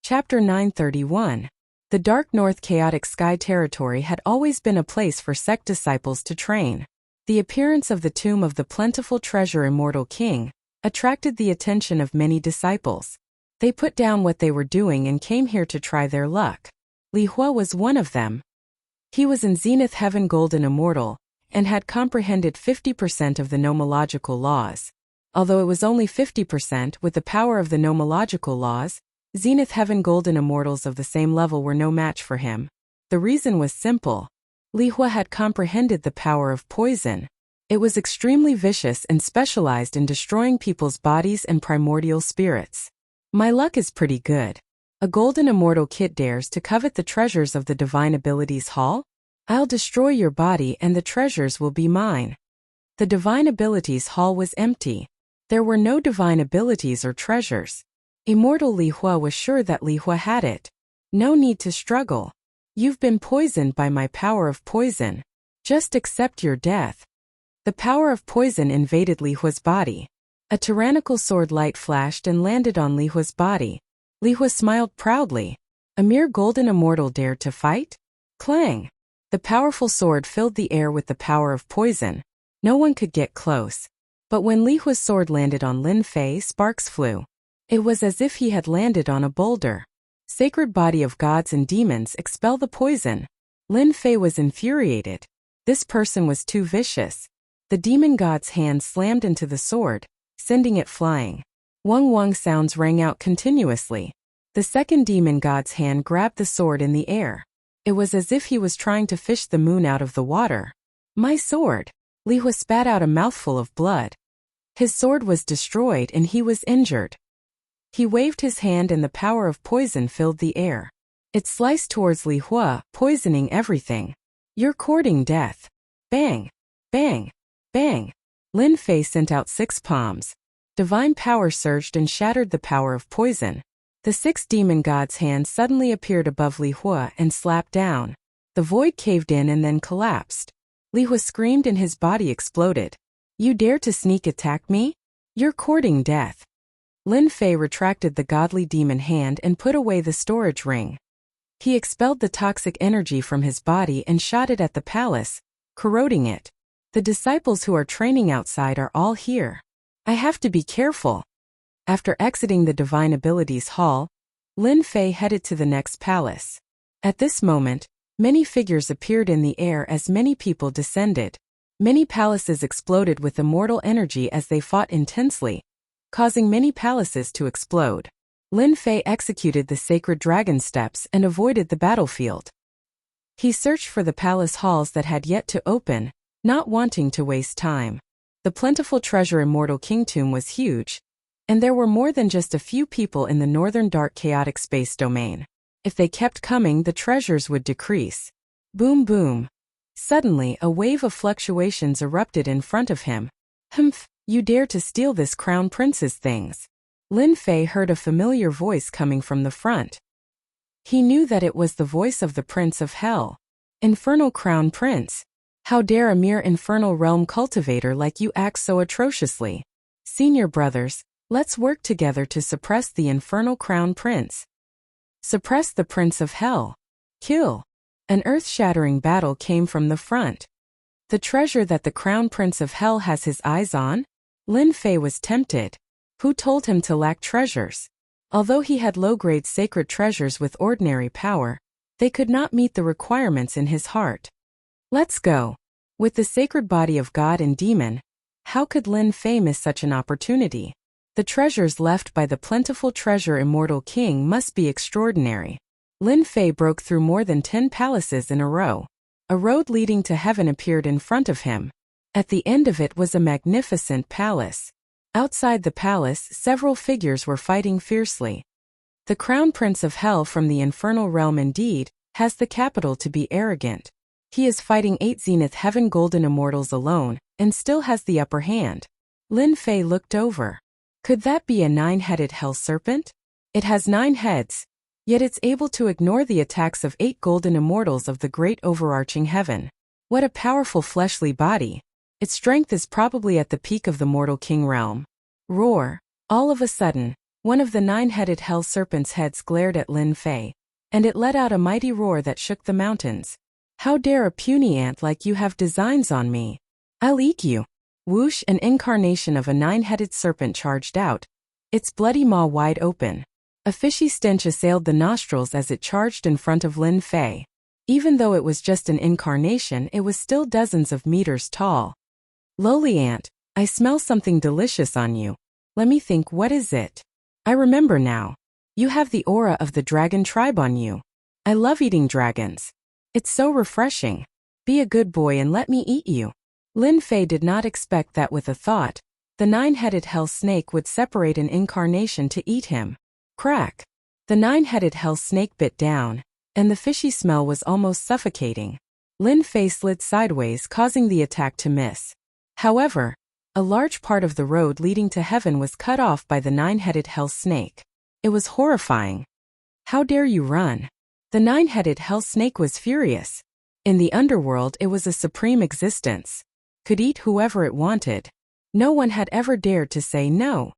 Chapter 931. The Dark North Chaotic Sky Territory had always been a place for sect disciples to train. The appearance of the tomb of the plentiful treasure immortal king attracted the attention of many disciples. They put down what they were doing and came here to try their luck. Li Hua was one of them. He was in Zenith Heaven Golden Immortal, and had comprehended 50% of the nomological laws. Although it was only 50%, with the power of the nomological laws, Zenith Heaven Golden Immortals of the same level were no match for him. The reason was simple. Li Hua had comprehended the power of poison. It was extremely vicious and specialized in destroying people's bodies and primordial spirits. My luck is pretty good. A Golden Immortal kid dares to covet the treasures of the Divine Abilities Hall? I'll destroy your body and the treasures will be mine. The Divine Abilities Hall was empty. There were no divine abilities or treasures. Immortal Li Hua was sure that Li Hua had it. No need to struggle. You've been poisoned by my power of poison. Just accept your death. The power of poison invaded Li Hua's body. A tyrannical sword light flashed and landed on Li Hua's body. Li Hua smiled proudly. A mere golden immortal dared to fight? Clang! The powerful sword filled the air with the power of poison. No one could get close. But when Li Hua's sword landed on Lin Fei, sparks flew. It was as if he had landed on a boulder. Sacred body of gods and demons, expel the poison. Lin Fei was infuriated. This person was too vicious. The demon god's hand slammed into the sword, sending it flying. Wang Wang sounds rang out continuously. The second demon god's hand grabbed the sword in the air. It was as if he was trying to fish the moon out of the water. My sword! Li Hua spat out a mouthful of blood. His sword was destroyed and he was injured. He waved his hand and the power of poison filled the air. It sliced towards Li Hua, poisoning everything. You're courting death. Bang! Bang! Bang! Lin Fei sent out 6 palms. Divine power surged and shattered the power of poison. The 6 demon gods' hands suddenly appeared above Li Hua and slapped down. The void caved in and then collapsed. Li Hua screamed and his body exploded. You dare to sneak attack me? You're courting death. Lin Fei retracted the godly demon hand and put away the storage ring. He expelled the toxic energy from his body and shot it at the palace, corroding it. The disciples who are training outside are all here. I have to be careful. After exiting the Divine Abilities Hall, Lin Fei headed to the next palace. At this moment, many figures appeared in the air as many people descended. Many palaces exploded with immortal energy as they fought intensely, causing many palaces to explode. Lin Fei executed the sacred dragon steps and avoided the battlefield. He searched for the palace halls that had yet to open, not wanting to waste time. The plentiful treasure immortal king tomb was huge, and there were more than just a few people in the northern dark chaotic space domain. If they kept coming, the treasures would decrease. Boom boom. Suddenly, a wave of fluctuations erupted in front of him. Humph, you dare to steal this crown prince's things. Lin Fei heard a familiar voice coming from the front. He knew that it was the voice of the Prince of Hell. Infernal Crown Prince. How dare a mere infernal realm cultivator like you act so atrociously? Senior brothers, let's work together to suppress the infernal Crown Prince. Suppress the Prince of Hell. Kill. An earth-shattering battle came from the front. The treasure that the Crown Prince of Hell has his eyes on? Lin Fei was tempted. Who told him to lack treasures? Although he had low-grade sacred treasures with ordinary power, they could not meet the requirements in his heart. Let's go. With the sacred body of God and demon, how could Lin Fei miss such an opportunity? The treasures left by the plentiful treasure immortal king must be extraordinary. Lin Fei broke through more than 10 palaces in a row. A road leading to heaven appeared in front of him. At the end of it was a magnificent palace. Outside the palace, several figures were fighting fiercely. The Crown Prince of Hell from the infernal realm indeed has the capital to be arrogant. He is fighting 8 Zenith Heaven Golden Immortals alone, and still has the upper hand. Lin Fei looked over. Could that be a 9-headed hell serpent? It has 9 heads, yet it's able to ignore the attacks of 8 Golden Immortals of the great overarching heaven. What a powerful fleshly body. Its strength is probably at the peak of the mortal king realm. Roar. All of a sudden, One of the nine-headed hell serpent's heads glared at Lin Fei, and it let out a mighty roar that shook the mountains. How dare a puny ant like you have designs on me? I'll eat you. Whoosh, an incarnation of a nine-headed serpent charged out, its bloody maw wide open. A fishy stench assailed the nostrils as it charged in front of Lin Fei. Even though it was just an incarnation, it was still dozens of meters tall. Lowly ant, I smell something delicious on you. Let me think, what is it? I remember now. You have the aura of the dragon tribe on you. I love eating dragons. It's so refreshing. Be a good boy and let me eat you. Lin Fei did not expect that with a thought, the nine-headed hell snake would separate an incarnation to eat him. Crack! The nine-headed hell snake bit down, and the fishy smell was almost suffocating. Lin Fei slid sideways, causing the attack to miss. However, a large part of the road leading to heaven was cut off by the nine-headed hell snake. It was horrifying. How dare you run? The nine-headed hell snake was furious. In the underworld, it was a supreme existence. Could eat whoever it wanted. No one had ever dared to say no.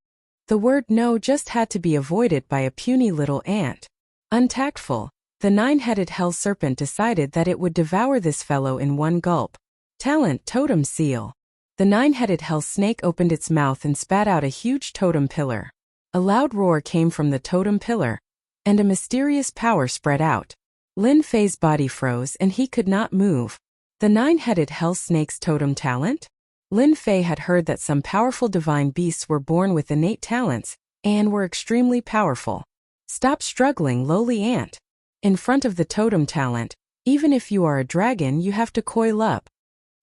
The word no just had to be avoided by a puny little ant. Untactful, the nine-headed hell serpent decided that it would devour this fellow in one gulp. Talent totem seal. The nine-headed hell snake opened its mouth and spat out a huge totem pillar. A loud roar came from the totem pillar, and a mysterious power spread out. Lin Fei's body froze and he could not move. The nine-headed hell snake's totem talent? Lin Fei had heard that some powerful divine beasts were born with innate talents, and were extremely powerful. Stop struggling, lowly ant. In front of the totem talent, even if you are a dragon, you have to coil up.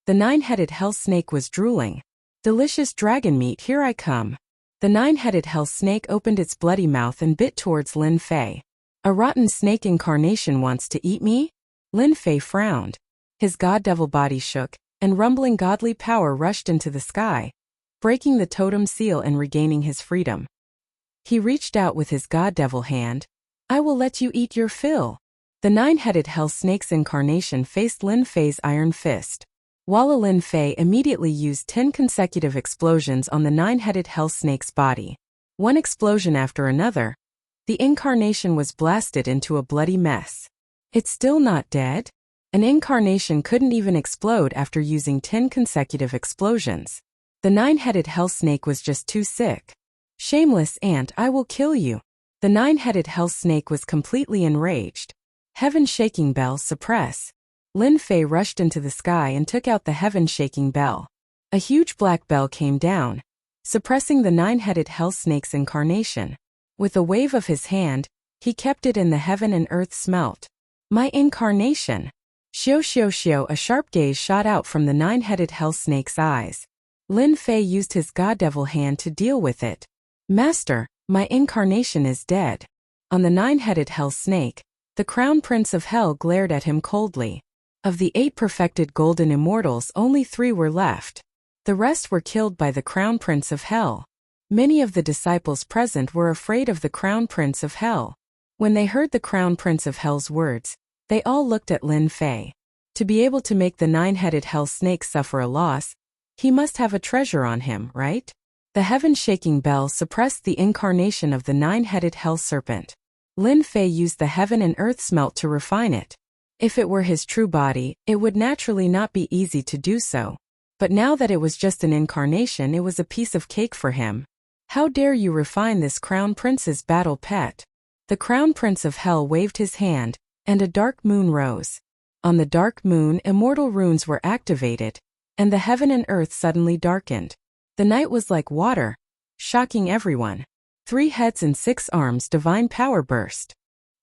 The nine-headed hell snake was drooling. Delicious dragon meat, here I come. The nine-headed hell snake opened its bloody mouth and bit towards Lin Fei. A rotten snake incarnation wants to eat me? Lin Fei frowned. His god-devil body shook, and rumbling godly power rushed into the sky, breaking the totem seal and regaining his freedom. He reached out with his god-devil hand. I will let you eat your fill. The nine-headed hell snake's incarnation faced Lin Fei's iron fist. While Lin Fei immediately used 10 consecutive explosions on the nine-headed hell snake's body. One explosion after another, the incarnation was blasted into a bloody mess. It's still not dead? An incarnation couldn't even explode after using 10 consecutive explosions. The nine-headed hell snake was just too sick. Shameless ant, I will kill you. The nine-headed hell snake was completely enraged. Heaven-shaking bell, suppress. Lin Fei rushed into the sky and took out the heaven-shaking bell. A huge black bell came down, suppressing the nine-headed hell snake's incarnation. With a wave of his hand, he kept it in the heaven and earth smelt. My incarnation! Xiao xiao xiao, a sharp gaze shot out from the nine-headed hell snake's eyes. Lin Fei used his god-devil hand to deal with it. Master, my incarnation is dead. On the nine-headed hell snake, the crown prince of hell glared at him coldly. Of the 8 perfected golden immortals, only 3 were left. The rest were killed by the crown prince of hell. Many of the disciples present were afraid of the crown prince of hell. When they heard the crown prince of hell's words, they all looked at Lin Fei. To be able to make the nine-headed hell snake suffer a loss, he must have a treasure on him, right? The heaven-shaking bell suppressed the incarnation of the nine-headed hell serpent. Lin Fei used the heaven and earth smelt to refine it. If it were his true body, it would naturally not be easy to do so. But now that it was just an incarnation, it was a piece of cake for him. How dare you refine this crown prince's battle pet? The crown prince of hell waved his hand, and a dark moon rose. On the dark moon, immortal runes were activated, and the heaven and earth suddenly darkened. The night was like water, shocking everyone. 3 heads and 6 arms, divine power burst.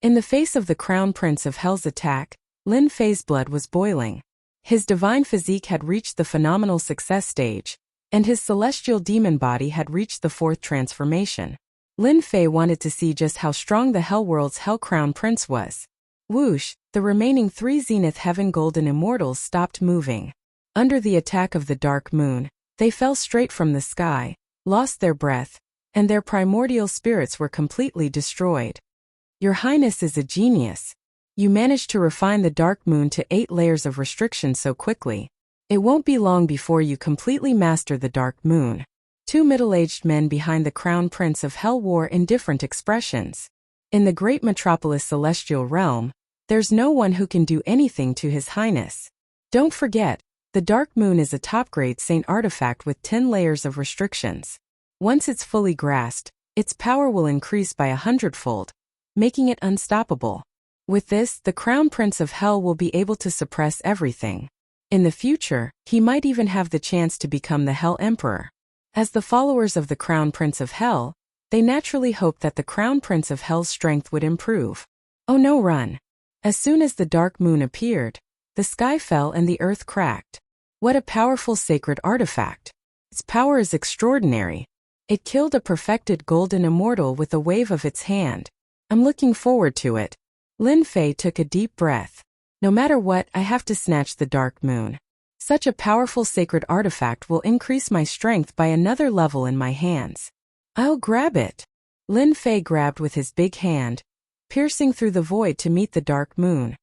In the face of the crown prince of hell's attack, Lin Fei's blood was boiling. His divine physique had reached the phenomenal success stage, and his celestial demon body had reached the 4th transformation. Lin Fei wanted to see just how strong the Hell World's Hell Crown Prince was. Whoosh, the remaining 3 Zenith Heaven Golden Immortals stopped moving. Under the attack of the dark moon, they fell straight from the sky, lost their breath, and their primordial spirits were completely destroyed. Your Highness is a genius. You managed to refine the dark moon to 8 layers of restriction so quickly. It won't be long before you completely master the dark moon. Two middle-aged men behind the Crown Prince of Hell wore indifferent expressions. In the great metropolis Celestial Realm, there's no one who can do anything to His Highness. Don't forget, the Dark Moon is a top-grade saint artifact with 10 layers of restrictions. Once it's fully grasped, its power will increase by 100-fold, making it unstoppable. With this, the Crown Prince of Hell will be able to suppress everything. In the future, he might even have the chance to become the Hell Emperor. As the followers of the Crown Prince of Hell, they naturally hoped that the Crown Prince of Hell's strength would improve. Oh no, run! As soon as the Dark Moon appeared, the sky fell and the earth cracked. What a powerful sacred artifact! Its power is extraordinary. It killed a perfected golden immortal with a wave of its hand. I'm looking forward to it. Lin Fei took a deep breath. No matter what, I have to snatch the Dark Moon. Such a powerful sacred artifact will increase my strength by another level in my hands. I'll grab it. Lin Fei grabbed with his big hand, piercing through the void to meet the Dark Moon.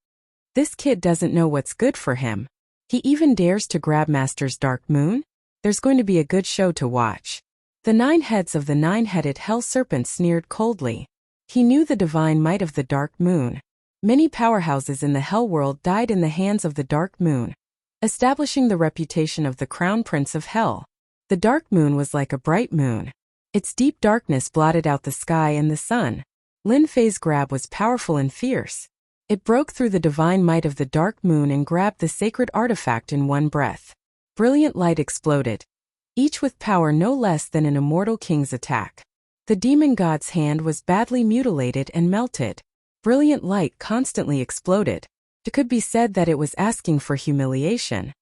This kid doesn't know what's good for him. He even dares to grab Master's Dark Moon? There's going to be a good show to watch. The 9 heads of the 9-headed Hell Serpent sneered coldly. He knew the divine might of the Dark Moon. Many powerhouses in the Hell world died in the hands of the Dark Moon, establishing the reputation of the Crown Prince of Hell. The Dark Moon was like a bright moon. Its deep darkness blotted out the sky and the sun. Lin Fei's grab was powerful and fierce. It broke through the divine might of the Dark Moon and grabbed the sacred artifact in one breath. Brilliant light exploded, each with power no less than an immortal king's attack. The demon god's hand was badly mutilated and melted. Brilliant light constantly exploded. It could be said that it was asking for humiliation.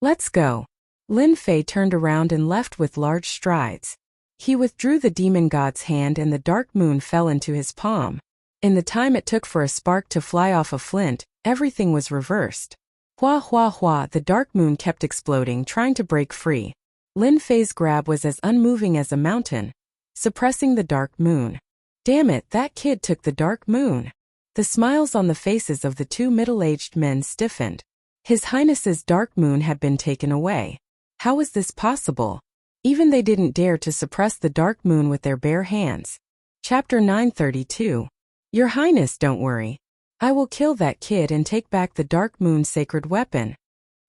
Let's go. Lin Fei turned around and left with large strides. He withdrew the demon god's hand and the Dark Moon fell into his palm. In the time it took for a spark to fly off a flint, everything was reversed. Hua hua hua, the Dark Moon kept exploding, trying to break free. Lin Fei's grab was as unmoving as a mountain, suppressing the Dark Moon. Damn it, that kid took the Dark Moon. The smiles on the faces of the two middle-aged men stiffened. His Highness's Dark Moon had been taken away. How was this possible? Even they didn't dare to suppress the Dark Moon with their bare hands. Chapter 932. Your Highness, don't worry. I will kill that kid and take back the Dark Moon's sacred weapon.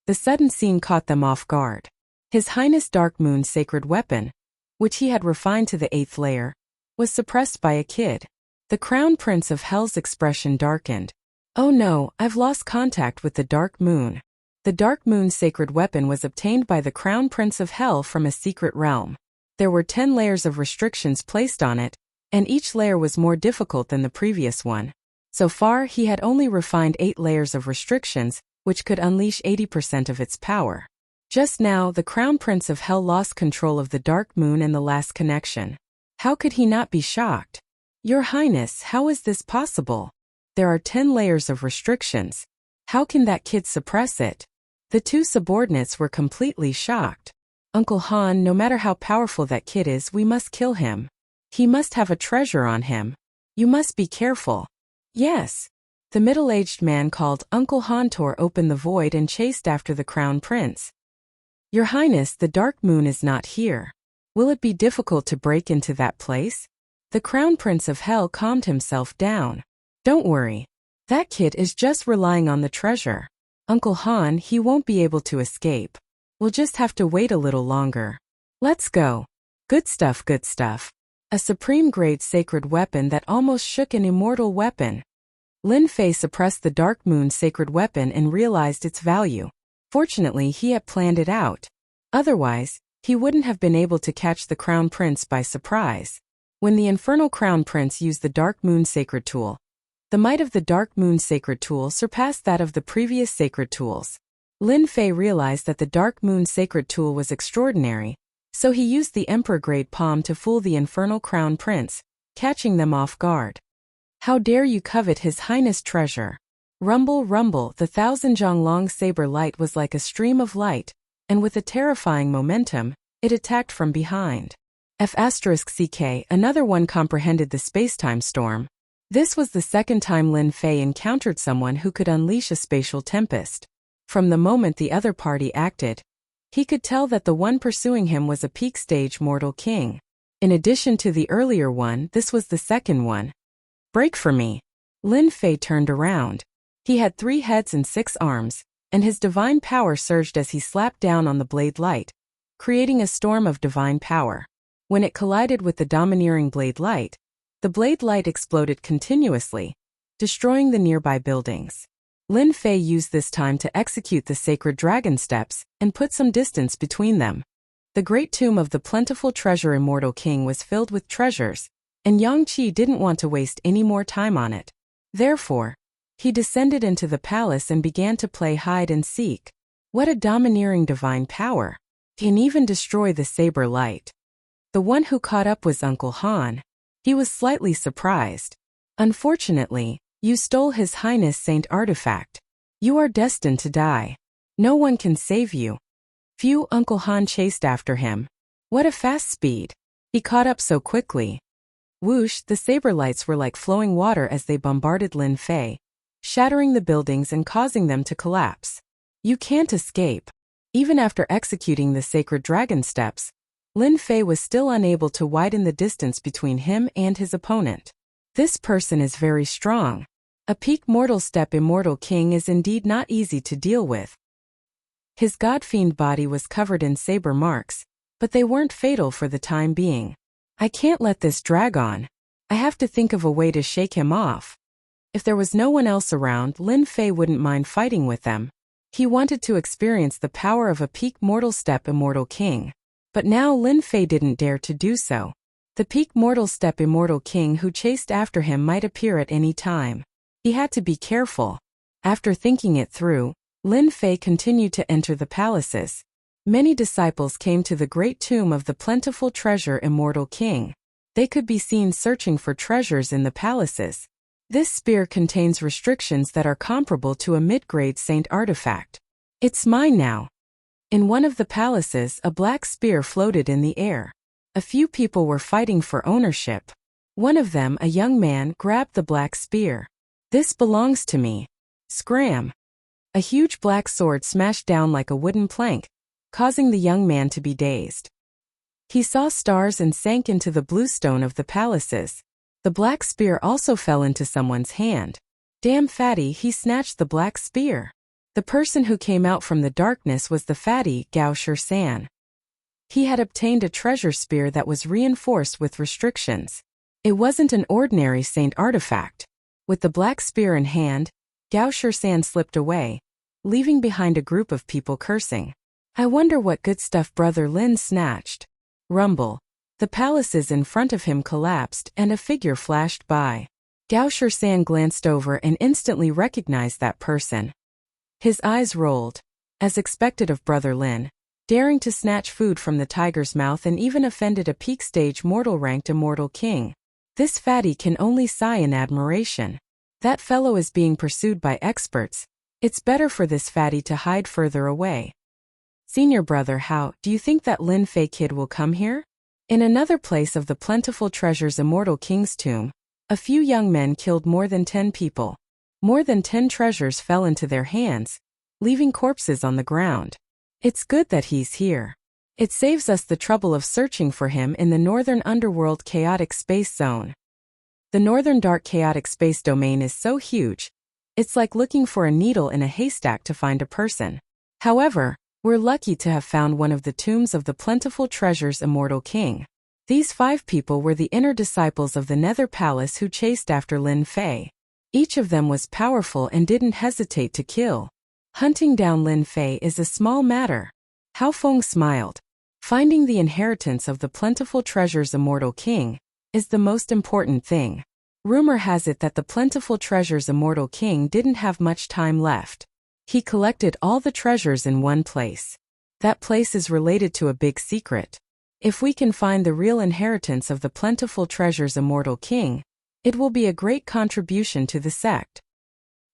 The sudden scene caught them off guard. His Highness Dark Moon's sacred weapon, which he had refined to the 8th layer, was suppressed by a kid. The Crown Prince of Hell's expression darkened. Oh no, I've lost contact with the Dark Moon. The Dark Moon's sacred weapon was obtained by the Crown Prince of Hell from a secret realm. There were 10 layers of restrictions placed on it, and each layer was more difficult than the previous one. So far, he had only refined 8 layers of restrictions, which could unleash 80% of its power. Just now, the Crown Prince of Hell lost control of the Dark Moon and the last connection. How could he not be shocked? Your Highness, how is this possible? There are 10 layers of restrictions. How can that kid suppress it? The two subordinates were completely shocked. Uncle Han, no matter how powerful that kid is, we must kill him. He must have a treasure on him. You must be careful. Yes. The middle-aged man called Uncle Han tore open the void and chased after the Crown Prince. Your Highness, the Dark Moon is not here. Will it be difficult to break into that place? The Crown Prince of Hell calmed himself down. Don't worry. That kid is just relying on the treasure. Uncle Han, he won't be able to escape. We'll just have to wait a little longer. Let's go. Good stuff, good stuff. A supreme-grade sacred weapon that almost shook an immortal weapon. Lin Fei suppressed the Dark Moon's sacred weapon and realized its value. Fortunately, he had planned it out. Otherwise, he wouldn't have been able to catch the Crown Prince by surprise. When the Infernal Crown Prince used the Dark Moon Sacred Tool, the might of the Dark Moon Sacred Tool surpassed that of the previous sacred tools. Lin Fei realized that the Dark Moon Sacred Tool was extraordinary, so he used the Emperor-grade palm to fool the Infernal Crown Prince, catching them off guard. How dare you covet His Highness' treasure? Rumble, rumble, the 1,000-jong-long saber light was like a stream of light, and with a terrifying momentum, it attacked from behind. F***ck, another one comprehended the space-time storm. This was the second time Lin Fei encountered someone who could unleash a spatial tempest. From the moment the other party acted, He could tell that the one pursuing him was a peak stage mortal king. In addition to the earlier one, this was the second one. Break for me. Lin Fei turned around. He had 3 heads and 6 arms, and his divine power surged as he slapped down on the blade light, creating a storm of divine power. When it collided with the domineering blade light, the blade light exploded continuously, destroying the nearby buildings. Lin Fei used this time to execute the sacred dragon steps and put some distance between them. The great tomb of the plentiful treasure immortal king was filled with treasures, and Yang Qi didn't want to waste any more time on it. Therefore, he descended into the palace and began to play hide and seek. What a domineering divine power! He can even destroy the saber light. The one who caught up was Uncle Han. He was slightly surprised. Unfortunately, you stole His Highness Saint Artifact. You are destined to die. No one can save you. Phew! Uncle Han chased after him. What a fast speed! He caught up so quickly. Whoosh! The saber lights were like flowing water as they bombarded Lin Fei, shattering the buildings and causing them to collapse. You can't escape. Even after executing the sacred dragon steps, Lin Fei was still unable to widen the distance between him and his opponent. This person is very strong. A peak mortal step immortal king is indeed not easy to deal with. His god-fiend body was covered in saber marks, but they weren't fatal for the time being. I can't let this drag on. I have to think of a way to shake him off. If there was no one else around, Lin Fei wouldn't mind fighting with them. He wanted to experience the power of a peak mortal step immortal king. But now Lin Fei didn't dare to do so. The peak mortal step immortal king who chased after him might appear at any time. He had to be careful. After thinking it through, Lin Fei continued to enter the palaces. Many disciples came to the great tomb of the plentiful treasure immortal king. They could be seen searching for treasures in the palaces. This spear contains restrictions that are comparable to a mid-grade saint artifact. It's mine now. In one of the palaces, a black spear floated in the air. A few people were fighting for ownership. One of them, a young man, grabbed the black spear. This belongs to me. Scram! A huge black sword smashed down like a wooden plank, causing the young man to be dazed. He saw stars and sank into the blue stone of the palaces. The black spear also fell into someone's hand. Damn fatty, he snatched the black spear. The person who came out from the darkness was the fatty Gao San. He had obtained a treasure spear that was reinforced with restrictions. It wasn't an ordinary saint artifact. With the black spear in hand, Gao San slipped away, leaving behind a group of people cursing. I wonder what good stuff Brother Lin snatched. Rumble. The palaces in front of him collapsed and a figure flashed by. Gao San glanced over and instantly recognized that person. His eyes rolled. As expected of Brother Lin, daring to snatch food from the tiger's mouth and even offended a peak stage mortal-ranked immortal king. This fatty can only sigh in admiration. That fellow is being pursued by experts. It's better for this fatty to hide further away. Senior brother, how do you think that Lin Fei kid will come here? In another place of the plentiful treasures immortal king's tomb, a few young men killed more than 10 people. More than 10 treasures fell into their hands, leaving corpses on the ground. It's good that he's here. It saves us the trouble of searching for him in the northern underworld chaotic space zone. The northern dark chaotic space domain is so huge, it's like looking for a needle in a haystack to find a person. However, we're lucky to have found one of the tombs of the plentiful treasures immortal king. These 5 people were the inner disciples of the Nether Palace who chased after Lin Fei. Each of them was powerful and didn't hesitate to kill. Hunting down Lin Fei is a small matter. Hao Feng smiled. Finding the inheritance of the plentiful treasures immortal king is the most important thing. Rumor has it that the plentiful treasures immortal king didn't have much time left. He collected all the treasures in one place. That place is related to a big secret. If we can find the real inheritance of the plentiful treasures immortal king, it will be a great contribution to the sect.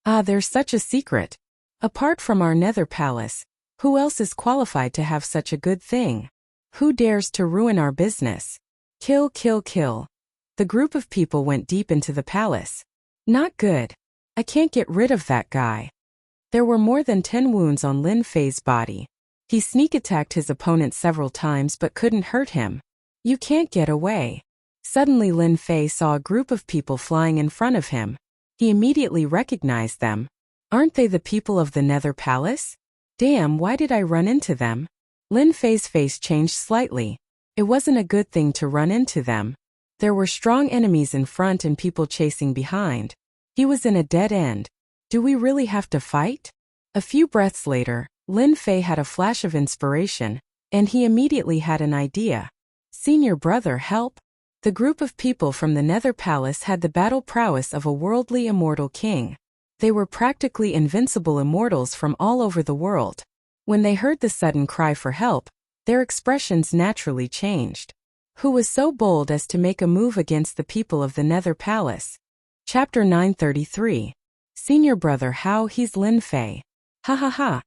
Ah, there's such a secret. Apart from our Nether Palace, who else is qualified to have such a good thing? Who dares to ruin our business? Kill, kill, kill. The group of people went deep into the palace. Not good. I can't get rid of that guy. There were more than 10 wounds on Lin Fei's body. He sneak attacked his opponent several times but couldn't hurt him. You can't get away. Suddenly Lin Fei saw a group of people flying in front of him. He immediately recognized them. Aren't they the people of the Nether Palace? Damn, why did I run into them? Lin Fei's face changed slightly. It wasn't a good thing to run into them. There were strong enemies in front and people chasing behind. He was in a dead end. Do we really have to fight? A few breaths later, Lin Fei had a flash of inspiration, and he immediately had an idea. Senior brother, help! The group of people from the Nether Palace had the battle prowess of a worldly immortal king. They were practically invincible immortals from all over the world. When they heard the sudden cry for help, their expressions naturally changed. Who was so bold as to make a move against the people of the Nether Palace? Chapter 933. Senior brother, how? He's Lin Fei. Ha ha ha.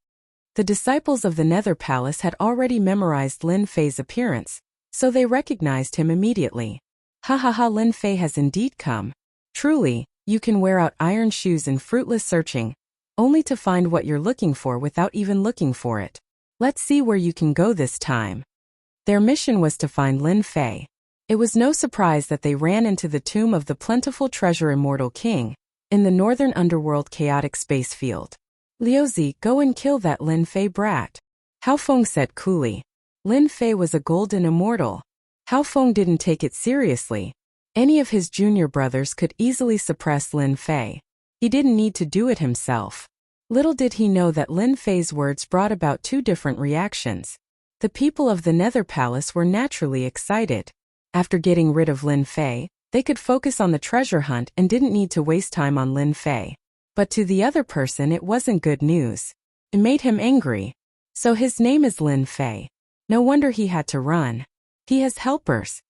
The disciples of the Nether Palace had already memorized Lin Fei's appearance, so they recognized him immediately. Ha ha ha, Lin Fei has indeed come. Truly, you can wear out iron shoes in fruitless searching, only to find what you're looking for without even looking for it. Let's see where you can go this time. Their mission was to find Lin Fei. It was no surprise that they ran into the tomb of the plentiful treasure immortal king, in the northern underworld chaotic space field. Liuzi, go and kill that Lin Fei brat. Hao Feng said coolly. Lin Fei was a golden immortal. Hao Feng didn't take it seriously. Any of his junior brothers could easily suppress Lin Fei. He didn't need to do it himself. Little did he know that Lin Fei's words brought about two different reactions. The people of the Nether Palace were naturally excited. After getting rid of Lin Fei, they could focus on the treasure hunt and didn't need to waste time on Lin Fei. But to the other person it wasn't good news. It made him angry. So his name is Lin Fei. No wonder he had to run. He has helpers.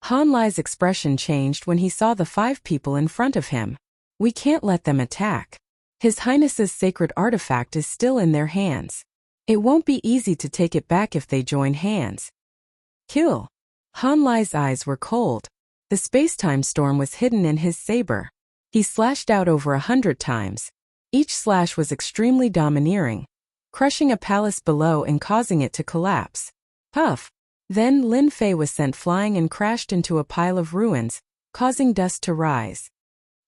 Han Lai's expression changed when he saw the 5 people in front of him. We can't let them attack. His Highness's sacred artifact is still in their hands. It won't be easy to take it back if they join hands. Kill. Han Lai's eyes were cold. The space-time storm was hidden in his saber. He slashed out over 100 times. Each slash was extremely domineering, crushing a palace below and causing it to collapse. Puff! Then Lin Fei was sent flying and crashed into a pile of ruins, causing dust to rise.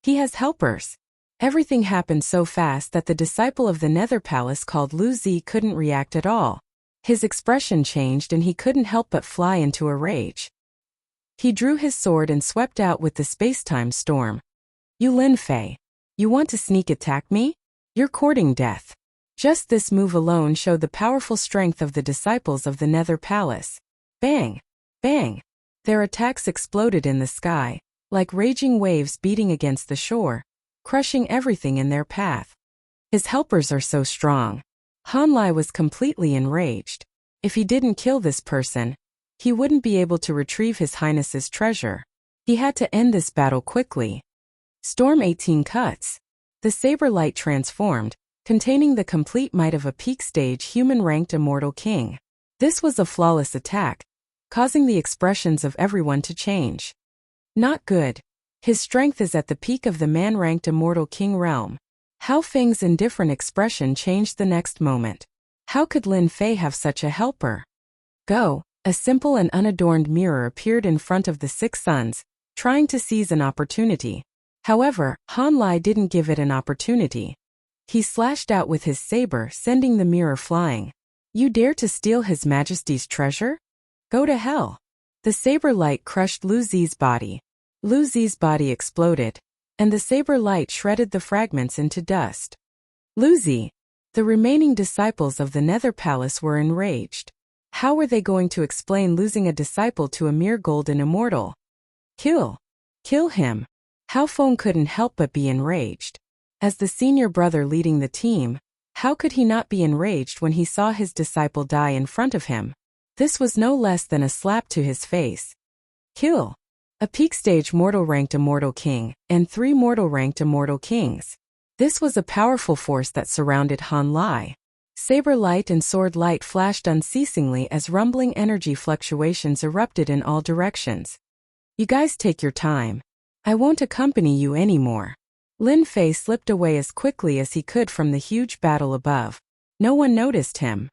He has helpers. Everything happened so fast that the disciple of the Nether Palace called Lu Zi couldn't react at all. His expression changed and he couldn't help but fly into a rage. He drew his sword and swept out with the space-time storm. You Lin Fei. You want to sneak attack me? You're courting death. Just this move alone showed the powerful strength of the disciples of the Nether Palace. Bang! Bang! Their attacks exploded in the sky, like raging waves beating against the shore, crushing everything in their path. His helpers are so strong. Han Lai was completely enraged. If he didn't kill this person, he wouldn't be able to retrieve His Highness's treasure. He had to end this battle quickly. Storm 18 cuts. The saber light transformed, containing the complete might of a peak-stage human-ranked immortal king. This was a flawless attack, causing the expressions of everyone to change. Not good. His strength is at the peak of the man-ranked immortal king realm. Hao Feng's indifferent expression changed the next moment. How could Lin Fei have such a helper? Go! A simple and unadorned mirror appeared in front of the 6 sons, trying to seize an opportunity. However, Han Lai didn't give it an opportunity. He slashed out with his saber, sending the mirror flying. You dare to steal His Majesty's treasure? Go to hell. The saber light crushed Lu Zi's body. Lu Zi's body exploded, and the saber light shredded the fragments into dust. Lu Zi. The remaining disciples of the Nether Palace were enraged. How were they going to explain losing a disciple to a mere golden immortal? Kill. Kill him. Hao Feng couldn't help but be enraged. As the senior brother leading the team, how could he not be enraged when he saw his disciple die in front of him? This was no less than a slap to his face. Kill. A peak-stage mortal-ranked immortal king, and 3 mortal-ranked immortal kings. This was a powerful force that surrounded Han Lai. Saber light and sword light flashed unceasingly as rumbling energy fluctuations erupted in all directions. You guys take your time. I won't accompany you anymore. Lin Fei slipped away as quickly as he could from the huge battle above. No one noticed him.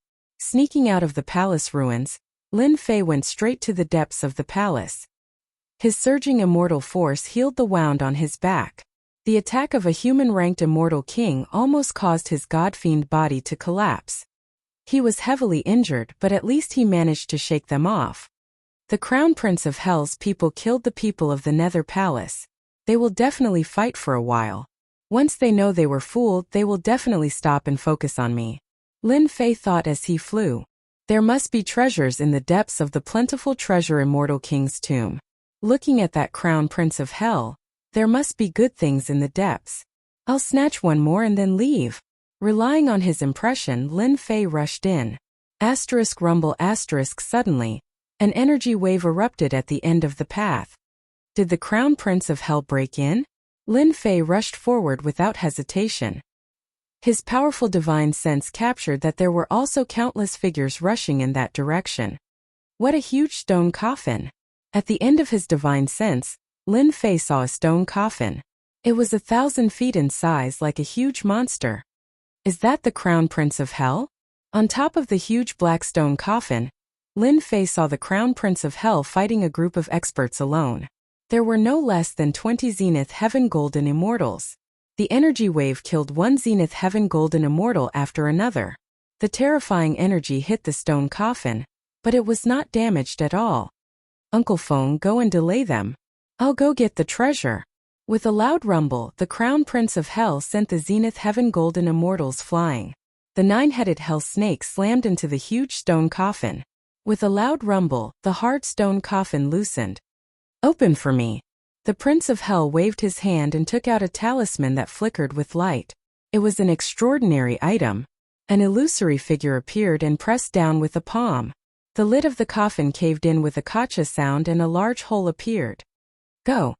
Sneaking out of the palace ruins, Lin Fei went straight to the depths of the palace. His surging immortal force healed the wound on his back. The attack of a human-ranked immortal king almost caused his god-fiend body to collapse. He was heavily injured, but at least he managed to shake them off. The Crown Prince of Hell's people killed the people of the Nether Palace. They will definitely fight for a while. Once they know they were fooled, they will definitely stop and focus on me. Lin Fei thought as he flew. There must be treasures in the depths of the plentiful treasure immortal king's tomb. Looking at that Crown Prince of Hell, there must be good things in the depths. I'll snatch one more and then leave. Relying on his impression, Lin Fei rushed in. Rumble suddenly, an energy wave erupted at the end of the path. Did the Crown Prince of Hell break in? Lin Fei rushed forward without hesitation. His powerful divine sense captured that there were also countless figures rushing in that direction. What a huge stone coffin! At the end of his divine sense, Lin Fei saw a stone coffin. It was 1,000 feet in size, like a huge monster. Is that the Crown Prince of Hell? On top of the huge black stone coffin, Lin Fei saw the Crown Prince of Hell fighting a group of experts alone. There were no less than 20 Zenith Heaven Golden Immortals. The energy wave killed one Zenith Heaven Golden Immortal after another. The terrifying energy hit the stone coffin, but it was not damaged at all. Uncle Feng, go and delay them. I'll go get the treasure. With a loud rumble, the Crown Prince of Hell sent the Zenith Heaven Golden Immortals flying. The 9-headed hell snake slammed into the huge stone coffin. With a loud rumble, the hard stone coffin loosened. Open for me. The Prince of Hell waved his hand and took out a talisman that flickered with light. It was an extraordinary item. An illusory figure appeared and pressed down with a palm. The lid of the coffin caved in with a kacha sound and a large hole appeared. Go.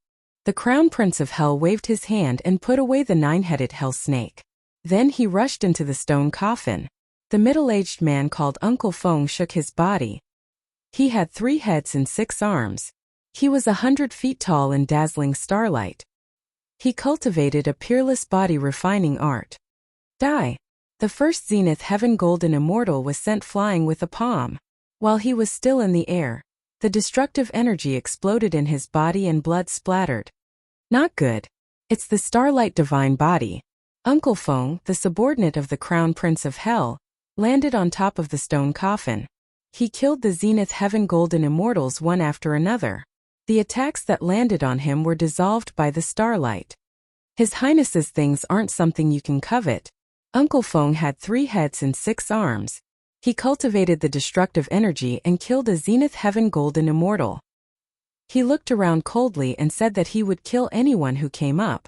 The Crown Prince of Hell waved his hand and put away the 9-headed hell snake. Then he rushed into the stone coffin. The middle-aged man called Uncle Feng shook his body. He had 3 heads and 6 arms. He was 100 feet tall in dazzling starlight. He cultivated a peerless body refining art. Die. The first Zenith Heaven Golden Immortal was sent flying with a palm. While he was still in the air, the destructive energy exploded in his body and blood splattered. Not good. It's the Starlight Divine Body. Uncle Feng, the subordinate of the Crown Prince of Hell, landed on top of the stone coffin. He killed the Zenith Heaven Golden Immortals one after another. The attacks that landed on him were dissolved by the starlight. His Highness's things aren't something you can covet. Uncle Feng had 3 heads and 6 arms. He cultivated the destructive energy and killed a Zenith Heaven Golden Immortal. He looked around coldly and said that he would kill anyone who came up.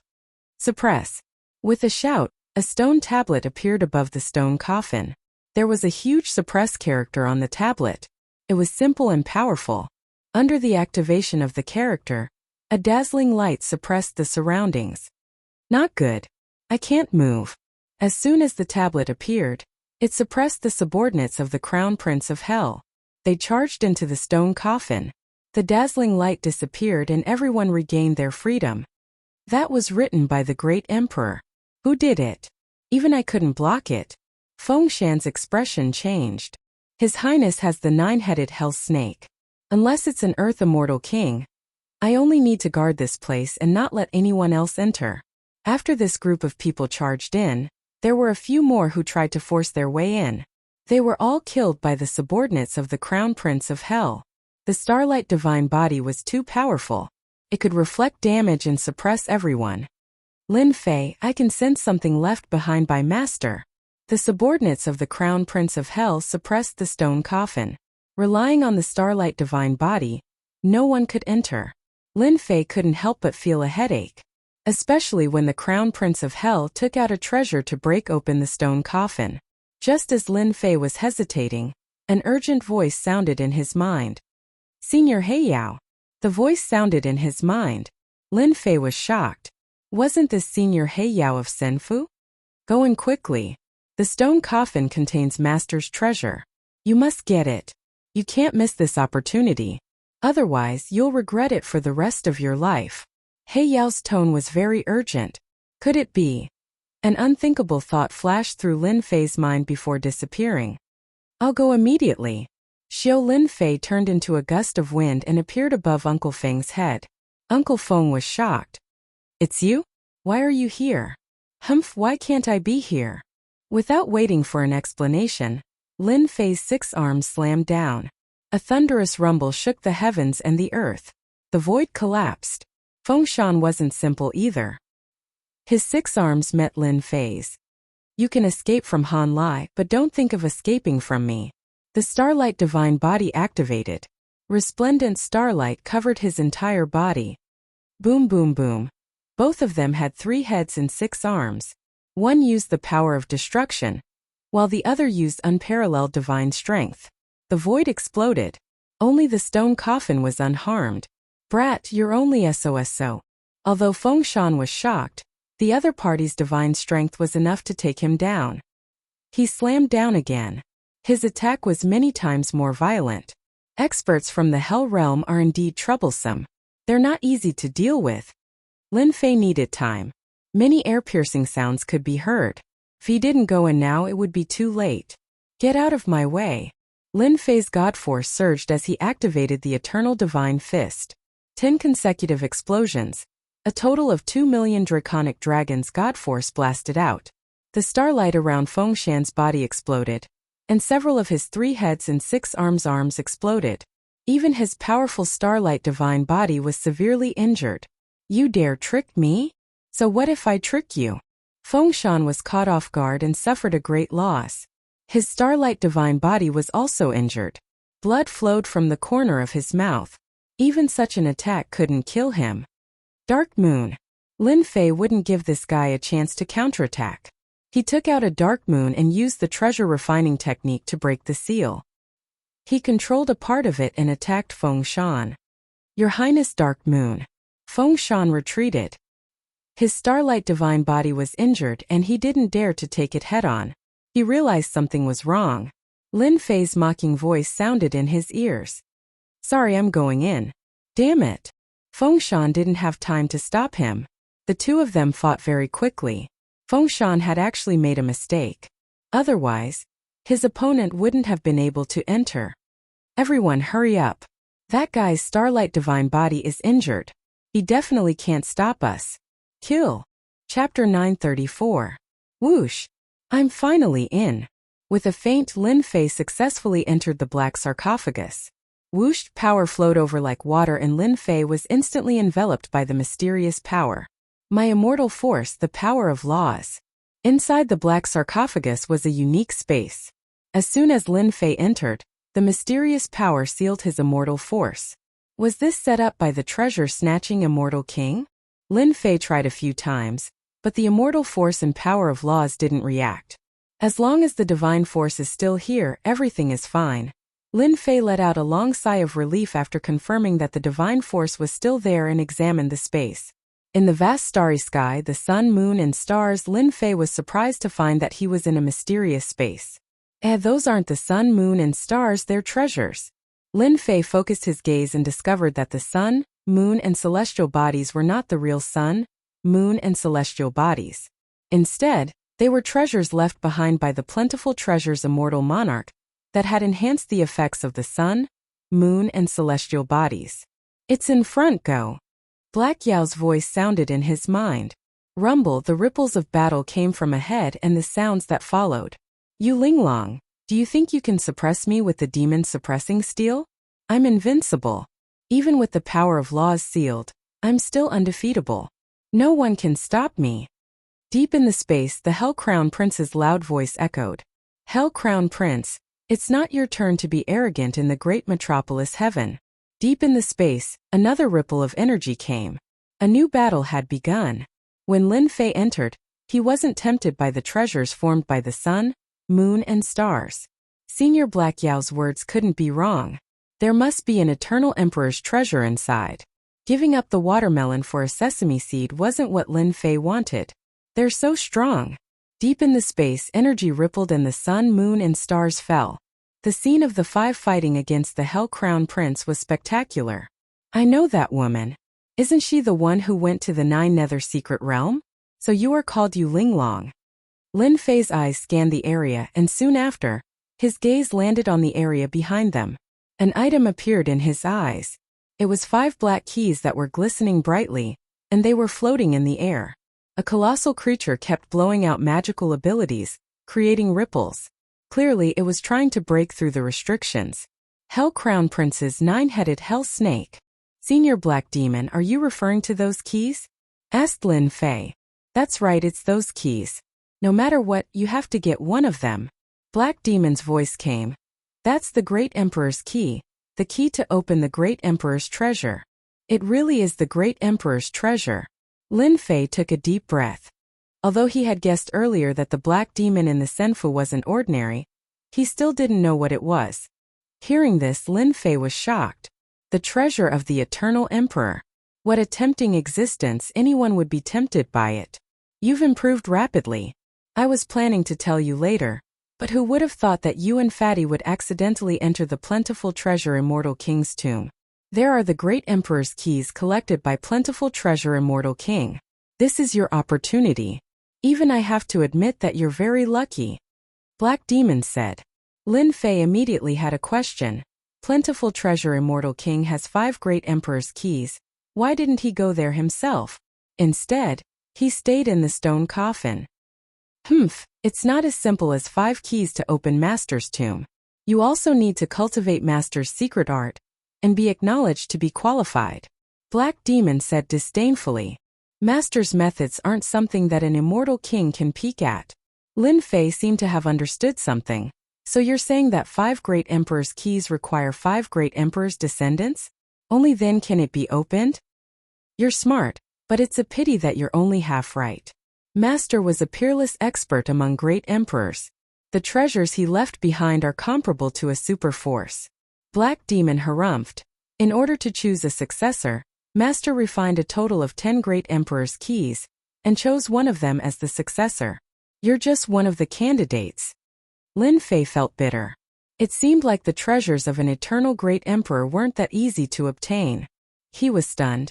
Suppress. With a shout, a stone tablet appeared above the stone coffin. There was a huge suppress character on the tablet. It was simple and powerful. Under the activation of the character, a dazzling light suppressed the surroundings. Not good. I can't move. As soon as the tablet appeared, it suppressed the subordinates of the Crown Prince of Hell. They charged into the stone coffin. The dazzling light disappeared and everyone regained their freedom. That was written by the great emperor. Who did it? Even I couldn't block it. Feng Shan's expression changed. His Highness has the 9-headed hell snake. Unless it's an Earth Immortal King, I only need to guard this place and not let anyone else enter. After this group of people charged in, there were a few more who tried to force their way in. They were all killed by the subordinates of the Crown Prince of Hell. The Starlight Divine Body was too powerful. It could reflect damage and suppress everyone. Lin Fei, I can sense something left behind by Master. The subordinates of the Crown Prince of Hell suppressed the stone coffin. Relying on the Starlight Divine Body, no one could enter. Lin Fei couldn't help but feel a headache. Especially when the Crown Prince of Hell took out a treasure to break open the stone coffin. Just as Lin Fei was hesitating, an urgent voice sounded in his mind. Senior Heiyao. The voice sounded in his mind. Lin Fei was shocked. Wasn't this Senior Heiyao of Senfu? Go in quickly. The stone coffin contains Master's treasure. You must get it. You can't miss this opportunity. Otherwise, you'll regret it for the rest of your life. Heiyao's tone was very urgent. Could it be? An unthinkable thought flashed through Lin Fei's mind before disappearing. I'll go immediately. Xiao Lin Fei turned into a gust of wind and appeared above Uncle Feng's head. Uncle Feng was shocked. It's you? Why are you here? Humph, why can't I be here? Without waiting for an explanation, Lin Fei's 6 arms slammed down. A thunderous rumble shook the heavens and the earth. The void collapsed. Fengshan wasn't simple either. His 6 arms met Lin Fei's. You can escape from Han Lai, but don't think of escaping from me. The starlight divine body activated. Resplendent starlight covered his entire body. Boom boom boom. Both of them had 3 heads and 6 arms. One used the power of destruction, while the other used unparalleled divine strength. The void exploded. Only the stone coffin was unharmed. Brat, you're only SOSO. Although Fengshan was shocked, the other party's divine strength was enough to take him down. He slammed down again. His attack was many times more violent. Experts from the Hell Realm are indeed troublesome. They're not easy to deal with. Lin Fei needed time. Many ear-piercing sounds could be heard. If he didn't go in now, it would be too late. Get out of my way. Lin Fei's God Force surged as he activated the Eternal Divine Fist. 10 consecutive explosions. A total of 2 million draconic dragons God Force blasted out. The starlight around Fengshan's body exploded, and several of his 3 heads and 6 arms exploded. Even his powerful starlight divine body was severely injured. You dare trick me? So what if I trick you? Fengshan was caught off guard and suffered a great loss. His starlight divine body was also injured. Blood flowed from the corner of his mouth. Even such an attack couldn't kill him. Dark Moon. Lin Fei wouldn't give this guy a chance to counterattack. He took out a dark moon and used the treasure refining technique to break the seal. He controlled a part of it and attacked Fengshan. Your Highness, Dark Moon. Fengshan retreated. His starlight divine body was injured and he didn't dare to take it head-on. He realized something was wrong. Lin Fei's mocking voice sounded in his ears. Sorry, I'm going in. Damn it. Fengshan didn't have time to stop him. The two of them fought very quickly. Fengshan had actually made a mistake. Otherwise, his opponent wouldn't have been able to enter. Everyone hurry up. That guy's starlight divine body is injured. He definitely can't stop us. Kill. Chapter 934. Whoosh. I'm finally in. With a feint, Lin Fei successfully entered the black sarcophagus. Whoosh, power flowed over like water and Lin Fei was instantly enveloped by the mysterious power. My immortal force, the power of laws. Inside the black sarcophagus was a unique space. As soon as Lin Fei entered, the mysterious power sealed his immortal force. Was this set up by the treasure-snatching immortal king? Lin Fei tried a few times, but the immortal force and power of laws didn't react. As long as the divine force is still here, everything is fine. Lin Fei let out a long sigh of relief after confirming that the divine force was still there and examined the space. In the vast starry sky, the sun, moon, and stars, Lin Fei was surprised to find that he was in a mysterious space. Those aren't the sun, moon, and stars, they're treasures. Lin Fei focused his gaze and discovered that the sun, moon, and celestial bodies were not the real sun, moon, and celestial bodies. Instead, they were treasures left behind by the plentiful treasures immortal monarch that had enhanced the effects of the sun, moon, and celestial bodies. It's in front, go. Black Yao's voice sounded in his mind. Rumble, the ripples of battle came from ahead and the sounds that followed. You Linglong, do you think you can suppress me with the demon suppressing steel? I'm invincible. Even with the power of laws sealed, I'm still undefeatable. No one can stop me. Deep in the space, the Hell Crown Prince's loud voice echoed. Hell Crown Prince, it's not your turn to be arrogant in the great metropolis heaven. Deep in the space, another ripple of energy came. A new battle had begun. When Lin Fei entered, he wasn't tempted by the treasures formed by the sun, moon, and stars. Senior Black Yao's words couldn't be wrong. There must be an eternal emperor's treasure inside. Giving up the watermelon for a sesame seed wasn't what Lin Fei wanted. They're so strong. Deep in the space, energy rippled and the sun, moon, and stars fell. The scene of the 5 fighting against the Hell Crown Prince was spectacular. I know that woman. Isn't she the one who went to the 9 Nether secret realm? So you are called Yu Linglong. Lin Fei's eyes scanned the area and soon after, His gaze landed on the area behind them. An item appeared in his eyes. It was 5 black keys that were glistening brightly, and they were floating in the air. A colossal creature kept blowing out magical abilities, creating ripples. Clearly it was trying to break through the restrictions. Hell Crown Prince's 9-headed hell snake. Senior Black Demon, are you referring to those keys? Asked Lin Fei. That's right, it's those keys. No matter what, you have to get one of them. Black Demon's voice came. That's the Great Emperor's key, the key to open the Great Emperor's treasure. It really is the Great Emperor's treasure. Lin Fei took a deep breath. Although he had guessed earlier that the Black Demon in the Senfu wasn't ordinary, he still didn't know what it was. Hearing this, Lin Fei was shocked. The treasure of the Eternal Emperor. What a tempting existence, anyone would be tempted by it. You've improved rapidly. I was planning to tell you later, but who would have thought that you and Fatty would accidentally enter the plentiful treasure Immortal King's tomb? There are the Great Emperor's keys collected by plentiful treasure Immortal King. This is your opportunity. Even I have to admit that you're very lucky. Black Demon said. Lin Fei immediately had a question. Plentiful treasure Immortal King has 5 Great Emperor's keys. Why didn't he go there himself? Instead, he stayed in the stone coffin. It's not as simple as 5 keys to open Master's tomb. You also need to cultivate Master's secret art and be acknowledged to be qualified. Black Demon said disdainfully. Master's methods aren't something that an immortal king can peek at. Lin Fei seemed to have understood something. So you're saying that 5 Great Emperor's keys require 5 Great Emperor's descendants? Only then can it be opened? You're smart, but it's a pity that you're only half right. Master was a peerless expert among great emperors. The treasures he left behind are comparable to a super force. Black Demon harumphed. In order to choose a successor, Master refined a total of 10 Great Emperor's keys, and chose one of them as the successor. You're just one of the candidates. Lin Fei felt bitter. It seemed like the treasures of an eternal Great Emperor weren't that easy to obtain. He was stunned.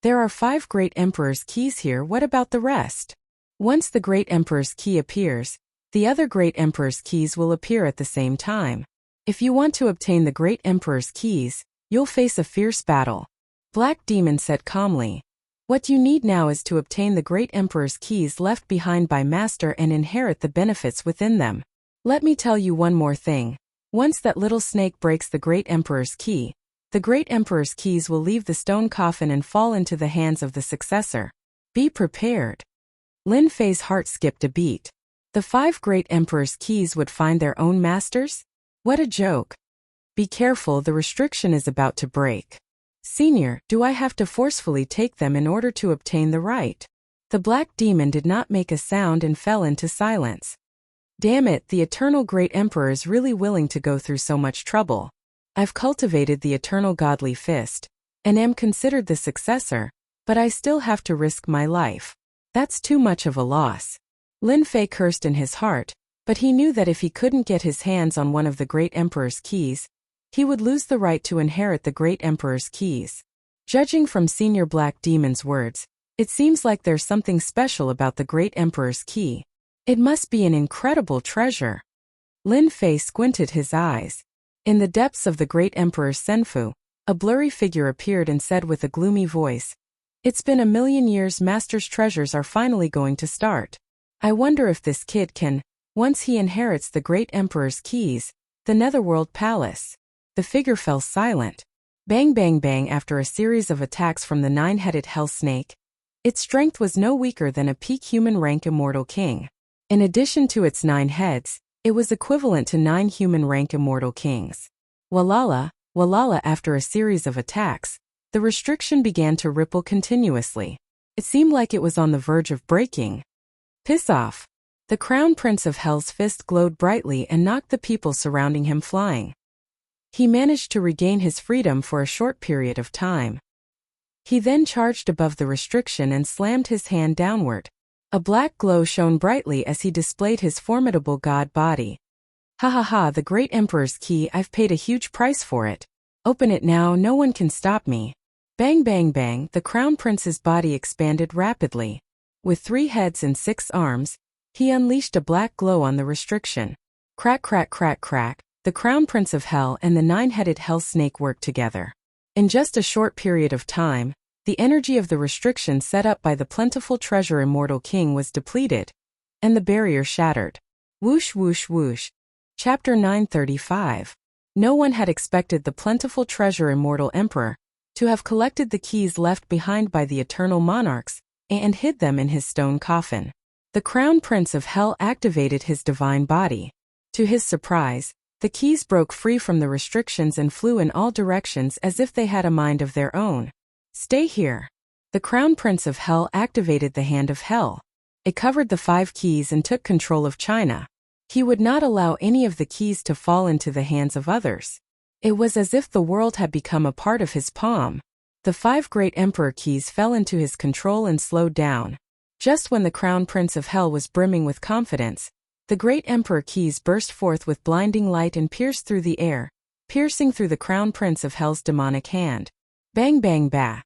There are 5 Great Emperor's keys here, what about the rest? Once the Great Emperor's key appears, the other Great Emperor's keys will appear at the same time. If you want to obtain the Great Emperor's keys, you'll face a fierce battle. Black Demon said calmly. What you need now is to obtain the Great Emperor's keys left behind by Master and inherit the benefits within them. Let me tell you one more thing. Once that little snake breaks the Great Emperor's key, the Great Emperor's keys will leave the stone coffin and fall into the hands of the successor. Be prepared. Lin Fei's heart skipped a beat. The 5 Great Emperor's keys would find their own masters? What a joke. Be careful, the restriction is about to break. Senior, do I have to forcefully take them in order to obtain the right? The Black Demon did not make a sound and fell into silence. Damn it, the Eternal Great Emperor is really willing to go through so much trouble. I've cultivated the Eternal Godly Fist, and am considered the successor, but I still have to risk my life. That's too much of a loss. Lin Fei cursed in his heart, but he knew that if he couldn't get his hands on one of the Great Emperor's keys, he would lose the right to inherit the Great Emperor's keys. Judging from Senior Black Demon's words, it seems like there's something special about the Great Emperor's key. It must be an incredible treasure. Lin Fei squinted his eyes. In the depths of the Great Emperor's Senfu, a blurry figure appeared and said with a gloomy voice, It's been a million years, Master's treasures are finally going to start. I wonder if this kid can, once he inherits the Great Emperor's keys, the Netherworld Palace. The figure fell silent. Bang bang bang after a series of attacks from the 9-headed hell snake. Its strength was no weaker than a peak human rank Immortal King. In addition to its 9 heads, it was equivalent to 9 human rank Immortal Kings. Walala, walala after a series of attacks, the restriction began to ripple continuously. It seemed like it was on the verge of breaking. Piss off. The Crown Prince of Hell's fist glowed brightly and knocked the people surrounding him flying. He managed to regain his freedom for a short period of time. He then charged above the restriction and slammed his hand downward. A black glow shone brightly as he displayed his formidable god body. Ha ha ha, the Great Emperor's key, I've paid a huge price for it. Open it now, no one can stop me. Bang bang bang, the Crown Prince's body expanded rapidly. With 3 heads and 6 arms, he unleashed a black glow on the restriction. Crack, crack, crack, crack. The Crown Prince of Hell and the nine-headed Hell Snake worked together. In just a short period of time, the energy of the restriction set up by the plentiful treasure Immortal King was depleted, and the barrier shattered. Whoosh, whoosh, whoosh. Chapter 935. No one had expected the plentiful treasure Immortal Emperor to have collected the keys left behind by the Eternal Monarchs and hid them in his stone coffin. The Crown Prince of Hell activated his divine body. To his surprise, the keys broke free from the restrictions and flew in all directions as if they had a mind of their own. Stay here. The Crown Prince of Hell activated the Hand of Hell. It covered the 5 keys and took control of China. He would not allow any of the keys to fall into the hands of others. It was as if the world had become a part of his palm. The 5 great Emperor keys fell into his control and slowed down. Just when the Crown Prince of Hell was brimming with confidence, the great Emperor keys burst forth with blinding light and pierced through the air, piercing through the Crown Prince of Hell's demonic hand. Bang, bang, bah.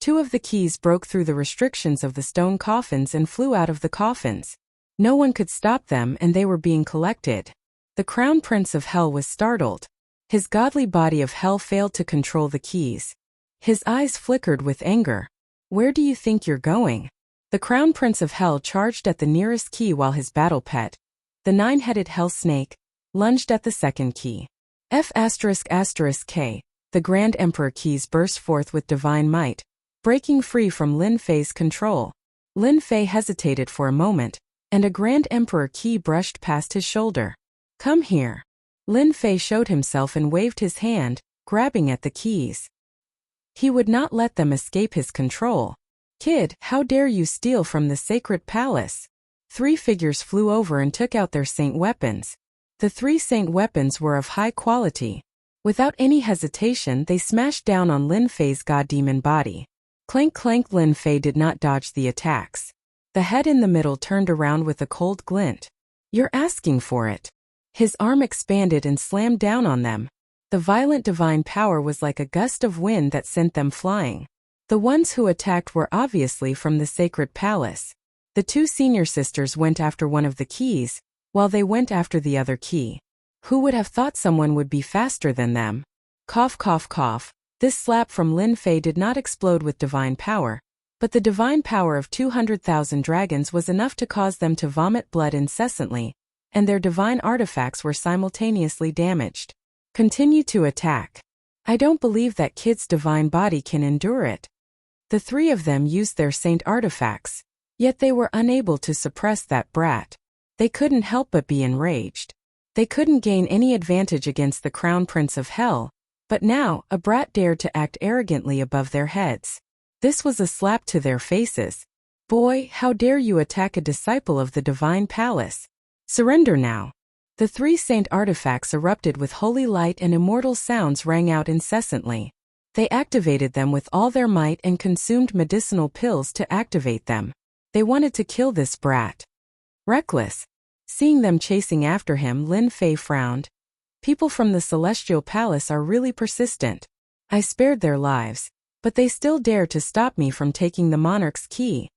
2 of the keys broke through the restrictions of the stone coffins and flew out of the coffins. No one could stop them, and they were being collected. The Crown Prince of Hell was startled. His godly body of hell failed to control the keys. His eyes flickered with anger. Where do you think you're going? The Crown Prince of Hell charged at the nearest key while his battle pet, the nine-headed Hell Snake, lunged at the second key. F***K. The Grand Emperor keys burst forth with divine might, breaking free from Lin Fei's control. Lin Fei hesitated for a moment, and a Grand Emperor key brushed past his shoulder. Come here. Lin Fei showed himself and waved his hand, grabbing at the keys. He would not let them escape his control. Kid, how dare you steal from the sacred palace? 3 figures flew over and took out their saint weapons. The 3 saint weapons were of high quality. Without any hesitation, they smashed down on Lin Fei's god-demon body. Clank, clank. Lin Fei did not dodge the attacks. The head in the middle turned around with a cold glint. You're asking for it. His arm expanded and slammed down on them. The violent divine power was like a gust of wind that sent them flying. The ones who attacked were obviously from the sacred palace. The 2 senior sisters went after one of the keys, while they went after the other key. Who would have thought someone would be faster than them? Cough, cough, cough. This slap from Lin Fei did not explode with divine power, but the divine power of 200,000 dragons was enough to cause them to vomit blood incessantly, and their divine artifacts were simultaneously damaged. Continue to attack. I don't believe that kid's divine body can endure it. The 3 of them used their saint artifacts, yet they were unable to suppress that brat. They couldn't help but be enraged. They couldn't gain any advantage against the Crown Prince of Hell, but now a brat dared to act arrogantly above their heads. This was a slap to their faces. Boy, how dare you attack a disciple of the divine palace? Surrender now. The 3 saint artifacts erupted with holy light and immortal sounds rang out incessantly. They activated them with all their might and consumed medicinal pills to activate them. They wanted to kill this brat. Reckless. Seeing them chasing after him, Lin Fei frowned. People from the Celestial Palace are really persistent. I spared their lives, but they still dare to stop me from taking the monarch's key.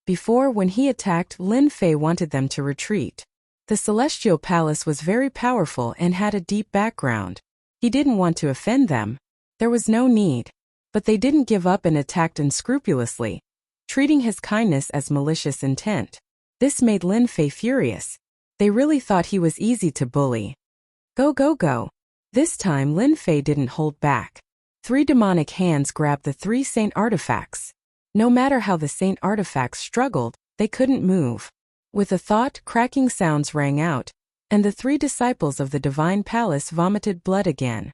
Before, when he attacked, Lin Fei wanted them to retreat. The Celestial Palace was very powerful and had a deep background. He didn't want to offend them. There was no need. But they didn't give up and attacked unscrupulously, treating his kindness as malicious intent. This made Lin Fei furious. They really thought he was easy to bully. Go, go, go. This time Lin Fei didn't hold back. 3 demonic hands grabbed the 3 saint artifacts. No matter how the saint artifacts struggled, they couldn't move. With a thought, cracking sounds rang out, and the 3 disciples of the divine palace vomited blood again.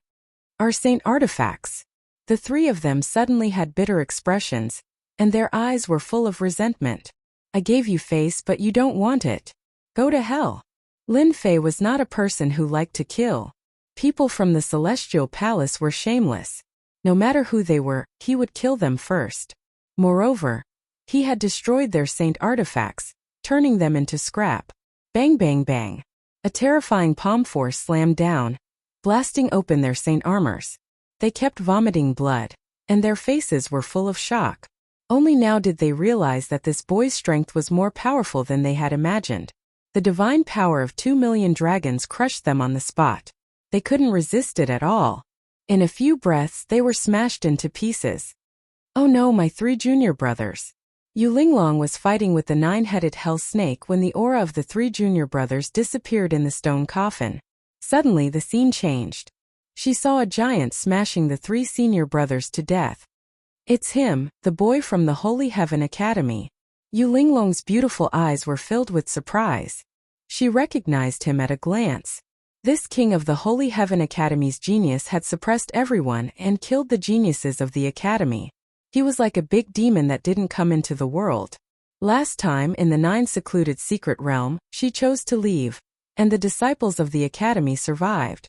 Our saint artifacts. The 3 of them suddenly had bitter expressions, and their eyes were full of resentment. I gave you face, but you don't want it. Go to hell. Lin Fei was not a person who liked to kill. People from the Celestial Palace were shameless. No matter who they were, he would kill them first. Moreover, he had destroyed their saint artifacts, turning them into scrap. Bang, bang, bang. A terrifying palm force slammed down, blasting open their saint armors. They kept vomiting blood, and their faces were full of shock. Only now did they realize that this boy's strength was more powerful than they had imagined. The divine power of 2,000,000 dragons crushed them on the spot. They couldn't resist it at all. In a few breaths they were smashed into pieces. Oh no, my 3 junior brothers. Yu Linglong was fighting with the 9-headed hell snake when the aura of the 3 junior brothers disappeared in the stone coffin. Suddenly the scene changed. She saw a giant smashing the 3 senior brothers to death. It's him, the boy from the Holy Heaven Academy. Yu Linglong's beautiful eyes were filled with surprise. She recognized him at a glance. This king of the Holy Heaven Academy's genius had suppressed everyone and killed the geniuses of the academy. He was like a big demon that didn't come into the world. Last time in the 9 secluded secret realm, she chose to leave, and the disciples of the academy survived.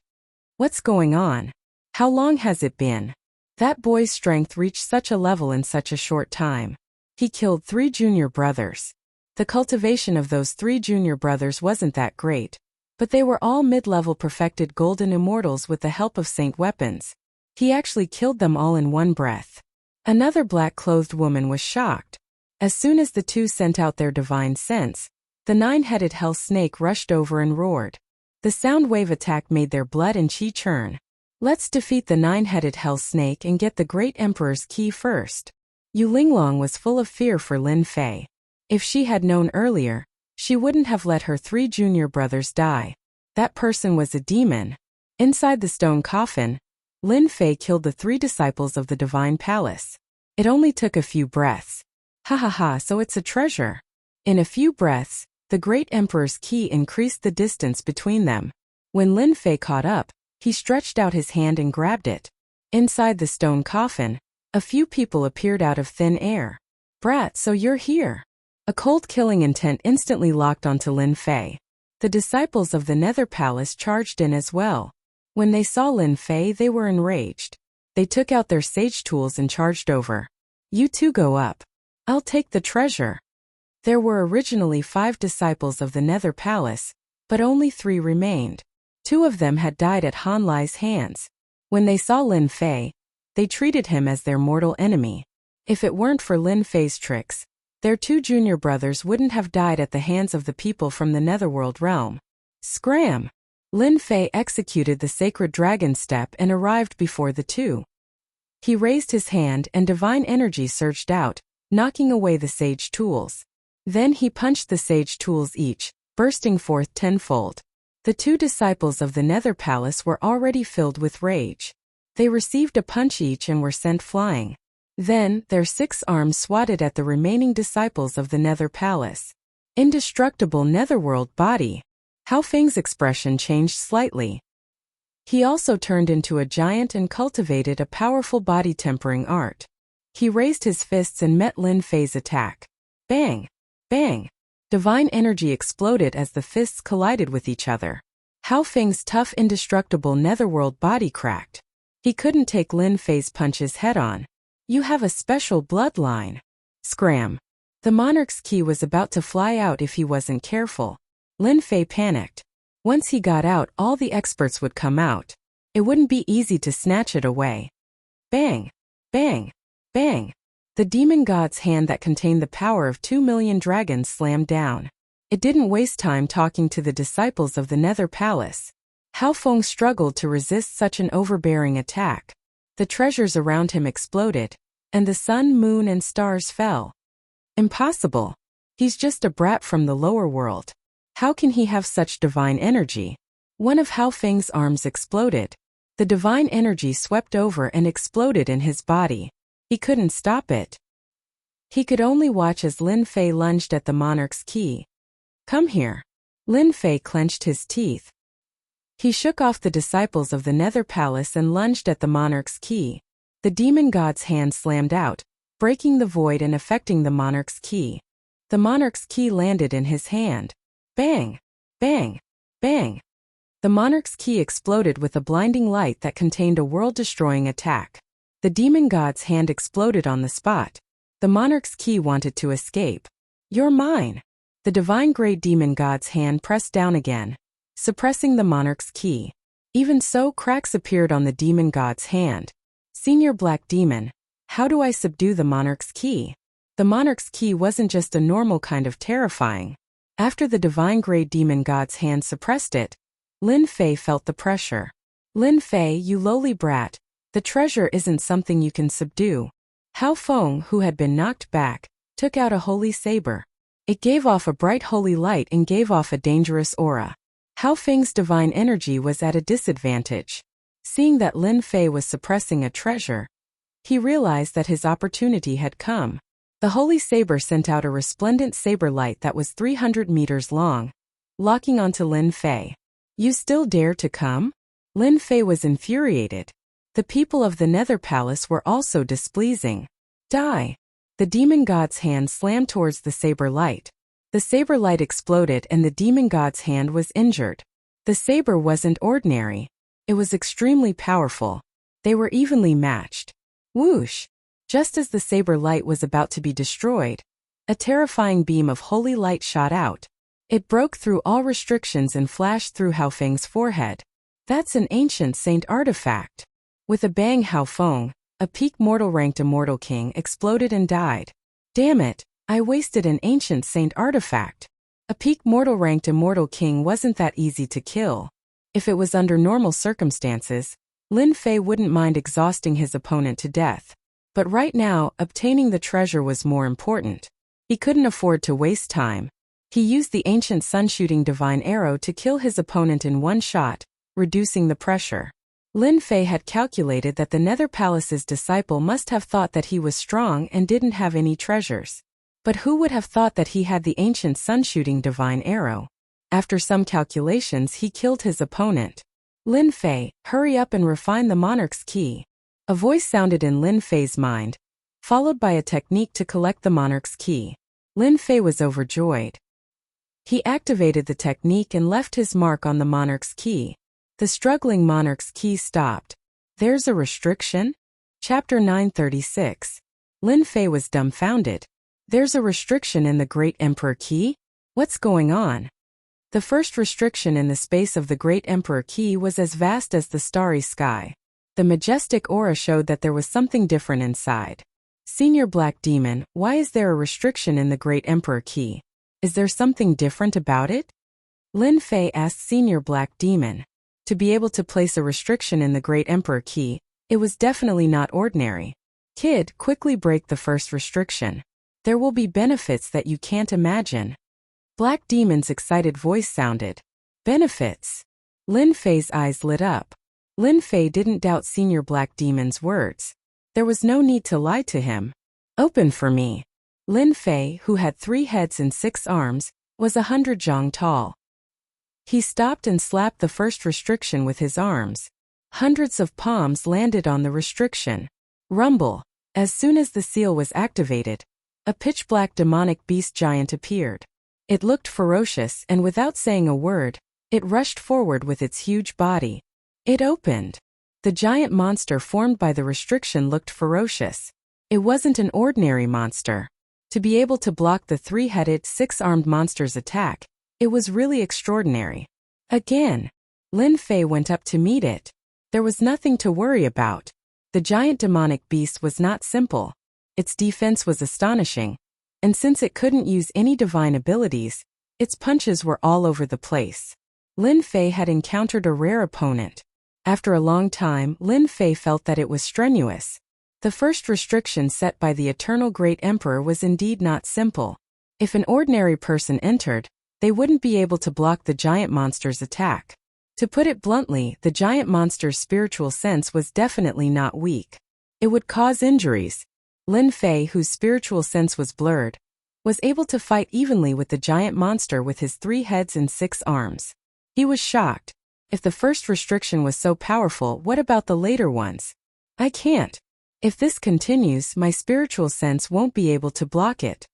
What's going on? How long has it been? That boy's strength reached such a level in such a short time. He killed 3 junior brothers. The cultivation of those 3 junior brothers wasn't that great, but they were all mid-level perfected golden immortals with the help of saint weapons. He actually killed them all in one breath. Another black-clothed woman was shocked. As soon as the 2 sent out their divine sense, the 9-headed hell snake rushed over and roared. The sound wave attack made their blood and chi churn. Let's defeat the 9-headed hell snake and get the great emperor's key first. Yu Linglong was full of fear for Lin Fei. If she had known earlier, she wouldn't have let her 3 junior brothers die. That person was a demon. Inside the stone coffin, Lin Fei killed the 3 disciples of the divine palace. It only took a few breaths. Ha ha ha, so it's a treasure. In a few breaths, the great emperor's key increased the distance between them. When Lin Fei caught up, he stretched out his hand and grabbed it. Inside the stone coffin, a few people appeared out of thin air. Brat, so you're here. A cold killing intent instantly locked onto Lin Fei. The disciples of the Nether Palace charged in as well. When they saw Lin Fei, they were enraged. They took out their sage tools and charged over. You 2 go up. I'll take the treasure. There were originally 5 disciples of the Nether Palace, but only 3 remained. 2 of them had died at Han Lai's hands. When they saw Lin Fei, they treated him as their mortal enemy. If it weren't for Lin Fei's tricks, their 2 junior brothers wouldn't have died at the hands of the people from the Netherworld realm. Scram! Lin Fei executed the sacred dragon step and arrived before the 2. He raised his hand and divine energy surged out, knocking away the sage tools. Then he punched the sage tools each, bursting forth tenfold. The 2 disciples of the Nether Palace were already filled with rage. They received a punch each and were sent flying. Then, their 6 arms swatted at the remaining disciples of the Nether Palace. Indestructible Netherworld body. Hao Feng's expression changed slightly. He also turned into a giant and cultivated a powerful body-tempering art. He raised his fists and met Lin Fei's attack. Bang! Bang! Divine energy exploded as the fists collided with each other. Hao Feng's tough indestructible netherworld body cracked. He couldn't take Lin Fei's punches head-on. You have a special bloodline. Scram! The monarch's key was about to fly out if he wasn't careful. Lin Fei panicked. Once he got out, all the experts would come out. It wouldn't be easy to snatch it away. Bang! Bang! Bang! The demon god's hand that contained the power of 2,000,000 dragons slammed down. It didn't waste time talking to the disciples of the Nether Palace. Hao Feng struggled to resist such an overbearing attack. The treasures around him exploded, and the sun, moon, and stars fell. Impossible. He's just a brat from the lower world. How can he have such divine energy? One of Hao Feng's arms exploded. The divine energy swept over and exploded in his body. He couldn't stop it. He could only watch as Lin Fei lunged at the monarch's key. Come here. Lin Fei clenched his teeth. He shook off the disciples of the Nether Palace and lunged at the monarch's key. The demon god's hand slammed out, breaking the void and affecting the monarch's key. The monarch's key landed in his hand. Bang! Bang! Bang! The monarch's key exploded with a blinding light that contained a world-destroying attack. The demon god's hand exploded on the spot. The monarch's key wanted to escape. You're mine! The divine great demon god's hand pressed down again, suppressing the monarch's key. Even so, cracks appeared on the demon god's hand. Senior Black Demon, how do I subdue the monarch's key? The monarch's key wasn't just a normal kind of terrifying. After the divine grade demon god's hand suppressed it, Lin Fei felt the pressure. Lin Fei, you lowly brat, the treasure isn't something you can subdue. Hao Feng, who had been knocked back, took out a holy saber. It gave off a bright holy light and gave off a dangerous aura. Hao Feng's divine energy was at a disadvantage. Seeing that Lin Fei was suppressing a treasure, he realized that his opportunity had come. The holy saber sent out a resplendent saber light that was 300 meters long, locking onto Lin Fei. You still dare to come? Lin Fei was infuriated. The people of the Nether Palace were also displeasing. Die! The demon god's hand slammed towards the saber light. The saber light exploded and the demon god's hand was injured. The saber wasn't ordinary. It was extremely powerful. They were evenly matched. Whoosh! Just as the saber light was about to be destroyed, a terrifying beam of holy light shot out. It broke through all restrictions and flashed through Hao Feng's forehead. That's an ancient saint artifact. With a bang, Hao Feng, a peak mortal ranked immortal king, exploded and died. Damn it, I wasted an ancient saint artifact. A peak mortal ranked immortal king wasn't that easy to kill. If it was under normal circumstances, Lin Fei wouldn't mind exhausting his opponent to death. But right now, obtaining the treasure was more important. He couldn't afford to waste time. He used the ancient sun-shooting divine arrow to kill his opponent in one shot, reducing the pressure. Lin Fei had calculated that the Nether Palace's disciple must have thought that he was strong and didn't have any treasures. But who would have thought that he had the ancient sun-shooting divine arrow? After some calculations, he killed his opponent. Lin Fei, hurry up and refine the monarch's key. A voice sounded in Lin Fei's mind, followed by a technique to collect the monarch's key. Lin Fei was overjoyed. He activated the technique and left his mark on the monarch's key. The struggling monarch's key stopped. There's a restriction? Chapter 936. Lin Fei was dumbfounded. There's a restriction in the Great Emperor Key? What's going on? The first restriction in the space of the Great Emperor Key was as vast as the starry sky. The majestic aura showed that there was something different inside. Senior Black Demon, why is there a restriction in the Great Emperor Key? Is there something different about it? Lin Fei asked Senior Black Demon. To be able to place a restriction in the Great Emperor Key, it was definitely not ordinary. Kid, quickly break the first restriction. There will be benefits that you can't imagine. Black Demon's excited voice sounded. Benefits? Lin Fei's eyes lit up. Lin Fei didn't doubt Senior Black Demon's words. There was no need to lie to him. Open for me. Lin Fei, who had 3 heads and 6 arms, was 100 zhang tall. He stopped and slapped the first restriction with his arms. Hundreds of palms landed on the restriction. Rumble. As soon as the seal was activated, a pitch-black demonic beast giant appeared. It looked ferocious and without saying a word, it rushed forward with its huge body. It opened. The giant monster formed by the restriction looked ferocious. It wasn't an ordinary monster. To be able to block the 3-headed, 6-armed monster's attack, it was really extraordinary. Again, Lin Fei went up to meet it. There was nothing to worry about. The giant demonic beast was not simple. Its defense was astonishing. And since it couldn't use any divine abilities, its punches were all over the place. Lin Fei had encountered a rare opponent. After a long time, Lin Fei felt that it was strenuous. The first restriction set by the Eternal Great Emperor was indeed not simple. If an ordinary person entered, they wouldn't be able to block the giant monster's attack. To put it bluntly, the giant monster's spiritual sense was definitely not weak. It would cause injuries. Lin Fei, whose spiritual sense was blurred, was able to fight evenly with the giant monster with his 3 heads and 6 arms. He was shocked. If the first restriction was so powerful, what about the later ones? I can't. If this continues, my spiritual sense won't be able to block it.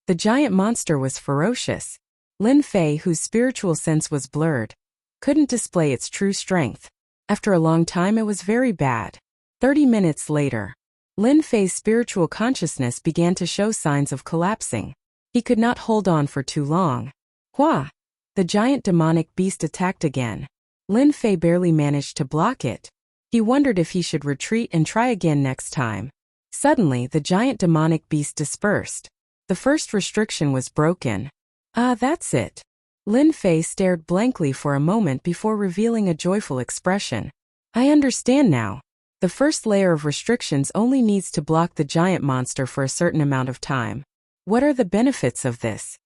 The giant monster was ferocious. Lin Fei, whose spiritual sense was blurred, couldn't display its true strength. After a long time, it was very bad. 30 minutes later, Lin Fei's spiritual consciousness began to show signs of collapsing. He could not hold on for too long. Hua! The giant demonic beast attacked again. Lin Fei barely managed to block it. He wondered if he should retreat and try again next time. Suddenly, the giant demonic beast dispersed. The first restriction was broken. Ah, that's it. Lin Fei stared blankly for a moment before revealing a joyful expression. I understand now. The first layer of restrictions only needs to block the giant monster for a certain amount of time. What are the benefits of this?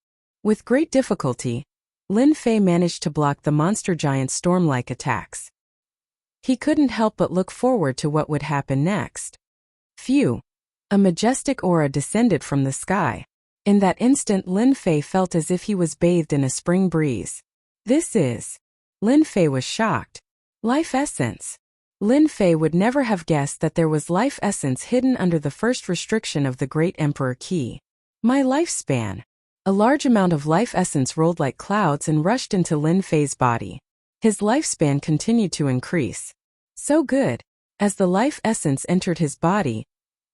With great difficulty, Lin Fei managed to block the monster giant's storm-like attacks. He couldn't help but look forward to what would happen next. Phew! A majestic aura descended from the sky. In that instant, Lin Fei felt as if he was bathed in a spring breeze. This is... Lin Fei was shocked. Life essence. Lin Fei would never have guessed that there was life essence hidden under the first restriction of the Great Emperor Key. My lifespan. A large amount of life essence rolled like clouds and rushed into Lin Fei's body. His lifespan continued to increase. So good. As the life essence entered his body,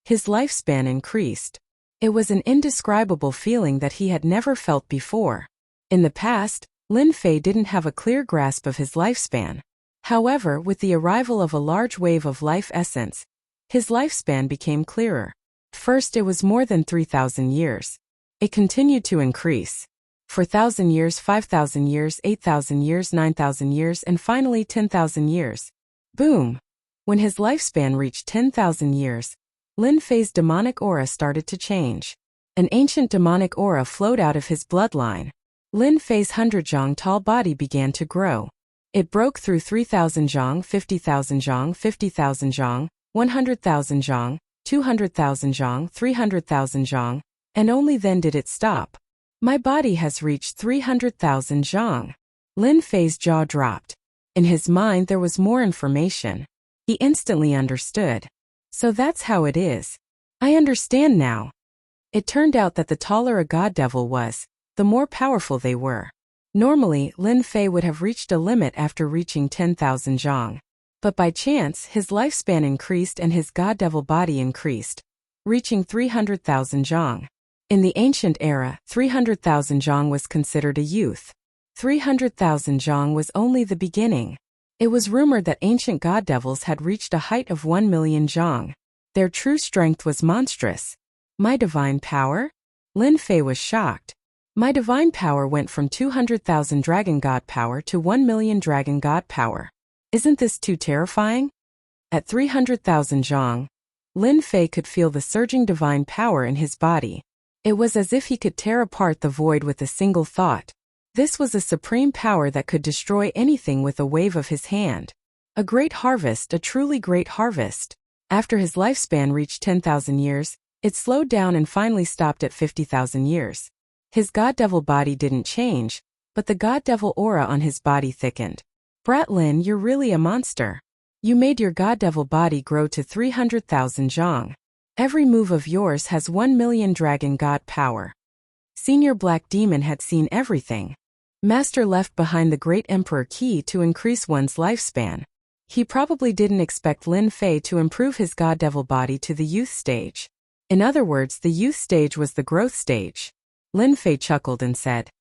his lifespan increased. It was an indescribable feeling that he had never felt before. In the past, Lin Fei didn't have a clear grasp of his lifespan. However, with the arrival of a large wave of life essence, his lifespan became clearer. First, it was more than 3,000 years. It continued to increase. 4,000 years, 5,000 years, 8,000 years, 9,000 years, and finally 10,000 years. Boom! When his lifespan reached 10,000 years, Lin Fei's demonic aura started to change. An ancient demonic aura flowed out of his bloodline. Lin Fei's 100 tall body began to grow. It broke through 3,000 zhang, 50,000 zhang, 50,000 zhang, 100,000 zhang, 200,000 zhang, 300,000 zhang, and only then did it stop. My body has reached 300,000 zhang. Lin Fei's jaw dropped. In his mind there was more information. He instantly understood. So that's how it is. I understand now. It turned out that the taller a god devil was, the more powerful they were. Normally, Lin Fei would have reached a limit after reaching 10,000 zhang. But by chance, his lifespan increased and his god devil body increased, reaching 300,000 zhang. In the ancient era, 300,000 zhang was considered a youth. 300,000 zhang was only the beginning. It was rumored that ancient god devils had reached a height of 1 million zhang. Their true strength was monstrous. My divine power? Lin Fei was shocked. My divine power went from 200,000 dragon god power to 1 million dragon god power. Isn't this too terrifying? At 300,000 zhang, Lin Fei could feel the surging divine power in his body. It was as if he could tear apart the void with a single thought. This was a supreme power that could destroy anything with a wave of his hand. A great harvest, a truly great harvest. After his lifespan reached 10,000 years, it slowed down and finally stopped at 50,000 years. His god devil body didn't change, but the god devil aura on his body thickened. Brat Lin, you're really a monster. You made your god devil body grow to 300,000 zhang. Every move of yours has 1 million dragon god power. Senior Black Demon had seen everything. Master left behind the Great Emperor Key to increase one's lifespan. He probably didn't expect Lin Fei to improve his god devil body to the youth stage. In other words, the youth stage was the growth stage. Lin Fei chuckled and said,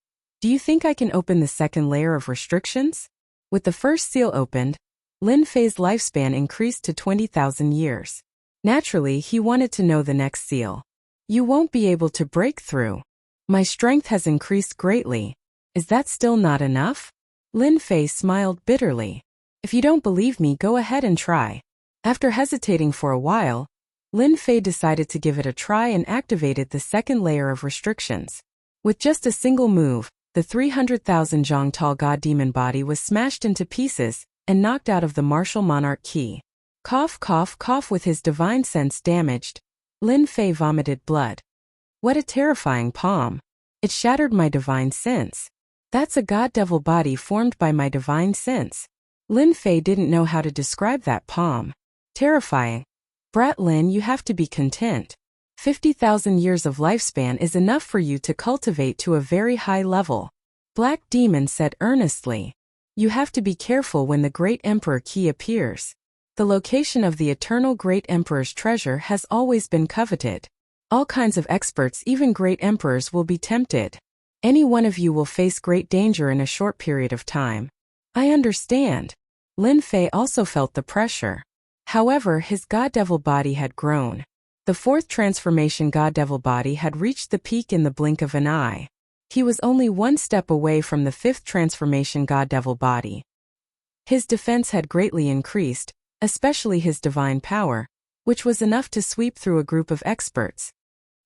"Do you think I can open the second layer of restrictions?" With the first seal opened, Lin Fei's lifespan increased to 20,000 years. Naturally, he wanted to know the next seal. You won't be able to break through. My strength has increased greatly. Is that still not enough? Lin Fei smiled bitterly. If you don't believe me, go ahead and try. After hesitating for a while, Lin Fei decided to give it a try and activated the second layer of restrictions. With just a single move, the 300,000 zhang tall god demon body was smashed into pieces and knocked out of the martial monarch key. Cough, cough, cough. With his divine sense damaged, Lin Fei vomited blood. What a terrifying palm. It shattered my divine sense. That's a god devil body formed by my divine sense. Lin Fei didn't know how to describe that palm. Terrifying. Brat Lin, you have to be content. 50,000 years of lifespan is enough for you to cultivate to a very high level. Black Demon said earnestly. You have to be careful when the Great Emperor Key appears. The location of the eternal Great Emperor's treasure has always been coveted. All kinds of experts, even great emperors, will be tempted. Any one of you will face great danger in a short period of time. I understand. Lin Fei also felt the pressure. However, his god devil body had grown. The fourth transformation god devil body had reached the peak in the blink of an eye. He was only one step away from the fifth transformation god-devil body. His defense had greatly increased, especially his divine power, which was enough to sweep through a group of experts.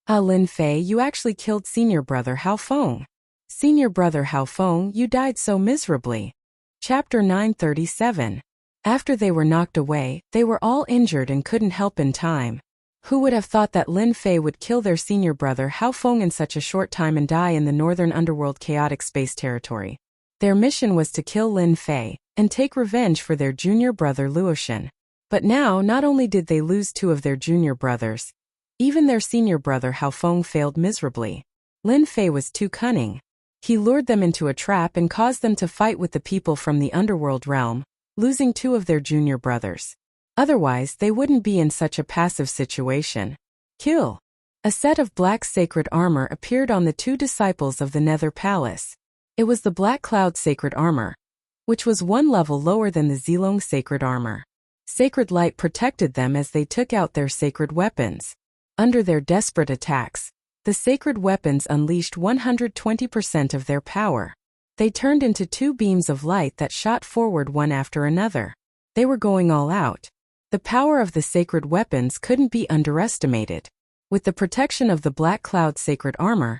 Lin Fei, you actually killed senior brother Hao Feng. Senior brother Hao Feng, you died so miserably. Chapter 937. After they were knocked away, they were all injured and couldn't help in time. Who would have thought that Lin Fei would kill their senior brother Hao Feng in such a short time and die in the northern underworld chaotic space territory? Their mission was to kill Lin Fei and take revenge for their junior brother Luoshan. But now, not only did they lose two of their junior brothers, even their senior brother Hao Feng failed miserably. Lin Fei was too cunning. He lured them into a trap and caused them to fight with the people from the underworld realm, losing two of their junior brothers. Otherwise, they wouldn't be in such a passive situation. Kill. A set of black sacred armor appeared on the two disciples of the Nether Palace. It was the Black Cloud sacred armor, which was one level lower than the Zilong sacred armor. Sacred light protected them as they took out their sacred weapons. Under their desperate attacks, the sacred weapons unleashed 120% of their power. They turned into two beams of light that shot forward one after another. They were going all out. The power of the sacred weapons couldn't be underestimated. With the protection of the Black Cloud sacred armor,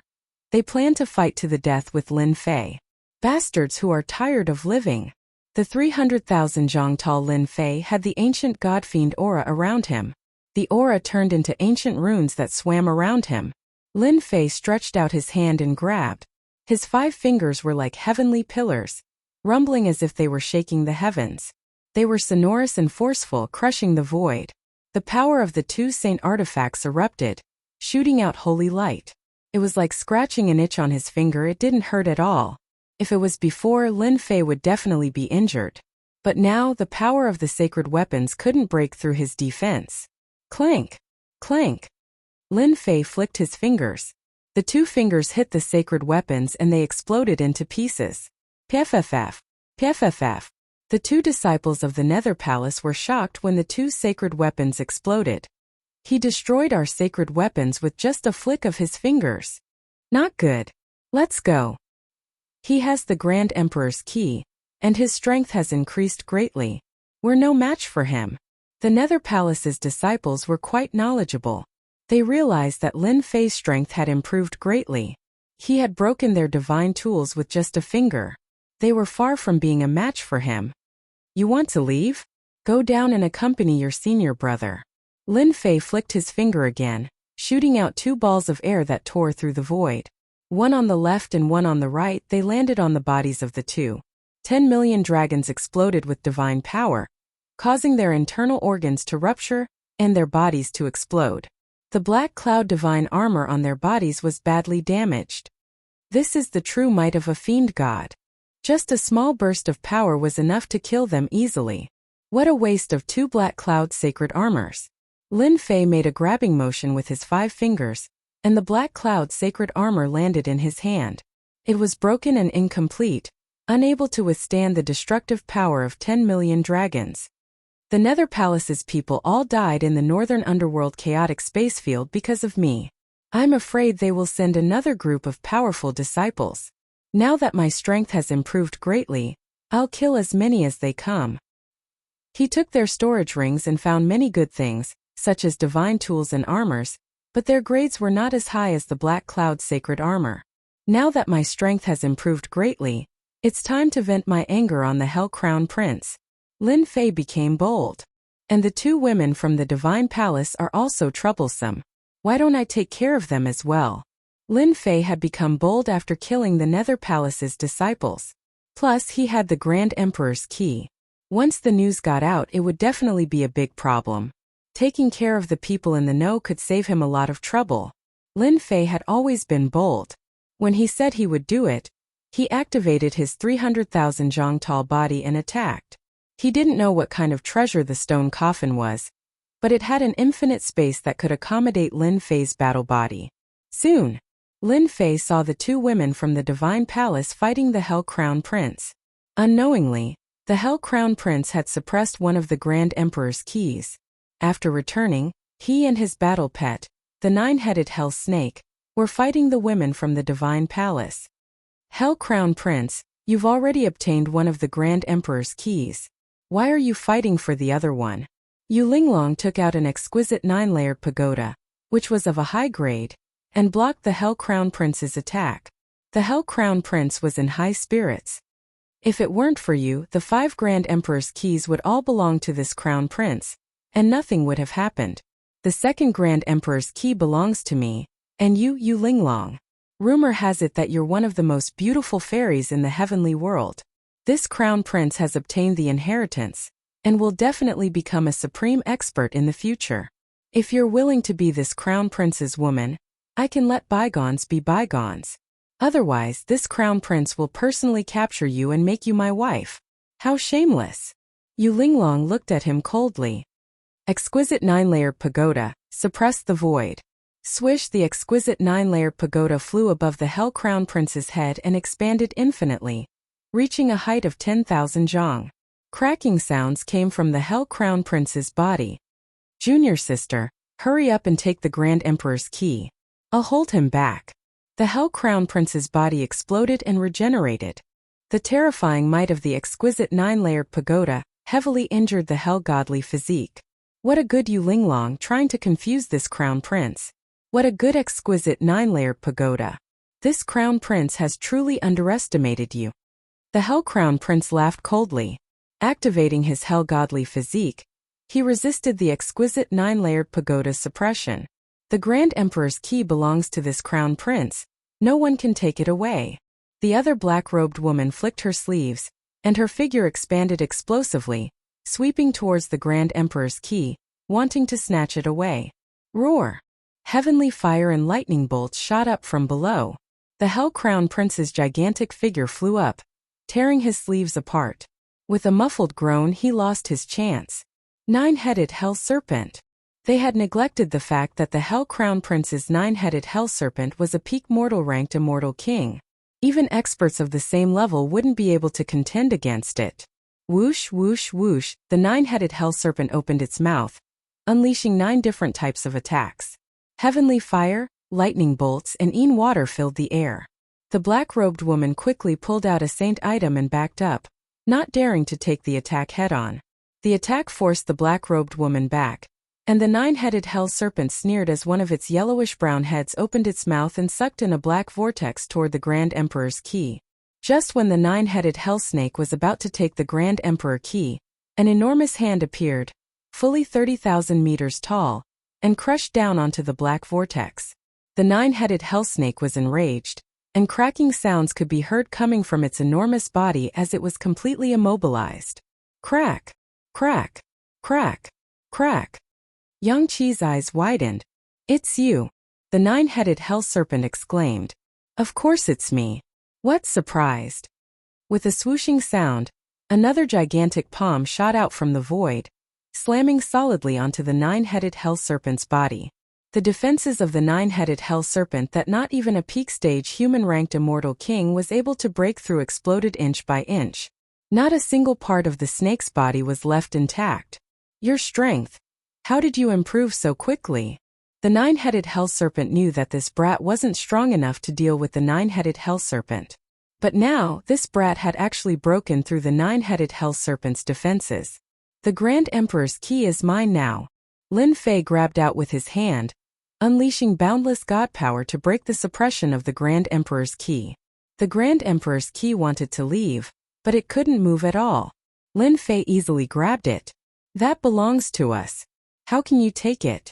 they planned to fight to the death with Lin Fei. Bastards who are tired of living. The 300,000 zhang tall Lin Fei had the ancient god-fiend aura around him. The aura turned into ancient runes that swam around him. Lin Fei stretched out his hand and grabbed. His 5 fingers were like heavenly pillars, rumbling as if they were shaking the heavens. They were sonorous and forceful, crushing the void. The power of the 2 saint artifacts erupted, shooting out holy light. It was like scratching an itch on his finger. It didn't hurt at all. If it was before, Lin Fei would definitely be injured. But now, the power of the sacred weapons couldn't break through his defense. Clank! Clank! Lin Fei flicked his fingers. The 2 fingers hit the sacred weapons and they exploded into pieces. Pff! Pff! The 2 disciples of the Nether Palace were shocked when the 2 sacred weapons exploded. He destroyed our sacred weapons with just a flick of his fingers. Not good. Let's go. He has the Grand Emperor's key, and his strength has increased greatly. We're no match for him. The Nether Palace's disciples were quite knowledgeable. They realized that Lin Fei's strength had improved greatly. He had broken their divine tools with just a finger. They were far from being a match for him. You want to leave? Go down and accompany your senior brother. Lin Fei flicked his finger again, shooting out 2 balls of air that tore through the void. One on the left and one on the right. They landed on the bodies of the 2. 10 million dragons exploded with divine power, causing their internal organs to rupture and their bodies to explode. The Black Cloud divine armor on their bodies was badly damaged. This is the true might of a fiend god. Just a small burst of power was enough to kill them easily. What a waste of 2 Black Cloud sacred armors. Lin Fei made a grabbing motion with his 5 fingers, and the Black Cloud sacred armor landed in his hand. It was broken and incomplete, unable to withstand the destructive power of 10 million dragons. The Nether Palace's people all died in the northern underworld chaotic space field because of me. I'm afraid they will send another group of powerful disciples. Now that my strength has improved greatly, I'll kill as many as they come. He took their storage rings and found many good things, such as divine tools and armors, but their grades were not as high as the Black Cloud sacred armor. Now that my strength has improved greatly, it's time to vent my anger on the Hell Crown Prince. Lin Fei became bold. And the 2 women from the Divine Palace are also troublesome. Why don't I take care of them as well? Lin Fei had become bold after killing the Nether Palace's disciples. Plus, he had the Grand Emperor's key. Once the news got out, it would definitely be a big problem. Taking care of the people in the know could save him a lot of trouble. Lin Fei had always been bold. When he said he would do it, he activated his 300,000 zhang tall body and attacked. He didn't know what kind of treasure the stone coffin was, but it had an infinite space that could accommodate Lin Fei's battle body. Soon, Lin Fei saw the 2 women from the Divine Palace fighting the Hell Crown Prince. Unknowingly, the Hell Crown Prince had suppressed one of the Grand Emperor's keys. After returning, he and his battle pet, the 9-headed Hell Snake, were fighting the women from the Divine Palace. Hell Crown Prince, you've already obtained one of the Grand Emperor's keys. Why are you fighting for the other one? Yu Linglong took out an exquisite 9-layered pagoda, which was of a high grade, and blocked the Hell Crown Prince's attack. The Hell Crown Prince was in high spirits. If it weren't for you, the 5 Grand Emperor's keys would all belong to this Crown Prince, and nothing would have happened. The 2nd Grand Emperor's key belongs to me, and you, Yu Linglong. Rumor has it that you're one of the most beautiful fairies in the heavenly world. This Crown Prince has obtained the inheritance, and will definitely become a supreme expert in the future. If you're willing to be this Crown Prince's woman, I can let bygones be bygones. Otherwise, this Crown Prince will personally capture you and make you my wife. How shameless! Yu Linglong looked at him coldly. Exquisite 9-layered pagoda, suppress the void. Swish, the exquisite 9-layered pagoda flew above the Hell Crown Prince's head and expanded infinitely, reaching a height of 10,000 zhang. Cracking sounds came from the Hell Crown Prince's body. Junior sister, hurry up and take the Grand Emperor's key. I'll hold him back. The Hell Crown Prince's body exploded and regenerated. The terrifying might of the exquisite 9-layered pagoda heavily injured the Hell Godly physique. What a good Yu Linglong trying to confuse this Crown Prince. What a good exquisite 9-layered pagoda. This Crown Prince has truly underestimated you. The Hell Crown Prince laughed coldly. Activating his Hell Godly physique, he resisted the exquisite 9-layered pagoda's suppression. The Grand Emperor's key belongs to this Crown Prince. No one can take it away. The other black-robed woman flicked her sleeves, and her figure expanded explosively, sweeping towards the Grand Emperor's key, wanting to snatch it away. Roar! Heavenly fire and lightning bolts shot up from below. The Hell Crown Prince's gigantic figure flew up, tearing his sleeves apart. With a muffled groan, he lost his chance. 9-headed Hell Serpent. They had neglected the fact that the Hell Crown Prince's 9-headed Hell Serpent was a peak mortal ranked immortal king. Even experts of the same level wouldn't be able to contend against it. Whoosh, whoosh, whoosh, the 9-headed Hell Serpent opened its mouth, unleashing 9 different types of attacks. Heavenly fire, lightning bolts, and water filled the air. The black-robed woman quickly pulled out a saint item and backed up, not daring to take the attack head-on. The attack forced the black-robed woman back, and the 9-headed Hell Serpent sneered as one of its yellowish-brown heads opened its mouth and sucked in a black vortex toward the Grand Emperor's key. Just when the 9-headed Hell Snake was about to take the Grand Emperor key, an enormous hand appeared, fully 30,000 meters tall, and crushed down onto the black vortex. The 9-headed Hell Snake was enraged, and cracking sounds could be heard coming from its enormous body as it was completely immobilized. Crack! Crack! Crack! Crack! Yang Qi's eyes widened. It's you! The 9-headed Hell Serpent exclaimed. Of course it's me. What surprised? With a swooshing sound, another gigantic palm shot out from the void, slamming solidly onto the 9-headed Hell Serpent's body. The defenses of the 9-headed Hell Serpent that not even a peak-stage human-ranked immortal king was able to break through exploded inch by inch. Not a single part of the snake's body was left intact. Your strength. How did you improve so quickly? The 9-headed Hell Serpent knew that this brat wasn't strong enough to deal with the 9-headed Hell Serpent. But now, this brat had actually broken through the 9-headed Hell Serpent's defenses. The Grand Emperor's key is mine now. Lin Fei grabbed out with his hand, unleashing boundless god power to break the suppression of the Grand Emperor's key. The Grand Emperor's key wanted to leave, but it couldn't move at all. Lin Fei easily grabbed it. That belongs to us. How can you take it?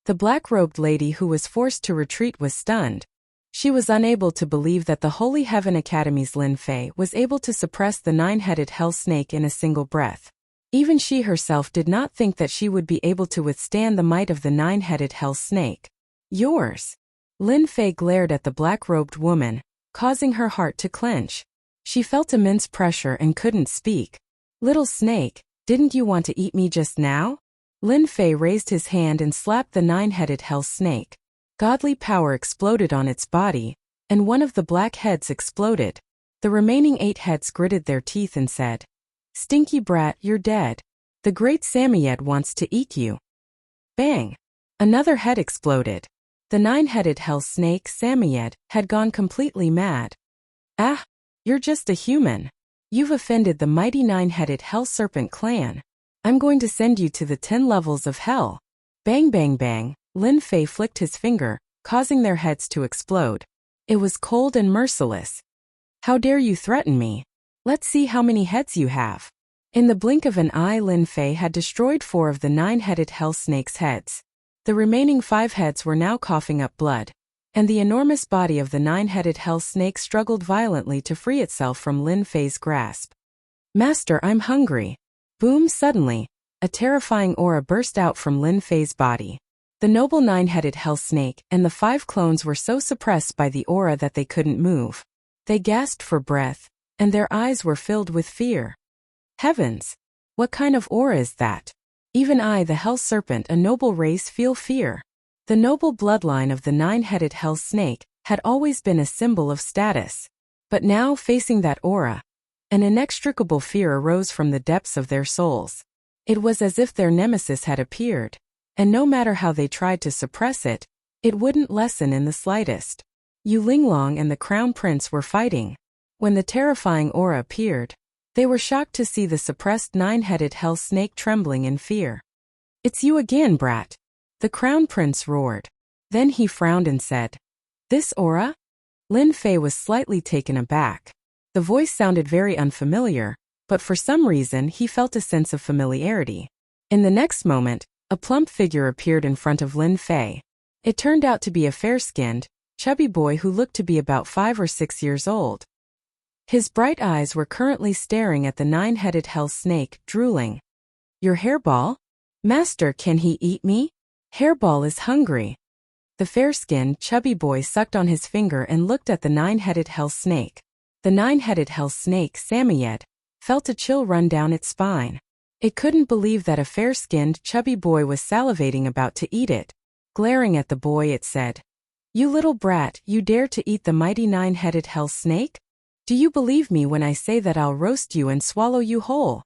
The black-robed lady who was forced to retreat was stunned. She was unable to believe that the Holy Heaven Academy's Lin Fei was able to suppress the 9-headed Hell Snake in a single breath. Even she herself did not think that she would be able to withstand the might of the 9-headed Hell Snake. Yours! Lin Fei glared at the black-robed woman, causing her heart to clench. She felt immense pressure and couldn't speak. Little snake, didn't you want to eat me just now? Lin Fei raised his hand and slapped the 9-headed Hell Snake. Godly power exploded on its body, and one of the black heads exploded. The remaining 8 heads gritted their teeth and said, Stinky brat, you're dead. The great Samyed wants to eat you. Bang! Another head exploded. The 9-headed Hell Snake, Samyed, had gone completely mad. Ah, you're just a human. You've offended the mighty nine-headed Hell Serpent clan. I'm going to send you to the 10 levels of hell. Bang bang bang, Lin Fei flicked his finger, causing their heads to explode. It was cold and merciless. How dare you threaten me? Let's see how many heads you have. In the blink of an eye, Lin Fei had destroyed 4 of the 9-headed hell snake's heads. The remaining 5 heads were now coughing up blood, and the enormous body of the 9-headed hell snake struggled violently to free itself from Lin Fei's grasp. Master, I'm hungry. Boom! Suddenly, a terrifying aura burst out from Lin Fei's body. The noble 9-headed hell snake and the 5 clones were so suppressed by the aura that they couldn't move. They gasped for breath, and their eyes were filled with fear. Heavens! What kind of aura is that? Even I, the Hell Serpent, a noble race, feel fear. The noble bloodline of the 9-headed hell snake had always been a symbol of status. But now, facing that aura, an inextricable fear arose from the depths of their souls. It was as if their nemesis had appeared, and no matter how they tried to suppress it, it wouldn't lessen in the slightest. Yu Linglong and the Crown Prince were fighting. When the terrifying aura appeared, they were shocked to see the suppressed 9-headed hell snake trembling in fear. It's you again, brat! The Crown Prince roared. Then he frowned and said, This aura? Lin Fei was slightly taken aback. The voice sounded very unfamiliar, but for some reason he felt a sense of familiarity. In the next moment, a plump figure appeared in front of Lin Fei. It turned out to be a fair-skinned, chubby boy who looked to be about 5 or 6 years old. His bright eyes were currently staring at the 9-headed hell snake, drooling. Your hairball? Master, can he eat me? Hairball is hungry. The fair-skinned, chubby boy sucked on his finger and looked at the 9-headed hell snake. The 9-headed hell snake, Samoyed, felt a chill run down its spine. It couldn't believe that a fair-skinned, chubby boy was salivating about to eat it. Glaring at the boy, it said, You little brat, you dare to eat the mighty 9-headed hell snake? Do you believe me when I say that I'll roast you and swallow you whole?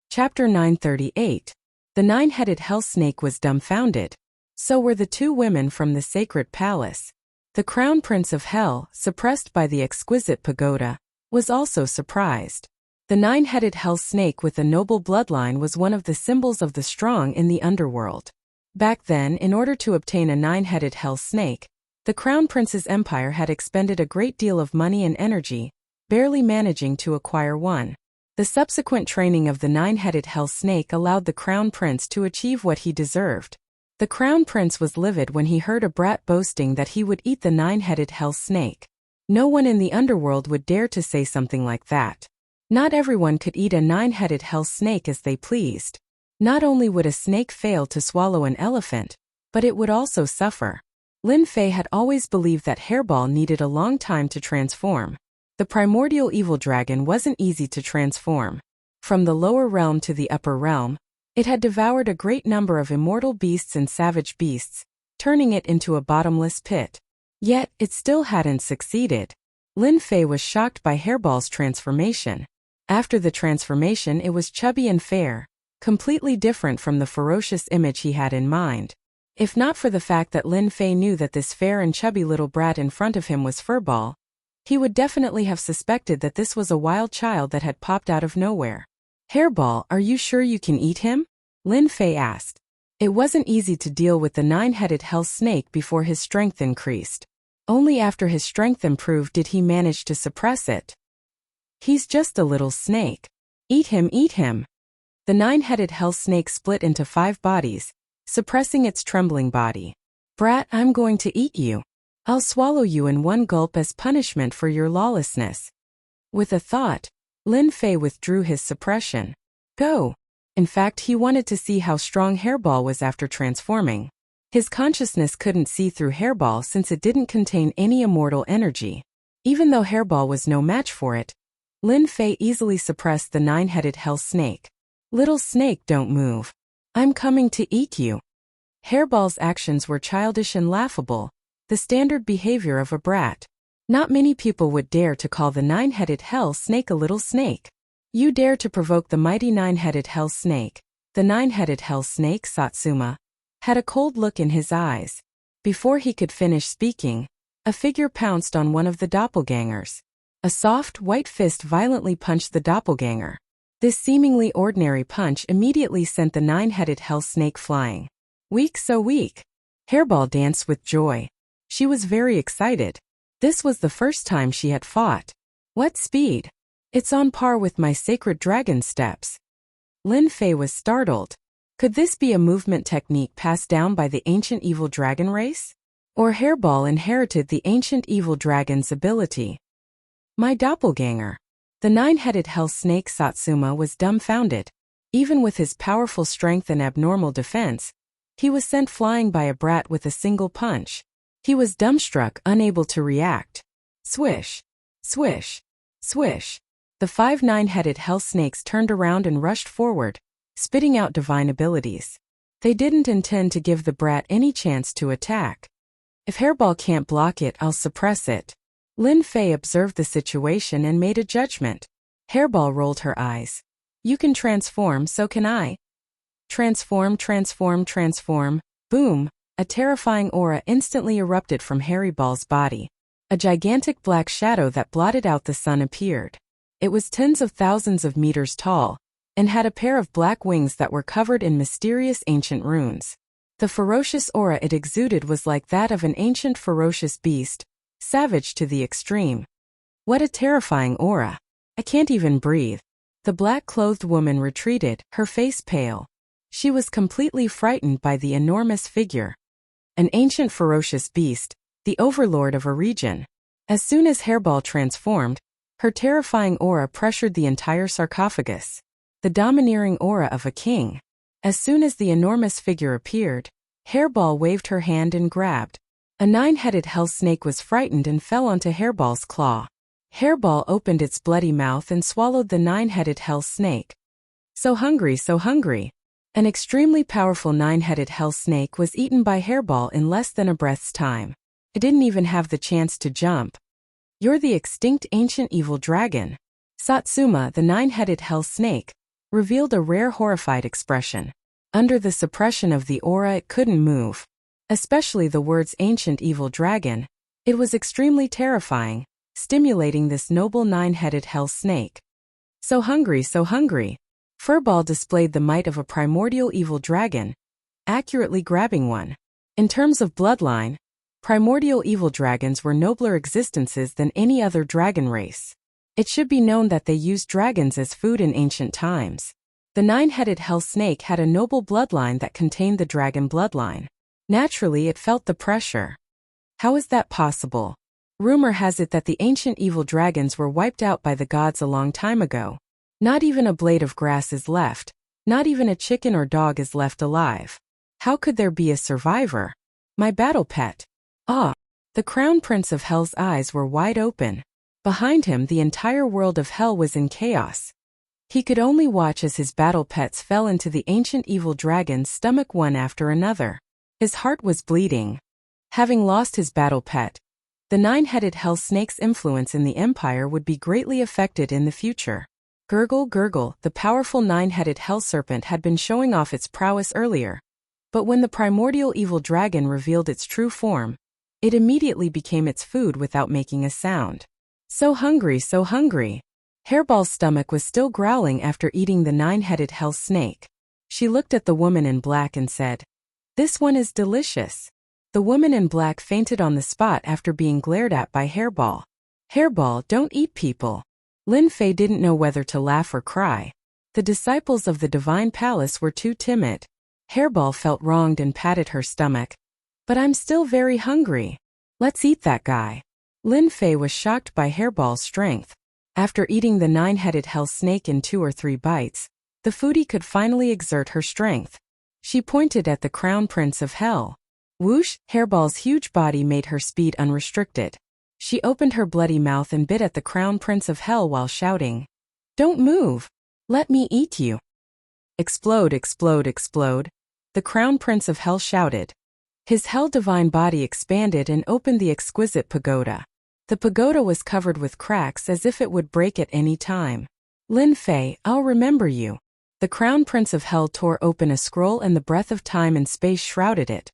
Chapter 938. The 9-headed hell snake was dumbfounded. So were the 2 women from the sacred palace. The Crown Prince of Hell, suppressed by the exquisite pagoda, was also surprised. The 9-headed hell snake with a noble bloodline was one of the symbols of the strong in the underworld. Back then, in order to obtain a 9-headed hell snake, the Crown Prince's empire had expended a great deal of money and energy, barely managing to acquire one. The subsequent training of the 9-headed hell snake allowed the Crown Prince to achieve what he deserved. The Crown Prince was livid when he heard a brat boasting that he would eat the 9-headed hell snake. No one in the underworld would dare to say something like that. Not everyone could eat a 9-headed hell snake as they pleased. Not only would a snake fail to swallow an elephant, but it would also suffer. Lin Fei had always believed that Hairball needed a long time to transform. The primordial evil dragon wasn't easy to transform. From the lower realm to the upper realm, it had devoured a great number of immortal beasts and savage beasts, turning it into a bottomless pit. Yet, it still hadn't succeeded. Lin Fei was shocked by Hairball's transformation. After the transformation, it was chubby and fair, completely different from the ferocious image he had in mind. If not for the fact that Lin Fei knew that this fair and chubby little brat in front of him was Furball, he would definitely have suspected that this was a wild child that had popped out of nowhere. Hairball, are you sure you can eat him? Lin Fei asked. It wasn't easy to deal with the 9-headed hell snake before his strength increased. Only after his strength improved did he manage to suppress it. He's just a little snake. Eat him, eat him. The 9-headed hell snake split into 5 bodies, suppressing its trembling body. Brat, I'm going to eat you. I'll swallow you in one gulp as punishment for your lawlessness. With a thought, Lin Fei withdrew his suppression. Go. In fact, he wanted to see how strong Hairball was after transforming. His consciousness couldn't see through Hairball since it didn't contain any immortal energy. Even though Hairball was no match for it, Lin Fei easily suppressed the 9-headed hell snake. Little snake, don't move. I'm coming to eat you. Hairball's actions were childish and laughable, the standard behavior of a brat. Not many people would dare to call the 9-headed hell snake a little snake. You dare to provoke the mighty 9-headed hell snake. The 9-headed hell snake, Satsuma, had a cold look in his eyes. Before he could finish speaking, a figure pounced on one of the doppelgangers. A soft, white fist violently punched the doppelganger. This seemingly ordinary punch immediately sent the nine-headed hell snake flying. Weak, so weak. Hairball danced with joy. She was very excited. This was the first time she had fought. What speed! It's on par with my sacred dragon steps. Lin Fei was startled. Could this be a movement technique passed down by the ancient evil dragon race? Or Hairball inherited the ancient evil dragon's ability? My doppelganger. The nine-headed hell snake Satsuma was dumbfounded. Even with his powerful strength and abnormal defense, he was sent flying by a brat with a single punch. He was dumbstruck, unable to react. Swish! Swish! Swish! The 5 nine-headed hell snakes turned around and rushed forward, spitting out divine abilities. They didn't intend to give the brat any chance to attack. If Hairball can't block it, I'll suppress it. Lin Fei observed the situation and made a judgment. Hairball rolled her eyes. You can transform, so can I. Transform, transform, transform. Boom! A terrifying aura instantly erupted from Hairball's body. A gigantic black shadow that blotted out the sun appeared. It was tens of thousands of meters tall, and had a pair of black wings that were covered in mysterious ancient runes. The ferocious aura it exuded was like that of an ancient ferocious beast, savage to the extreme. What a terrifying aura! I can't even breathe. The black-clothed woman retreated, her face pale. She was completely frightened by the enormous figure. An ancient ferocious beast, the overlord of a region. As soon as Hairball transformed, her terrifying aura pressured the entire sarcophagus. The domineering aura of a king. As soon as the enormous figure appeared, Hairball waved her hand and grabbed. A nine-headed hell snake was frightened and fell onto Hairball's claw. Hairball opened its bloody mouth and swallowed the nine-headed hell snake. So hungry, so hungry. An extremely powerful nine-headed hell snake was eaten by Hairball in less than a breath's time. It didn't even have the chance to jump. You're the extinct ancient evil dragon. Satsuma, the nine-headed hell snake, revealed a rare horrified expression. Under the suppression of the aura, it couldn't move. Especially the words ancient evil dragon. It was extremely terrifying, stimulating this noble nine-headed hell snake. So hungry, so hungry. Furball displayed the might of a primordial evil dragon, accurately grabbing one. In terms of bloodline, primordial evil dragons were nobler existences than any other dragon race. It should be known that they used dragons as food in ancient times. The nine-headed hell snake had a noble bloodline that contained the dragon bloodline. Naturally, it felt the pressure. How is that possible? Rumor has it that the ancient evil dragons were wiped out by the gods a long time ago. Not even a blade of grass is left. Not even a chicken or dog is left alive. How could there be a survivor? My battle pet. Ah! The Crown Prince of Hell's eyes were wide open. Behind him, the entire world of Hell was in chaos. He could only watch as his battle pets fell into the ancient evil dragon's stomach one after another. His heart was bleeding. Having lost his battle pet, the nine-headed hell snake's influence in the empire would be greatly affected in the future. Gurgle, gurgle, the powerful nine-headed hell serpent had been showing off its prowess earlier. But when the primordial evil dragon revealed its true form, it immediately became its food without making a sound. So hungry, so hungry. Hairball's stomach was still growling after eating the nine-headed hell snake. She looked at the woman in black and said, "This one is delicious." The woman in black fainted on the spot after being glared at by Hairball. Hairball, don't eat people. Lin Fei didn't know whether to laugh or cry. The disciples of the Divine Palace were too timid. Hairball felt wronged and patted her stomach. But I'm still very hungry. Let's eat that guy. Lin Fei was shocked by Hairball's strength. After eating the nine-headed hell snake in 2 or 3 bites, the foodie could finally exert her strength. She pointed at the Crown Prince of Hell. Whoosh! Hairball's huge body made her speed unrestricted. She opened her bloody mouth and bit at the Crown Prince of Hell while shouting, "Don't move! Let me eat you!" Explode, explode, explode. The Crown Prince of Hell shouted. His hell divine body expanded and opened the exquisite pagoda. The pagoda was covered with cracks as if it would break at any time. Lin Fei, I'll remember you. The Crown Prince of Hell tore open a scroll and the breath of time and space shrouded it.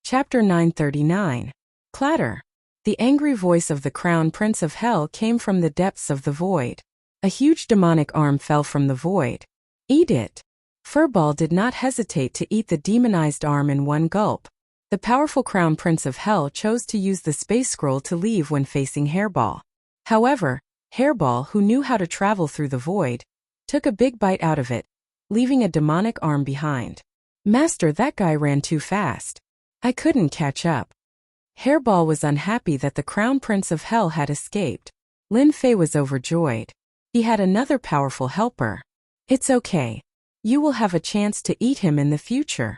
Chapter 939. Clatter. The angry voice of the Crown Prince of Hell came from the depths of the void. A huge demonic arm fell from the void. Eat it! Furball did not hesitate to eat the demonized arm in one gulp. The powerful Crown Prince of Hell chose to use the space scroll to leave when facing Hairball. However, Hairball, who knew how to travel through the void, took a big bite out of it, leaving a demonic arm behind. Master, that guy ran too fast. I couldn't catch up. Hairball was unhappy that the Crown Prince of Hell had escaped. Lin Fei was overjoyed. He had another powerful helper. It's okay. You will have a chance to eat him in the future.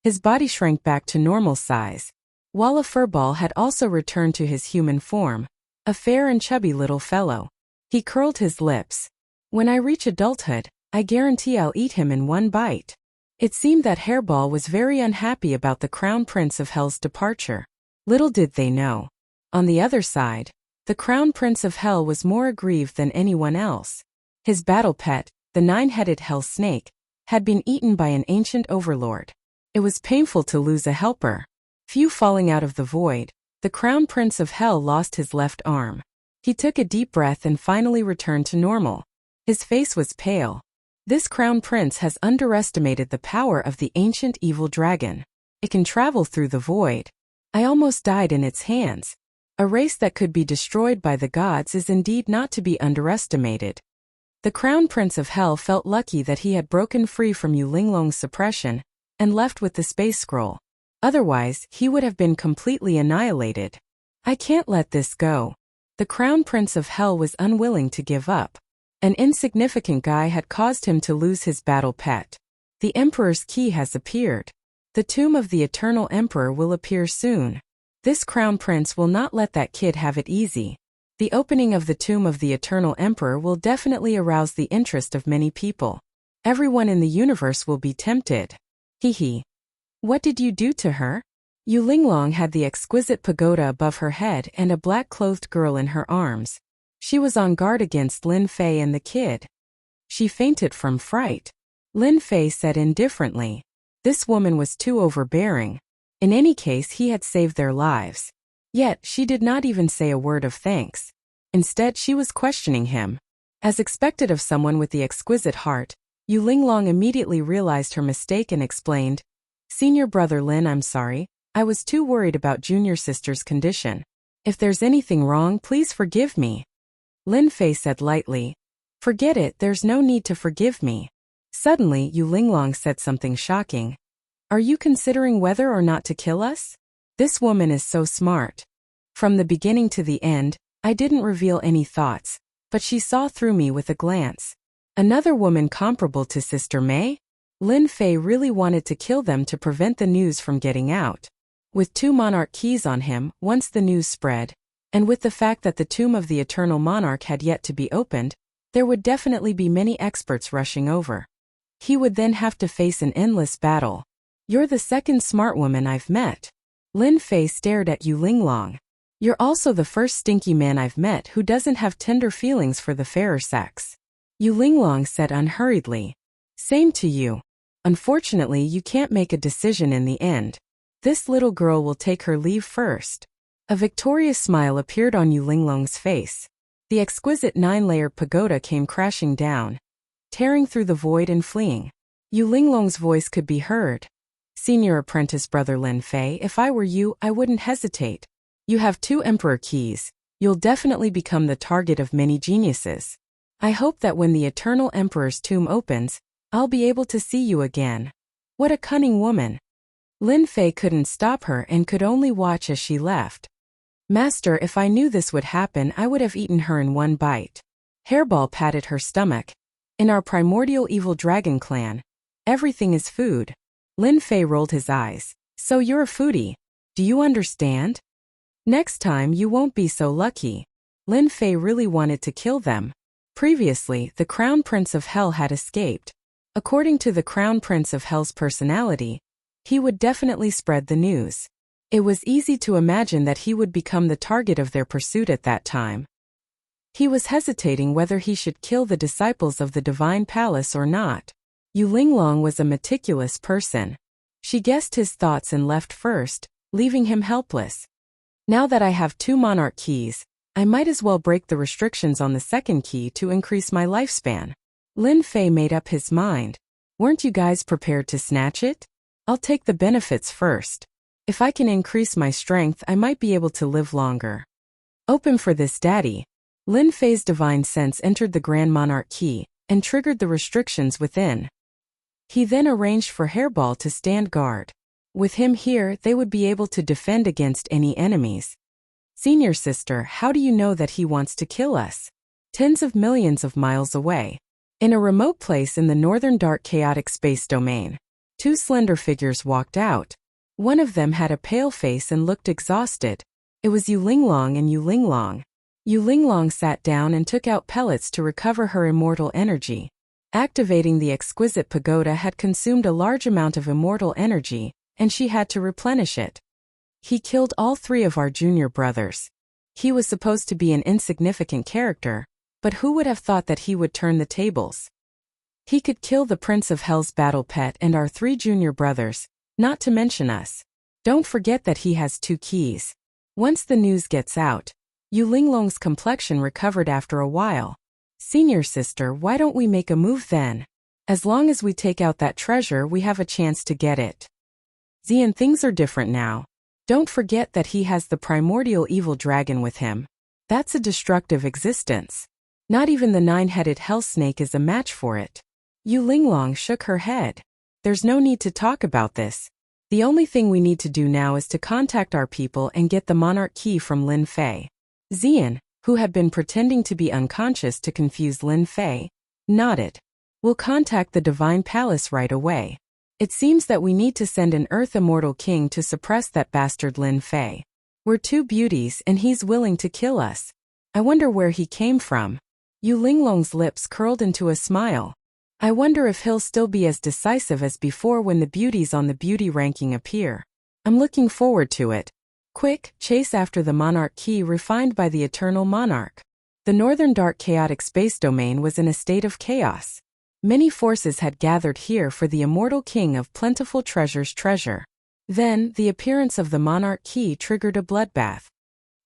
His body shrank back to normal size. Walla Furball had also returned to his human form, a fair and chubby little fellow. He curled his lips. When I reach adulthood, I guarantee I'll eat him in one bite. It seemed that Hairball was very unhappy about the Crown Prince of Hell's departure. Little did they know. On the other side, the Crown Prince of Hell was more aggrieved than anyone else. His battle pet, the nine-headed Hell Snake, had been eaten by an ancient overlord. It was painful to lose a helper. Few falling out of the void, the Crown Prince of Hell lost his left arm. He took a deep breath and finally returned to normal. His face was pale. This Crown Prince has underestimated the power of the ancient evil dragon. It can travel through the void. I almost died in its hands. A race that could be destroyed by the gods is indeed not to be underestimated. The Crown Prince of Hell felt lucky that he had broken free from Yu Linglong's suppression and left with the space scroll. Otherwise, he would have been completely annihilated. I can't let this go. The Crown Prince of Hell was unwilling to give up. An insignificant guy had caused him to lose his battle pet. The Emperor's key has appeared. The tomb of the Eternal Emperor will appear soon. This Crown Prince will not let that kid have it easy. The opening of the tomb of the Eternal Emperor will definitely arouse the interest of many people. Everyone in the universe will be tempted. Hee. What did you do to her? Yu Linglong had the exquisite pagoda above her head and a black-clothed girl in her arms. She was on guard against Lin Fei and the kid. She fainted from fright. Lin Fei said indifferently. This woman was too overbearing. In any case, he had saved their lives. Yet, she did not even say a word of thanks. Instead, she was questioning him. As expected of someone with the exquisite heart, Yu Linglong immediately realized her mistake and explained, Senior Brother Lin, I'm sorry. I was too worried about junior sister's condition. If there's anything wrong, please forgive me. Lin Fei said lightly. Forget it, there's no need to forgive me. Suddenly, Yu Linglong said something shocking. Are you considering whether or not to kill us? This woman is so smart. From the beginning to the end, I didn't reveal any thoughts, but she saw through me with a glance. Another woman comparable to Sister Mei? Lin Fei really wanted to kill them to prevent the news from getting out. With 2 monarch keys on him, once the news spread, and with the fact that the tomb of the Eternal Monarch had yet to be opened, there would definitely be many experts rushing over. He would then have to face an endless battle. You're the second smart woman I've met. Lin Fei stared at Yu Linglong. You're also the first stinky man I've met who doesn't have tender feelings for the fairer sex. Yu Linglong said unhurriedly. Same to you. Unfortunately, you can't make a decision in the end. This little girl will take her leave first. A victorious smile appeared on Yu Linglong's face. The exquisite 9-layered pagoda came crashing down, tearing through the void and fleeing. Yu Linglong's voice could be heard. Senior Apprentice Brother Lin Fei, if I were you, I wouldn't hesitate. You have 2 Emperor keys. You'll definitely become the target of many geniuses. I hope that when the Eternal Emperor's tomb opens, I'll be able to see you again. What a cunning woman. Lin Fei couldn't stop her and could only watch as she left. Master, if I knew this would happen, I would have eaten her in one bite. Hairball patted her stomach. In our primordial evil dragon clan, everything is food. Lin Fei rolled his eyes. So you're a foodie. Do you understand? Next time you won't be so lucky. Lin Fei really wanted to kill them. Previously, the Crown Prince of Hell had escaped. According to the Crown Prince of Hell's personality, he would definitely spread the news. It was easy to imagine that he would become the target of their pursuit at that time. He was hesitating whether he should kill the disciples of the Divine Palace or not. Yu Linglong was a meticulous person. She guessed his thoughts and left first, leaving him helpless. Now that I have 2 monarch keys, I might as well break the restrictions on the second key to increase my lifespan. Lin Fei made up his mind. Weren't you guys prepared to snatch it? I'll take the benefits first. If I can increase my strength, I might be able to live longer. Open for this, Daddy. Lin Fei's divine sense entered the Grand Monarch key and triggered the restrictions within. He then arranged for Hairball to stand guard. With him here, they would be able to defend against any enemies. Senior sister, how do you know that he wants to kill us? Tens of millions of miles away. In a remote place in the northern dark chaotic space domain, 2 slender figures walked out. One of them had a pale face and looked exhausted. It was Yu Linglong and Yu Linglong. Yu Linglong sat down and took out pellets to recover her immortal energy. Activating the exquisite pagoda had consumed a large amount of immortal energy, and she had to replenish it. He killed all 3 of our junior brothers. He was supposed to be an insignificant character, but who would have thought that he would turn the tables? He could kill the Prince of Hell's battle pet and our 3 junior brothers, not to mention us. Don't forget that he has 2 keys. Once the news gets out, Yu Linglong's complexion recovered after a while. Senior sister, why don't we make a move then? As long as we take out that treasure, we have a chance to get it. Xian, things are different now. Don't forget that he has the primordial evil dragon with him. That's a destructive existence. Not even the 9-headed hell snake is a match for it. Yu Linglong shook her head. There's no need to talk about this. The only thing we need to do now is to contact our people and get the monarch key from Lin Fei. Xian, who had been pretending to be unconscious to confuse Lin Fei, nodded. We'll contact the Divine Palace right away. It seems that we need to send an Earth Immortal King to suppress that bastard Lin Fei. We're 2 beauties and he's willing to kill us. I wonder where he came from. Yu Linglong's lips curled into a smile. I wonder if he'll still be as decisive as before when the beauties on the beauty ranking appear. I'm looking forward to it. Quick, chase after the monarch key refined by the eternal monarch. The northern dark chaotic space domain was in a state of chaos. Many forces had gathered here for the immortal king of plentiful treasure's treasure. Then, the appearance of the monarch key triggered a bloodbath.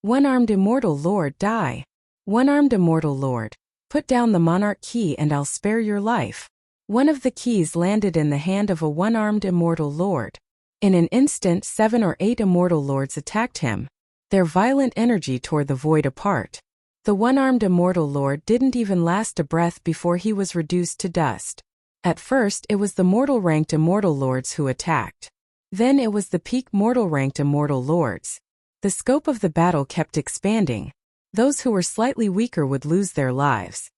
One-armed immortal lord, die. One-armed immortal lord, put down the monarch key and I'll spare your life. One of the keys landed in the hand of a one-armed immortal lord. In an instant, 7 or 8 immortal lords attacked him. Their violent energy tore the void apart. The one-armed immortal lord didn't even last a breath before he was reduced to dust. At first, it was the mortal-ranked immortal lords who attacked. Then it was the peak mortal-ranked immortal lords. The scope of the battle kept expanding. Those who were slightly weaker would lose their lives.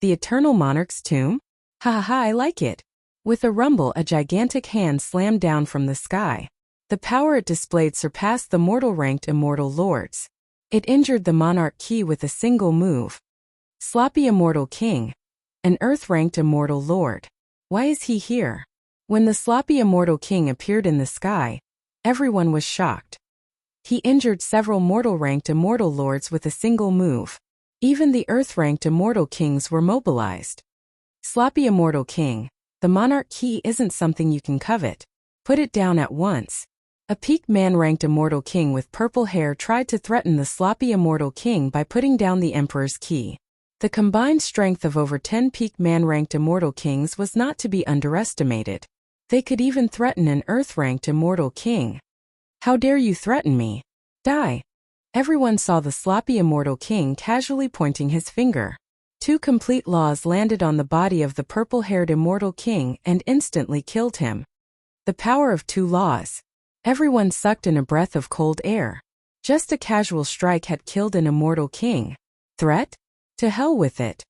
The Eternal Monarch's tomb? Ha ha ha, I like it. With a rumble, a gigantic hand slammed down from the sky. The power it displayed surpassed the mortal-ranked immortal lords. It injured the monarch key with a single move. Sloppy Immortal King. An earth-ranked immortal lord. Why is he here? When the sloppy immortal king appeared in the sky, everyone was shocked. He injured several mortal-ranked immortal lords with a single move. Even the earth-ranked immortal kings were mobilized. Sloppy Immortal King. The monarch key isn't something you can covet. Put it down at once. A peak man-ranked immortal king with purple hair tried to threaten the sloppy immortal king by putting down the emperor's key. The combined strength of over 10 peak man-ranked immortal kings was not to be underestimated. They could even threaten an earth-ranked immortal king. How dare you threaten me? Die. Everyone saw the sloppy immortal king casually pointing his finger. 2 complete laws landed on the body of the purple-haired immortal king and instantly killed him. The power of 2 laws. Everyone sucked in a breath of cold air. Just a casual strike had killed an immortal king. Threat? To hell with it.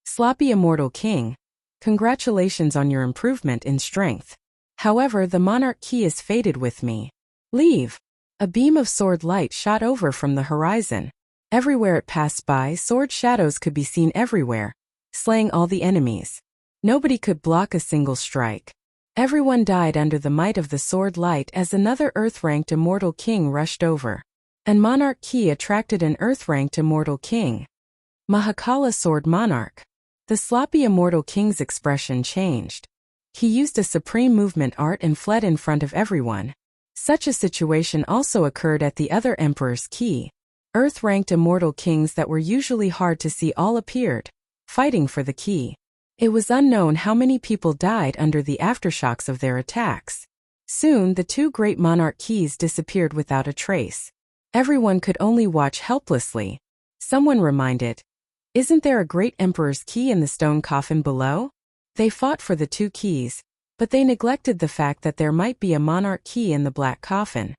Sloppy Immortal King. Congratulations on your improvement in strength. However, the monarch key is fated with me. Leave. A beam of sword light shot over from the horizon. Everywhere it passed by, sword shadows could be seen everywhere, slaying all the enemies. Nobody could block a single strike. Everyone died under the might of the sword light as another earth-ranked immortal king rushed over. And monarch key attracted an earth-ranked immortal king. Mahakala Sword Monarch. The sloppy immortal king's expression changed. He used a supreme movement art and fled in front of everyone. Such a situation also occurred at the other Emperor's Key. Earth-ranked immortal kings that were usually hard to see all appeared, fighting for the key. It was unknown how many people died under the aftershocks of their attacks. Soon the two great monarch keys disappeared without a trace. Everyone could only watch helplessly. Someone reminded, "Isn't there a great emperor's key in the stone coffin below?" They fought for the two keys, but they neglected the fact that there might be a monarch key in the black coffin.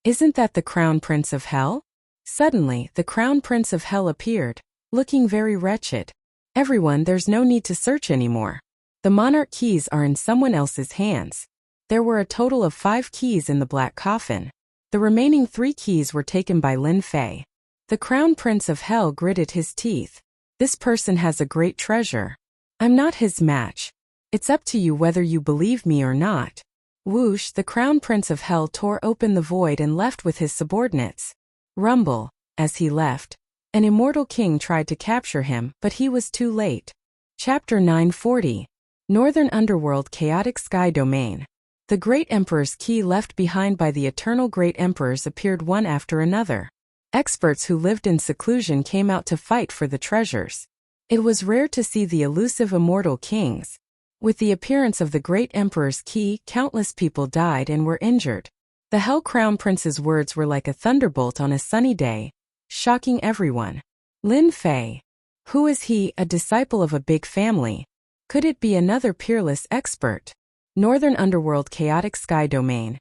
"Isn't that the crown prince of hell?" Suddenly, the crown prince of hell appeared, looking very wretched. "Everyone, there's no need to search anymore. The monarch keys are in someone else's hands." There were a total of 5 keys in the black coffin. The remaining 3 keys were taken by Lin Fei. The crown prince of hell gritted his teeth. "This person has a great treasure. I'm not his match. It's up to you whether you believe me or not." Whoosh, the crown prince of hell tore open the void and left with his subordinates. Rumble, as he left. An immortal king tried to capture him, but he was too late. Chapter 940. Northern Underworld Chaotic Sky Domain. The Great Emperor's Key left behind by the eternal Great Emperors appeared one after another. Experts who lived in seclusion came out to fight for the treasures. It was rare to see the elusive immortal kings. With the appearance of the Great Emperor's Key, countless people died and were injured. The Hell Crown Prince's words were like a thunderbolt on a sunny day, shocking everyone. Lin Fei. Who is he, a disciple of a big family? Could it be another peerless expert? Northern Underworld Chaotic Sky Domain.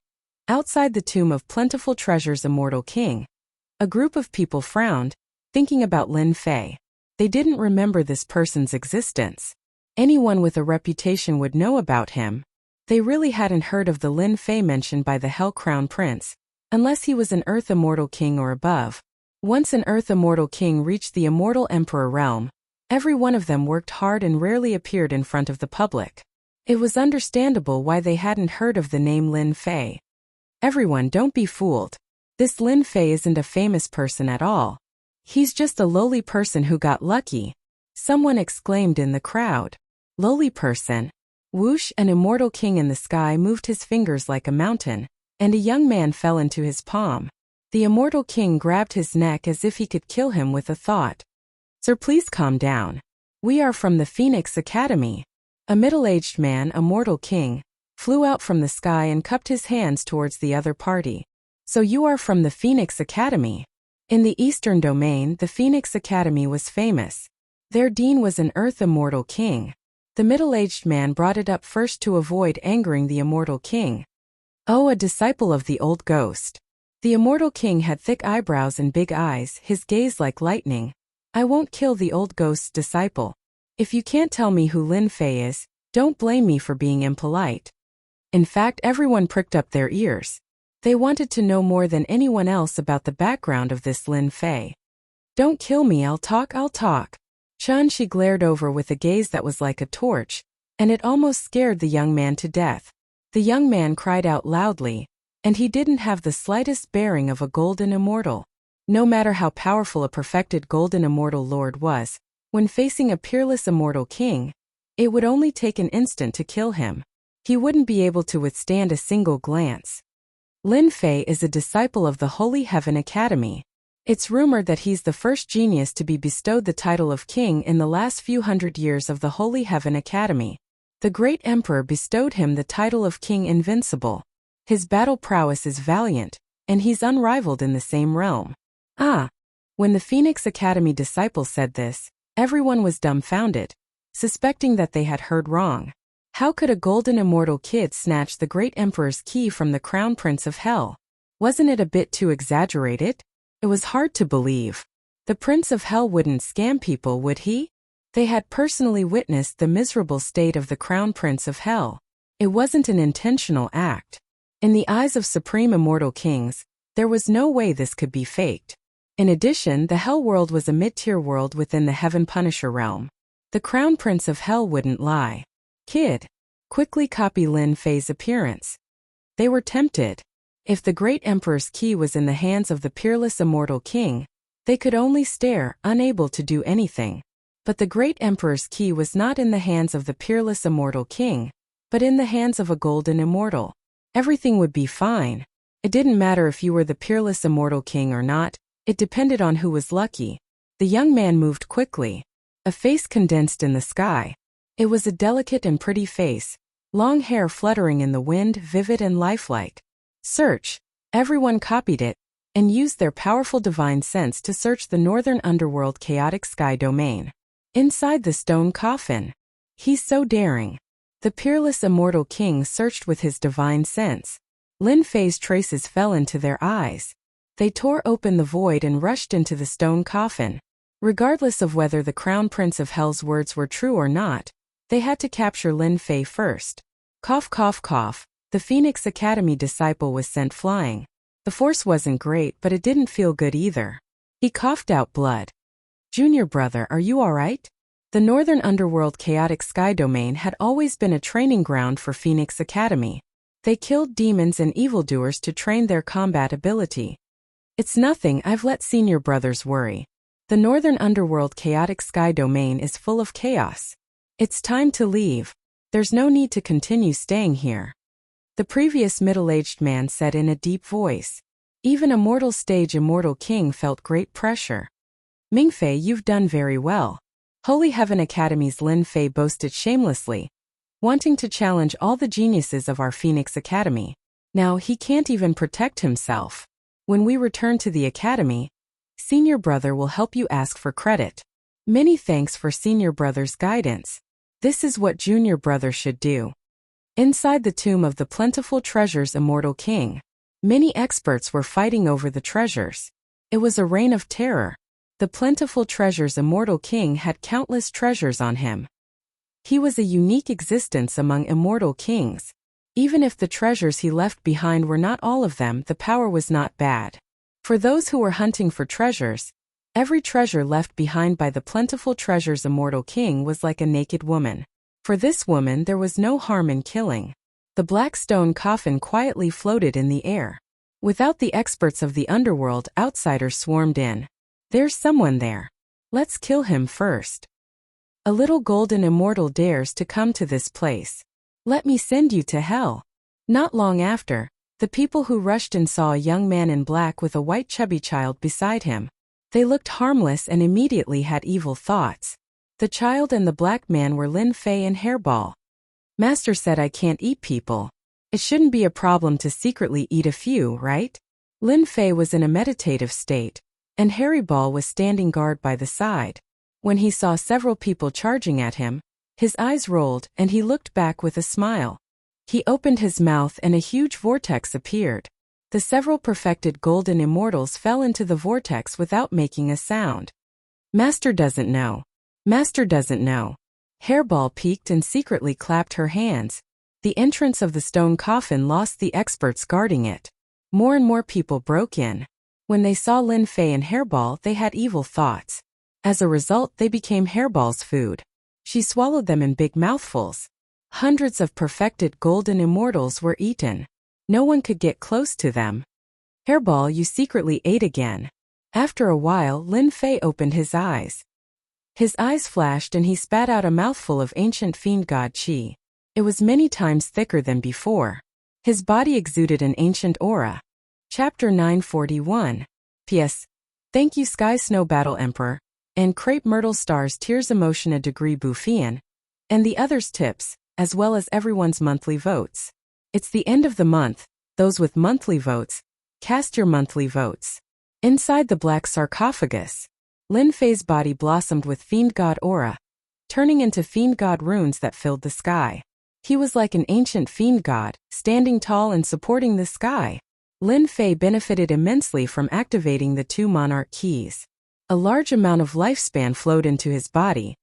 Outside the tomb of Plentiful Treasure's immortal king. A group of people frowned, thinking about Lin Fei. They didn't remember this person's existence. Anyone with a reputation would know about him. They really hadn't heard of the Lin Fei mentioned by the Hell Crown Prince, unless he was an Earth Immortal King or above. Once an Earth Immortal King reached the Immortal Emperor realm, every one of them worked hard and rarely appeared in front of the public. It was understandable why they hadn't heard of the name Lin Fei. Everyone, don't be fooled. This Lin Fei isn't a famous person at all. He's just a lowly person who got lucky. Someone exclaimed in the crowd. Lowly person. Whoosh, an immortal king in the sky moved his fingers like a mountain, and a young man fell into his palm. The immortal king grabbed his neck as if he could kill him with a thought. "Sir, please calm down. We are from the Phoenix Academy." A middle-aged man, a mortal king, flew out from the sky and cupped his hands towards the other party. "So you are from the Phoenix Academy?" In the Eastern Domain, the Phoenix Academy was famous. Their dean was an Earth Immortal King. The middle-aged man brought it up first to avoid angering the Immortal King. "Oh, a disciple of the old ghost." The Immortal King had thick eyebrows and big eyes, his gaze like lightning. "I won't kill the old ghost's disciple. If you can't tell me who Lin Fei is, don't blame me for being impolite." In fact, everyone pricked up their ears. They wanted to know more than anyone else about the background of this Lin Fei. "Don't kill me, I'll talk. She glared over with a gaze that was like a torch, and it almost scared the young man to death. The young man cried out loudly, and he didn't have the slightest bearing of a golden immortal. No matter how powerful a perfected golden immortal lord was, when facing a peerless immortal king, it would only take an instant to kill him. He wouldn't be able to withstand a single glance. Lin Fei is a disciple of the Holy Heaven Academy. It's rumored that he's the first genius to be bestowed the title of king in the last few hundred years of the Holy Heaven Academy. The great emperor bestowed him the title of King Invincible. His battle prowess is valiant, and he's unrivaled in the same realm. Ah! When the Phoenix Academy disciples said this, everyone was dumbfounded, suspecting that they had heard wrong. How could a golden immortal kid snatch the great emperor's key from the crown prince of hell? Wasn't it a bit too exaggerated? It was hard to believe. The Prince of Hell wouldn't scam people, would he? They had personally witnessed the miserable state of the Crown Prince of Hell. It wasn't an intentional act. In the eyes of supreme immortal kings, there was no way this could be faked. In addition, the Hell world was a mid-tier world within the Heaven Punisher realm. The Crown Prince of Hell wouldn't lie. "Kid, quickly copy Lin Fei's appearance." They were tempted. If the great emperor's key was in the hands of the peerless immortal king, they could only stare, unable to do anything. But the great emperor's key was not in the hands of the peerless immortal king, but in the hands of a golden immortal. Everything would be fine. It didn't matter if you were the peerless immortal king or not, it depended on who was lucky. The young man moved quickly. A face condensed in the sky. It was a delicate and pretty face, long hair fluttering in the wind, vivid and lifelike. Search. Everyone copied it, and used their powerful divine sense to search the northern underworld chaotic sky domain. Inside the stone coffin. He's so daring. The peerless immortal king searched with his divine sense. Lin Fei's traces fell into their eyes. They tore open the void and rushed into the stone coffin. Regardless of whether the Crown Prince of Hell's words were true or not, they had to capture Lin Fei first. Cough, cough, cough. The Phoenix Academy disciple was sent flying. The force wasn't great, but it didn't feel good either. He coughed out blood. Junior brother, are you alright? The northern underworld chaotic sky domain had always been a training ground for Phoenix Academy. They killed demons and evildoers to train their combat ability. It's nothing, I've let senior brothers worry. The northern underworld chaotic sky domain is full of chaos. It's time to leave. There's no need to continue staying here. The previous middle-aged man said in a deep voice. Even a mortal stage immortal king felt great pressure. Mingfei, you've done very well. Holy Heaven Academy's Lin Fei boasted shamelessly, wanting to challenge all the geniuses of our Phoenix Academy. Now he can't even protect himself. When we return to the academy, senior brother will help you ask for credit. Many thanks for senior brother's guidance. This is what junior brother should do. Inside the tomb of the plentiful treasures immortal king, many experts were fighting over the treasures. It was a reign of terror. The plentiful treasures immortal king had countless treasures on him. He was a unique existence among immortal kings. Even if the treasures he left behind were not all of them, the power was not bad. For those who were hunting for treasures, every treasure left behind by the plentiful treasures immortal king was like a naked woman. For this woman there was no harm in killing. The black stone coffin quietly floated in the air. Without the experts of the underworld, outsiders swarmed in. There's someone there. Let's kill him first. A little golden immortal dares to come to this place. Let me send you to hell. Not long after, the people who rushed in saw a young man in black with a white chubby child beside him. They looked harmless and immediately had evil thoughts. The child and the black man were Lin Fei and Hairball. Master said I can't eat people. It shouldn't be a problem to secretly eat a few, right? Lin Fei was in a meditative state, and Hairball was standing guard by the side. When he saw several people charging at him, his eyes rolled and he looked back with a smile. He opened his mouth and a huge vortex appeared. The several perfected golden immortals fell into the vortex without making a sound. Master doesn't know. Master doesn't know. Hairball peeked and secretly clapped her hands. The entrance of the stone coffin lost the experts guarding it. More and more people broke in. When they saw Lin Fei and Hairball, they had evil thoughts. As a result, they became Hairball's food. She swallowed them in big mouthfuls. Hundreds of perfected golden immortals were eaten. No one could get close to them. Hairball, you secretly ate again. After a while, Lin Fei opened his eyes. His eyes flashed and he spat out a mouthful of ancient fiend god chi. It was many times thicker than before. His body exuded an ancient aura. Chapter 941. P.S. Thank you Sky Snow Battle Emperor, and Crepe Myrtle Stars Tears Emotion a Degree Buffian, and the others tips, as well as everyone's monthly votes. It's the end of the month, those with monthly votes, cast your monthly votes. Inside the black sarcophagus, Lin Fei's body blossomed with fiend god aura, turning into fiend god runes that filled the sky. He was like an ancient fiend god, standing tall and supporting the sky. Lin Fei benefited immensely from activating the two monarch keys. A large amount of lifespan flowed into his body.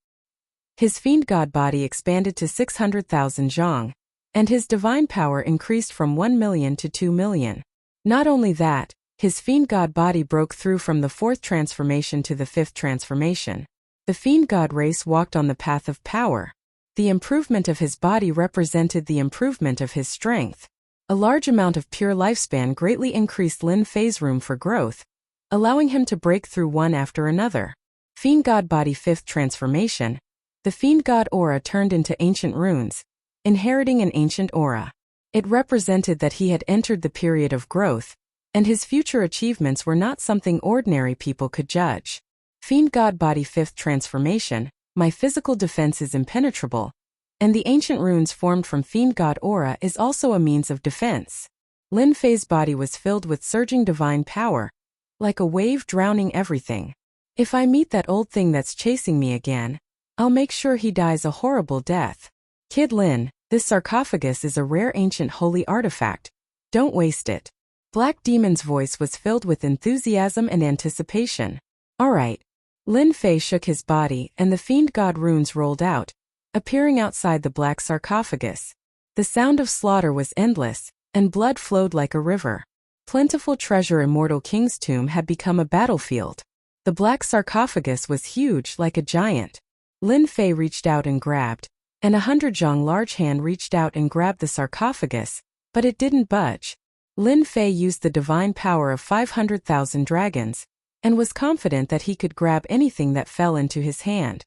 His fiend god body expanded to 600,000 zhong, and his divine power increased from 1 million to 2 million. Not only that, his fiend god body broke through from the 4th transformation to the 5th transformation. The fiend god race walked on the path of power. The improvement of his body represented the improvement of his strength. A large amount of pure lifespan greatly increased Lin Fei's room for growth, allowing him to break through one after another. Fiend God Body 5th Transformation. The Fiend God Aura turned into ancient runes, inheriting an ancient aura. It represented that he had entered the period of growth, and his future achievements were not something ordinary people could judge. Fiend God Body 5th Transformation. My physical defense is impenetrable, and the ancient runes formed from Fiend God Aura is also a means of defense. Lin Fei's body was filled with surging divine power, like a wave drowning everything. If I meet that old thing that's chasing me again, I'll make sure he dies a horrible death. Kid Lin, this sarcophagus is a rare ancient holy artifact. Don't waste it. Black Demon's voice was filled with enthusiasm and anticipation. All right. Lin Fei shook his body and the Fiend God runes rolled out, appearing outside the black sarcophagus. The sound of slaughter was endless, and blood flowed like a river. Plentiful treasure Immortal King's tomb had become a battlefield. The black sarcophagus was huge like a giant. Lin Fei reached out and grabbed, and a 100-zhong large hand reached out and grabbed the sarcophagus, but it didn't budge. Lin Fei used the divine power of 500,000 dragons, and was confident that he could grab anything that fell into his hand.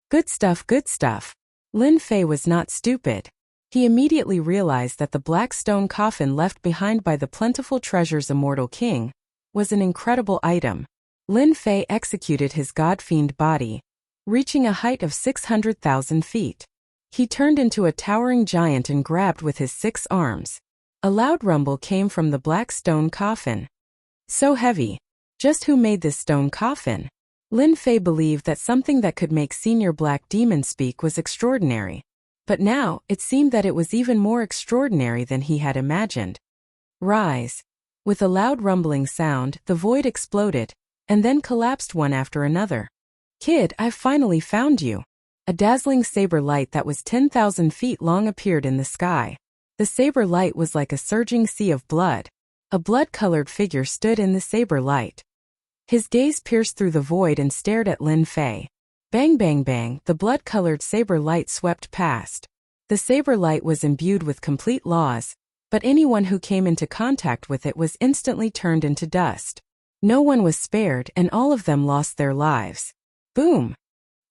Good stuff, good stuff. Lin Fei was not stupid. He immediately realized that the black stone coffin left behind by the plentiful treasures Immortal King was an incredible item. Lin Fei executed his god-fiend body, reaching a height of 600,000 feet. He turned into a towering giant and grabbed with his 6 arms. A loud rumble came from the black stone coffin. So heavy. Just who made this stone coffin? Lin Fei believed that something that could make Senior Black Demon speak was extraordinary. But now, it seemed that it was even more extraordinary than he had imagined. Rise. With a loud rumbling sound, the void exploded, and then collapsed one after another. Kid, I've finally found you. A dazzling saber light that was 10,000 feet long appeared in the sky. The saber light was like a surging sea of blood. A blood-colored figure stood in the saber light. His gaze pierced through the void and stared at Lin Fei. Bang bang bang, the blood-colored saber light swept past. The saber light was imbued with complete laws, but anyone who came into contact with it was instantly turned into dust. No one was spared and all of them lost their lives. Boom!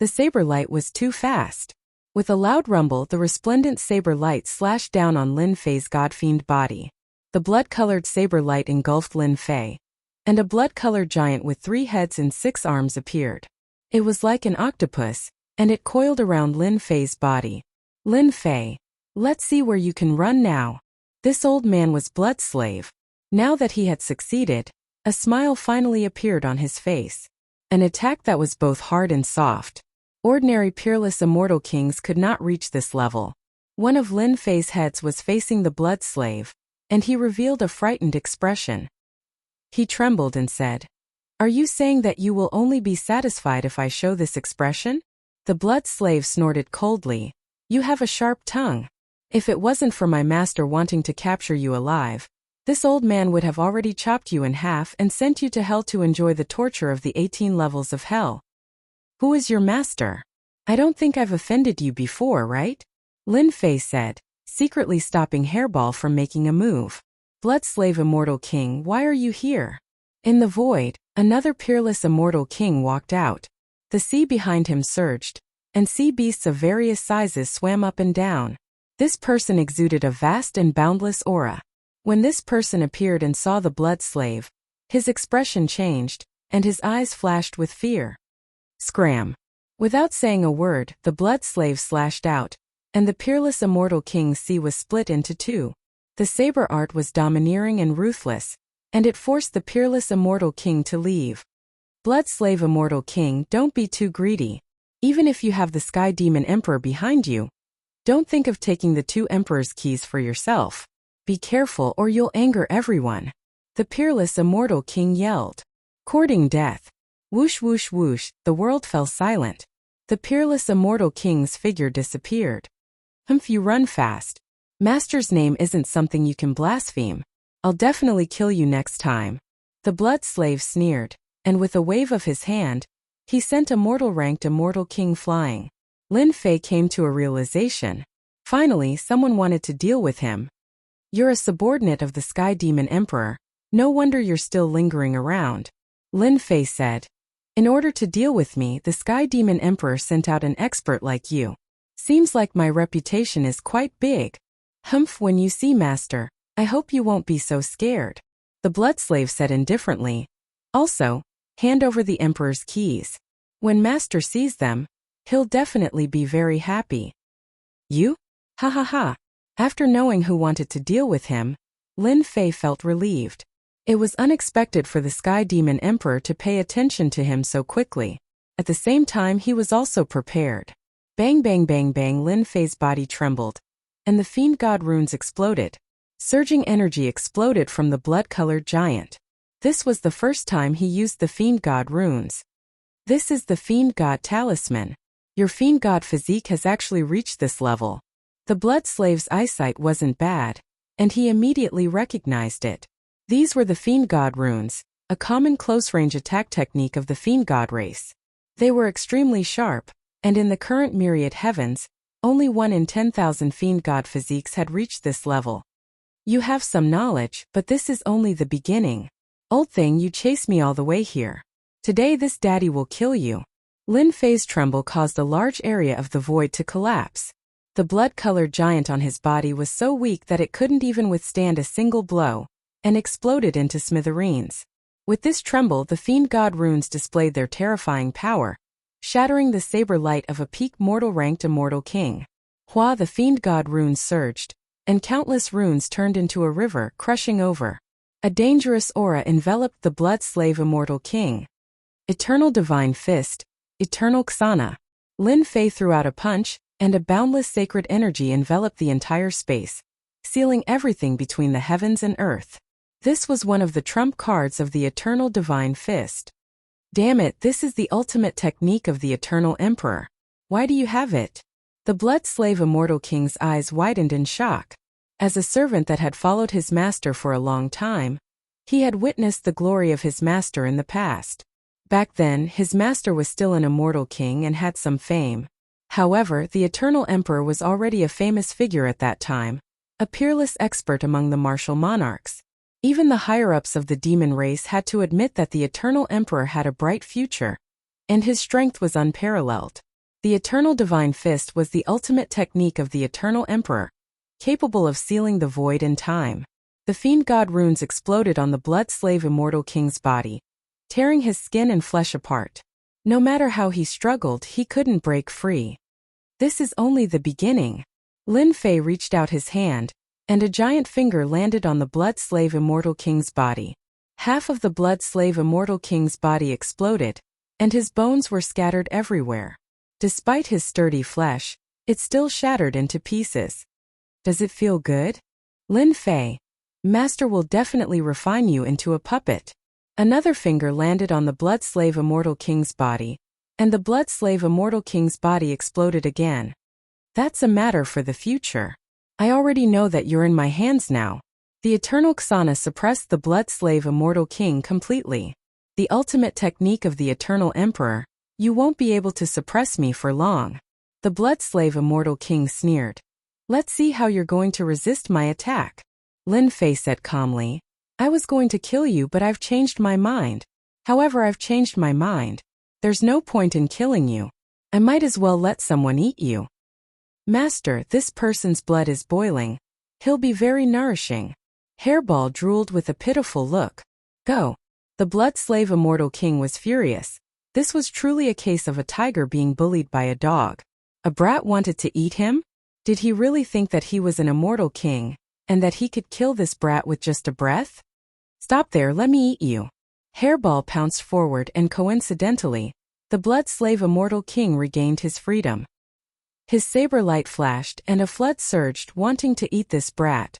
The saber light was too fast. With a loud rumble, the resplendent saber light slashed down on Lin Fei's godfiend body. The blood-colored saber light engulfed Lin Fei, and a blood-colored giant with 3 heads and 6 arms appeared. It was like an octopus, and it coiled around Lin Fei's body. Lin Fei, let's see where you can run now. This old man was blood slave. Now that he had succeeded, a smile finally appeared on his face. An attack that was both hard and soft. Ordinary peerless immortal kings could not reach this level. One of Lin Fei's heads was facing the blood slave, and he revealed a frightened expression. He trembled and said, "Are you saying that you will only be satisfied if I show this expression?" The blood slave snorted coldly. "You have a sharp tongue. If it wasn't for my master wanting to capture you alive, this old man would have already chopped you in half and sent you to hell to enjoy the torture of the 18 levels of hell. Who is your master? I don't think I've offended you before, right?" Lin Fei said, secretly stopping Hairball from making a move. "Blood slave immortal king, why are you here?" In the void, another peerless immortal king walked out. The sea behind him surged, and sea beasts of various sizes swam up and down. This person exuded a vast and boundless aura. When this person appeared and saw the blood slave, his expression changed, and his eyes flashed with fear. Scram! Without saying a word, the blood slave slashed out, and the peerless immortal king's sea was split into 2. The saber art was domineering and ruthless, and it forced the peerless immortal king to leave. Blood slave immortal king, don't be too greedy. Even if you have the Sky Demon Emperor behind you, don't think of taking the 2 Emperor's keys for yourself. Be careful or you'll anger everyone. The peerless immortal king yelled. Courting death. Whoosh whoosh whoosh, the world fell silent. The peerless immortal king's figure disappeared. Humph, you run fast. Master's name isn't something you can blaspheme. I'll definitely kill you next time. The blood slave sneered, and with a wave of his hand, he sent a mortal-ranked immortal king flying. Lin Fei came to a realization. Finally, someone wanted to deal with him. You're a subordinate of the Sky Demon Emperor. No wonder you're still lingering around. Lin Fei said. In order to deal with me, the Sky Demon Emperor sent out an expert like you. Seems like my reputation is quite big. Humph, when you see Master, I hope you won't be so scared. The blood slave said indifferently. Also, hand over the Emperor's keys. When Master sees them, he'll definitely be very happy. You? Ha ha ha. After knowing who wanted to deal with him, Lin Fei felt relieved. It was unexpected for the Sky Demon Emperor to pay attention to him so quickly. At the same time, he was also prepared. Bang bang bang bang, Lin Fei's body trembled, and the Fiend God runes exploded. Surging energy exploded from the blood-colored giant. This was the first time he used the Fiend God runes. This is the Fiend God talisman. Your Fiend God physique has actually reached this level. The blood slave's eyesight wasn't bad, and he immediately recognized it. These were the Fiend God runes, a common close-range attack technique of the Fiend God race. They were extremely sharp, and in the current myriad heavens, only 1 in 10,000 Fiend God physiques had reached this level. You have some knowledge, but this is only the beginning. Old thing, you chased me all the way here. Today this daddy will kill you. Lin Fei's tremble caused a large area of the void to collapse. The blood-colored giant on his body was so weak that it couldn't even withstand a single blow, and exploded into smithereens. With this tremble, the Fiend God runes displayed their terrifying power, shattering the saber light of a peak mortal-ranked immortal king. Hua, the Fiend God runes surged, and countless runes turned into a river, crushing over. A dangerous aura enveloped the blood slave immortal king. Eternal Divine Fist, Eternal Xana. Lin Fei threw out a punch, and a boundless sacred energy enveloped the entire space, sealing everything between the heavens and earth. This was one of the trump cards of the Eternal Divine Fist. Damn it, this is the ultimate technique of the Eternal Emperor. Why do you have it? The blood slave immortal king's eyes widened in shock. As a servant that had followed his master for a long time, he had witnessed the glory of his master in the past. Back then, his master was still an immortal king and had some fame. However, the Eternal Emperor was already a famous figure at that time, a peerless expert among the martial monarchs. Even the higher-ups of the demon race had to admit that the Eternal Emperor had a bright future, and his strength was unparalleled. The Eternal Divine Fist was the ultimate technique of the Eternal Emperor, capable of sealing the void in time. The Fiend God runes exploded on the blood slave immortal king's body, tearing his skin and flesh apart. No matter how he struggled, he couldn't break free. This is only the beginning. Lin Fei reached out his hand, and a giant finger landed on the blood slave immortal king's body. Half of the blood slave immortal king's body exploded, and his bones were scattered everywhere. Despite his sturdy flesh, it still shattered into pieces. Does it feel good? Lin Fei, Master will definitely refine you into a puppet. Another finger landed on the blood slave immortal king's body, and the blood slave immortal king's body exploded again. That's a matter for the future. I already know that you're in my hands now. The Eternal Xana suppressed the blood slave immortal king completely. The ultimate technique of the Eternal Emperor, you won't be able to suppress me for long. The blood slave immortal king sneered. Let's see how you're going to resist my attack. Lin Fei said calmly. I was going to kill you, but I've changed my mind. However, I've changed my mind. There's no point in killing you. I might as well let someone eat you. Master, this person's blood is boiling. He'll be very nourishing. Hairball drooled with a pitiful look. Go. The blood slave immortal king was furious. This was truly a case of a tiger being bullied by a dog. A brat wanted to eat him? Did he really think that he was an immortal king, and that he could kill this brat with just a breath? Stop there, let me eat you. Hairball pounced forward, and coincidentally, the blood slave immortal king regained his freedom. His saber light flashed, and a flood surged, wanting to eat this brat.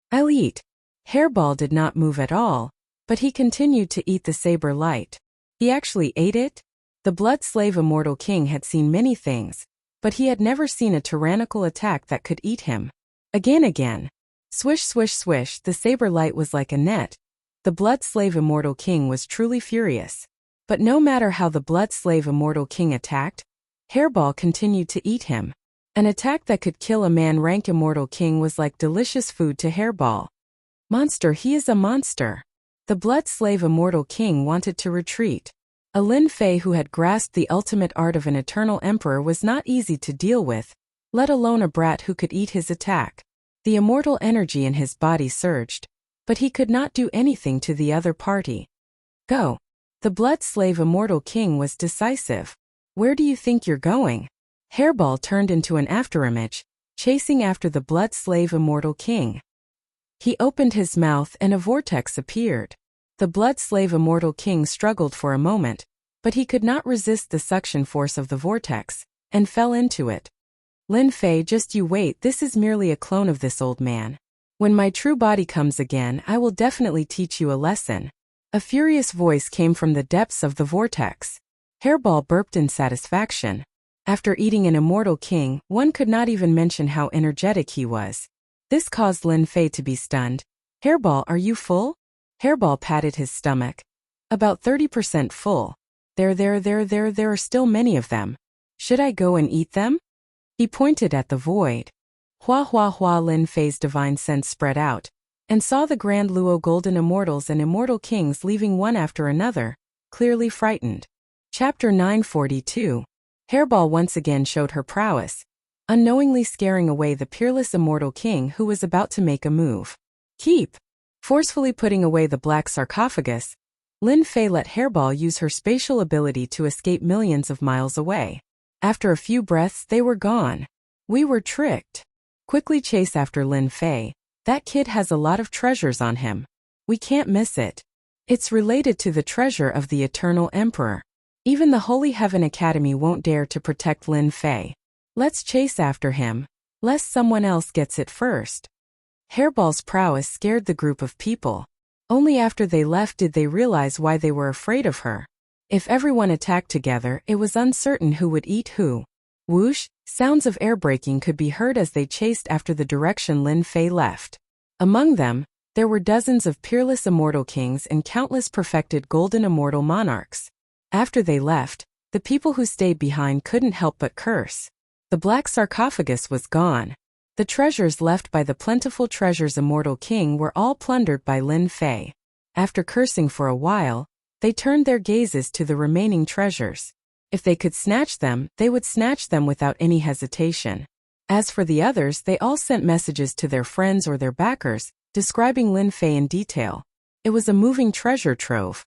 I'll eat. Hairball did not move at all, but he continued to eat the saber light. He actually ate it? The blood slave immortal king had seen many things, but he had never seen a tyrannical attack that could eat him. Again. Swish swish swish, the saber light was like a net. The blood slave immortal king was truly furious. But no matter how the blood slave immortal king attacked, Hairball continued to eat him. An attack that could kill a man-rank immortal king was like delicious food to Hairball. Monster, he is a monster. The blood slave immortal king wanted to retreat. A Lin Fei who had grasped the ultimate art of an eternal emperor was not easy to deal with, let alone a brat who could eat his attack. The immortal energy in his body surged, but he could not do anything to the other party. Go. The blood-slave immortal king was decisive. Where do you think you're going? Hairball turned into an afterimage, chasing after the blood-slave immortal king. He opened his mouth and a vortex appeared. The blood-slave immortal king struggled for a moment, but he could not resist the suction force of the vortex, and fell into it. Lin Fei, just you wait, this is merely a clone of this old man. When my true body comes again, I will definitely teach you a lesson. A furious voice came from the depths of the vortex. Hairball burped in satisfaction. After eating an immortal king, one could not even mention how energetic he was. This caused Lin Fei to be stunned. Hairball, are you full? Hairball patted his stomach. About 30% full. There are still many of them. Should I go and eat them? He pointed at the void. Hua hua hua. Lin Fei's divine sense spread out, and saw the Grand Luo golden immortals and immortal kings leaving one after another, clearly frightened. Chapter 942. Hairball once again showed her prowess, unknowingly scaring away the peerless immortal king who was about to make a move. Keep! Forcefully putting away the black sarcophagus, Lin Fei let Hairball use her spatial ability to escape millions of miles away. After a few breaths, they were gone. We were tricked. Quickly chase after Lin Fei. That kid has a lot of treasures on him. We can't miss it. It's related to the treasure of the Eternal Emperor. Even the Holy Heaven Academy won't dare to protect Lin Fei. Let's chase after him, lest someone else gets it first. Hairball's prowess scared the group of people. Only after they left did they realize why they were afraid of her. If everyone attacked together, it was uncertain who would eat who. Whoosh! Sounds of air braking could be heard as they chased after the direction Lin Fei left. Among them, there were dozens of peerless immortal kings and countless perfected golden immortal monarchs. After they left, the people who stayed behind couldn't help but curse. The black sarcophagus was gone. The treasures left by the plentiful treasures immortal king were all plundered by Lin Fei. After cursing for a while, they turned their gazes to the remaining treasures. If they could snatch them, they would snatch them without any hesitation. As for the others, they all sent messages to their friends or their backers, describing Lin Fei in detail. It was a moving treasure trove.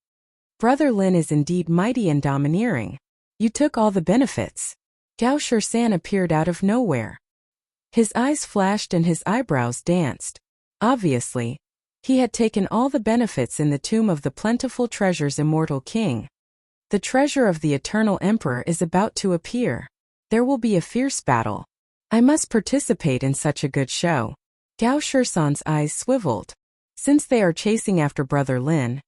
Brother Lin is indeed mighty and domineering. You took all the benefits. Gao Shisan appeared out of nowhere. His eyes flashed and his eyebrows danced. Obviously, he had taken all the benefits in the tomb of the plentiful treasures immortal king. The treasure of the Eternal Emperor is about to appear. There will be a fierce battle. I must participate in such a good show. Gao Shisan's eyes swiveled. Since they are chasing after Brother Lin,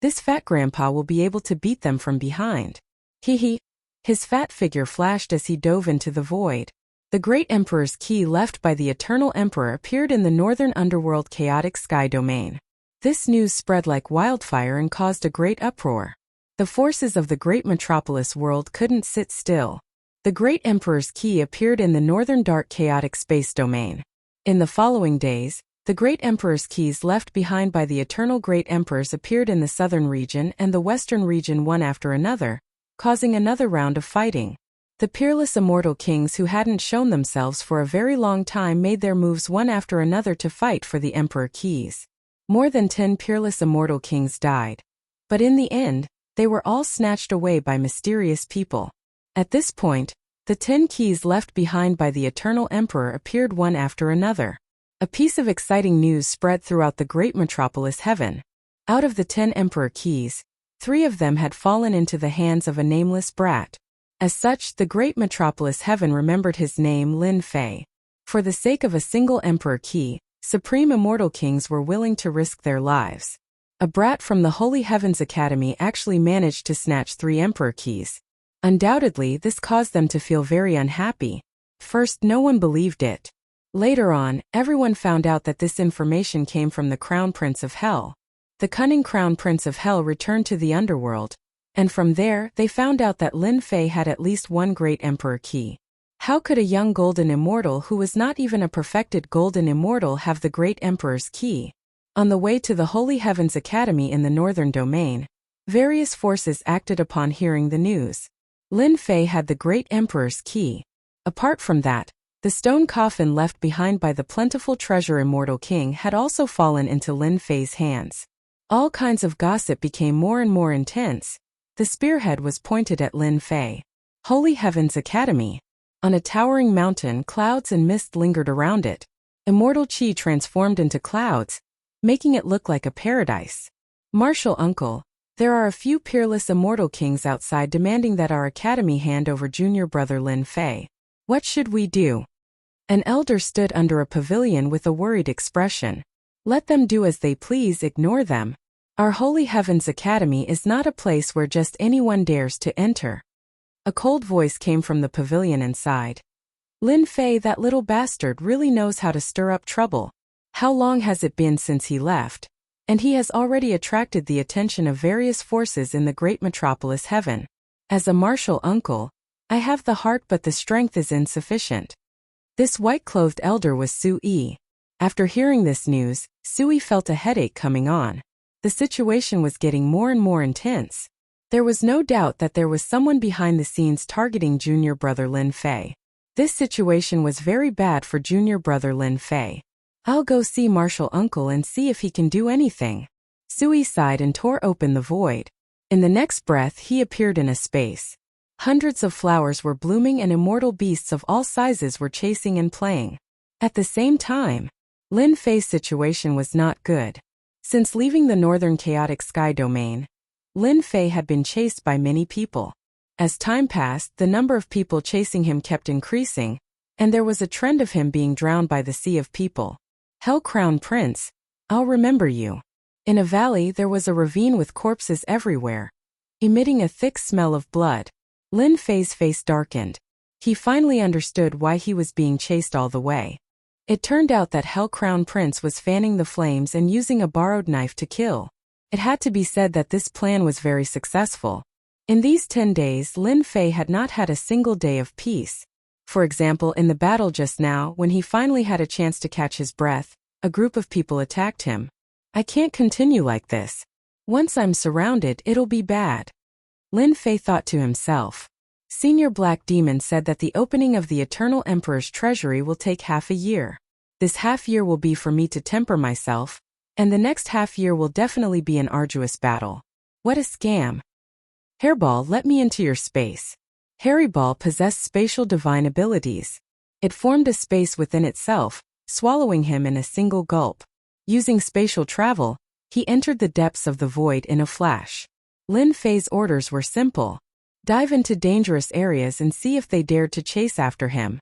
this fat grandpa will be able to beat them from behind. Hee. His fat figure flashed as he dove into the void. The great emperor's key left by the Eternal Emperor appeared in the northern underworld chaotic sky domain. This news spread like wildfire and caused a great uproar. The forces of the great metropolis world couldn't sit still. The great emperor's key appeared in the northern dark chaotic space domain. In the following days, the great emperor's keys left behind by the eternal great emperors appeared in the southern region and the western region one after another, causing another round of fighting. The peerless immortal kings who hadn't shown themselves for a very long time made their moves one after another to fight for the emperor keys. More than 10 peerless immortal kings died. But in the end, they were all snatched away by mysterious people. At this point, the 10 keys left behind by the eternal emperor appeared one after another. A piece of exciting news spread throughout the great metropolis heaven. Out of the 10 emperor keys, 3 of them had fallen into the hands of a nameless brat. As such, the great metropolis heaven remembered his name, Lin Fei. For the sake of a single emperor key, supreme immortal kings were willing to risk their lives. A brat from the Holy Heavens Academy actually managed to snatch 3 emperor keys. Undoubtedly, this caused them to feel very unhappy. First, no one believed it. Later on, everyone found out that this information came from the Crown Prince of Hell. The cunning Crown Prince of Hell returned to the underworld, and from there, they found out that Lin Fei had at least one great emperor key. How could a young golden immortal who was not even a perfected golden immortal have the great emperor's key? On the way to the Holy Heavens Academy in the northern domain, various forces acted upon hearing the news. Lin Fei had the great emperor's key. Apart from that, The stone coffin left behind by the plentiful treasure immortal king had also fallen into Lin Fei's hands. All kinds of gossip became more and more intense. The spearhead was pointed at Lin Fei. Holy Heaven's Academy. On a towering mountain, clouds and mist lingered around it. Immortal qi transformed into clouds, making it look like a paradise. Martial uncle, there are a few peerless immortal kings outside demanding that our academy hand over junior brother Lin Fei. What should we do? An elder stood under a pavilion with a worried expression. Let them do as they please, ignore them. Our Holy Heaven's Academy is not a place where just anyone dares to enter. A cold voice came from the pavilion inside. Lin Fei, that little bastard, really knows how to stir up trouble. How long has it been since he left? And he has already attracted the attention of various forces in the great metropolis heaven. As a martial uncle, I have the heart but the strength is insufficient. This white-clothed elder was Sui. After hearing this news, Sui felt a headache coming on. The situation was getting more and more intense. There was no doubt that there was someone behind the scenes targeting junior brother Lin Fei. This situation was very bad for junior brother Lin Fei. I'll go see martial uncle and see if he can do anything. Sui sighed and tore open the void. In the next breath he appeared in a space. Hundreds of flowers were blooming and immortal beasts of all sizes were chasing and playing. At the same time, Lin Fei's situation was not good. Since leaving the northern chaotic sky domain, Lin Fei had been chased by many people. As time passed, the number of people chasing him kept increasing, and there was a trend of him being drowned by the sea of people. Hell Crown Prince, I'll remember you. In a valley there was a ravine with corpses everywhere, emitting a thick smell of blood. Lin Fei's face darkened. He finally understood why he was being chased all the way. It turned out that Hell Crown Prince was fanning the flames and using a borrowed knife to kill. It had to be said that this plan was very successful. In these 10 days, Lin Fei had not had a single day of peace. For example, in the battle just now, when he finally had a chance to catch his breath, a group of people attacked him. I can't continue like this. Once I'm surrounded, it'll be bad. Lin Fei thought to himself. Senior Black Demon said that the opening of the Eternal Emperor's treasury will take half a year. This half year will be for me to temper myself, and the next half year will definitely be an arduous battle. What a scam. Hairball, let me into your space. Harryball possessed spatial divine abilities. It formed a space within itself, swallowing him in a single gulp. Using spatial travel, he entered the depths of the void in a flash. Lin Fei's orders were simple. Dive into dangerous areas and see if they dared to chase after him.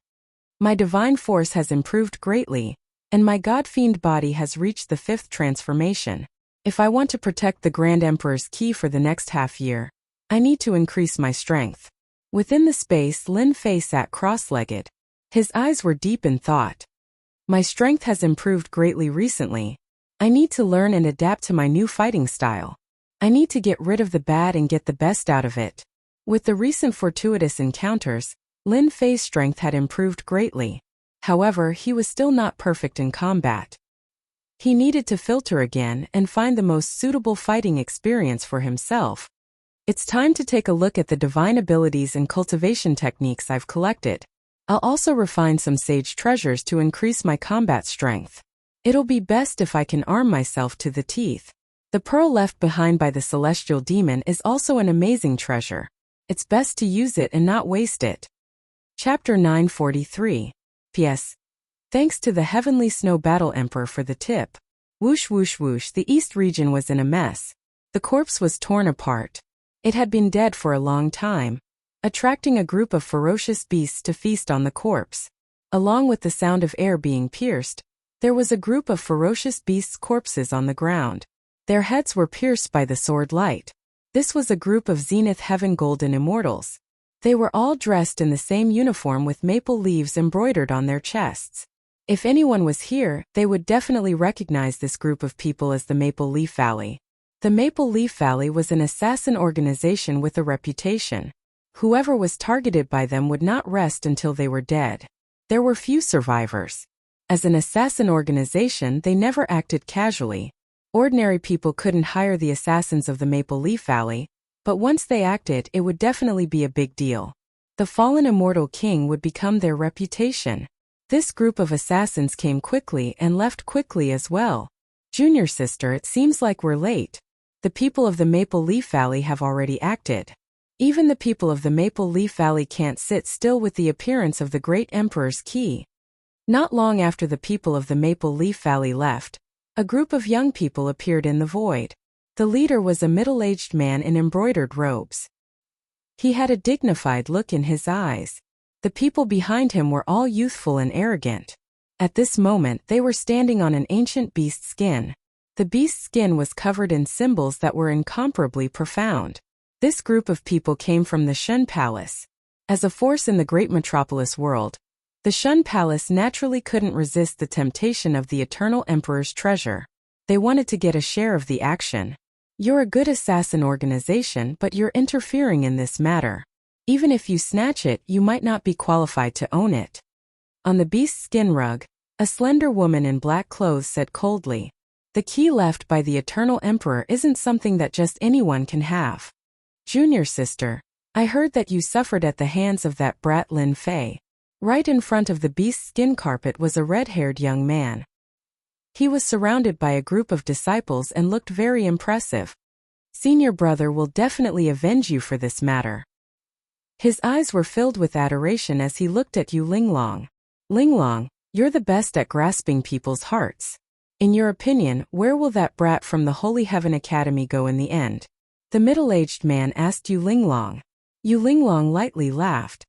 My divine force has improved greatly, and my god-fiend body has reached the 5th transformation. If I want to protect the Grand Emperor's key for the next half year, I need to increase my strength. Within the space, Lin Fei sat cross-legged. His eyes were deep in thought. My strength has improved greatly recently. I need to learn and adapt to my new fighting style. I need to get rid of the bad and get the best out of it. With the recent fortuitous encounters, Lin Fei's strength had improved greatly. However, he was still not perfect in combat. He needed to filter again and find the most suitable fighting experience for himself. It's time to take a look at the divine abilities and cultivation techniques I've collected. I'll also refine some sage treasures to increase my combat strength. It'll be best if I can arm myself to the teeth. The pearl left behind by the celestial demon is also an amazing treasure. It's best to use it and not waste it. Chapter 943. P.S. Thanks to the Heavenly Snow Battle Emperor for the tip. Whoosh whoosh whoosh, the east region was in a mess. The corpse was torn apart. It had been dead for a long time, attracting a group of ferocious beasts to feast on the corpse. Along with the sound of air being pierced, there was a group of ferocious beasts' corpses on the ground. Their heads were pierced by the sword light. This was a group of Zenith Heaven Golden Immortals. They were all dressed in the same uniform with maple leaves embroidered on their chests. If anyone was here, they would definitely recognize this group of people as the Maple Leaf Valley. The Maple Leaf Valley was an assassin organization with a reputation. Whoever was targeted by them would not rest until they were dead. There were few survivors. As an assassin organization, they never acted casually. Ordinary people couldn't hire the assassins of the Maple Leaf Valley, but once they acted, it would definitely be a big deal. The fallen immortal king would become their reputation. This group of assassins came quickly and left quickly as well. Junior sister, it seems like we're late. The people of the Maple Leaf Valley have already acted. Even the people of the Maple Leaf Valley can't sit still with the appearance of the great Emperor's key. Not long after the people of the Maple Leaf Valley left, a group of young people appeared in the void. The leader was a middle-aged man in embroidered robes. He had a dignified look in his eyes. The people behind him were all youthful and arrogant. At this moment they were standing on an ancient beast skin. The beast skin was covered in symbols that were incomparably profound. This group of people came from the Shun Palace. As a force in the great metropolis world, the Shun Palace naturally couldn't resist the temptation of the Eternal Emperor's treasure. They wanted to get a share of the action. You're a good assassin organization, but you're interfering in this matter. Even if you snatch it, you might not be qualified to own it. On the beast skin rug, a slender woman in black clothes said coldly, "The key left by the Eternal Emperor isn't something that just anyone can have. Junior sister, I heard that you suffered at the hands of that brat Lin Fei." Right in front of the beast skin carpet was a red-haired young man. He was surrounded by a group of disciples and looked very impressive. "Senior brother will definitely avenge you for this matter." His eyes were filled with adoration as he looked at Yu Linglong. "Linglong, you're the best at grasping people's hearts. In your opinion, where will that brat from the Holy Heaven Academy go in the end?" The middle-aged man asked Yu Linglong. Yu Linglong lightly laughed.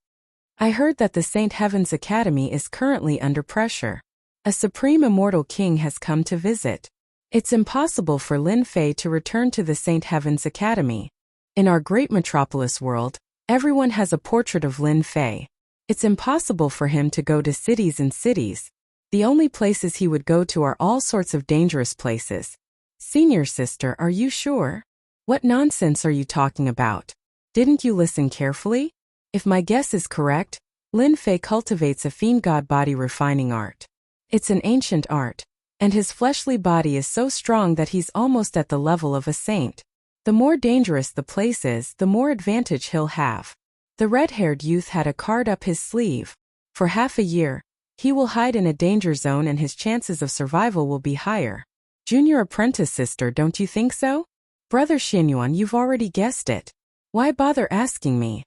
"I heard that the Saint Heaven's Academy is currently under pressure. A supreme immortal king has come to visit. It's impossible for Lin Fei to return to the Saint Heaven's Academy. In our great metropolis world, everyone has a portrait of Lin Fei. It's impossible for him to go to cities and cities. The only places he would go to are all sorts of dangerous places." "Senior sister, are you sure? What nonsense are you talking about? Didn't you listen carefully? If my guess is correct, Lin Fei cultivates a fiend god body refining art. It's an ancient art, and his fleshly body is so strong that he's almost at the level of a saint. The more dangerous the place is, the more advantage he'll have." The red-haired youth had a card up his sleeve. For half a year, he will hide in a danger zone and his chances of survival will be higher. Junior apprentice sister, don't you think so? Brother Xianyuan, you've already guessed it. Why bother asking me?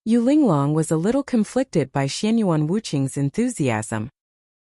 Yu Linglong was a little conflicted by Xianyuan Wuqing's enthusiasm.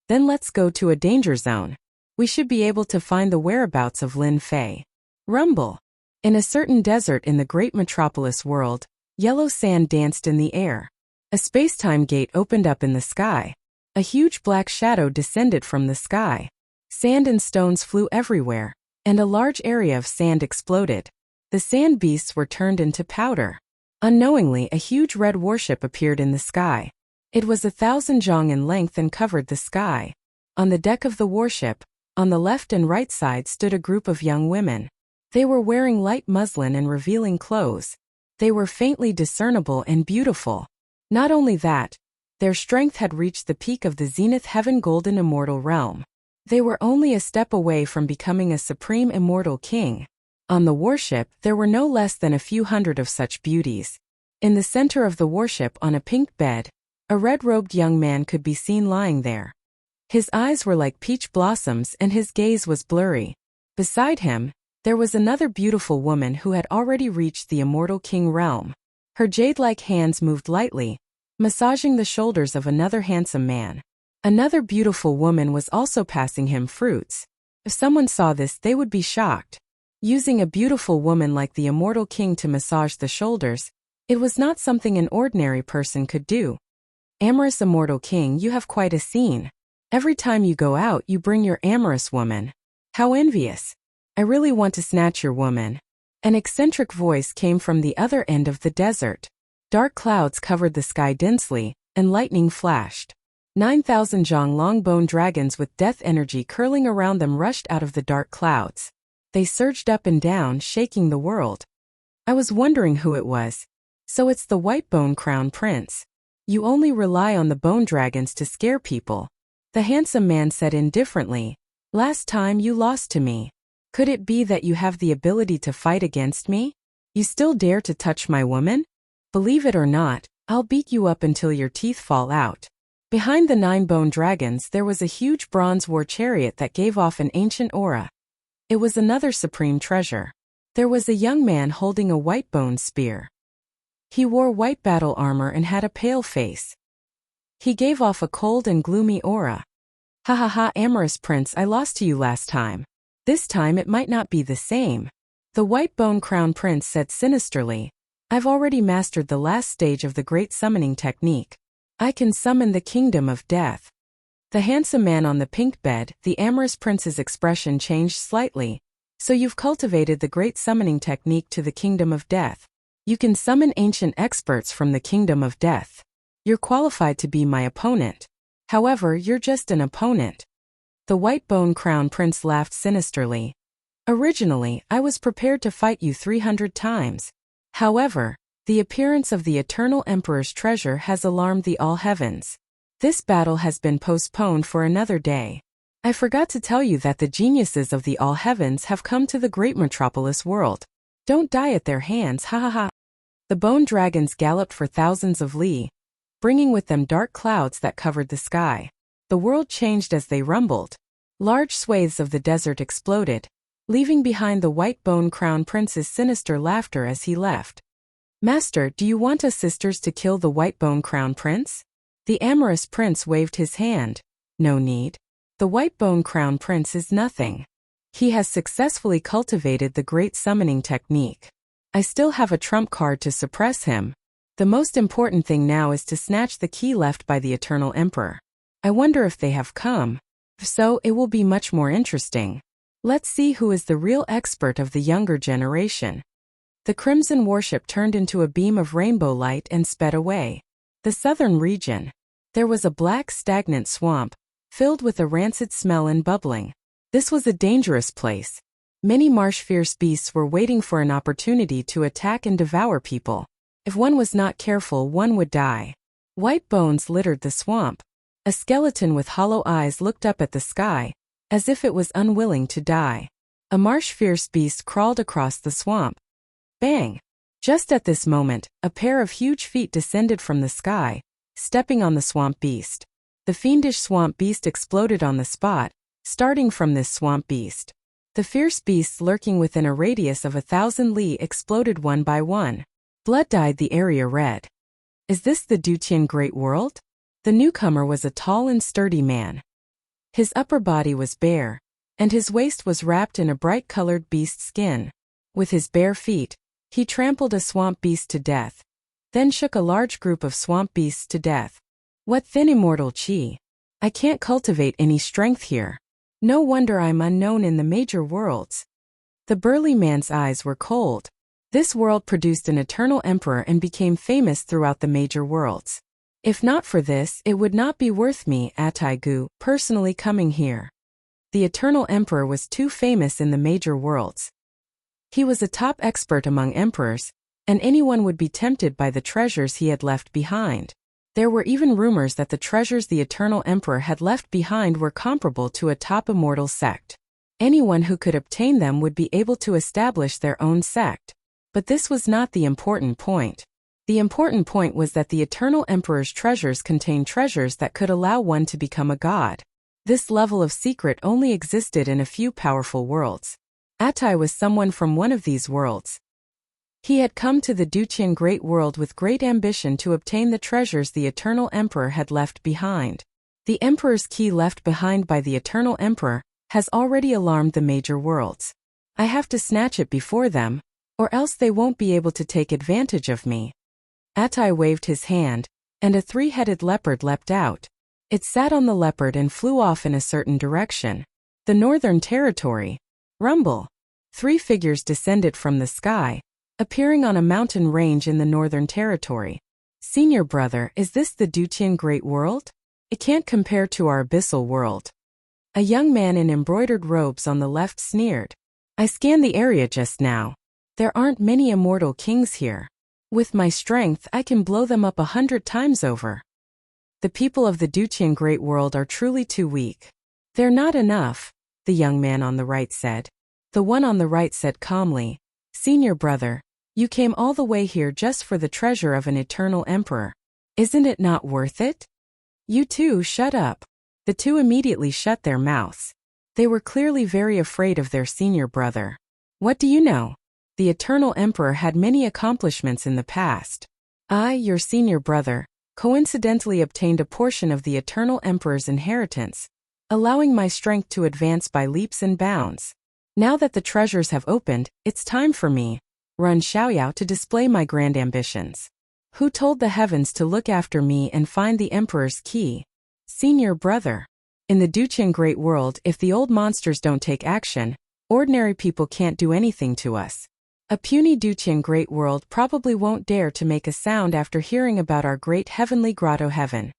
"Then let's go to a danger zone. We should be able to find the whereabouts of Lin Fei." Rumble. In a certain desert in the great metropolis world, yellow sand danced in the air. A space-time gate opened up in the sky. A huge black shadow descended from the sky. Sand and stones flew everywhere, and a large area of sand exploded. The sand beasts were turned into powder. Unknowingly, a huge red warship appeared in the sky. It was 1,000 zhang in length and covered the sky. On the deck of the warship, on the left and right side stood a group of young women. They were wearing light muslin and revealing clothes. They were faintly discernible and beautiful. Not only that, their strength had reached the peak of the zenith heaven golden immortal realm. They were only a step away from becoming a supreme immortal king. On the warship, there were no less than a few hundred of such beauties. In the center of the warship, on a pink bed, a red-robed young man could be seen lying there. His eyes were like peach blossoms and his gaze was blurry. Beside him, there was another beautiful woman who had already reached the immortal king realm. Her jade-like hands moved lightly, massaging the shoulders of another handsome man. Another beautiful woman was also passing him fruits. If someone saw this, they would be shocked. Using a beautiful woman like the immortal king to massage the shoulders, it was not something an ordinary person could do. Amorous immortal king, you have quite a scene. Every time you go out, you bring your amorous woman. How envious. I really want to snatch your woman. An eccentric voice came from the other end of the desert. Dark clouds covered the sky densely, and lightning flashed. 9,000 zhang long-boned dragons with death energy curling around them rushed out of the dark clouds. They surged up and down, shaking the world. I was wondering who it was. So it's the white bone crown prince. You only rely on the bone dragons to scare people. The handsome man said indifferently, "Last time you lost to me. Could it be that you have the ability to fight against me? You still dare to touch my woman? Believe it or not, I'll beat you up until your teeth fall out." Behind the 9 bone dragons there was a huge bronze war chariot that gave off an ancient aura. It was another supreme treasure. There was a young man holding a white bone spear. He wore white battle armor and had a pale face. He gave off a cold and gloomy aura. Ha ha ha, amorous prince, I lost to you last time. This time it might not be the same. The white bone crown prince said sinisterly. I've already mastered the last stage of the great summoning technique. I can summon the kingdom of death. The handsome man on the pink bed, the amorous prince's expression changed slightly. So you've cultivated the great summoning technique to the kingdom of death. You can summon ancient experts from the kingdom of death. You're qualified to be my opponent. However, you're just an opponent. The white bone crown prince laughed sinisterly. Originally, I was prepared to fight you 300 times. However, the appearance of the Eternal Emperor's treasure has alarmed the all heavens. This battle has been postponed for another day. I forgot to tell you that the geniuses of the all heavens have come to the great metropolis world. Don't die at their hands, ha ha ha. The bone dragons galloped for thousands of li, bringing with them dark clouds that covered the sky. The world changed as they rumbled. Large swathes of the desert exploded, leaving behind the white bone crown prince's sinister laughter as he left. Master, do you want us sisters to kill the white bone crown prince? The amorous prince waved his hand. No need. The white bone crown prince is nothing. He has successfully cultivated the great summoning technique. I still have a trump card to suppress him. The most important thing now is to snatch the key left by the Eternal Emperor. I wonder if they have come. If so, it will be much more interesting. Let's see who is the real expert of the younger generation. The crimson warship turned into a beam of rainbow light and sped away. The southern region. There was a black stagnant swamp, filled with a rancid smell and bubbling. This was a dangerous place. Many marsh fierce beasts were waiting for an opportunity to attack and devour people. If one was not careful, one would die. White bones littered the swamp. A skeleton with hollow eyes looked up at the sky, as if it was unwilling to die. A marsh fierce beast crawled across the swamp. Bang! Just at this moment, a pair of huge feet descended from the sky, stepping on the swamp beast. The fiendish swamp beast exploded on the spot, starting from this swamp beast. The fierce beasts lurking within a radius of 1,000 li exploded one by one. Blood dyed the area red. Is this the Dutian Great World? The newcomer was a tall and sturdy man. His upper body was bare, and his waist was wrapped in a bright-colored beast skin. With his bare feet, he trampled a swamp beast to death, then shook a large group of swamp beasts to death. What thin immortal chi! I can't cultivate any strength here. No wonder I'm unknown in the major worlds. The burly man's eyes were cold. This world produced an eternal emperor and became famous throughout the major worlds. If not for this, it would not be worth me, Ataigu, personally coming here. The eternal emperor was too famous in the major worlds. He was a top expert among emperors, and anyone would be tempted by the treasures he had left behind. There were even rumors that the treasures the eternal emperor had left behind were comparable to a top immortal sect. Anyone who could obtain them would be able to establish their own sect. But this was not the important point. The important point was that the eternal emperor's treasures contained treasures that could allow one to become a god. This level of secret only existed in a few powerful worlds. Atai was someone from one of these worlds. He had come to the Dutian Great World with great ambition to obtain the treasures the eternal emperor had left behind. The emperor's key left behind by the eternal emperor has already alarmed the major worlds. I have to snatch it before them, or else they won't be able to take advantage of me. Atai waved his hand, and a three-headed leopard leapt out. It sat on the leopard and flew off in a certain direction. The Northern Territory. Rumble. 3 figures descended from the sky, appearing on a mountain range in the Northern Territory. Senior brother, is this the Dutian Great World? It can't compare to our abyssal world. A young man in embroidered robes on the left sneered. I scanned the area just now. There aren't many immortal kings here. With my strength, I can blow them up 100 times over. The people of the Dutian Great World are truly too weak. They're not enough, the young man on the right said. The one on the right said calmly, Senior brother, you came all the way here just for the treasure of an eternal emperor. Isn't it not worth it? You two, shut up. The two immediately shut their mouths. They were clearly very afraid of their senior brother. What do you know? The Eternal Emperor had many accomplishments in the past. I, your senior brother, coincidentally obtained a portion of the Eternal Emperor's inheritance, allowing my strength to advance by leaps and bounds. Now that the treasures have opened, it's time for me, Run Xiaoyao, to display my grand ambitions. Who told the heavens to look after me and find the Emperor's key? Senior brother. In the Duqian Great World, if the old monsters don't take action, ordinary people can't do anything to us. A puny Duqian Great World probably won't dare to make a sound after hearing about our great heavenly grotto heaven.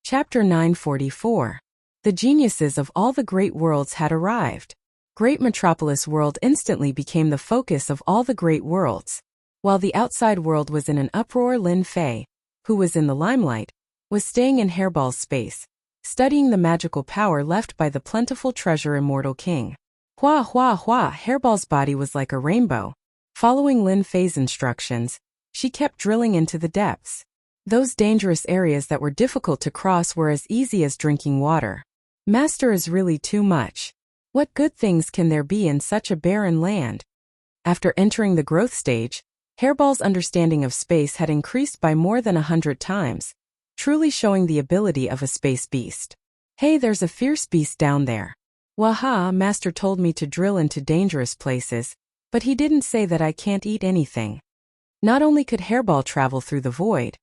Chapter 944. The geniuses of all the great worlds had arrived. Great Metropolis World instantly became the focus of all the great worlds. While the outside world was in an uproar, Lin Fei, who was in the limelight, was staying in Hairball's space, studying the magical power left by the plentiful treasure immortal king. Hua hua hua, Hairball's body was like a rainbow. Following Lin Fei's instructions, she kept drilling into the depths. Those dangerous areas that were difficult to cross were as easy as drinking water. Master is really too much. What good things can there be in such a barren land? After entering the growth stage, Hairball's understanding of space had increased by more than 100 times, truly showing the ability of a space beast. Hey, there's a fierce beast down there. Waha, Master told me to drill into dangerous places, but he didn't say that I can't eat anything. Not only could Hairball travel through the void,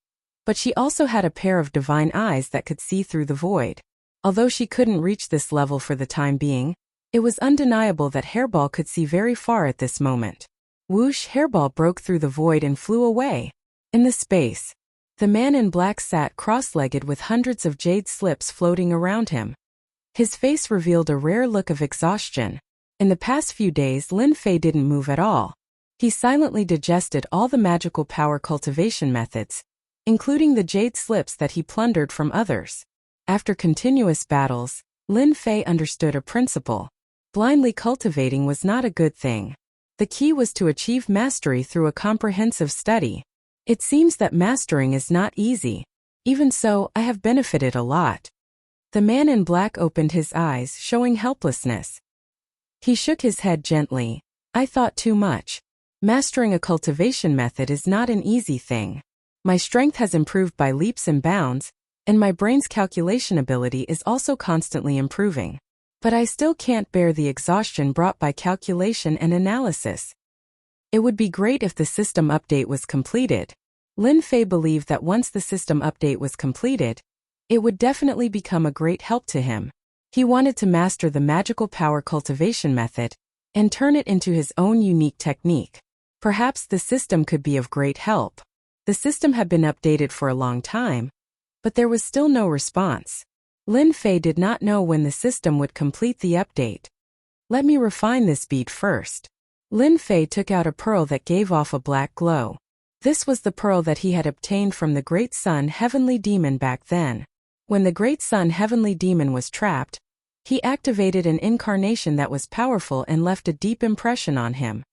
but she also had a pair of divine eyes that could see through the void. Although she couldn't reach this level for the time being, it was undeniable that Hairball could see very far at this moment. Whoosh, Hairball broke through the void and flew away. In the space, the man in black sat cross-legged with hundreds of jade slips floating around him. His face revealed a rare look of exhaustion. In the past few days, Lin Fei didn't move at all. He silently digested all the magical power cultivation methods, including the jade slips that he plundered from others. After continuous battles, Lin Fei understood a principle. Blindly cultivating was not a good thing. The key was to achieve mastery through a comprehensive study. It seems that mastering is not easy. Even so, I have benefited a lot. The man in black opened his eyes, showing helplessness. He shook his head gently. I thought too much. Mastering a cultivation method is not an easy thing. My strength has improved by leaps and bounds, and my brain's calculation ability is also constantly improving. But I still can't bear the exhaustion brought by calculation and analysis. It would be great if the system update was completed. Lin Fei believed that once the system update was completed, it would definitely become a great help to him. He wanted to master the magical power cultivation method and turn it into his own unique technique. Perhaps the system could be of great help. The system had been updated for a long time, but there was still no response. Lin Fei did not know when the system would complete the update. Let me refine this bead first. Lin Fei took out a pearl that gave off a black glow. This was the pearl that he had obtained from the Great Sun Heavenly Demon back then. When the Great Sun Heavenly Demon was trapped, he activated an incarnation that was powerful and left a deep impression on him.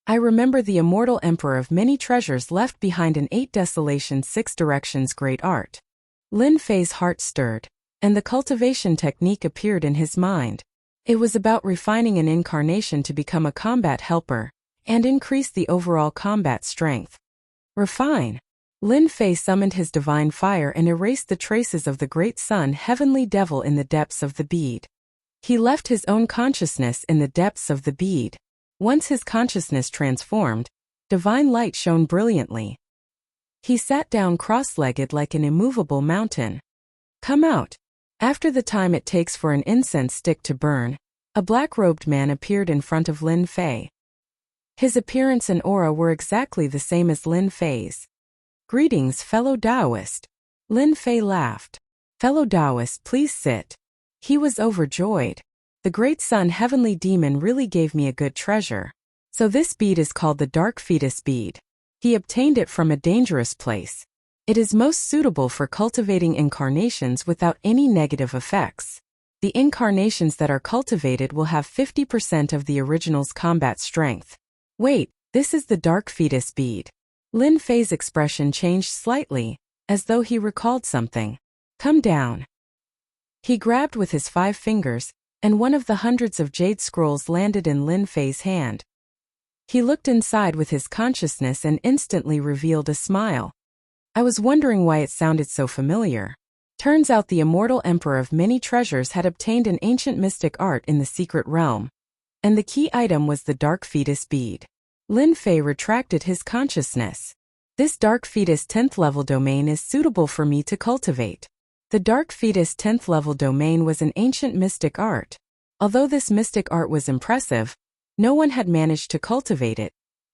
I remember the immortal emperor of many treasures left behind in 8 Desolations 6 Directions great art. Lin Fei's heart stirred, and the cultivation technique appeared in his mind. It was about refining an incarnation to become a combat helper, and increase the overall combat strength. Refine. Lin Fei summoned his divine fire and erased the traces of the Great Sun Heavenly Devil in the depths of the bead. He left his own consciousness in the depths of the bead. Once his consciousness transformed, divine light shone brilliantly. He sat down cross-legged like an immovable mountain. Come out. After the time it takes for an incense stick to burn, a black-robed man appeared in front of Lin Fei. His appearance and aura were exactly the same as Lin Fei's. Greetings, fellow Taoist. Lin Fei laughed. Fellow Taoist, please sit. He was overjoyed. The Great Sun Heavenly Demon really gave me a good treasure. So this bead is called the Dark Fetus Bead. He obtained it from a dangerous place. It is most suitable for cultivating incarnations without any negative effects. The incarnations that are cultivated will have 50% of the original's combat strength. Wait, this is the Dark Fetus Bead. Lin Fei's expression changed slightly, as though he recalled something. Come down. He grabbed with his 5 fingers, and one of the hundreds of jade scrolls landed in Lin Fei's hand. He looked inside with his consciousness and instantly revealed a smile. I was wondering why it sounded so familiar. Turns out the immortal emperor of many treasures had obtained an ancient mystic art in the secret realm, and the key item was the dark fetus bead. Lin Fei retracted his consciousness. This dark fetus 10th level domain is suitable for me to cultivate. The dark fetus 10th level domain was an ancient mystic art. Although this mystic art was impressive, no one had managed to cultivate it,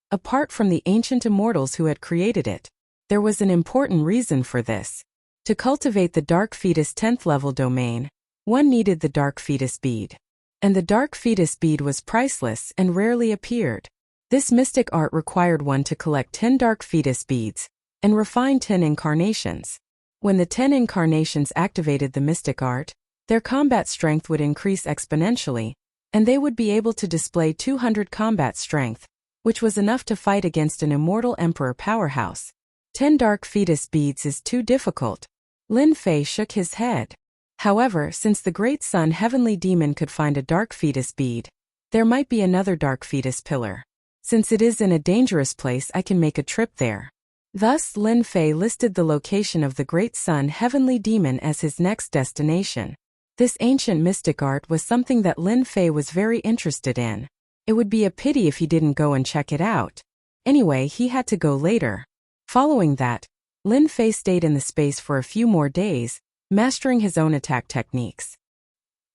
apart from the ancient immortals who had created it. There was an important reason for this. To cultivate the dark fetus 10th level domain, one needed the dark fetus bead. And the dark fetus bead was priceless and rarely appeared. This mystic art required one to collect 10 dark fetus beads and refine 10 incarnations. When the 10 incarnations activated the mystic art, their combat strength would increase exponentially, and they would be able to display 200 combat strength, which was enough to fight against an immortal emperor powerhouse. 10 dark fetus beads is too difficult. Lin Fei shook his head. However, since the great sun heavenly demon could find a dark fetus bead, there might be another dark fetus pillar. Since it is in a dangerous place, I can make a trip there. Thus, Lin Fei listed the location of the great sun heavenly demon as his next destination. This ancient mystic art was something that Lin Fei was very interested in. It would be a pity if he didn't go and check it out. Anyway, he had to go later. Following that, Lin Fei stayed in the space for a few more days, mastering his own attack techniques.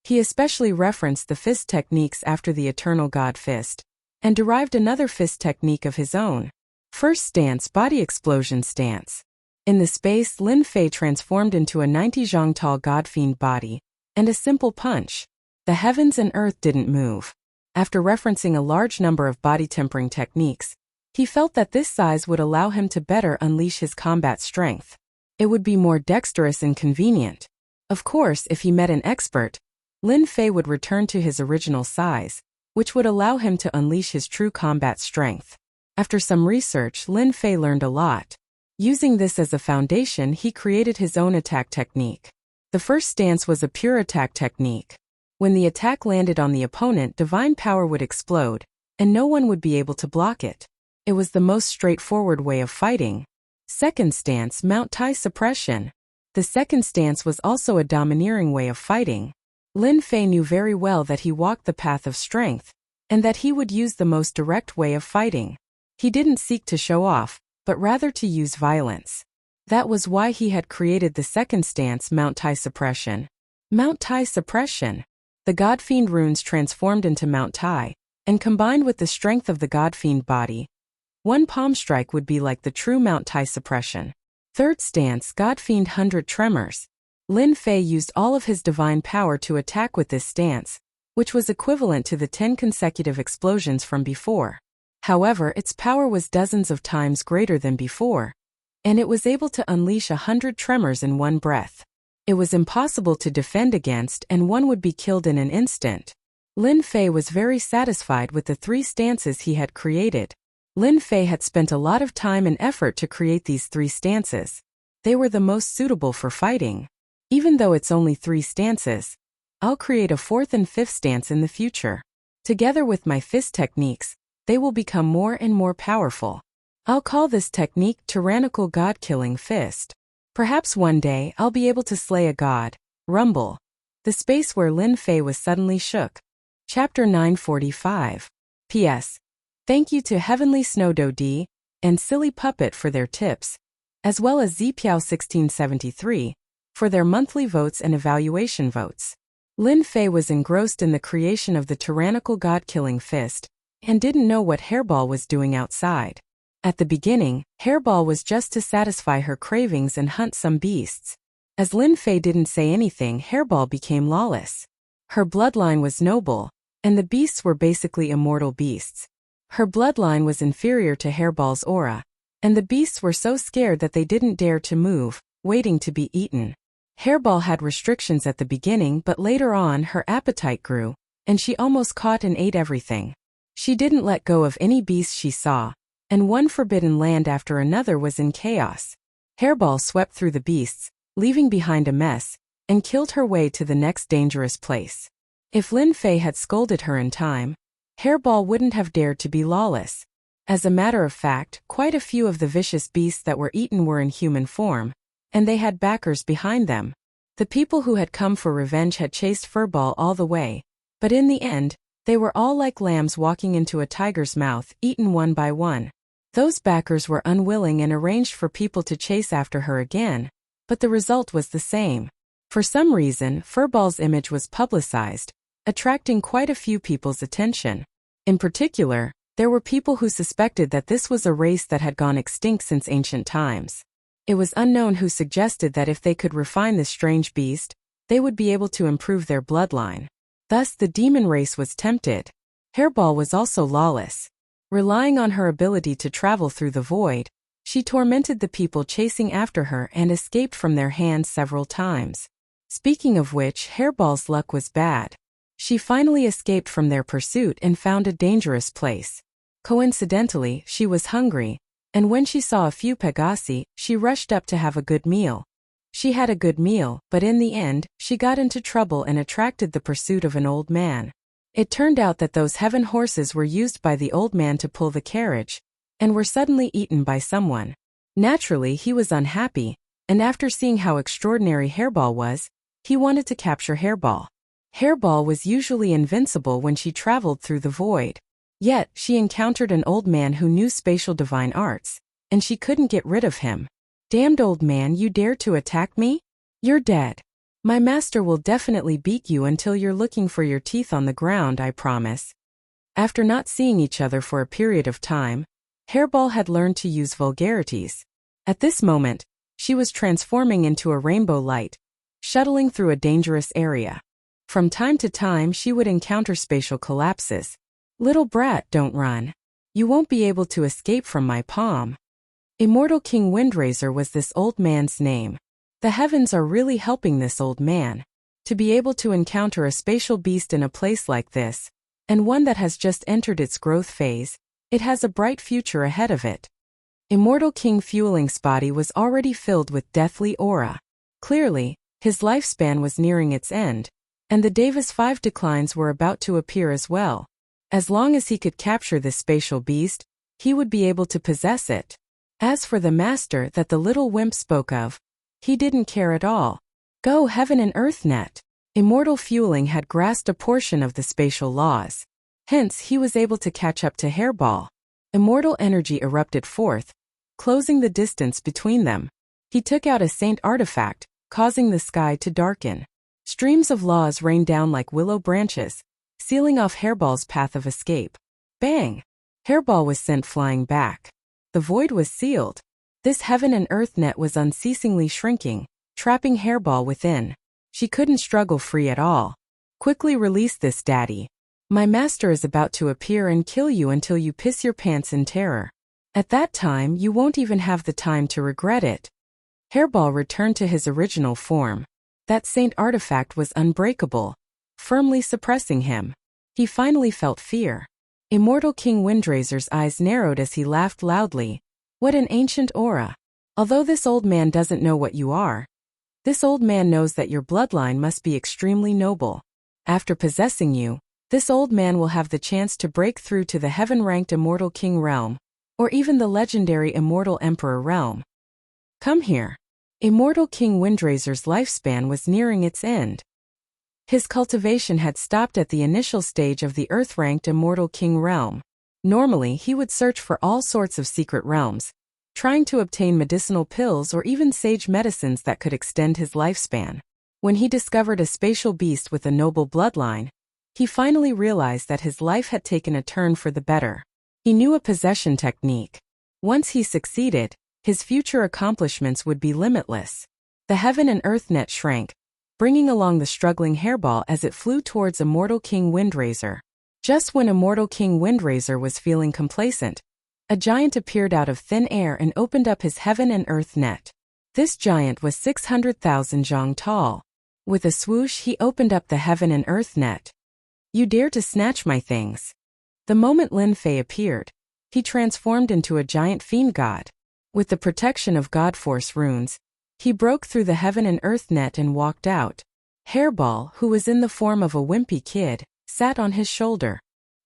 He especially referenced the fist techniques after the Eternal God Fist, and derived another fist technique of his own. First stance, body explosion stance. In the space, Lin Fei transformed into a 90 zhang tall god-fiend body, and a simple punch. The heavens and earth didn't move. After referencing a large number of body tempering techniques, he felt that this size would allow him to better unleash his combat strength. It would be more dexterous and convenient. Of course, if he met an expert, Lin Fei would return to his original size, which would allow him to unleash his true combat strength. After some research, Lin Fei learned a lot. Using this as a foundation, he created his own attack technique. The first stance was a pure attack technique. When the attack landed on the opponent, divine power would explode, and no one would be able to block it. It was the most straightforward way of fighting. Second stance, Mount Tai suppression. The second stance was also a domineering way of fighting. Lin Fei knew very well that he walked the path of strength, and that he would use the most direct way of fighting. He didn't seek to show off, but rather to use violence. That was why he had created the second stance, Mount Tai suppression. Mount Tai suppression. The God-Fiend runes transformed into Mount Tai, and combined with the strength of the God-Fiend body, one palm strike would be like the true Mount Tai suppression. Third stance, God-Fiend 100 tremors. Lin Fei used all of his divine power to attack with this stance, which was equivalent to the 10 consecutive explosions from before. However, its power was dozens of times greater than before, and it was able to unleash 100 tremors in one breath. It was impossible to defend against, and one would be killed in an instant. Lin Fei was very satisfied with the 3 stances he had created. Lin Fei had spent a lot of time and effort to create these 3 stances. They were the most suitable for fighting. Even though it's only 3 stances, I'll create a 4th and 5th stance in the future. Together with my fist techniques, they will become more and more powerful. I'll call this technique Tyrannical God-Killing Fist. Perhaps one day I'll be able to slay a god. Rumble. The space where Lin Fei was suddenly shook. Chapter 945. P.S. Thank you to Heavenly Snowdo D and Silly Puppet for their tips, as well as Zpiao1673 for their monthly votes and evaluation votes. Lin Fei was engrossed in the creation of the Tyrannical God-Killing Fist and didn't know what Hairball was doing outside. At the beginning, Hairball was just to satisfy her cravings and hunt some beasts. As Lin Fei didn't say anything, Hairball became lawless. Her bloodline was noble, and the beasts were basically immortal beasts. Her bloodline was inferior to Hairball's aura, and the beasts were so scared that they didn't dare to move, waiting to be eaten. Hairball had restrictions at the beginning, but later on her appetite grew, and she almost caught and ate everything. She didn't let go of any beast she saw, and one forbidden land after another was in chaos. Hairball swept through the beasts, leaving behind a mess, and killed her way to the next dangerous place. If Lin Fei had scolded her in time, Hairball wouldn't have dared to be lawless. As a matter of fact, quite a few of the vicious beasts that were eaten were in human form, and they had backers behind them. The people who had come for revenge had chased Furball all the way, but in the end, they were all like lambs walking into a tiger's mouth, eaten one by one. Those backers were unwilling and arranged for people to chase after her again, but the result was the same. For some reason, Furball's image was publicized, attracting quite a few people's attention. In particular, there were people who suspected that this was a race that had gone extinct since ancient times. It was unknown who suggested that if they could refine this strange beast, they would be able to improve their bloodline. Thus the demon race was tempted. Hairball was also lawless. Relying on her ability to travel through the void, she tormented the people chasing after her and escaped from their hands several times. Speaking of which, Hairball's luck was bad. She finally escaped from their pursuit and found a dangerous place. Coincidentally, she was hungry, and when she saw a few Pegasi, she rushed up to have a good meal. She had a good meal, but in the end, she got into trouble and attracted the pursuit of an old man. It turned out that those heaven horses were used by the old man to pull the carriage, and were suddenly eaten by someone. Naturally, he was unhappy, and after seeing how extraordinary Hairball was, he wanted to capture Hairball. Hairball was usually invincible when she traveled through the void. Yet, she encountered an old man who knew spatial divine arts, and she couldn't get rid of him. "Damned old man, you dare to attack me? You're dead. My master will definitely beat you until you're looking for your teeth on the ground, I promise." After not seeing each other for a period of time, Hairball had learned to use vulgarities. At this moment, she was transforming into a rainbow light, shuttling through a dangerous area. From time to time, she would encounter spatial collapses. "Little brat, don't run. You won't be able to escape from my palm." Immortal King Windraiser was this old man's name. The heavens are really helping this old man. To be able to encounter a spatial beast in a place like this, and one that has just entered its growth phase, it has a bright future ahead of it. Immortal King Fueling's body was already filled with deathly aura. Clearly, his lifespan was nearing its end, and the Davis 5 declines were about to appear as well. As long as he could capture this spatial beast, he would be able to possess it. As for the master that the little wimp spoke of, he didn't care at all. Go heaven and earth net. Immortal Fueling had grasped a portion of the spatial laws. Hence, he was able to catch up to Hairball. Immortal energy erupted forth, closing the distance between them. He took out a saint artifact, causing the sky to darken. Streams of laws rained down like willow branches, sealing off Hairball's path of escape. Bang! Hairball was sent flying back. The void was sealed. This heaven and earth net was unceasingly shrinking, trapping Hairball within. She couldn't struggle free at all. "Quickly release this, daddy. My master is about to appear and kill you until you piss your pants in terror. At that time, you won't even have the time to regret it." Hairball returned to his original form. That saint artifact was unbreakable, firmly suppressing him. He finally felt fear. Immortal King Windraiser's eyes narrowed as he laughed loudly. "What an ancient aura. Although this old man doesn't know what you are, this old man knows that your bloodline must be extremely noble. After possessing you, this old man will have the chance to break through to the heaven-ranked Immortal King realm, or even the legendary Immortal Emperor realm. Come here." Immortal King Windraiser's lifespan was nearing its end. His cultivation had stopped at the initial stage of the Earth-ranked Immortal King realm. Normally, he would search for all sorts of secret realms, trying to obtain medicinal pills or even sage medicines that could extend his lifespan. When he discovered a spatial beast with a noble bloodline, he finally realized that his life had taken a turn for the better. He knew a possession technique. Once he succeeded, his future accomplishments would be limitless. The heaven and earth net shrank, bringing along the struggling Hairball as it flew towards Immortal King Windraiser. Just when Immortal King Windraiser was feeling complacent, a giant appeared out of thin air and opened up his heaven and earth net. This giant was 600,000 zhang tall. With a swoosh, he opened up the heaven and earth net. "You dare to snatch my things." The moment Lin Fei appeared, he transformed into a giant fiend god. With the protection of God Force runes, He broke through the heaven and earth net and walked out. Hairball, who was in the form of a wimpy kid, sat on his shoulder.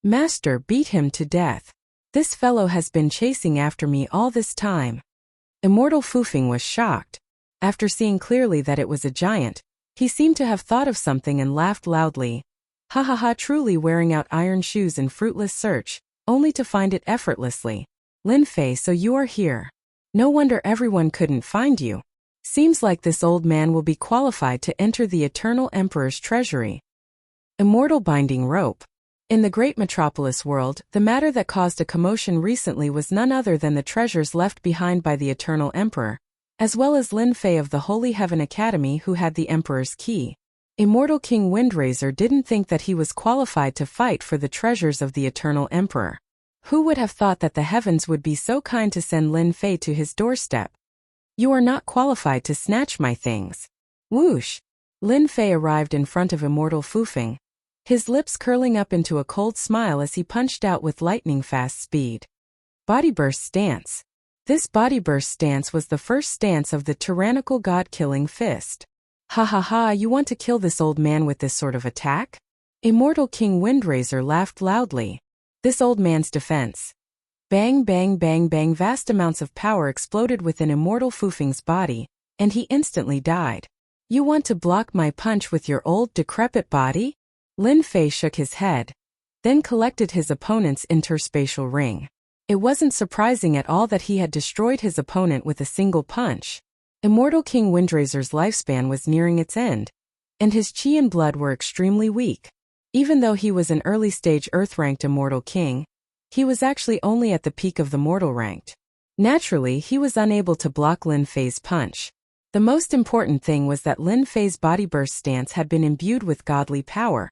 Master beat him to death. This fellow has been chasing after me all this time. Immortal Fufeng was shocked. After seeing clearly that it was a giant, he seemed to have thought of something and laughed loudly. Ha ha ha, truly wearing out iron shoes in fruitless search, only to find it effortlessly. Lin Fei, so you are here. No wonder everyone couldn't find you. Seems like this old man will be qualified to enter the Eternal Emperor's treasury. Immortal Binding Rope. In the great metropolis world, the matter that caused a commotion recently was none other than the treasures left behind by the Eternal Emperor, as well as Lin Fei of the Holy Heaven Academy who had the Emperor's key. Immortal King Windraiser didn't think that he was qualified to fight for the treasures of the Eternal Emperor. Who would have thought that the heavens would be so kind to send Lin Fei to his doorstep? You are not qualified to snatch my things. Whoosh! Lin Fei arrived in front of Immortal Fufeng, his lips curling up into a cold smile as he punched out with lightning-fast speed. Bodyburst Stance. This bodyburst stance was the first stance of the tyrannical god-killing fist. Ha ha ha, you want to kill this old man with this sort of attack? Immortal King Windraiser laughed loudly. This old man's defense. Bang bang bang bang, vast amounts of power exploded within Immortal Fufeng's body, and he instantly died. You want to block my punch with your old decrepit body? Lin Fei shook his head, then collected his opponent's interspatial ring. It wasn't surprising at all that he had destroyed his opponent with a single punch. Immortal King Windraiser's lifespan was nearing its end, and his chi and blood were extremely weak. Even though he was an early-stage Earth-ranked Immortal King, he was actually only at the peak of the Mortal ranked. Naturally, he was unable to block Lin Fei's punch. The most important thing was that Lin Fei's bodyburst stance had been imbued with godly power,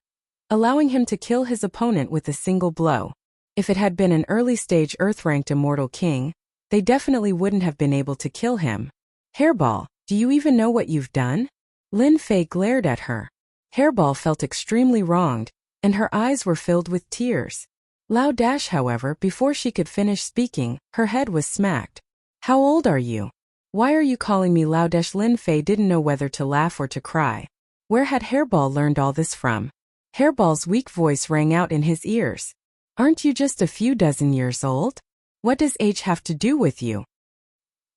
allowing him to kill his opponent with a single blow. If it had been an early-stage Earth-ranked Immortal King, they definitely wouldn't have been able to kill him. Hairball, do you even know what you've done? Lin Fei glared at her. Hairball felt extremely wronged, and her eyes were filled with tears. Lao Dash, however, before she could finish speaking, her head was smacked. How old are you? Why are you calling me Lao Dash? Lin Fei didn't know whether to laugh or to cry. Where had Hairball learned all this from? Hairball's weak voice rang out in his ears. Aren't you just a few dozen years old? What does age have to do with you?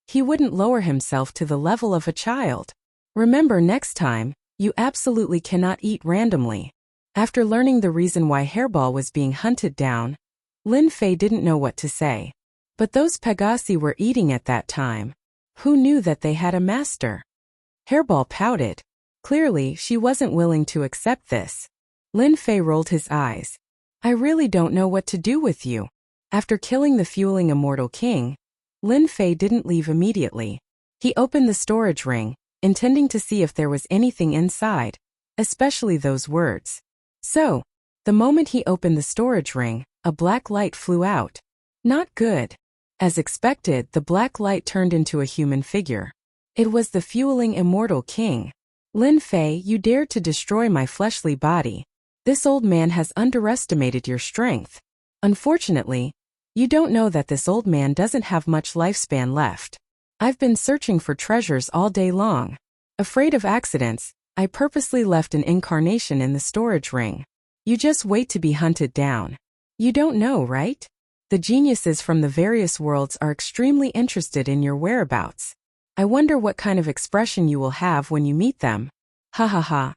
He wouldn't lower himself to the level of a child. Remember, next time, you absolutely cannot eat randomly. After learning the reason why Hairball was being hunted down, Lin Fei didn't know what to say. But those Pegasi were eating at that time. Who knew that they had a master? Hairball pouted. Clearly, she wasn't willing to accept this. Lin Fei rolled his eyes. I really don't know what to do with you. After killing the fueling Immortal King, Lin Fei didn't leave immediately. He opened the storage ring, intending to see if there was anything inside, especially those words. So, the moment he opened the storage ring, a black light flew out. Not good. As expected, the black light turned into a human figure. It was the fueling Immortal King. Lin Fei, you dared to destroy my fleshly body. This old man has underestimated your strength. Unfortunately, you don't know that this old man doesn't have much lifespan left. I've been searching for treasures all day long. Afraid of accidents, I purposely left an incarnation in the storage ring. You just wait to be hunted down. You don't know, right? The geniuses from the various worlds are extremely interested in your whereabouts. I wonder what kind of expression you will have when you meet them. Ha ha ha.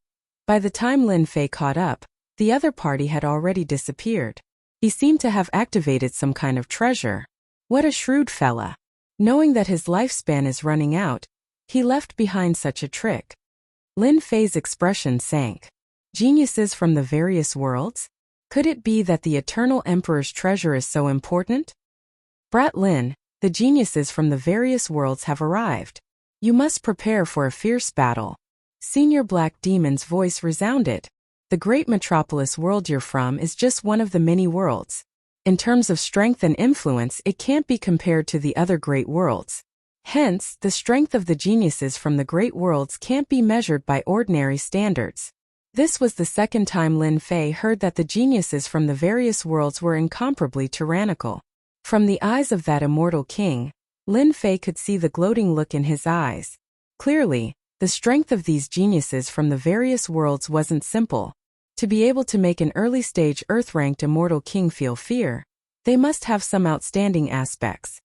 By the time Lin Fei caught up, the other party had already disappeared. He seemed to have activated some kind of treasure. What a shrewd fella. Knowing that his lifespan is running out, he left behind such a trick. Lin Fei's expression sank. Geniuses from the various worlds? Could it be that the Eternal Emperor's treasure is so important? Brat Lin, the geniuses from the various worlds have arrived. You must prepare for a fierce battle. Senior Black Demon's voice resounded. The great metropolis world you're from is just one of the many worlds. In terms of strength and influence, it can't be compared to the other great worlds. Hence, the strength of the geniuses from the great worlds can't be measured by ordinary standards. This was the second time Lin Fei heard that the geniuses from the various worlds were incomparably tyrannical. From the eyes of that immortal king, Lin Fei could see the gloating look in his eyes. Clearly, the strength of these geniuses from the various worlds wasn't simple. To be able to make an early-stage Earth-ranked immortal king feel fear, they must have some outstanding aspects.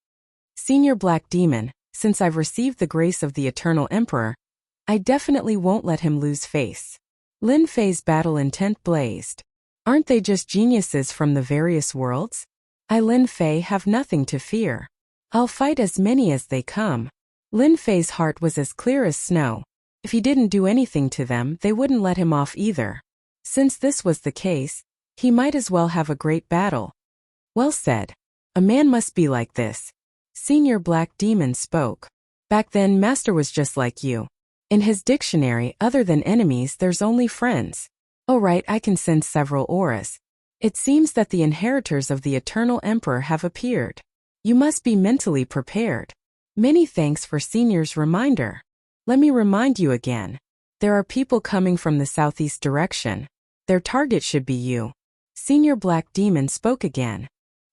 Senior Black Demon, since I've received the grace of the Eternal Emperor, I definitely won't let him lose face. Lin Fei's battle intent blazed. Aren't they just geniuses from the various worlds? I, Lin Fei, have nothing to fear. I'll fight as many as they come. Lin Fei's heart was as clear as snow. If he didn't do anything to them, they wouldn't let him off either. Since this was the case, he might as well have a great battle. Well said. A man must be like this. Senior Black Demon spoke. Back then, Master was just like you. In his dictionary, other than enemies, there's only friends. Oh right, I can sense several auras. It seems that the inheritors of the Eternal Emperor have appeared. You must be mentally prepared. Many thanks for Senior's reminder. Let me remind you again. There are people coming from the southeast direction. Their target should be you. Senior Black Demon spoke again.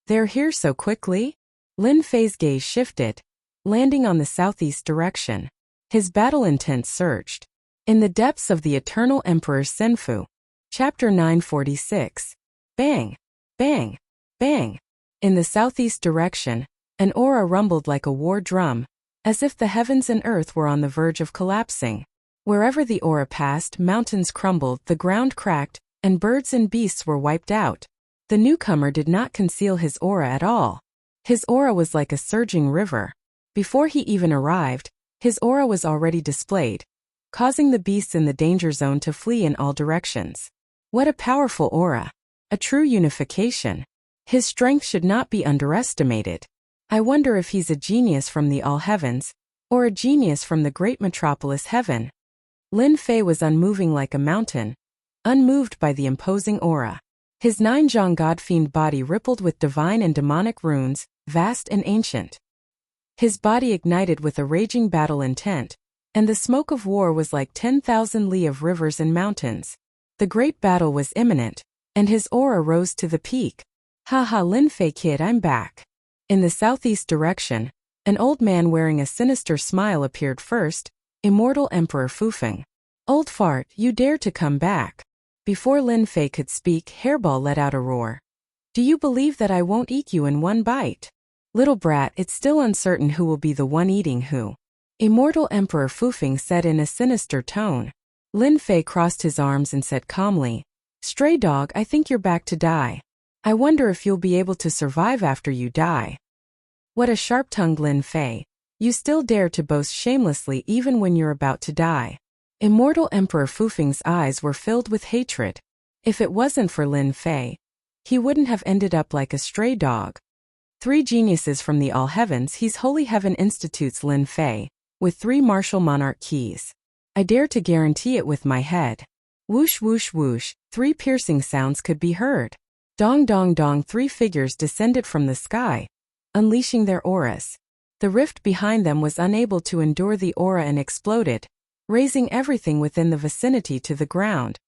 They're here so quickly? Lin Fei's gaze shifted, landing on the southeast direction. His battle intent surged. In the depths of the Eternal Emperor's Senfu. Chapter 946. Bang! Bang! Bang! In the southeast direction, an aura rumbled like a war drum, as if the heavens and earth were on the verge of collapsing. Wherever the aura passed, mountains crumbled, the ground cracked, and birds and beasts were wiped out. The newcomer did not conceal his aura at all. His aura was like a surging river. Before he even arrived, his aura was already displayed, causing the beasts in the danger zone to flee in all directions. What a powerful aura! A true unification. His strength should not be underestimated. I wonder if he's a genius from the all heavens, or a genius from the great metropolis heaven. Lin Fei was unmoving like a mountain, unmoved by the imposing aura. His nine-jong god-fiend body rippled with divine and demonic runes, vast and ancient. His body ignited with a raging battle intent, and the smoke of war was like 10,000 li of rivers and mountains. The great battle was imminent, and his aura rose to the peak. Haha, Lin Fei kid, I'm back. In the southeast direction, an old man wearing a sinister smile appeared first, Immortal Emperor Fufeng. Old fart, you dare to come back. Before Lin Fei could speak, Hairball let out a roar. Do you believe that I won't eat you in one bite? Little brat, it's still uncertain who will be the one eating who. Immortal Emperor Fufeng said in a sinister tone. Lin Fei crossed his arms and said calmly, Stray dog, I think you're back to die. I wonder if you'll be able to survive after you die. What a sharp-tongued Lin Fei. You still dare to boast shamelessly even when you're about to die. Immortal Emperor Fufeng's eyes were filled with hatred. If it wasn't for Lin Fei, he wouldn't have ended up like a stray dog. Three geniuses from the all heavens, he's Holy Heaven Institute's Lin Fei, with 3 martial monarch keys. I dare to guarantee it with my head. Whoosh whoosh whoosh, 3 piercing sounds could be heard. Dong dong dong, 3 figures descended from the sky, unleashing their auras. The rift behind them was unable to endure the aura and exploded, raising everything within the vicinity to the ground.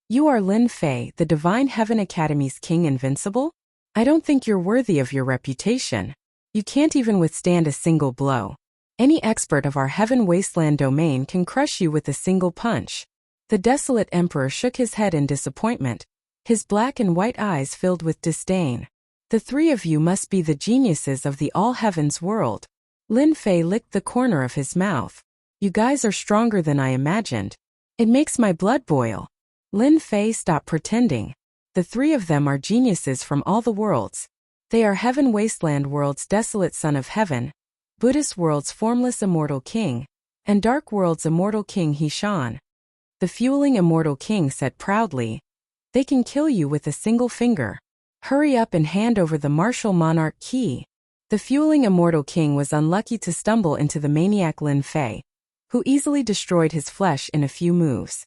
You are Lin Fei, the Divine Heaven Academy's King Invincible? I don't think you're worthy of your reputation. You can't even withstand a single blow. Any expert of our Heaven Wasteland domain can crush you with a single punch. The desolate emperor shook his head in disappointment, his black and white eyes filled with disdain. The 3 of you must be the geniuses of the all heavens world. Lin Fei licked the corner of his mouth. You guys are stronger than I imagined. It makes my blood boil. Lin Fei, stop pretending. The 3 of them are geniuses from all the worlds. They are Heaven Wasteland World's desolate son of heaven, Buddhist World's formless immortal king, and Dark World's immortal king Hishan. The fueling immortal king said proudly, They can kill you with a single finger. Hurry up and hand over the martial monarch key. The fueling immortal king was unlucky to stumble into the maniac Lin Fei, who easily destroyed his flesh in a few moves.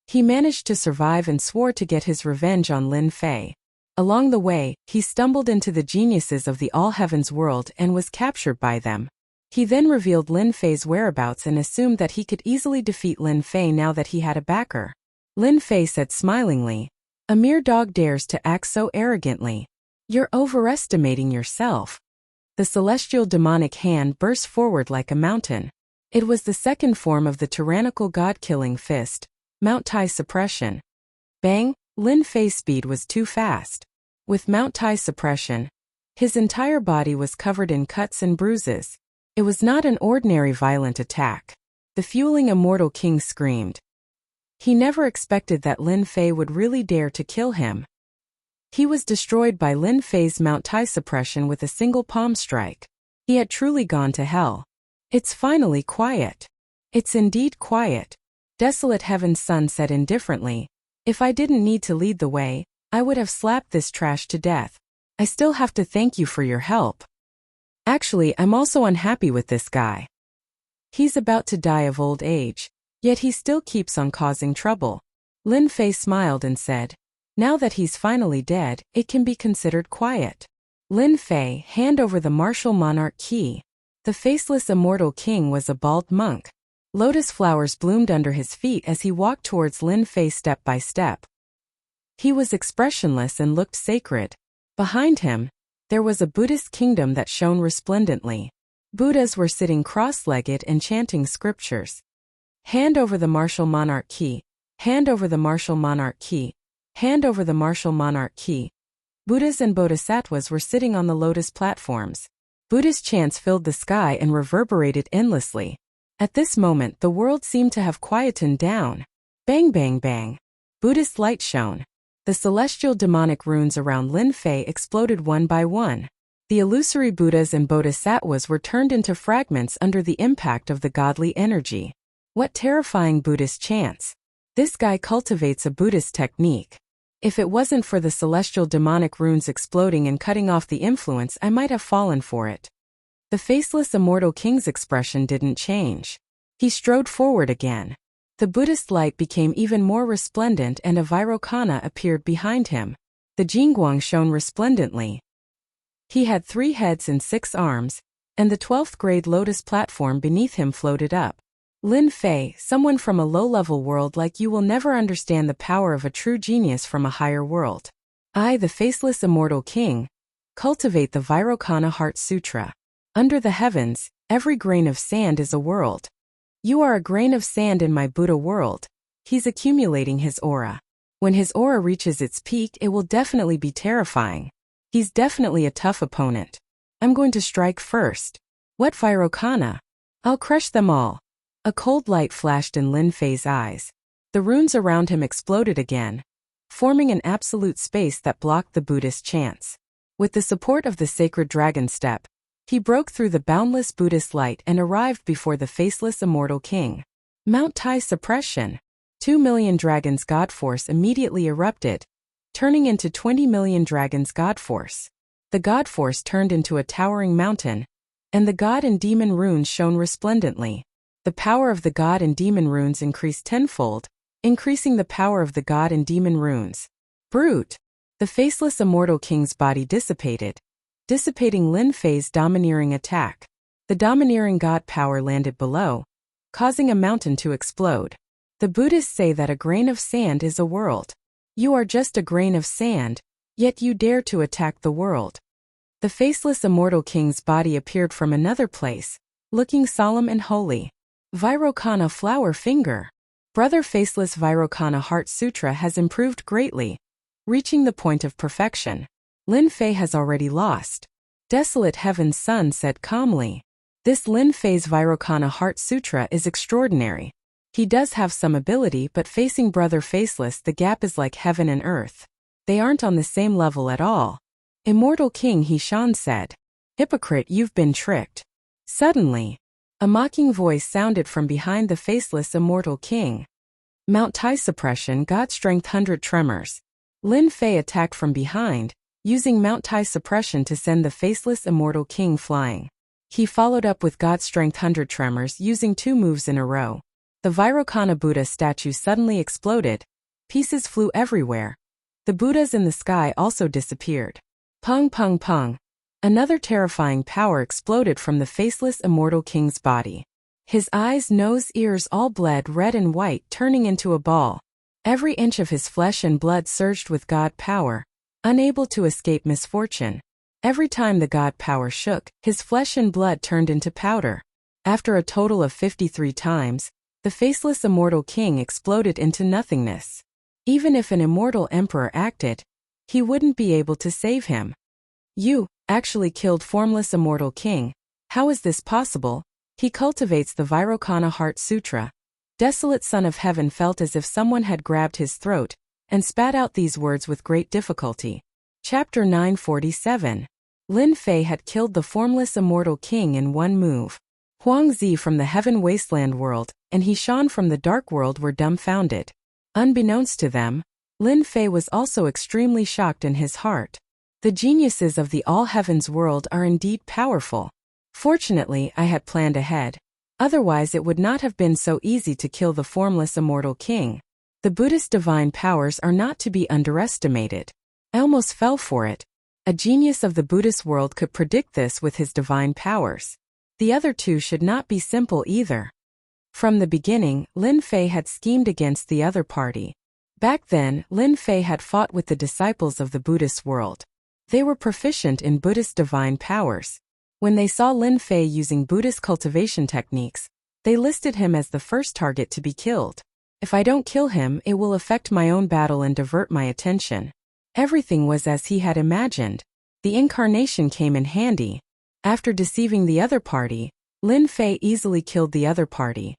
He managed to survive and swore to get his revenge on Lin Fei. Along the way, he stumbled into the geniuses of the All Heavens world and was captured by them. He then revealed Lin Fei's whereabouts and assumed that he could easily defeat Lin Fei now that he had a backer. Lin Fei said smilingly, A mere dog dares to act so arrogantly. You're overestimating yourself. The celestial demonic hand burst forward like a mountain. It was the second form of the tyrannical god-killing fist, Mount Tai suppression. Bang! Lin Fei's speed was too fast. With Mount Tai suppression, his entire body was covered in cuts and bruises. It was not an ordinary violent attack. The fueling immortal king screamed. He never expected that Lin Fei would really dare to kill him. He was destroyed by Lin Fei's Mount Tai suppression with a single palm strike. He had truly gone to hell. It's finally quiet. It's indeed quiet. Desolate Heaven's Son said indifferently, if I didn't need to lead the way, I would have slapped this trash to death. I still have to thank you for your help. Actually, I'm also unhappy with this guy. He's about to die of old age, yet he still keeps on causing trouble. Lin Fei smiled and said, now that he's finally dead, it can be considered quiet. Lin Fei, hand over the martial monarch key. The faceless immortal king was a bald monk. Lotus flowers bloomed under his feet as he walked towards Lin Fei step by step. He was expressionless and looked sacred. Behind him, there was a Buddhist kingdom that shone resplendently. Buddhas were sitting cross-legged and chanting scriptures. Hand over the martial monarch key. Hand over the martial monarch key. Hand over the martial monarch key. Buddhas and bodhisattvas were sitting on the lotus platforms. Buddhist chants filled the sky and reverberated endlessly. At this moment, the world seemed to have quietened down. Bang bang bang. Buddhist light shone. The celestial demonic runes around Lin Fei exploded one by one. The illusory Buddhas and bodhisattvas were turned into fragments under the impact of the godly energy. What terrifying Buddhist chants! This guy cultivates a Buddhist technique. If it wasn't for the celestial demonic runes exploding and cutting off the influence, I might have fallen for it. The faceless immortal king's expression didn't change. He strode forward again. The Buddhist light became even more resplendent and a Vairocana appeared behind him. The Jingguang shone resplendently. He had 3 heads and 6 arms, and the 12th grade lotus platform beneath him floated up. Lin Fei, someone from a low-level world like you will never understand the power of a true genius from a higher world. I, the faceless immortal king, cultivate the Vairocana Heart Sutra. Under the heavens, every grain of sand is a world. You are a grain of sand in my Buddha world. He's accumulating his aura. When his aura reaches its peak, it will definitely be terrifying. He's definitely a tough opponent. I'm going to strike first. What Vairocana? I'll crush them all. A cold light flashed in Lin Fei's eyes. The runes around him exploded again, forming an absolute space that blocked the Buddhist chants. With the support of the sacred dragon step, he broke through the boundless Buddhist light and arrived before the faceless immortal king. Mount Tai suppression. 2 million dragons God force immediately erupted, turning into 20 million dragons God force. The God force turned into a towering mountain, and the God and demon runes shone resplendently. The power of the God and demon runes increased tenfold, increasing the power of the God and demon runes. Brute! The faceless immortal king's body dissipated, dissipating Lin Fei's domineering attack. The domineering God power landed below, causing a mountain to explode. The Buddhists say that a grain of sand is a world. You are just a grain of sand, yet you dare to attack the world. The faceless immortal king's body appeared from another place, looking solemn and holy. Vairocana flower finger. Brother Faceless Vairocana Heart Sutra has improved greatly, reaching the point of perfection. Lin Fei has already lost. Desolate Heaven's Son said calmly. This Lin Fei's Vairocana Heart Sutra is extraordinary. He does have some ability, but facing Brother Faceless the gap is like heaven and earth. They aren't on the same level at all. Immortal King Hishan said. Hypocrite, you've been tricked. Suddenly, a mocking voice sounded from behind the faceless immortal king. Mount Tai suppression, God strength 100 tremors. Lin Fei attacked from behind, using Mount Tai suppression to send the faceless immortal king flying. He followed up with God strength 100 tremors using 2 moves in a row. The Vairocana Buddha statue suddenly exploded. Pieces flew everywhere. The Buddhas in the sky also disappeared. Pung pung pung. Another terrifying power exploded from the faceless immortal king's body. His eyes, nose, ears all bled red and white, turning into a ball. Every inch of his flesh and blood surged with God power, unable to escape misfortune. Every time the God power shook, his flesh and blood turned into powder. After a total of 53 times, the faceless immortal king exploded into nothingness. Even if an immortal emperor acted, he wouldn't be able to save him. You actually killed formless immortal king. How is this possible? He cultivates the Vairocana Heart Sutra. Desolate son of heaven felt as if someone had grabbed his throat and spat out these words with great difficulty. Chapter 947. Lin Fei had killed the formless immortal king in one move. Huang Zi from the heaven wasteland world and He Shan from the dark world were dumbfounded. Unbeknownst to them, Lin Fei was also extremely shocked in his heart. The geniuses of the all heavens world are indeed powerful. Fortunately, I had planned ahead. Otherwise it would not have been so easy to kill the formless immortal king. The Buddhist divine powers are not to be underestimated. I almost fell for it. A genius of the Buddhist world could predict this with his divine powers. The other two should not be simple either. From the beginning, Lin Fei had schemed against the other party. Back then, Lin Fei had fought with the disciples of the Buddhist world. They were proficient in Buddhist divine powers. When they saw Lin Fei using Buddhist cultivation techniques, they listed him as the first target to be killed. If I don't kill him, it will affect my own battle and divert my attention. Everything was as he had imagined. The incarnation came in handy. After deceiving the other party, Lin Fei easily killed the other party.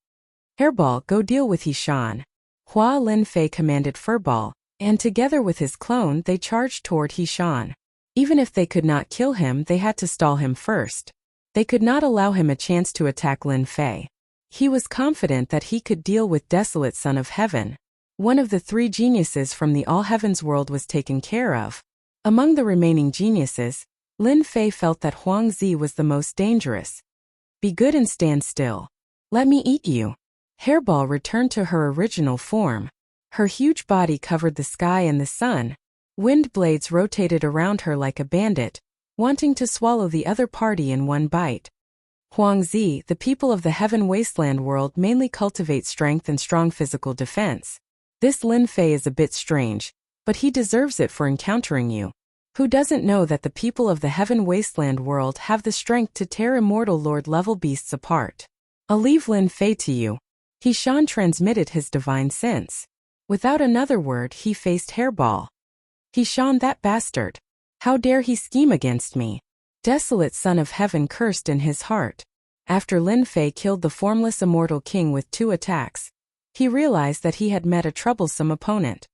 Hairball, go deal with He Shan. Hua Lin Fei commanded Furball, and together with his clone they charged toward He Shan. Even if they could not kill him, they had to stall him first. They could not allow him a chance to attack Lin Fei. He was confident that he could deal with Desolate Son of Heaven. One of the three geniuses from the All Heavens world was taken care of. Among the remaining geniuses, Lin Fei felt that Huang Zi was the most dangerous. Be good and stand still. Let me eat you. Hairball returned to her original form. Her huge body covered the sky and the sun. Wind blades rotated around her like a bandit, wanting to swallow the other party in one bite. Huang Zi, the people of the heaven wasteland world mainly cultivate strength and strong physical defense. This Lin Fei is a bit strange, but he deserves it for encountering you. Who doesn't know that the people of the heaven wasteland world have the strength to tear immortal lord-level beasts apart? I'll leave Lin Fei to you. He Shan transmitted his divine sense. Without another word, he faced Hairball. He Shan, that bastard. How dare he scheme against me? Desolate Son of Heaven cursed in his heart. After Lin Fei killed the formless immortal king with 2 attacks, he realized that he had met a troublesome opponent.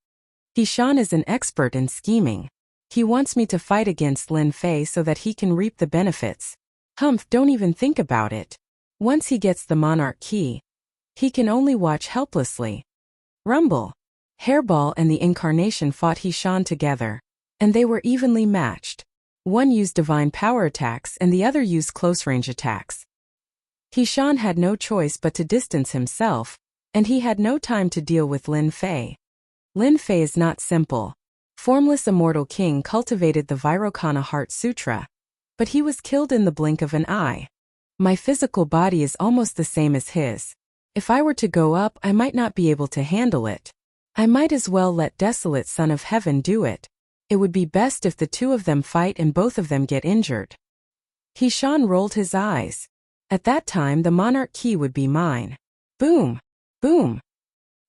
He Shan is an expert in scheming. He wants me to fight against Lin Fei so that he can reap the benefits. Humph, don't even think about it. Once he gets the monarch key, he can only watch helplessly. Rumble. Hairball and the Incarnation fought He Shan together, and they were evenly matched. One used divine power attacks and the other used close-range attacks. He Shan had no choice but to distance himself, and he had no time to deal with Lin Fei. Lin Fei is not simple. Formless immortal king cultivated the Vairocana Heart Sutra, but he was killed in the blink of an eye. My physical body is almost the same as his. If I were to go up, I might not be able to handle it. I might as well let Desolate Son of Heaven do it. It would be best if the two of them fight and both of them get injured. He Shan rolled his eyes. At that time the monarch key would be mine. Boom! Boom!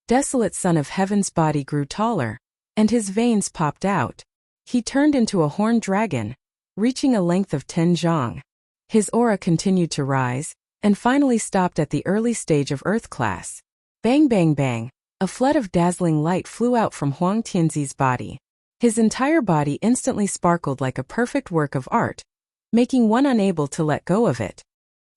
Desolate Son of Heaven's body grew taller, and his veins popped out. He turned into a horned dragon, reaching a length of 10 zhang. His aura continued to rise, and finally stopped at the early stage of Earth class. Bang bang bang! A flood of dazzling light flew out from Huang Tianzi's body. His entire body instantly sparkled like a perfect work of art, making one unable to let go of it.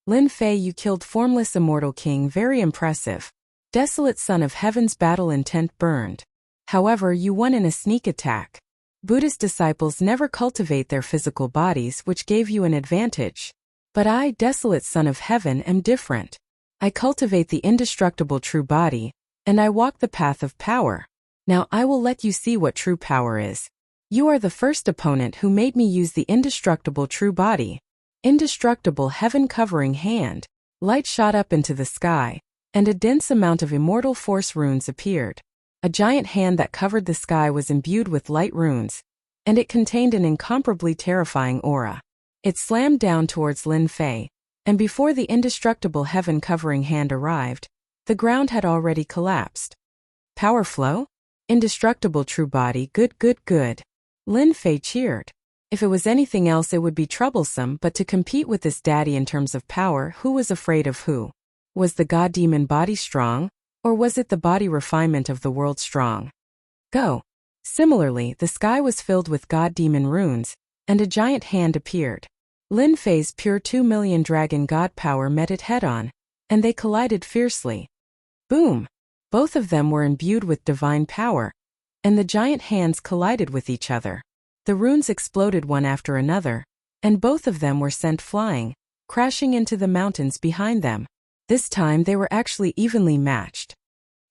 Lin Fei, you killed formless immortal king, very impressive. Desolate Son of Heaven's battle intent burned. However, you won in a sneak attack. Buddhist disciples never cultivate their physical bodies, which gave you an advantage. But I, Desolate Son of Heaven, am different. I cultivate the indestructible true body, and I walk the path of power. Now I will let you see what true power is. You are the first opponent who made me use the indestructible true body. Indestructible heaven-covering hand. Light shot up into the sky, and a dense amount of immortal force runes appeared. A giant hand that covered the sky was imbued with light runes, and it contained an incomparably terrifying aura. It slammed down towards Lin Fei, and before the indestructible heaven-covering hand arrived, the ground had already collapsed. Power flow? Indestructible true body, good, good, good. Lin Fei cheered. If it was anything else it would be troublesome, but to compete with this daddy in terms of power, who was afraid of who? Was the god-demon body strong, or was it the body refinement of the world strong? Go. Similarly, the sky was filled with god-demon runes, and a giant hand appeared. Lin Fei's pure 2 million dragon god power met it head-on, and they collided fiercely. Boom! Both of them were imbued with divine power, and the giant hands collided with each other. The runes exploded one after another, and both of them were sent flying, crashing into the mountains behind them. This time they were actually evenly matched.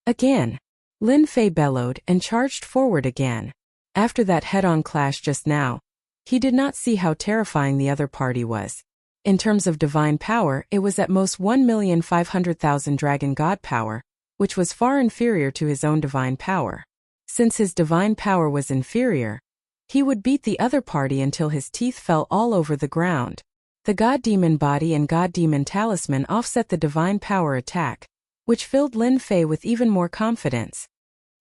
Again. Lin Fei bellowed and charged forward again. After that head-on clash just now, he did not see how terrifying the other party was. In terms of divine power, it was at most 1,500,000 dragon god power, which was far inferior to his own divine power. Since his divine power was inferior, he would beat the other party until his teeth fell all over the ground. The god-demon body and god-demon talisman offset the divine power attack, which filled Lin Fei with even more confidence.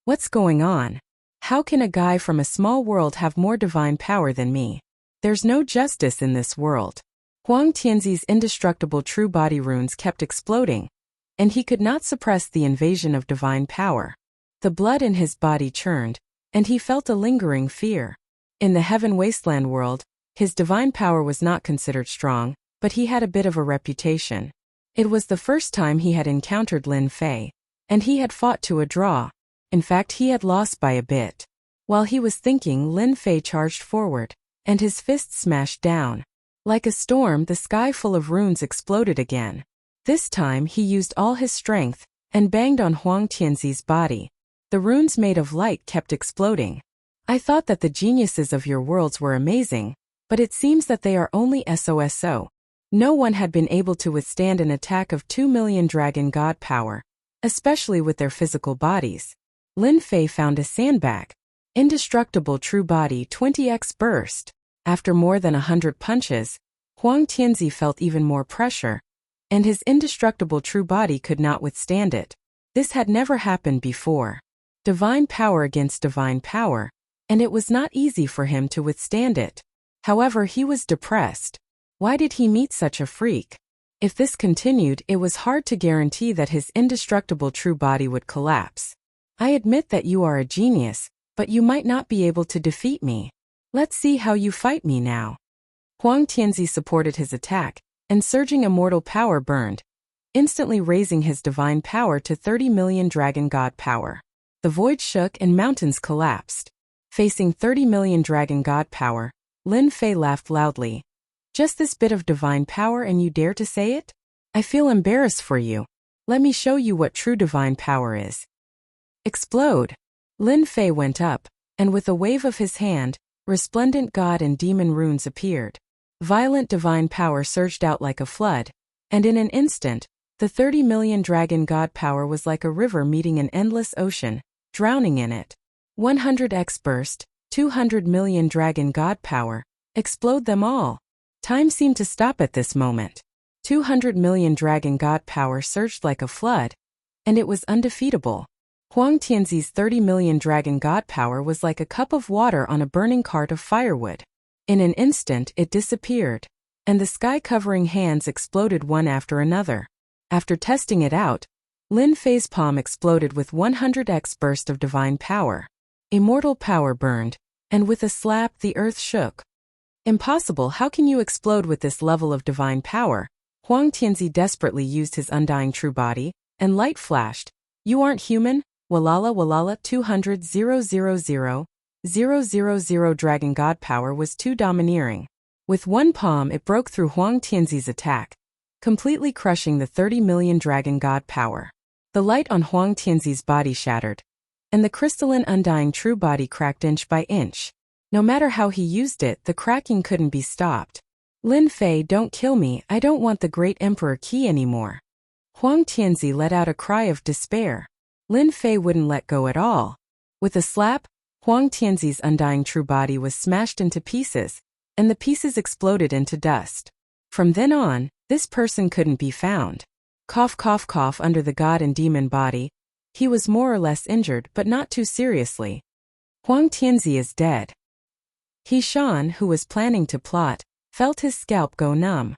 What's going on? How can a guy from a small world have more divine power than me? There's no justice in this world. Huang Tianzi's indestructible true body runes kept exploding, and he could not suppress the invasion of divine power. The blood in his body churned, and he felt a lingering fear. In the heaven wasteland world, his divine power was not considered strong, but he had a bit of a reputation. It was the first time he had encountered Lin Fei, and he had fought to a draw. In fact, he had lost by a bit. While he was thinking, Lin Fei charged forward, and his fist smashed down. Like a storm, the sky full of runes exploded again. This time he used all his strength, and banged on Huang Tianzi's body. The runes made of light kept exploding. I thought that the geniuses of your worlds were amazing, but it seems that they are only SOSO. No one had been able to withstand an attack of 2 million dragon god power, especially with their physical bodies. Lin Fei found a sandbag. Indestructible true body 20x burst. After more than 100 punches, Huang Tianzi felt even more pressure, and his indestructible true body could not withstand it. This had never happened before. Divine power against divine power, and it was not easy for him to withstand it. However, he was depressed. Why did he meet such a freak? If this continued, it was hard to guarantee that his indestructible true body would collapse. I admit that you are a genius, but you might not be able to defeat me. Let's see how you fight me now. Huang Tianzi supported his attack, and surging immortal power burned, instantly raising his divine power to 30 million dragon god power. The void shook and mountains collapsed. Facing 30 million dragon god power, Lin Fei laughed loudly. Just this bit of divine power and you dare to say it? I feel embarrassed for you. Let me show you what true divine power is. Explode! Lin Fei went up, and with a wave of his hand, resplendent god and demon runes appeared. Violent divine power surged out like a flood, and in an instant, the 30 million dragon god power was like a river meeting an endless ocean, drowning in it. 100x burst, 200 million dragon god power, explode them all. Time seemed to stop at this moment. 200 million dragon god power surged like a flood, and it was undefeatable. Huang Tianzi's 30 million dragon god power was like a cup of water on a burning cart of firewood. In an instant it disappeared, and the sky-covering hands exploded one after another. After testing it out, Lin Fei's palm exploded with 100x burst of divine power. Immortal power burned, and with a slap the earth shook. Impossible, how can you explode with this level of divine power? Huang Tianzi desperately used his undying true body, and light flashed. You aren't human? Walala walala 200,000,000 dragon god power was too domineering. With one palm it broke through Huang Tianzi's attack, completely crushing the 30 million dragon god power. The light on Huang Tianzi's body shattered, and the crystalline undying true body cracked inch by inch. No matter how he used it, the cracking couldn't be stopped. Lin Fei, don't kill me, I don't want the great emperor key anymore. Huang Tianzi let out a cry of despair. Lin Fei wouldn't let go at all. With a slap, Huang Tianzi's undying true body was smashed into pieces, and the pieces exploded into dust. From then on, This person couldn't be found. Cough cough cough. Under the god and demon body, he was more or less injured but not too seriously. Huang Tianzi is dead. He Shan, who was planning to plot, felt his scalp go numb.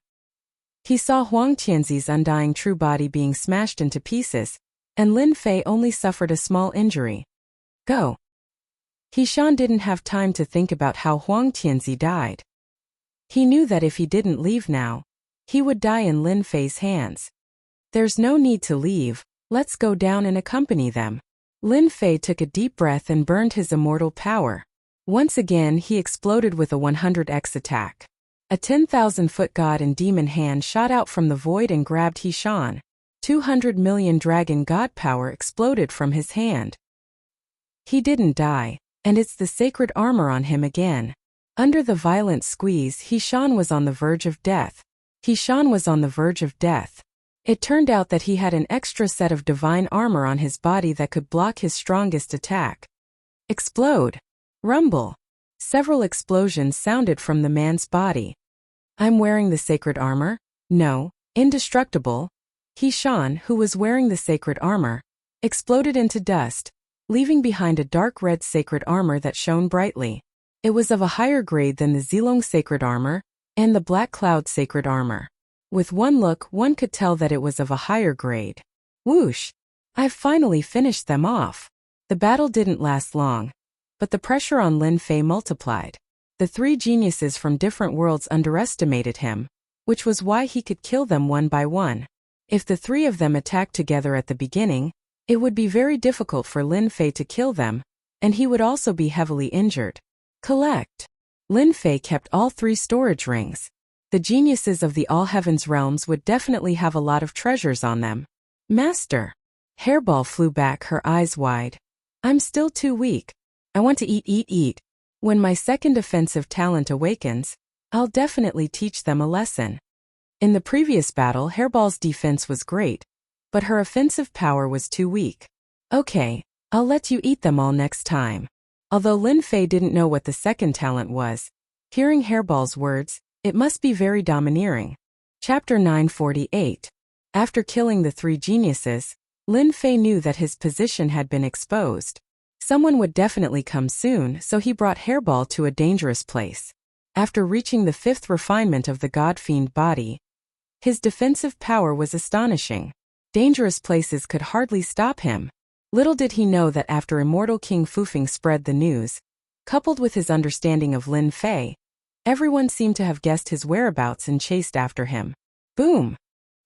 He saw Huang Tianzi's undying true body being smashed into pieces, and Lin Fei only suffered a small injury. Go. He Shan didn't have time to think about how Huang Tianzi died. He knew that if he didn't leave now, he would die in Lin Fei's hands. There's no need to leave, let's go down and accompany them. Lin Fei took a deep breath and burned his immortal power. Once again he exploded with a 100x attack. A 10,000-foot god and demon hand shot out from the void and grabbed He Shan. 200 million dragon god power exploded from his hand. He didn't die, and it's the sacred armor on him again. Under the violent squeeze, He Shan was on the verge of death. He Shan was on the verge of death. It turned out that he had an extra set of divine armor on his body that could block his strongest attack. Explode. Rumble. Several explosions sounded from the man's body. I'm wearing the sacred armor? No. Indestructible. He Shan, who was wearing the sacred armor, exploded into dust, leaving behind a dark red sacred armor that shone brightly. It was of a higher grade than the Zilong sacred armor and the Black Cloud sacred armor. With one look, one could tell that it was of a higher grade. Whoosh! I've finally finished them off. The battle didn't last long, but the pressure on Lin Fei multiplied. The three geniuses from different worlds underestimated him, which was why he could kill them one by one. If the three of them attacked together at the beginning, it would be very difficult for Lin Fei to kill them, and he would also be heavily injured. Collect. Lin Fei kept all three storage rings. The geniuses of the All Heavens realms would definitely have a lot of treasures on them. Master. Hairball flew back, her eyes wide. I'm still too weak. I want to eat. When my second offensive talent awakens, I'll definitely teach them a lesson. In the previous battle, Hairball's defense was great, but her offensive power was too weak. Okay, I'll let you eat them all next time. Although Lin Fei didn't know what the second talent was, hearing Hairball's words, it must be very domineering. Chapter 948. After killing the three geniuses, Lin Fei knew that his position had been exposed. Someone would definitely come soon, so he brought Hairball to a dangerous place. After reaching the fifth refinement of the God-fiend body, his defensive power was astonishing. Dangerous places could hardly stop him. Little did he know that after Immortal King Fufeng spread the news, coupled with his understanding of Lin Fei, everyone seemed to have guessed his whereabouts and chased after him. Boom!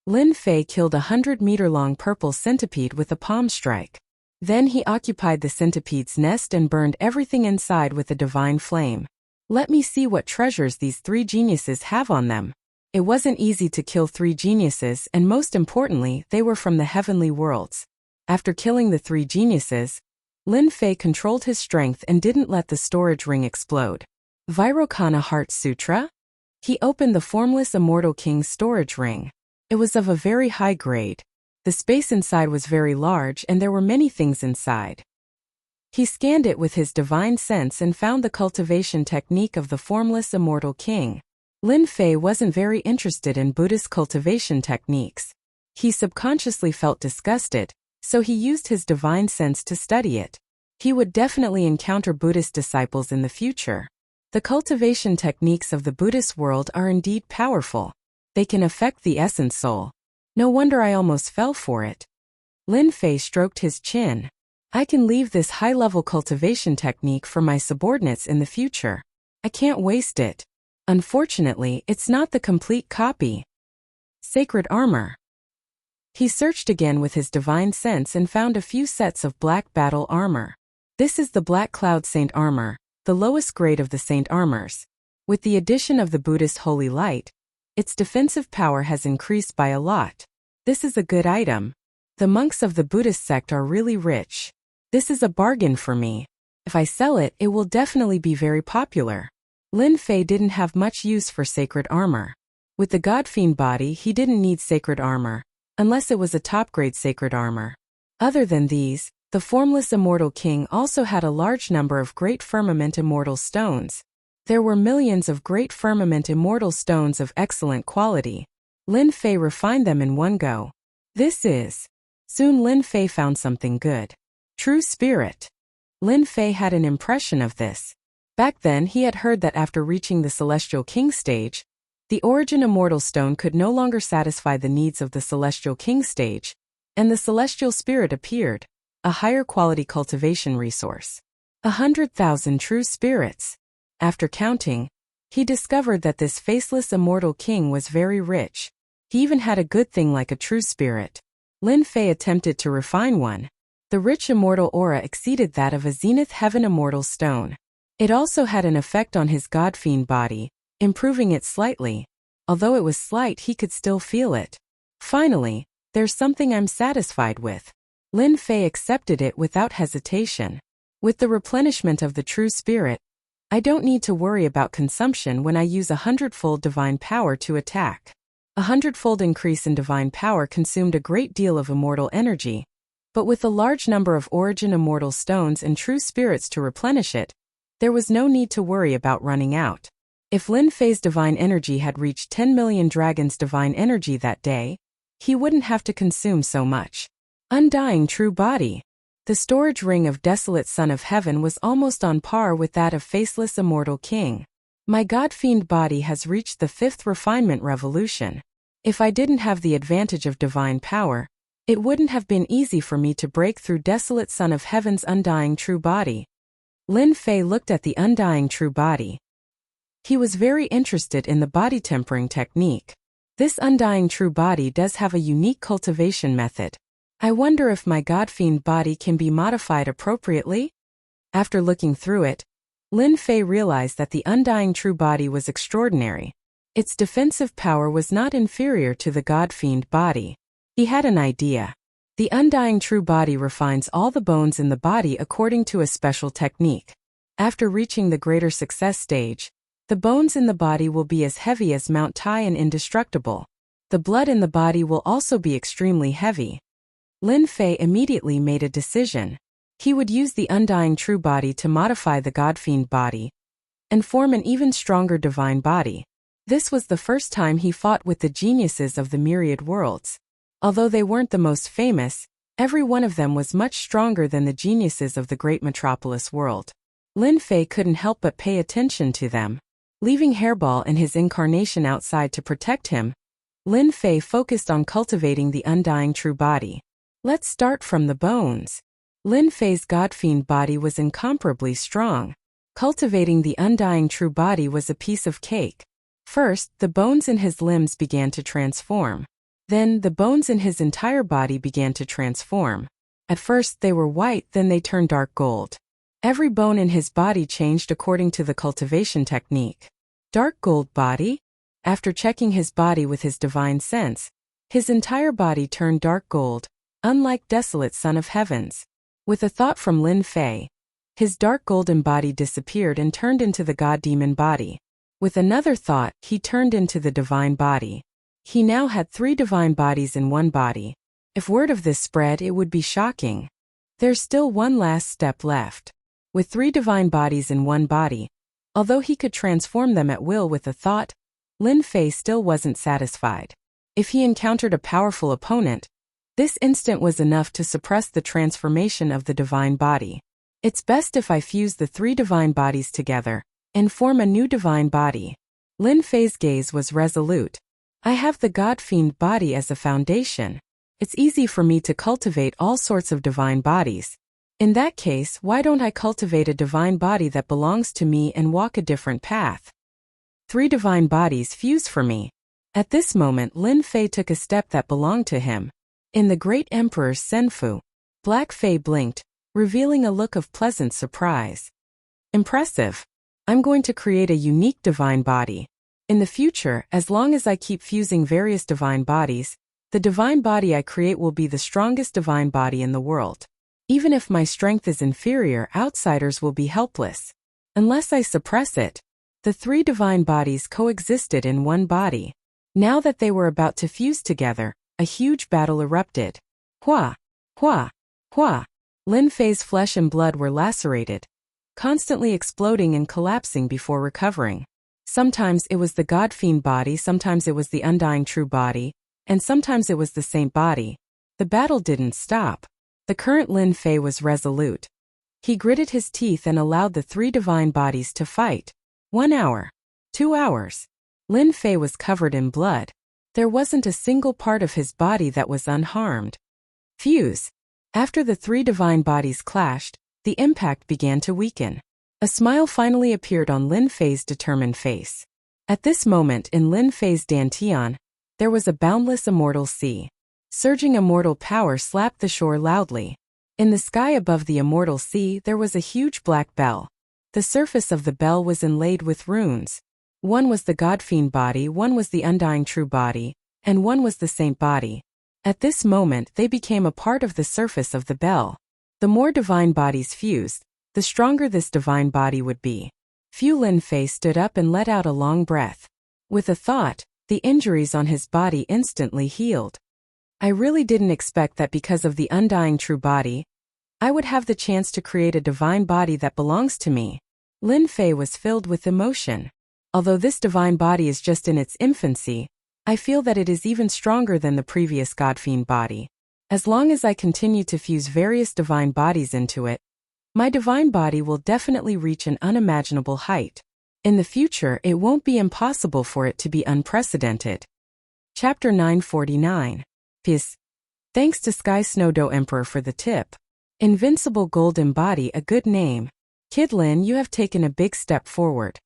Lin Fei killed a 100-meter-long purple centipede with a palm strike. Then he occupied the centipede's nest and burned everything inside with a divine flame. Let me see what treasures these three geniuses have on them. It wasn't easy to kill three geniuses, and most importantly, they were from the heavenly worlds. After killing the three geniuses, Lin Fei controlled his strength and didn't let the storage ring explode. Vairocana Heart Sutra? He opened the formless Immortal King's storage ring. It was of a very high grade. The space inside was very large and there were many things inside. He scanned it with his divine sense and found the cultivation technique of the formless Immortal King. Lin Fei wasn't very interested in Buddhist cultivation techniques. He subconsciously felt disgusted, so he used his divine sense to study it. He would definitely encounter Buddhist disciples in the future. The cultivation techniques of the Buddhist world are indeed powerful. They can affect the essence soul. No wonder I almost fell for it. Lin Fei stroked his chin. I can leave this high-level cultivation technique for my subordinates in the future. I can't waste it. Unfortunately, it's not the complete copy. Sacred armor. He searched again with his divine sense and found a few sets of black battle armor. This is the Black Cloud Saint armor, the lowest grade of the saint armors. With the addition of the Buddhist holy light, its defensive power has increased by a lot. This is a good item. The monks of the Buddhist sect are really rich. This is a bargain for me. If I sell it, it will definitely be very popular. Lin Fei didn't have much use for sacred armor. With the God-fiend body, he didn't need sacred armor, unless it was a top-grade sacred armor. Other than these, the formless Immortal King also had a large number of Great Firmament Immortal Stones. There were millions of Great Firmament Immortal Stones of excellent quality. Lin Fei refined them in one go. Soon Lin Fei found something good. True spirit. Lin Fei had an impression of this. Back then he had heard that after reaching the Celestial King stage, the Origin Immortal Stone could no longer satisfy the needs of the Celestial King stage, and the Celestial Spirit appeared, a higher quality cultivation resource. 100,000 true spirits. After counting, he discovered that this faceless immortal king was very rich. He even had a good thing like a true spirit. Lin Fei attempted to refine one. The rich immortal aura exceeded that of a Zenith Heaven Immortal Stone. It also had an effect on his God-fiend body, improving it slightly. Although it was slight, he could still feel it. Finally, there's something I'm satisfied with. Lin Fei accepted it without hesitation. With the replenishment of the true spirit, I don't need to worry about consumption when I use 100-fold divine power to attack. 100-fold increase in divine power consumed a great deal of immortal energy, but with a large number of Origin Immortal Stones and true spirits to replenish it, there was no need to worry about running out. If Lin Fei's divine energy had reached 10 million dragons' divine energy that day, he wouldn't have to consume so much. Undying true body. The storage ring of Desolate Son of Heaven was almost on par with that of Faceless Immortal King. My God-fiend body has reached the 5th refinement revolution. If I didn't have the advantage of divine power, it wouldn't have been easy for me to break through Desolate Son of Heaven's undying true body. Lin Fei looked at the undying true body. He was very interested in the body tempering technique. This undying true body does have a unique cultivation method. I wonder if my God-fiend body can be modified appropriately? After looking through it, Lin Fei realized that the undying true body was extraordinary. Its defensive power was not inferior to the God-fiend body. He had an idea. The undying true body refines all the bones in the body according to a special technique. After reaching the greater success stage, the bones in the body will be as heavy as Mount Tai and indestructible. The blood in the body will also be extremely heavy. Lin Fei immediately made a decision. He would use the undying true body to modify the God-fiend body and form an even stronger divine body. This was the first time he fought with the geniuses of the myriad worlds. Although they weren't the most famous, every one of them was much stronger than the geniuses of the great metropolis world. Lin Fei couldn't help but pay attention to them. Leaving Hairball and his incarnation outside to protect him, Lin Fei focused on cultivating the undying true body. Let's start from the bones. Lin Fei's God-fiend body was incomparably strong. Cultivating the undying true body was a piece of cake. First, the bones in his limbs began to transform. Then, the bones in his entire body began to transform. At first they were white, then they turned dark gold. Every bone in his body changed according to the cultivation technique. Dark gold body? After checking his body with his divine sense, his entire body turned dark gold, unlike Desolate Son of Heaven's. With a thought from Lin Fei, his dark golden body disappeared and turned into the god-demon body. With another thought, he turned into the divine body. He now had 3 divine bodies in one body. If word of this spread, it would be shocking. There's still one last step left. With 3 divine bodies in one body, although he could transform them at will with a thought, Lin Fei still wasn't satisfied. If he encountered a powerful opponent, this instant was enough to suppress the transformation of the divine body. It's best if I fuse the 3 divine bodies together and form a new divine body. Lin Fei's gaze was resolute. I have the God-fiend body as a foundation. It's easy for me to cultivate all sorts of divine bodies. In that case, why don't I cultivate a divine body that belongs to me and walk a different path? 3 divine bodies fuse for me. At this moment, Lin Fei took a step that belonged to him. In the great emperor's senfu, Black Fei blinked, revealing a look of pleasant surprise. Impressive. I'm going to create a unique divine body. In the future, as long as I keep fusing various divine bodies, the divine body I create will be the strongest divine body in the world. Even if my strength is inferior, outsiders will be helpless. Unless I suppress it. The 3 divine bodies coexisted in one body. Now that they were about to fuse together, a huge battle erupted. Hua! Hua! Hua! Lin Fei's flesh and blood were lacerated, constantly exploding and collapsing before recovering. Sometimes it was the God-fiend body, sometimes it was the undying true body, and sometimes it was the saint body. The battle didn't stop. The current Lin Fei was resolute. He gritted his teeth and allowed the three divine bodies to fight. 1 hour. 2 hours. Lin Fei was covered in blood. There wasn't a single part of his body that was unharmed. Fuse. After the three divine bodies clashed, the impact began to weaken. A smile finally appeared on Lin Fei's determined face. At this moment in Lin Fei's dantian, there was a boundless immortal sea. Surging immortal power slapped the shore loudly. In the sky above the immortal sea there was a huge black bell. The surface of the bell was inlaid with runes. One was the God-fiend body, one was the undying true body, and one was the saint body. At this moment they became a part of the surface of the bell. The more divine bodies fused, the stronger this divine body would be. Lin Fei stood up and let out a long breath. With a thought, the injuries on his body instantly healed. I really didn't expect that because of the undying true body, I would have the chance to create a divine body that belongs to me. Lin Fei was filled with emotion. Although this divine body is just in its infancy, I feel that it is even stronger than the previous God-fiend body. As long as I continue to fuse various divine bodies into it, my divine body will definitely reach an unimaginable height. In the future, it won't be impossible for it to be unprecedented. Chapter 949. Peace. Thanks to Sky Snowdo Emperor for the tip. Invincible Golden Body, a good name. Kid Lin, you have taken a big step forward.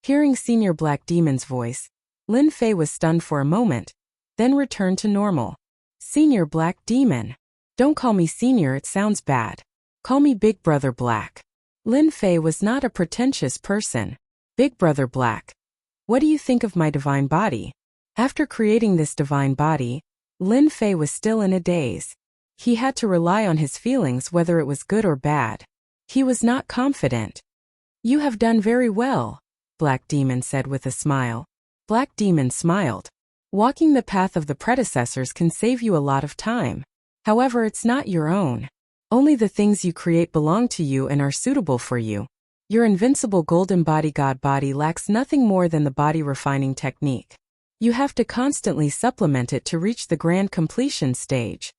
Hearing Senior Black Demon's voice, Lin Fei was stunned for a moment, then returned to normal. Senior Black Demon. Don't call me Senior, it sounds bad. Call me Big Brother Black. Lin Fei was not a pretentious person. Big Brother Black. What do you think of my divine body? After creating this divine body, Lin Fei was still in a daze. He had to rely on his feelings whether it was good or bad. He was not confident. You have done very well, Black Demon said with a smile. Black Demon smiled. Walking the path of the predecessors can save you a lot of time. However, it's not your own. Only the things you create belong to you and are suitable for you. Your invincible golden body God body lacks nothing more than the body refining technique. You have to constantly supplement it to reach the grand completion stage.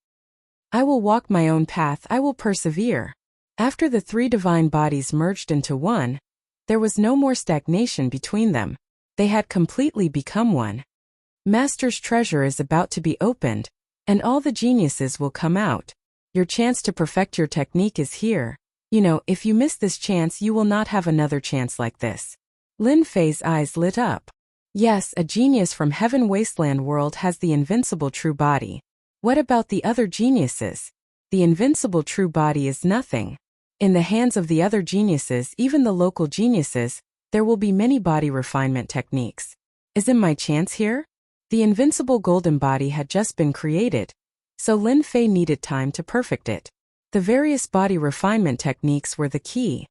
I will walk my own path, I will persevere. After the three divine bodies merged into one, there was no more stagnation between them. They had completely become one. Master's treasure is about to be opened, and all the geniuses will come out. Your chance to perfect your technique is here. You know, if you miss this chance, you will not have another chance like this. Lin Fei's eyes lit up. Yes, a genius from Heaven Wasteland World has the invincible true body. What about the other geniuses? The invincible true body is nothing. In the hands of the other geniuses, even the local geniuses, there will be many body refinement techniques. Isn't my chance here? The invincible golden body had just been created, so Lin Fei needed time to perfect it. The various body refinement techniques were the key.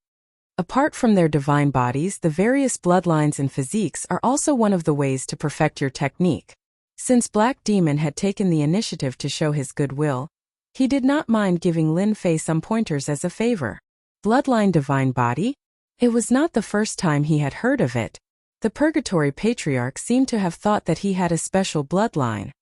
Apart from their divine bodies, the various bloodlines and physiques are also one of the ways to perfect your technique. Since Black Demon had taken the initiative to show his goodwill, he did not mind giving Lin Fei some pointers as a favor. Bloodline divine body? It was not the first time he had heard of it. The Purgatory Patriarch seemed to have thought that he had a special bloodline.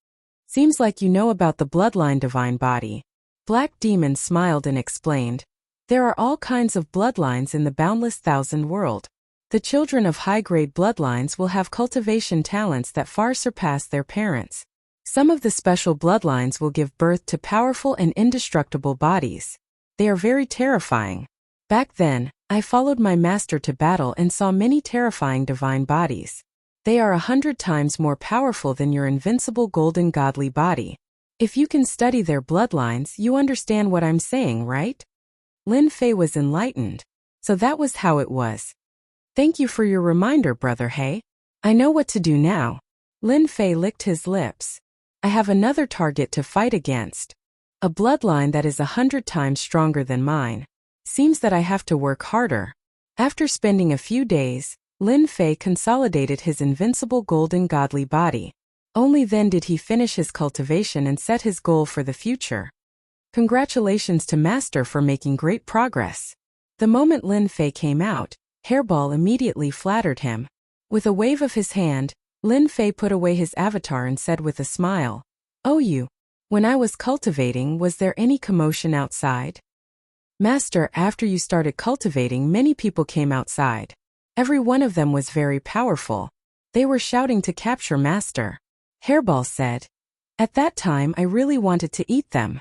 Seems like you know about the bloodline divine body. Black Demon smiled and explained. There are all kinds of bloodlines in the boundless thousand world. The children of high-grade bloodlines will have cultivation talents that far surpass their parents. Some of the special bloodlines will give birth to powerful and indestructible bodies. They are very terrifying. Back then, I followed my master to battle and saw many terrifying divine bodies. They are 100 times more powerful than your invincible golden godly body. If you can study their bloodlines, you understand what I'm saying, right? Lin Fei was enlightened. So that was how it was. Thank you for your reminder, Brother He. I know what to do now. Lin Fei licked his lips. I have another target to fight against. A bloodline that is 100 times stronger than mine. Seems that I have to work harder. After spending a few days, Lin Fei consolidated his invincible golden godly body. Only then did he finish his cultivation and set his goal for the future. Congratulations to Master for making great progress. The moment Lin Fei came out, Hairball immediately flattered him. With a wave of his hand, Lin Fei put away his avatar and said with a smile, "Oh you. When I was cultivating, was there any commotion outside?" "Master, after you started cultivating, many people came outside. Every one of them was very powerful. They were shouting to capture Master," Hairball said. "At that time I really wanted to eat them.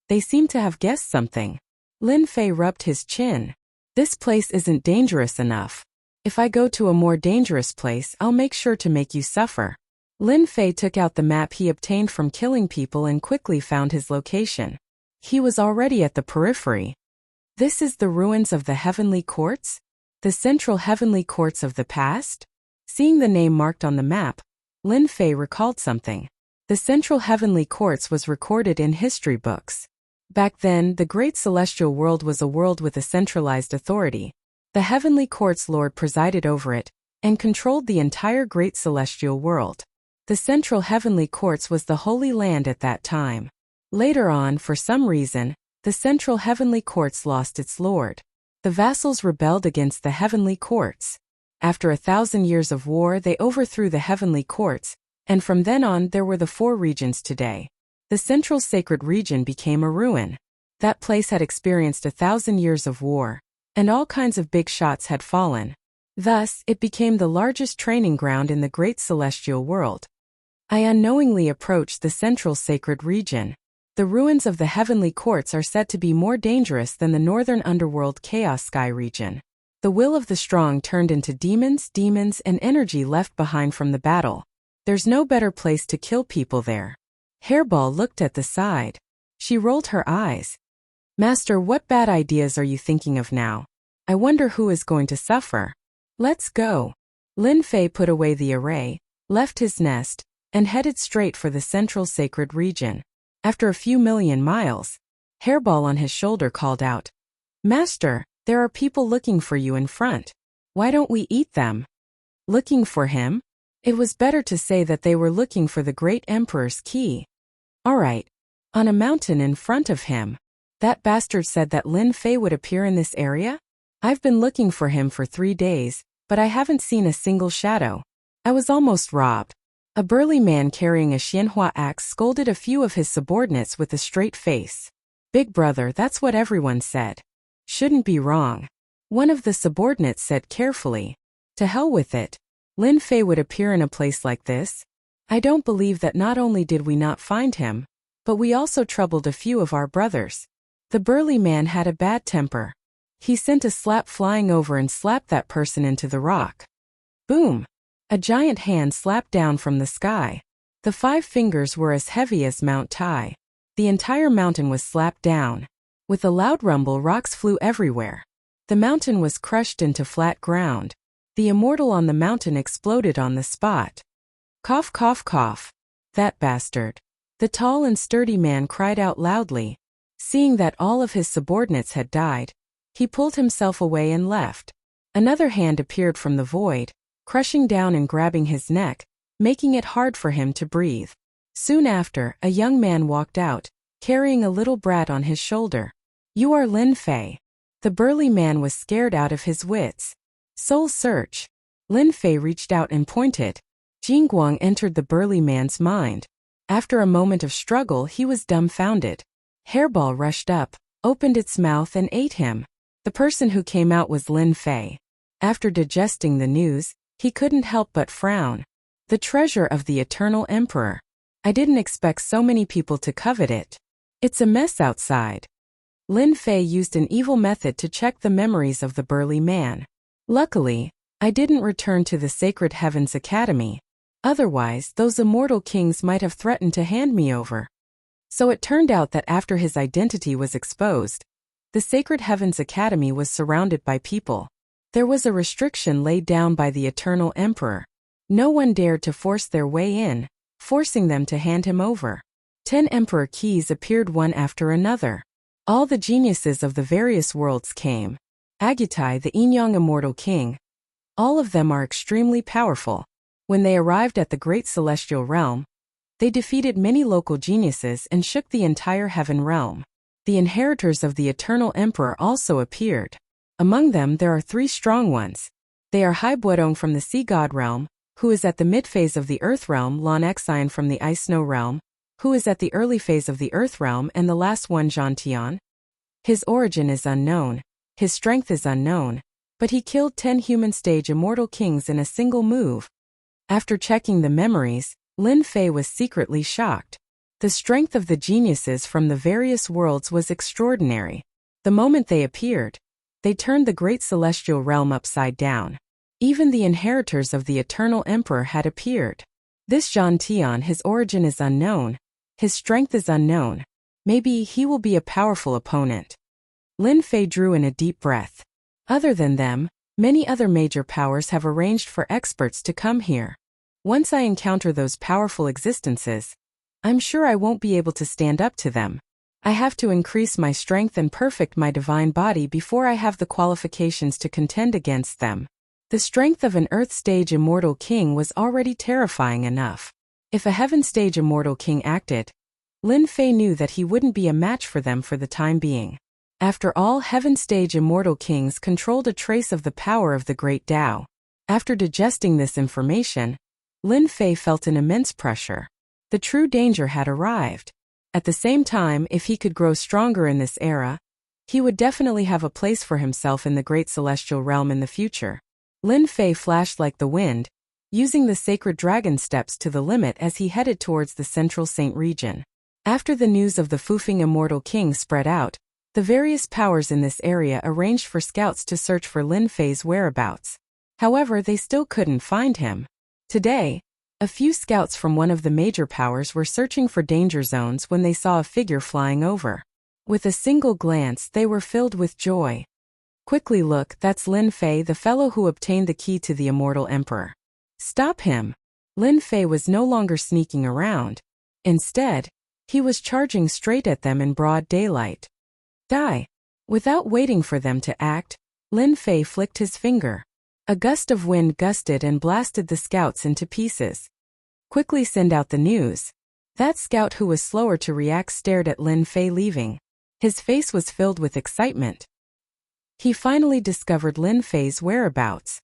They seemed to have guessed something." Lin Fei rubbed his chin. "This place isn't dangerous enough. If I go to a more dangerous place, I'll make sure to make you suffer." Lin Fei took out the map he obtained from killing people and quickly found his location. He was already at the periphery. This is the ruins of the Heavenly Courts? The central Heavenly Courts of the past? Seeing the name marked on the map, Lin Fei recalled something. The central Heavenly Courts was recorded in history books. Back then, the Great Celestial World was a world with a centralized authority. The Heavenly Court's Lord presided over it and controlled the entire Great Celestial World. The central Heavenly Courts was the Holy Land at that time. Later on, for some reason, the central Heavenly Courts lost its lord. The vassals rebelled against the Heavenly Courts. After 1,000 years of war, they overthrew the Heavenly Courts, and from then on there were the 4 regions today. The central sacred region became a ruin. That place had experienced 1,000 years of war, and all kinds of big shots had fallen. Thus, it became the largest training ground in the Great Celestial World. I unknowingly approached the central sacred region. The ruins of the Heavenly Courts are said to be more dangerous than the northern underworld Chaos Sky region. The will of the strong turned into demons, and energy left behind from the battle. There's no better place to kill people there. Hairball looked at the side. She rolled her eyes. "Master, what bad ideas are you thinking of now? I wonder who is going to suffer." "Let's go." Lin Fei put away the array, left his nest, and headed straight for the central sacred region. After a few million miles, Hairball on his shoulder called out, "Master, there are people looking for you in front. Why don't we eat them?" Looking for him? It was better to say that they were looking for the great emperor's key. All right. On a mountain in front of him. That bastard said that Lin Fei would appear in this area? I've been looking for him for 3 days, but I haven't seen a single shadow. I was almost robbed. A burly man carrying a Xianhua axe scolded a few of his subordinates with a straight face. "Big brother, that's what everyone said." "Shouldn't be wrong." One of the subordinates said carefully. "To hell with it. Lin Fei would appear in a place like this. I don't believe that not only did we not find him, but we also troubled a few of our brothers." The burly man had a bad temper. He sent a slap flying over and slapped that person into the rock. Boom! A giant hand slapped down from the sky. The 5 fingers were as heavy as Mount Tai. The entire mountain was slapped down. With a loud rumble, rocks flew everywhere. The mountain was crushed into flat ground. The immortal on the mountain exploded on the spot. Cough, cough, cough. That bastard. The tall and sturdy man cried out loudly. Seeing that all of his subordinates had died, he pulled himself away and left. Another hand appeared from the void, crushing down and grabbing his neck, making it hard for him to breathe. Soon after, a young man walked out, carrying a little brat on his shoulder. "You are Lin Fei." The burly man was scared out of his wits. "Soul search." Lin Fei reached out and pointed. Jingguang entered the burly man's mind. After a moment of struggle, he was dumbfounded. Hairball rushed up, opened its mouth and ate him. The person who came out was Lin Fei. After digesting the news, he couldn't help but frown. The treasure of the Eternal Emperor. I didn't expect so many people to covet it. It's a mess outside. Lin Fei used an evil method to check the memories of the burly man. Luckily, I didn't return to the Sacred Heavens Academy. Otherwise, those immortal kings might have threatened to hand me over. So it turned out that after his identity was exposed, the Sacred Heavens Academy was surrounded by people. There was a restriction laid down by the Eternal Emperor. No one dared to force their way in, forcing them to hand him over. 10 Emperor keys appeared one after another. All the geniuses of the various worlds came. Agutai, the Yin-Yang Immortal King. All of them are extremely powerful. When they arrived at the Great Celestial Realm, they defeated many local geniuses and shook the entire heaven realm. The inheritors of the Eternal Emperor also appeared. Among them there are 3 strong ones. They are Hai Buodong from the Sea God realm, who is at the mid-phase of the Earth realm, Lan Xian from the Ice Snow realm, who is at the early phase of the Earth realm, and the last one Zhan Tian. His origin is unknown, his strength is unknown, but he killed 10 human stage immortal kings in a single move. After checking the memories, Lin Fei was secretly shocked. The strength of the geniuses from the various worlds was extraordinary. The moment they appeared, they turned the great celestial realm upside down. Even the inheritors of the eternal emperor had appeared. This Zhan Tian, his origin is unknown, his strength is unknown. Maybe he will be a powerful opponent. Lin Fei drew in a deep breath. Other than them, many other major powers have arranged for experts to come here. Once I encounter those powerful existences, I'm sure I won't be able to stand up to them. I have to increase my strength and perfect my divine body before I have the qualifications to contend against them. The strength of an Earth stage immortal king was already terrifying enough. If a Heaven stage immortal king acted, Lin Fei knew that he wouldn't be a match for them for the time being. After all, Heaven stage immortal kings controlled a trace of the power of the Great Tao. After digesting this information, Lin Fei felt an immense pressure. The true danger had arrived. At the same time, if he could grow stronger in this era, he would definitely have a place for himself in the great celestial realm in the future. Lin Fei flashed like the wind, using the sacred dragon steps to the limit as he headed towards the central Saint region. After the news of the Fufeng immortal king spread out, the various powers in this area arranged for scouts to search for Lin Fei's whereabouts. However, they still couldn't find him. Today, a few scouts from one of the major powers were searching for danger zones when they saw a figure flying over. With a single glance, they were filled with joy. Quickly look, that's Lin Fei, the fellow who obtained the key to the immortal emperor. Stop him. Lin Fei was no longer sneaking around. Instead, he was charging straight at them in broad daylight. Die. Without waiting for them to act, Lin Fei flicked his finger. A gust of wind gusted and blasted the scouts into pieces. Quickly send out the news. That scout who was slower to react stared at Lin Fei leaving. His face was filled with excitement. He finally discovered Lin Fei's whereabouts.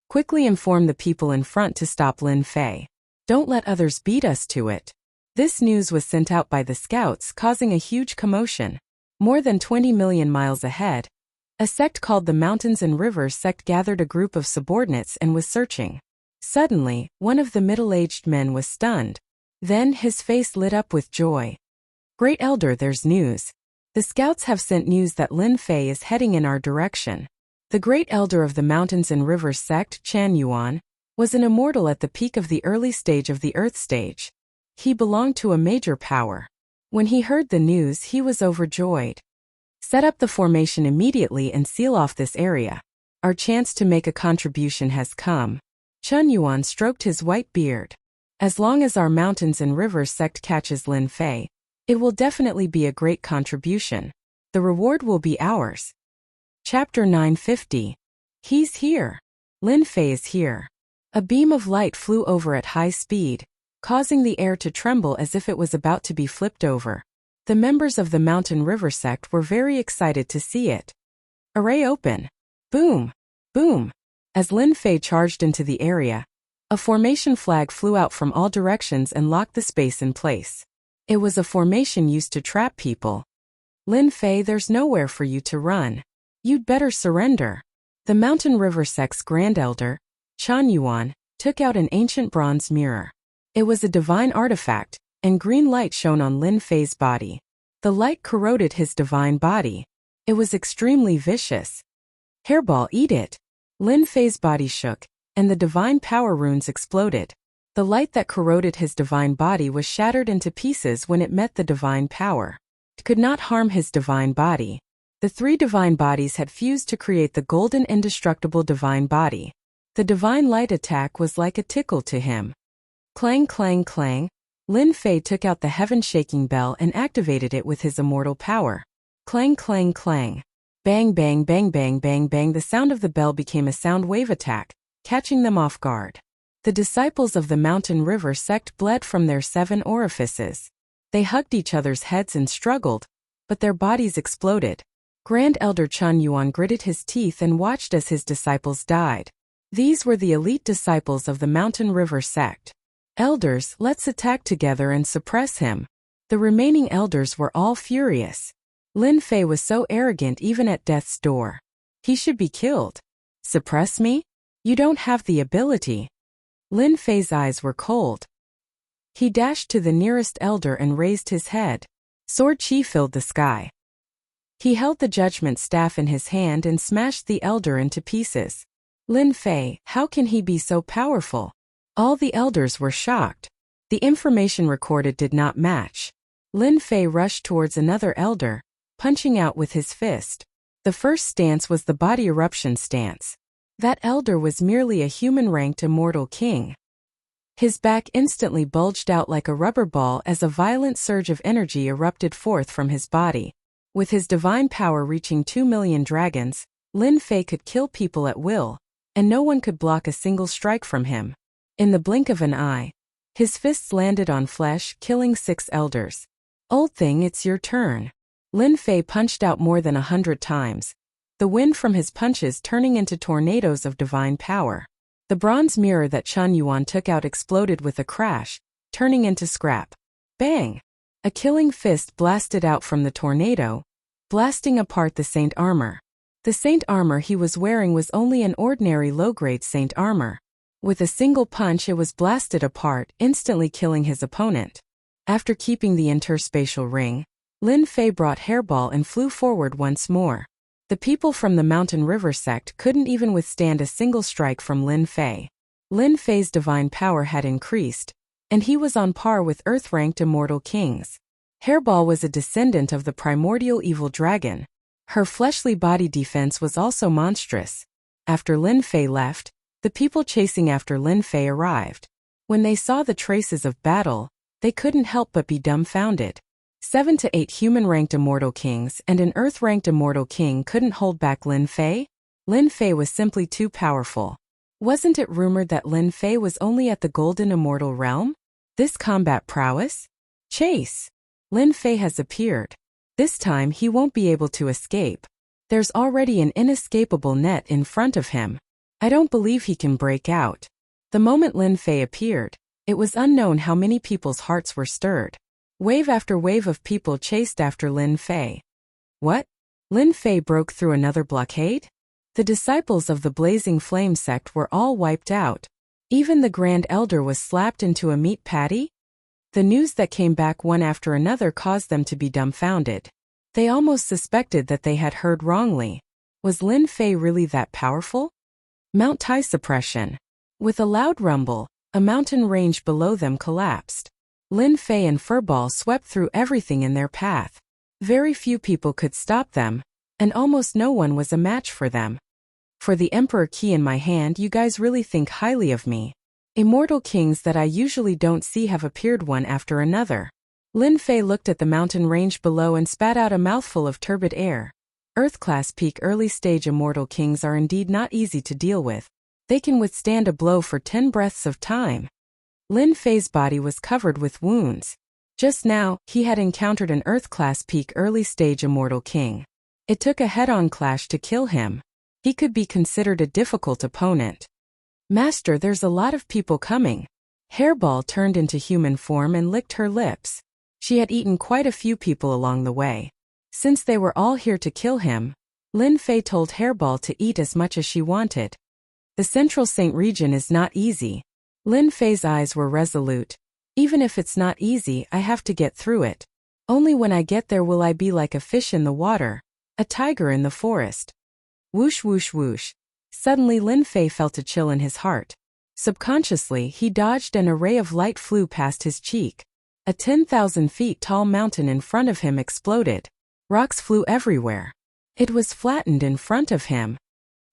Quickly inform the people in front to stop Lin Fei. Don't let others beat us to it. This news was sent out by the scouts, causing a huge commotion. More than 20 million miles ahead, a sect called the Mountains and Rivers sect gathered a group of subordinates and was searching. Suddenly, one of the middle-aged men was stunned. Then his face lit up with joy. Great Elder, there's news. The scouts have sent news that Lin Fei is heading in our direction. The Great Elder of the Mountains and Rivers sect, Chan Yuan, was an immortal at the peak of the early stage of the Earth stage. He belonged to a major power. When he heard the news, he was overjoyed. Set up the formation immediately and seal off this area. Our chance to make a contribution has come. Chun Yuan stroked his white beard. As long as our Mountains and Rivers sect catches Lin Fei, it will definitely be a great contribution. The reward will be ours. Chapter 950. He's here. Lin Fei is here. A beam of light flew over at high speed, causing the air to tremble as if it was about to be flipped over. The members of the Mountain River sect were very excited to see it. Array open. Boom. Boom. As Lin Fei charged into the area, a formation flag flew out from all directions and locked the space in place. It was a formation used to trap people. Lin Fei, there's nowhere for you to run. You'd better surrender. The Mountain River sect's Grand Elder, Chan Yuan, took out an ancient bronze mirror. It was a divine artifact, and green light shone on Lin Fei's body. The light corroded his divine body. It was extremely vicious. Hairball, eat it. Lin Fei's body shook, and the divine power runes exploded. The light that corroded his divine body was shattered into pieces when it met the divine power. It could not harm his divine body. The three divine bodies had fused to create the golden indestructible divine body. The divine light attack was like a tickle to him. Clang, clang, clang. Lin Fei took out the heaven-shaking bell and activated it with his immortal power. Clang, clang, clang. Bang, bang, bang, bang, bang, bang. The sound of the bell became a sound wave attack, catching them off guard. The disciples of the Mountain River sect bled from their 7 orifices. They hugged each other's heads and struggled, but their bodies exploded. Grand Elder Chun Yuan gritted his teeth and watched as his disciples died. These were the elite disciples of the Mountain River sect. Elders, let's attack together and suppress him. The remaining elders were all furious. Lin Fei was so arrogant even at death's door. He should be killed. Suppress me? You don't have the ability. Lin Fei's eyes were cold. He dashed to the nearest elder and raised his head. Sword chi filled the sky. He held the judgment staff in his hand and smashed the elder into pieces. Lin Fei, how can he be so powerful? All the elders were shocked. The information recorded did not match. Lin Fei rushed towards another elder, punching out with his fist. The first stance was the body eruption stance. That elder was merely a human-ranked immortal king. His back instantly bulged out like a rubber ball as a violent surge of energy erupted forth from his body. With his divine power reaching 2 million dragons, Lin Fei could kill people at will, and no one could block a single strike from him. In the blink of an eye, his fists landed on flesh, killing 6 elders. Old thing, it's your turn. Lin Fei punched out more than 100 times, the wind from his punches turning into tornadoes of divine power. The bronze mirror that Chun Yuan took out exploded with a crash, turning into scrap. Bang! A killing fist blasted out from the tornado, blasting apart the saint armor. The saint armor he was wearing was only an ordinary low-grade saint armor. With a single punch it was blasted apart, instantly killing his opponent. After keeping the interspatial ring, Lin Fei brought Hairball and flew forward once more. The people from the Mountain River sect couldn't even withstand a single strike from Lin Fei. Lin Fei's divine power had increased, and he was on par with Earth-ranked immortal kings. Hairball was a descendant of the primordial evil dragon. Her fleshly body defense was also monstrous. After Lin Fei left, the people chasing after Lin Fei arrived. When they saw the traces of battle, they couldn't help but be dumbfounded. 7 to 8 human-ranked immortal kings and an earth-ranked immortal king couldn't hold back Lin Fei? Lin Fei was simply too powerful. Wasn't it rumored that Lin Fei was only at the golden immortal realm? This combat prowess? Chase! Lin Fei has appeared. This time he won't be able to escape. There's already an inescapable net in front of him. I don't believe he can break out. The moment Lin Fei appeared, it was unknown how many people's hearts were stirred. Wave after wave of people chased after Lin Fei. What? Lin Fei broke through another blockade? The disciples of the Blazing Flame sect were all wiped out. Even the Grand Elder was slapped into a meat patty? The news that came back one after another caused them to be dumbfounded. They almost suspected that they had heard wrongly. Was Lin Fei really that powerful? Mount Tai suppression. With a loud rumble, a mountain range below them collapsed. Lin Fei and Furball swept through everything in their path. Very few people could stop them, and almost no one was a match for them. For the Emperor key in my hand, you guys really think highly of me. Immortal kings that I usually don't see have appeared one after another. Lin Fei looked at the mountain range below and spat out a mouthful of turbid air. Earth-class peak early-stage immortal kings are indeed not easy to deal with. They can withstand a blow for 10 breaths of time. Lin Fei's body was covered with wounds. Just now, he had encountered an Earth-class peak early-stage immortal king. It took a head-on clash to kill him. He could be considered a difficult opponent. Master, there's a lot of people coming. Hairball turned into human form and licked her lips. She had eaten quite a few people along the way. Since they were all here to kill him, Lin Fei told Hairball to eat as much as she wanted. The Central Saint region is not easy. Lin Fei's eyes were resolute. Even if it's not easy, I have to get through it. Only when I get there will I be like a fish in the water, a tiger in the forest. Whoosh whoosh whoosh. Suddenly Lin Fei felt a chill in his heart. Subconsciously, he dodged and a ray of light flew past his cheek. A 10,000 feet tall mountain in front of him exploded. Rocks flew everywhere. It was flattened in front of him.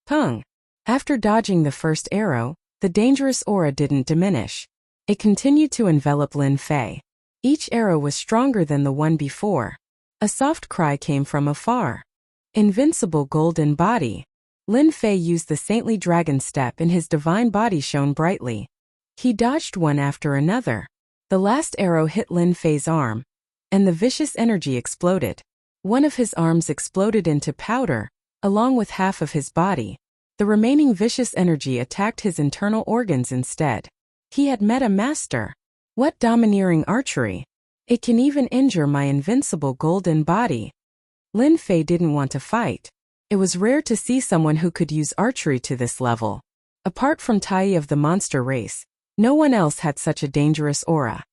Pung! After dodging the first arrow, the dangerous aura didn't diminish. It continued to envelop Lin Fei. Each arrow was stronger than the one before. A soft cry came from afar. Invincible golden body. Lin Fei used the saintly dragon step and his divine body shone brightly. He dodged one after another. The last arrow hit Lin Fei's arm, and the vicious energy exploded. One of his arms exploded into powder, along with half of his body. The remaining vicious energy attacked his internal organs instead. He had met a master. What domineering archery! It can even injure my invincible golden body. Lin Fei didn't want to fight. It was rare to see someone who could use archery to this level. Apart from Tai of the monster race, no one else had such a dangerous aura.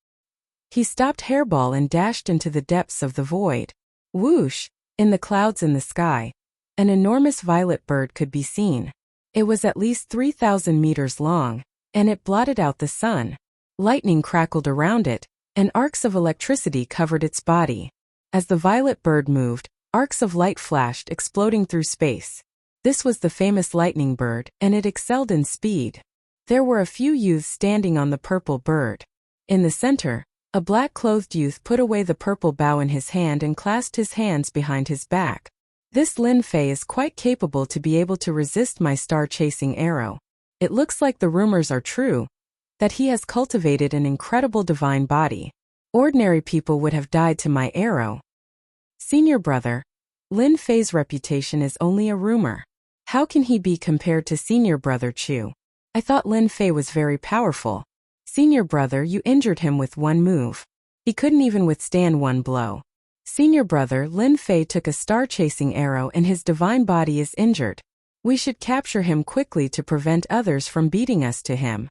He stopped Hairball and dashed into the depths of the void. Whoosh! In the clouds in the sky, an enormous violet bird could be seen. It was at least 3,000 meters long, and it blotted out the sun. Lightning crackled around it, and arcs of electricity covered its body. As the violet bird moved, arcs of light flashed, exploding through space. This was the famous lightning bird, and it excelled in speed. There were a few youths standing on the purple bird. In the center, a black-clothed youth put away the purple bow in his hand and clasped his hands behind his back. This Lin Fei is quite capable to be able to resist my star-chasing arrow. It looks like the rumors are true, that he has cultivated an incredible divine body. Ordinary people would have died to my arrow. Senior brother, Lin Fei's reputation is only a rumor. How can he be compared to senior brother Chu? I thought Lin Fei was very powerful. Senior brother, you injured him with one move. He couldn't even withstand one blow. Senior brother, Lin Fei took a star-chasing arrow and his divine body is injured. We should capture him quickly to prevent others from beating us to him.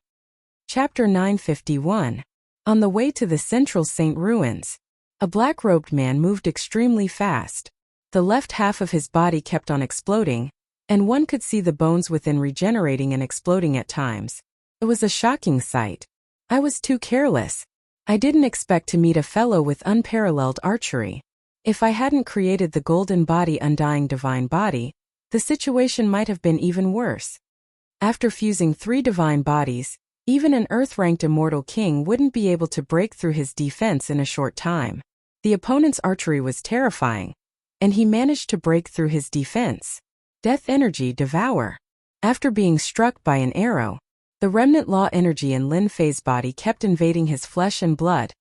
Chapter 951. On the way to the central Saint ruins, a black-robed man moved extremely fast. The left half of his body kept on exploding, and one could see the bones within regenerating and exploding at times. It was a shocking sight. I was too careless. I didn't expect to meet a fellow with unparalleled archery. If I hadn't created the golden body undying divine body, the situation might have been even worse. After fusing 3 divine bodies, even an earth-ranked immortal king wouldn't be able to break through his defense in a short time. The opponent's archery was terrifying, and he managed to break through his defense. Death energy devour. After being struck by an arrow, the remnant law energy in Lin Fei's body kept invading his flesh and blood,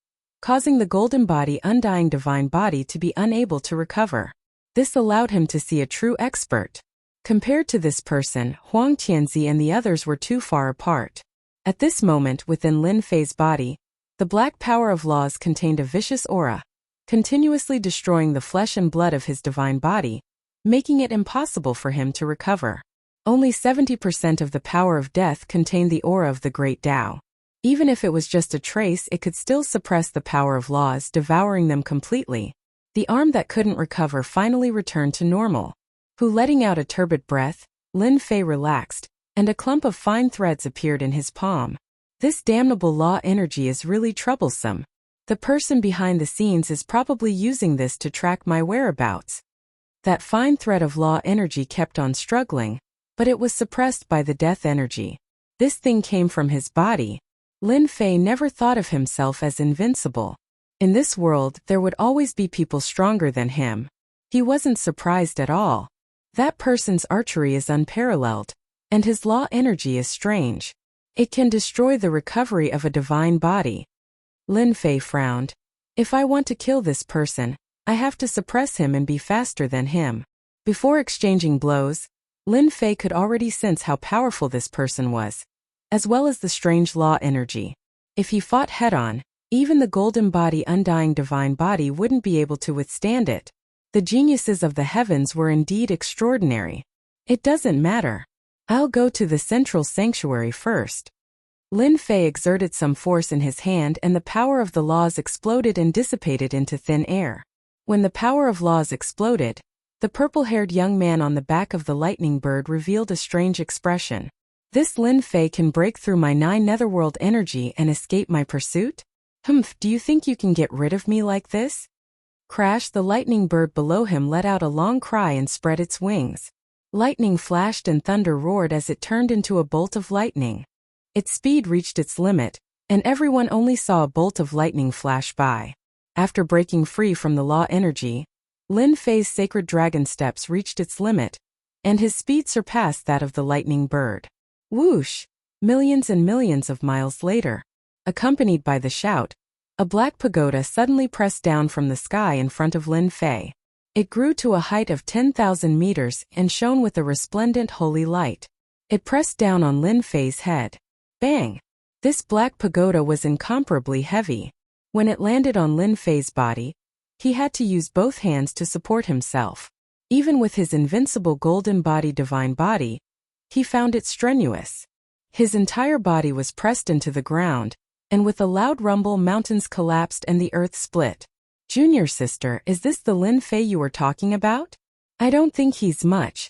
causing the golden body undying divine body to be unable to recover. This allowed him to see a true expert. Compared to this person, Huang Tianzi and the others were too far apart. At this moment within Lin Fei's body, the black power of laws contained a vicious aura, continuously destroying the flesh and blood of his divine body, making it impossible for him to recover. Only 70% of the power of death contained the aura of the Great Tao. Even if it was just a trace, it could still suppress the power of laws, devouring them completely. The arm that couldn't recover finally returned to normal. Letting out a turbid breath, Lin Fei relaxed, and a clump of fine threads appeared in his palm. This damnable law energy is really troublesome. The person behind the scenes is probably using this to track my whereabouts. That fine thread of law energy kept on struggling, but it was suppressed by the death energy. This thing came from his body. Lin Fei never thought of himself as invincible. In this world, there would always be people stronger than him. He wasn't surprised at all. That person's archery is unparalleled, and his law energy is strange. It can destroy the recovery of a divine body. Lin Fei frowned. If I want to kill this person, I have to suppress him and be faster than him. Before exchanging blows, Lin Fei could already sense how powerful this person was, as well as the strange law energy. If he fought head-on, even the golden body undying divine body wouldn't be able to withstand it. The geniuses of the heavens were indeed extraordinary. It doesn't matter. I'll go to the central sanctuary first. Lin Fei exerted some force in his hand and the power of the laws exploded and dissipated into thin air. When the power of laws exploded, the purple-haired young man on the back of the lightning bird revealed a strange expression. This Lin Fei can break through my 9 netherworld energy and escape my pursuit? Do you think you can get rid of me like this? Crash! The lightning bird below him let out a long cry and spread its wings. Lightning flashed and thunder roared as it turned into a bolt of lightning. Its speed reached its limit, and everyone only saw a bolt of lightning flash by. After breaking free from the law energy, Lin Fei's sacred dragon steps reached its limit, and his speed surpassed that of the lightning bird. Whoosh! Millions and millions of miles later, accompanied by the shout, a black pagoda suddenly pressed down from the sky in front of Lin Fei. It grew to a height of 10,000 meters and shone with a resplendent holy light. It pressed down on Lin Fei's head. Bang! This black pagoda was incomparably heavy. When it landed on Lin Fei's body, he had to use both hands to support himself. Even with his invincible golden body divine body, he found it strenuous. His entire body was pressed into the ground, and with a loud rumble mountains collapsed and the earth split. Junior sister, is this the Lin Fei you were talking about? I don't think he's much.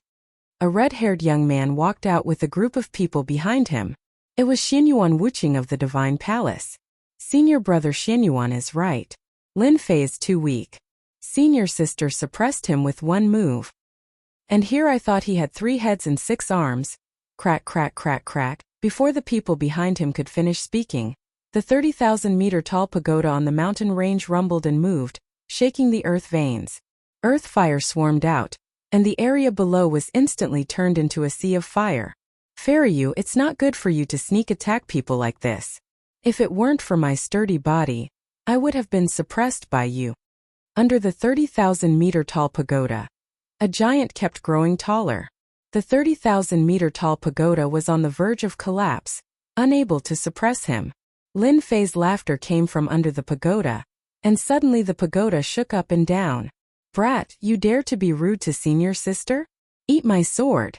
A red-haired young man walked out with a group of people behind him. It was Xianyuan Wuqing of the Divine Palace. Senior brother Xianyuan is right. Lin Fei is too weak. Senior sister suppressed him with one move. And here I thought he had 3 heads and 6 arms. Crack, crack, crack, crack. Before the people behind him could finish speaking, the 30,000-meter tall pagoda on the mountain range rumbled and moved, shaking the earth veins. Earth fire swarmed out, and the area below was instantly turned into a sea of fire. Fairy, it's not good for you to sneak attack people like this. If it weren't for my sturdy body, I would have been suppressed by you. Under the 30,000-meter tall pagoda, a giant kept growing taller. The 30,000-meter tall pagoda was on the verge of collapse, unable to suppress him. Lin Fei's laughter came from under the pagoda, and suddenly the pagoda shook up and down. Brat, you dare to be rude to senior sister? Eat my sword.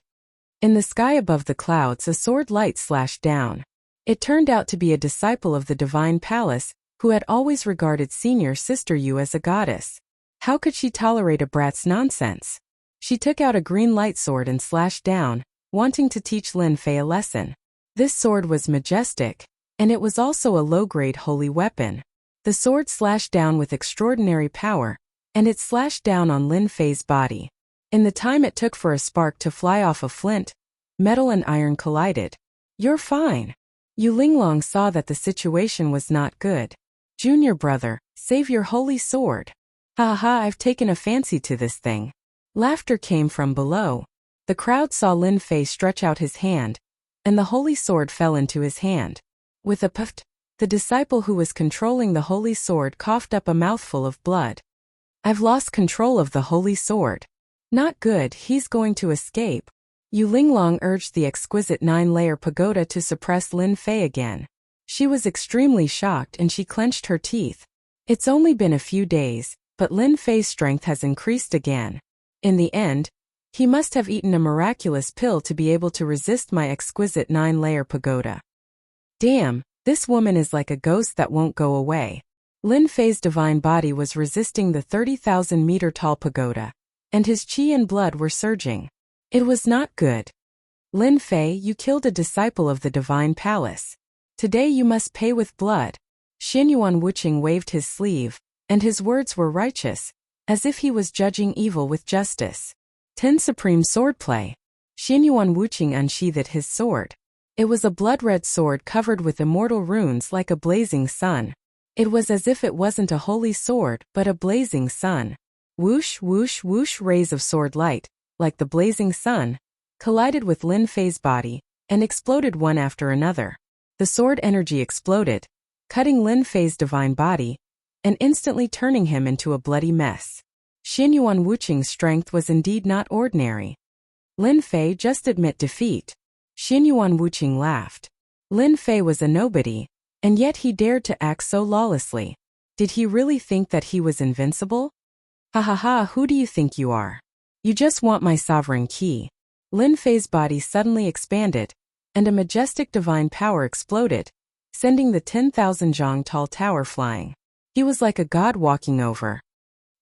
In the sky above the clouds a sword light slashed down. It turned out to be a disciple of the Divine Palace, who had always regarded senior sister Yu as a goddess. How could she tolerate a brat's nonsense? She took out a green light sword and slashed down, wanting to teach Lin Fei a lesson. This sword was majestic, and it was also a low-grade holy weapon. The sword slashed down with extraordinary power, and it slashed down on Lin Fei's body. In the time it took for a spark to fly off a flint, metal and iron collided. You're fine. Yu Linglong saw that the situation was not good. Junior brother, save your holy sword. Ha ha, I've taken a fancy to this thing. Laughter came from below. The crowd saw Lin Fei stretch out his hand, and the holy sword fell into his hand. With a puff, the disciple who was controlling the holy sword coughed up a mouthful of blood. I've lost control of the holy sword. Not good, he's going to escape. Yu Linglong urged the exquisite 9-layer pagoda to suppress Lin Fei again. She was extremely shocked and she clenched her teeth. It's only been a few days, but Lin Fei's strength has increased again. In the end, he must have eaten a miraculous pill to be able to resist my exquisite 9-layer pagoda. Damn, this woman is like a ghost that won't go away. Lin Fei's divine body was resisting the 30,000-meter tall pagoda, and his qi and blood were surging. It was not good. Lin Fei, you killed a disciple of the Divine Palace. Today you must pay with blood. Xianyuan Wuqing waved his sleeve, and his words were righteous, as if he was judging evil with justice. 10 Supreme Swordplay. Xianyuan Wuqing unsheathed his sword. It was a blood-red sword covered with immortal runes like a blazing sun. It was as if it wasn't a holy sword but a blazing sun. Whoosh, whoosh, whoosh, rays of sword light, like the blazing sun, collided with Lin Fei's body, and exploded one after another. The sword energy exploded, cutting Lin Fei's divine body, and instantly turning him into a bloody mess. Xianyuan Wuqing's strength was indeed not ordinary. Lin Fei, just admit defeat. Xianyuan Wuqing laughed. Lin Fei was a nobody, and yet he dared to act so lawlessly. Did he really think that he was invincible? Ha ha ha, who do you think you are? You just want my sovereign key. Lin Fei's body suddenly expanded, and a majestic divine power exploded, sending the 10,000 zhang tall tower flying. He was like a god walking over.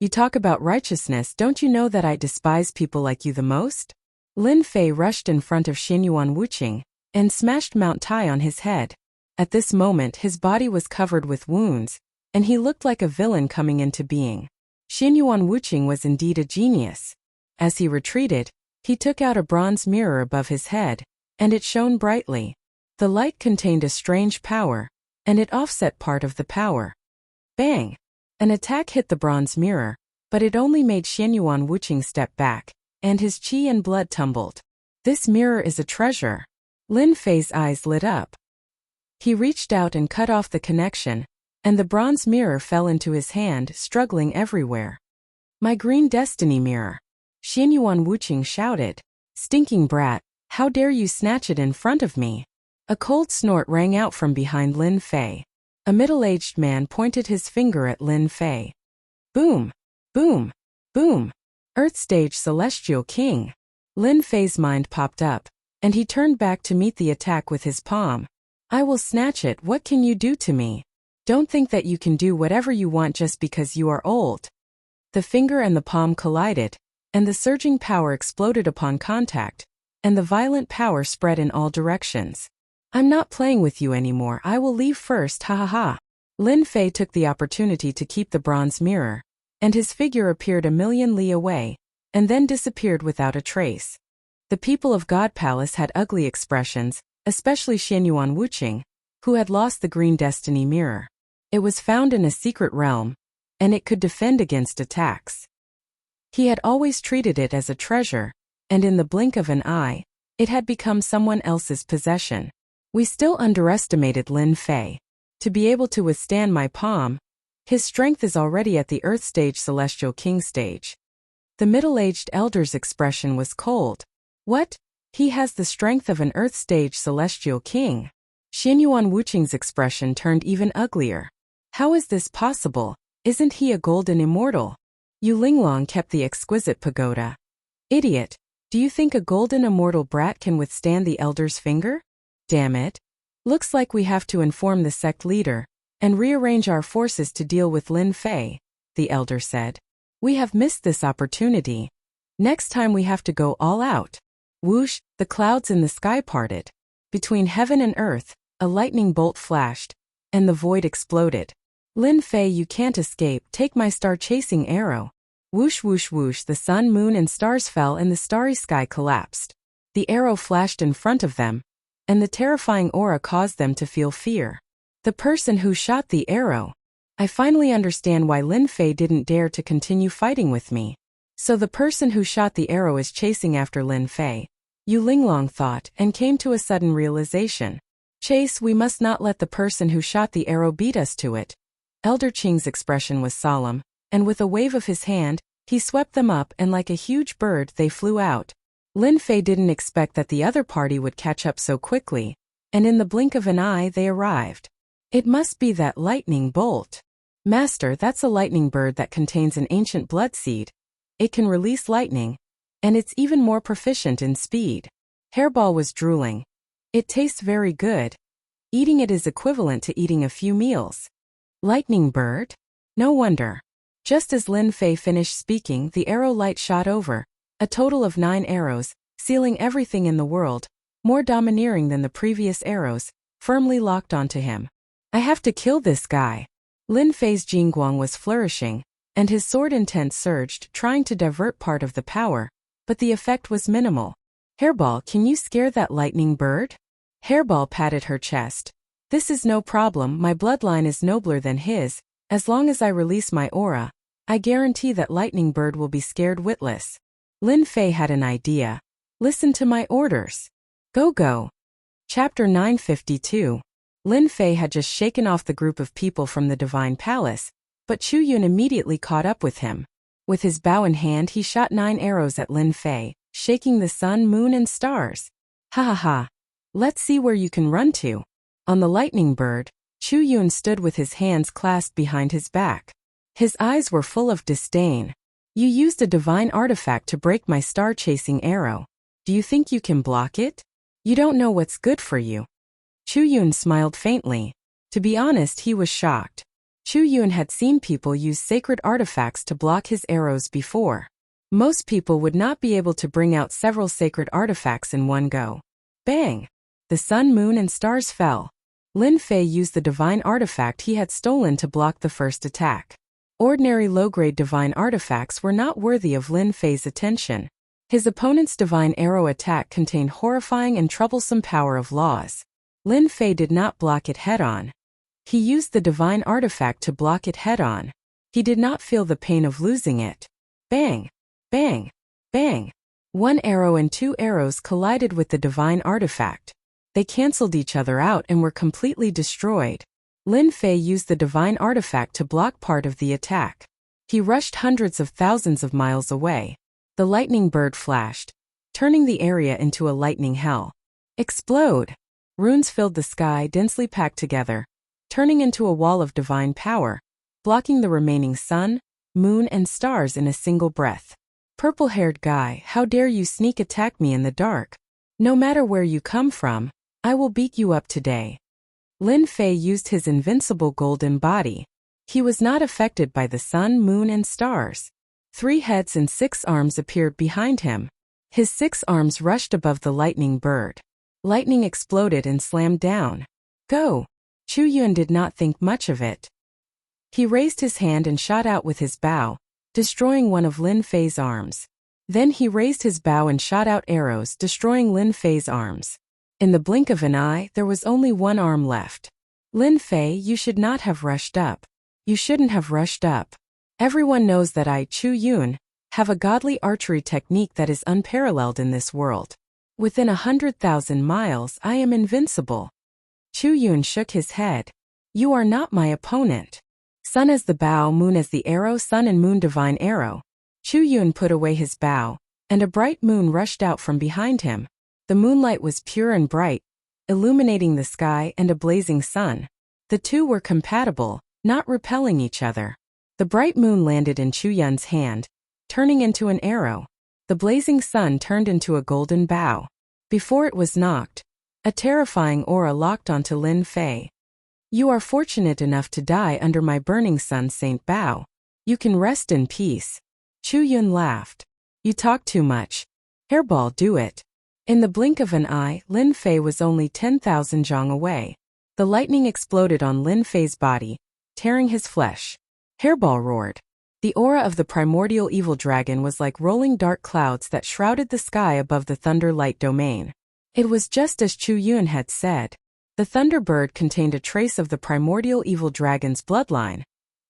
You talk about righteousness, don't you know that I despise people like you the most? Lin Fei rushed in front of Xianyuan Wuqing, and smashed Mount Tai on his head. At this moment his body was covered with wounds, and he looked like a villain coming into being. Xianyuan Wuqing was indeed a genius. As he retreated, he took out a bronze mirror above his head, and it shone brightly. The light contained a strange power, and it offset part of the power. Bang! An attack hit the bronze mirror, but it only made Xianyuan Wuqing step back, and his qi and blood tumbled. This mirror is a treasure. Lin Fei's eyes lit up. He reached out and cut off the connection, and the bronze mirror fell into his hand, struggling everywhere. My green destiny mirror. Xianyuan Wuqing shouted. Stinking brat, How dare you snatch it in front of me? A cold snort rang out from behind Lin Fei. A middle-aged man pointed his finger at Lin Fei. Boom! Boom! Boom! Earth Stage Celestial King! Lin Fei's mind popped up, and he turned back to meet the attack with his palm. I will snatch it. What can you do to me? Don't think that you can do whatever you want just because you are old. The finger and the palm collided, and the surging power exploded upon contact, and the violent power spread in all directions. I'm not playing with you anymore. I will leave first, ha ha ha. Lin Fei took the opportunity to keep the bronze mirror, and his figure appeared a million li away, and then disappeared without a trace. The people of God Palace had ugly expressions, especially Xianyuan Wuqing, who had lost the green destiny mirror. It was found in a secret realm, and it could defend against attacks. He had always treated it as a treasure, and in the blink of an eye, it had become someone else's possession. We still underestimated Lin Fei. To be able to withstand my palm, his strength is already at the Earth Stage Celestial King stage. The middle-aged elder's expression was cold. What? He has the strength of an Earth Stage Celestial King. Xianyuan Wuqing's expression turned even uglier. How is this possible? Isn't he a golden immortal? Yu Linglong kept the exquisite pagoda. Idiot! Do you think a golden immortal brat can withstand the elder's finger? Damn it. Looks like we have to inform the sect leader, and rearrange our forces to deal with Lin Fei, the elder said. We have missed this opportunity. Next time we have to go all out. Whoosh, the clouds in the sky parted. Between heaven and earth, a lightning bolt flashed, and the void exploded. Lin Fei, you can't escape. Take my star-chasing arrow. Whoosh whoosh whoosh, the sun, moon and stars fell and the starry sky collapsed. The arrow flashed in front of them, and the terrifying aura caused them to feel fear. The person who shot the arrow. I finally understand why Lin Fei didn't dare to continue fighting with me. So the person who shot the arrow is chasing after Lin Fei. Yu Linglong thought, and came to a sudden realization. Chase, we must not let the person who shot the arrow beat us to it. Elder Qing's expression was solemn, and with a wave of his hand, he swept them up and like a huge bird they flew out. Lin Fei didn't expect that the other party would catch up so quickly, and in the blink of an eye they arrived. It must be that lightning bolt. Master, that's a lightning bird that contains an ancient blood seed. It can release lightning, and it's even more proficient in speed. Hairball was drooling. It tastes very good. Eating it is equivalent to eating a few meals. Lightning bird? No wonder. Just as Lin Fei finished speaking, the arrow light shot over, a total of 9 arrows, sealing everything in the world, more domineering than the previous arrows, firmly locked onto him. I have to kill this guy. Lin Fei's Jingguang was flourishing, and his sword intent surged, trying to divert part of the power, but the effect was minimal. Hairball, can you scare that lightning bird? Hairball patted her chest. This is no problem, my bloodline is nobler than his. As long as I release my aura, I guarantee that lightning bird will be scared witless. Lin Fei had an idea. Listen to my orders. Go go. Chapter 952. Lin Fei had just shaken off the group of people from the Divine Palace, but Chu Yun immediately caught up with him. With his bow in hand he shot 9 arrows at Lin Fei, shaking the sun, moon and stars. Ha ha ha. Let's see where you can run to. On the lightning bird, Chu Yun stood with his hands clasped behind his back. His eyes were full of disdain. You used a divine artifact to break my star-chasing arrow. Do you think you can block it? You don't know what's good for you. Chu Yun smiled faintly. To be honest, he was shocked. Chu Yun had seen people use sacred artifacts to block his arrows before. Most people would not be able to bring out several sacred artifacts in one go. Bang! The sun, moon and stars fell. Lin Fei used the divine artifact he had stolen to block the first attack. Ordinary low-grade divine artifacts were not worthy of Lin Fei's attention. His opponent's divine arrow attack contained horrifying and troublesome power of laws. Lin Fei did not block it head-on. He used the divine artifact to block it head-on. He did not feel the pain of losing it. Bang! Bang! Bang! 1 arrow and 2 arrows collided with the divine artifact. They cancelled each other out and were completely destroyed. Lin Fei used the divine artifact to block part of the attack. He rushed hundreds of thousands of miles away. The lightning bird flashed. turning the area into a lightning hell. Explode! Runes filled the sky, densely packed together, turning into a wall of divine power, blocking the remaining sun, moon, and stars in a single breath. Purple-haired guy, how dare you sneak attack me in the dark? No matter where you come from, I will beat you up today. Lin Fei used his invincible golden body. He was not affected by the sun, moon, and stars. 3 heads and 6 arms appeared behind him. His 6 arms rushed above the lightning bird. Lightning exploded and slammed down. Go! Chu Yun did not think much of it. He raised his hand and shot out with his bow, destroying one of Lin Fei's arms. Then he raised his bow and shot out arrows, destroying Lin Fei's arms. In the blink of an eye, there was only 1 arm left. Lin Fei, you should not have rushed up. You shouldn't have rushed up. Everyone knows that I, Chu Yun, have a godly archery technique that is unparalleled in this world. Within 100,000 miles, I am invincible. Chu Yun shook his head. You are not my opponent. Sun as the bow, moon as the arrow, sun and moon divine arrow. Chu Yun put away his bow, and a bright moon rushed out from behind him. The moonlight was pure and bright, illuminating the sky and a blazing sun. The two were compatible, not repelling each other. The bright moon landed in Chu Yun's hand, turning into an arrow. The blazing sun turned into a golden bow. Before it was knocked, a terrifying aura locked onto Lin Fei. You are fortunate enough to die under my burning sun, Saint Bao. You can rest in peace. Chu Yun laughed. You talk too much. Hairball, do it. In the blink of an eye, Lin Fei was only 10,000 zhang away. The lightning exploded on Lin Fei's body, tearing his flesh. Hairball roared. The aura of the primordial evil dragon was like rolling dark clouds that shrouded the sky above the thunder light domain. It was just as Chu Yun had said. The Thunderbird contained a trace of the primordial evil dragon's bloodline.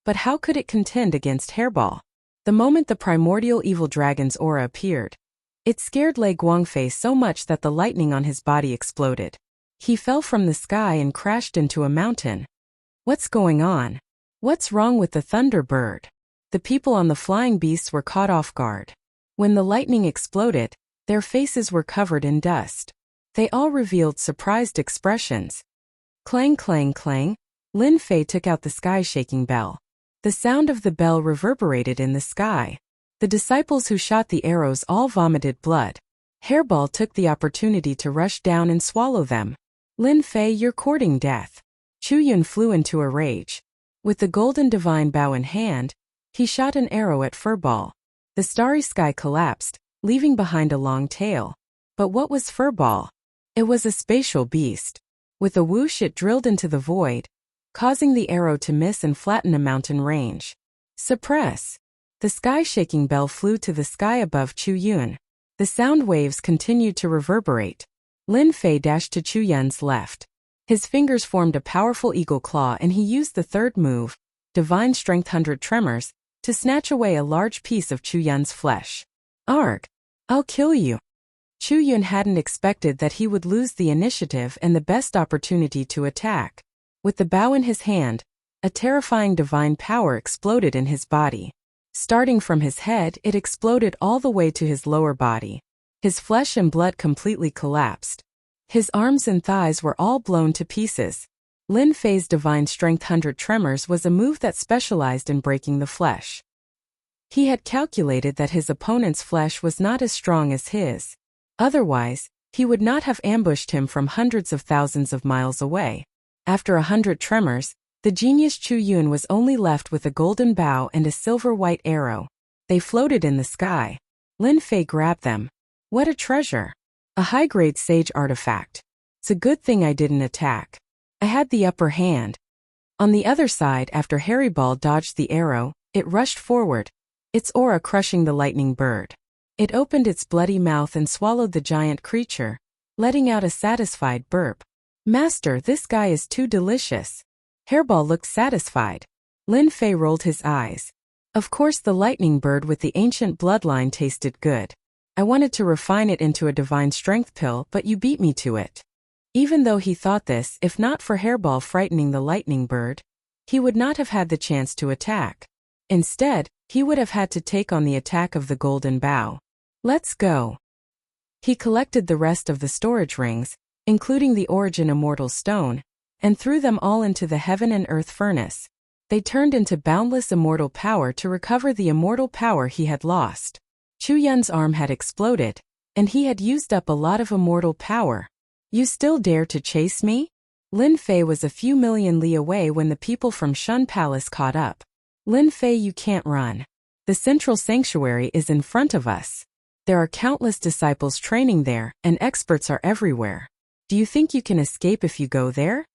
But how could it contend against Hairball? The moment the primordial evil dragon's aura appeared, it scared Lei Guangfei so much that the lightning on his body exploded. He fell from the sky and crashed into a mountain. What's going on? What's wrong with the Thunderbird? The people on the flying beasts were caught off guard. When the lightning exploded, their faces were covered in dust. They all revealed surprised expressions. Clang, clang, clang. Lin Fei took out the sky-shaking bell. The sound of the bell reverberated in the sky. The disciples who shot the arrows all vomited blood. Hairball took the opportunity to rush down and swallow them. Lin Fei, you're courting death. Chu Yun flew into a rage. With the golden divine bow in hand, he shot an arrow at Furball. The starry sky collapsed, leaving behind a long tail. But what was Furball? It was a spatial beast. With a whoosh it drilled into the void, causing the arrow to miss and flatten a mountain range. Suppress! The sky-shaking bell flew to the sky above Chu Yun. The sound waves continued to reverberate. Lin Fei dashed to Chu Yun's left. His fingers formed a powerful eagle claw and he used the third move, Divine Strength 100 Tremors, to snatch away a large piece of Chu Yun's flesh. Arg! I'll kill you! Chu Yun hadn't expected that he would lose the initiative and the best opportunity to attack. With the bow in his hand, a terrifying divine power exploded in his body. Starting from his head, it exploded all the way to his lower body. His flesh and blood completely collapsed. His arms and thighs were all blown to pieces. Lin Fei's Divine Strength 100 Tremors was a move that specialized in breaking the flesh. He had calculated that his opponent's flesh was not as strong as his. Otherwise, he would not have ambushed him from hundreds of thousands of miles away. After 100 tremors, the genius Chu Yun was only left with a golden bow and a silver-white arrow. They floated in the sky. Lin Fei grabbed them. What a treasure! A high-grade sage artifact. It's a good thing I didn't attack. I had the upper hand. On the other side, after Hairball dodged the arrow, it rushed forward, its aura crushing the lightning bird. It opened its bloody mouth and swallowed the giant creature, letting out a satisfied burp. Master, this guy is too delicious. Hairball looked satisfied. Lin Fei rolled his eyes. Of course the lightning bird with the ancient bloodline tasted good. I wanted to refine it into a divine strength pill, but you beat me to it. Even though he thought this, if not for Hairball frightening the lightning bird, he would not have had the chance to attack. Instead, he would have had to take on the attack of the golden bow. Let's go. He collected the rest of the storage rings, including the origin immortal stone, and threw them all into the heaven and earth furnace. They turned into boundless immortal power to recover the immortal power he had lost. Chu Yun's arm had exploded, and he had used up a lot of immortal power. You still dare to chase me? Lin Fei was a few million li away when the people from Shun Palace caught up. Lin Fei, you can't run. The central sanctuary is in front of us. There are countless disciples training there, and experts are everywhere. Do you think you can escape if you go there?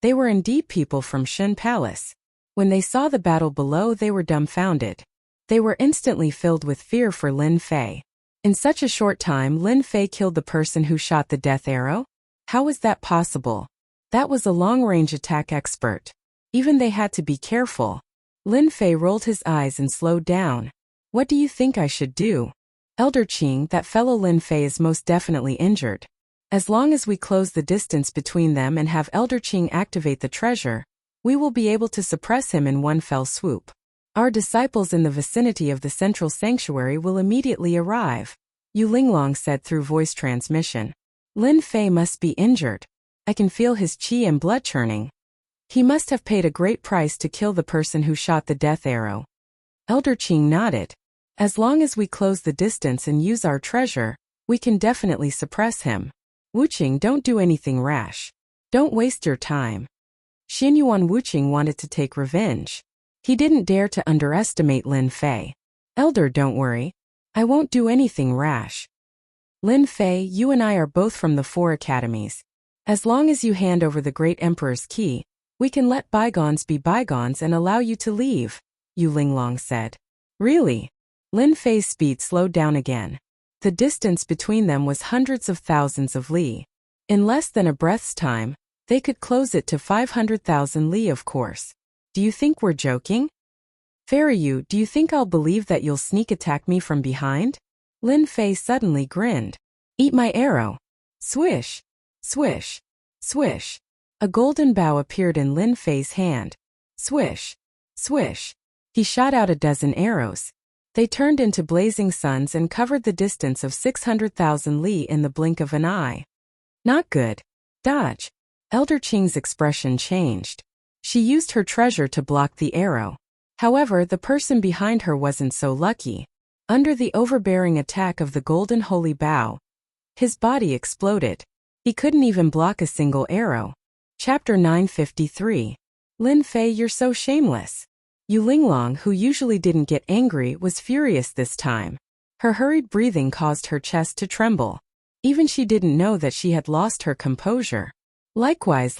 They were indeed people from Shun Palace. When they saw the battle below, they were dumbfounded. They were instantly filled with fear for Lin Fei. In such a short time, Lin Fei killed the person who shot the death arrow? How was that possible? That was a long-range attack expert. Even they had to be careful. Lin Fei rolled his eyes and slowed down. What do you think I should do? Elder Qing, that fellow Lin Fei is most definitely injured. As long as we close the distance between them and have Elder Qing activate the treasure, we will be able to suppress him in one fell swoop. Our disciples in the vicinity of the central sanctuary will immediately arrive, Yu Linglong said through voice transmission. Lin Fei must be injured. I can feel his qi and blood churning. He must have paid a great price to kill the person who shot the death arrow. Elder Qing nodded. As long as we close the distance and use our treasure, we can definitely suppress him. Wuqing, don't do anything rash. Don't waste your time. Xinyuan Wuqing wanted to take revenge. He didn't dare to underestimate Lin Fei. Elder, don't worry. I won't do anything rash. Lin Fei, you and I are both from the 4 academies. As long as you hand over the Great Emperor's key, we can let bygones be bygones and allow you to leave, Yu Linglong said. Really? Lin Fei's speed slowed down again. The distance between them was hundreds of thousands of li. In less than a breath's time, they could close it to 500,000 li, of course. Do you think we're joking? Fairy Yu, do you think I'll believe that you'll sneak attack me from behind? Lin Fei suddenly grinned. Eat my arrow. Swish. Swish. Swish. A golden bow appeared in Lin Fei's hand. Swish. Swish. He shot out a dozen arrows. They turned into blazing suns and covered the distance of 600,000 li in the blink of an eye. Not good. Dodge. Elder Qing's expression changed. She used her treasure to block the arrow. However, the person behind her wasn't so lucky. Under the overbearing attack of the golden holy bow, his body exploded. He couldn't even block a single arrow. Chapter 953. Lin Fei, you're so shameless. Yu Linglong, who usually didn't get angry, was furious this time. Her hurried breathing caused her chest to tremble. Even she didn't know that she had lost her composure. Likewise.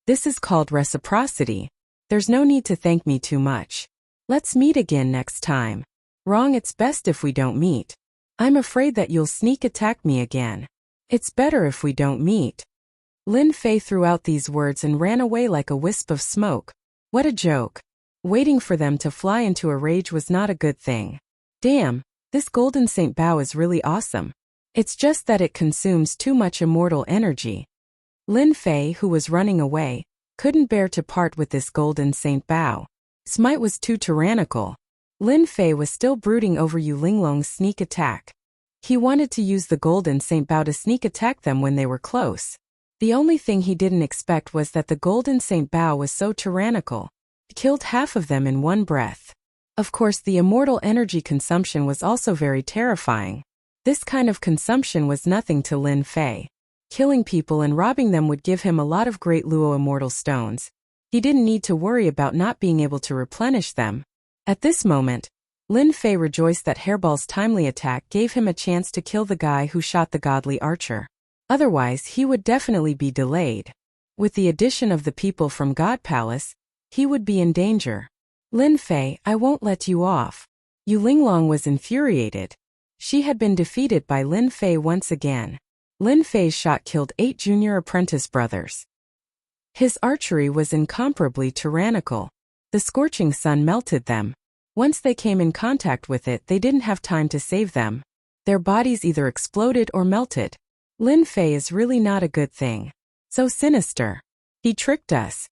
This is called reciprocity. There's no need to thank me too much. Let's meet again next time. Wrong, it's best if we don't meet. I'm afraid that you'll sneak attack me again. It's better if we don't meet. Lin Fei threw out these words and ran away like a wisp of smoke. What a joke. Waiting for them to fly into a rage was not a good thing. Damn, this golden saint bow is really awesome. It's just that it consumes too much immortal energy. Lin Fei, who was running away, couldn't bear to part with this golden saint bow. Smite was too tyrannical. Lin Fei was still brooding over Yu Linglong's sneak attack. He wanted to use the golden saint bow to sneak attack them when they were close. The only thing he didn't expect was that the golden saint bow was so tyrannical. It killed half of them in one breath. Of course, the immortal energy consumption was also very terrifying. This kind of consumption was nothing to Lin Fei. Killing people and robbing them would give him a lot of great Luo immortal stones. He didn't need to worry about not being able to replenish them. At this moment, Lin Fei rejoiced that Hairball's timely attack gave him a chance to kill the guy who shot the godly archer. Otherwise, he would definitely be delayed. With the addition of the people from God Palace, he would be in danger. Lin Fei, I won't let you off. Yu Linglong was infuriated. She had been defeated by Lin Fei once again. Lin Fei's shot killed 8 junior apprentice brothers. His archery was incomparably tyrannical. The scorching sun melted them. Once they came in contact with it, they didn't have time to save them. Their bodies either exploded or melted. Lin Fei is really not a good thing. So sinister. He tricked us.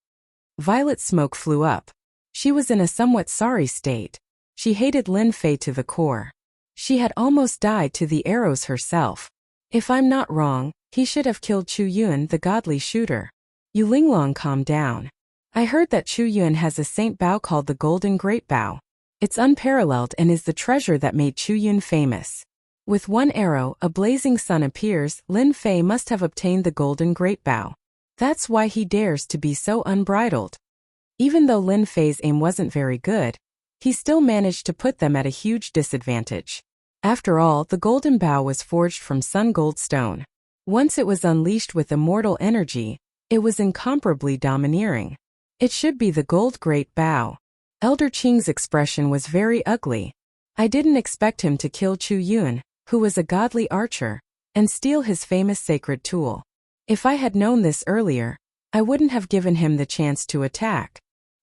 Violet smoke flew up. She was in a somewhat sorry state. She hated Lin Fei to the core. She had almost died to the arrows herself. If I'm not wrong, he should have killed Chu Yuan, the godly shooter. Yu Linglong, calm down. I heard that Chu Yuan has a saint bow called the Golden Great Bow. It's unparalleled and is the treasure that made Chu Yuan famous. With one arrow, a blazing sun appears. Lin Fei must have obtained the Golden Great Bow. That's why he dares to be so unbridled. Even though Lin Fei's aim wasn't very good, he still managed to put them at a huge disadvantage. After all, the Golden Bow was forged from sun gold stone. Once it was unleashed with immortal energy, it was incomparably domineering. It should be the Gold Great Bow. Elder Qing's expression was very ugly. I didn't expect him to kill Chu Yuan, who was a godly archer, and steal his famous sacred tool. If I had known this earlier, I wouldn't have given him the chance to attack.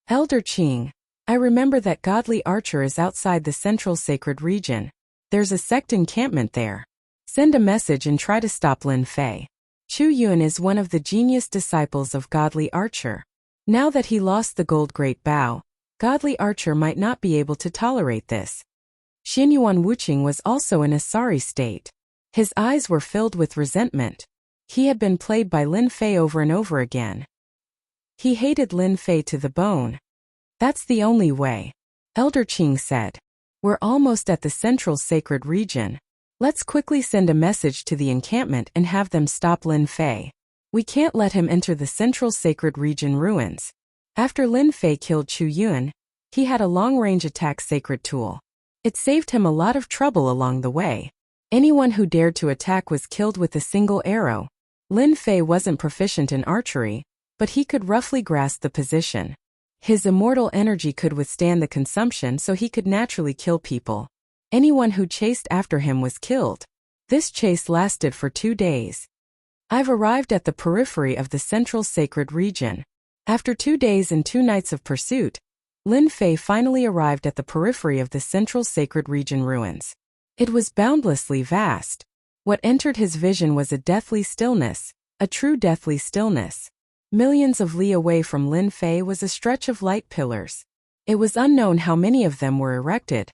Elder Qing, I remember that godly archer is outside the central sacred region. There's a sect encampment there. Send a message and try to stop Lin Fei. Chu Yuan is one of the genius disciples of godly archer. Now that he lost the Gold Great Bow, godly archer might not be able to tolerate this. Xinyuan Wuqing was also in a sorry state. His eyes were filled with resentment. He had been played by Lin Fei over and over again. He hated Lin Fei to the bone. That's the only way. Elder Qing said. We're almost at the central sacred region. Let's quickly send a message to the encampment and have them stop Lin Fei. We can't let him enter the central sacred region ruins. After Lin Fei killed Chu Yuan, he had a long-range attack sacred tool. It saved him a lot of trouble along the way. Anyone who dared to attack was killed with a single arrow. Lin Fei wasn't proficient in archery, but he could roughly grasp the position. His immortal energy could withstand the consumption, so he could naturally kill people. Anyone who chased after him was killed. This chase lasted for 2 days. I've arrived at the periphery of the central sacred region. After 2 days and 2 nights of pursuit, Lin Fei finally arrived at the periphery of the central sacred region ruins. It was boundlessly vast. What entered his vision was a deathly stillness, a true deathly stillness. Millions of li away from Lin Fei was a stretch of light pillars. It was unknown how many of them were erected,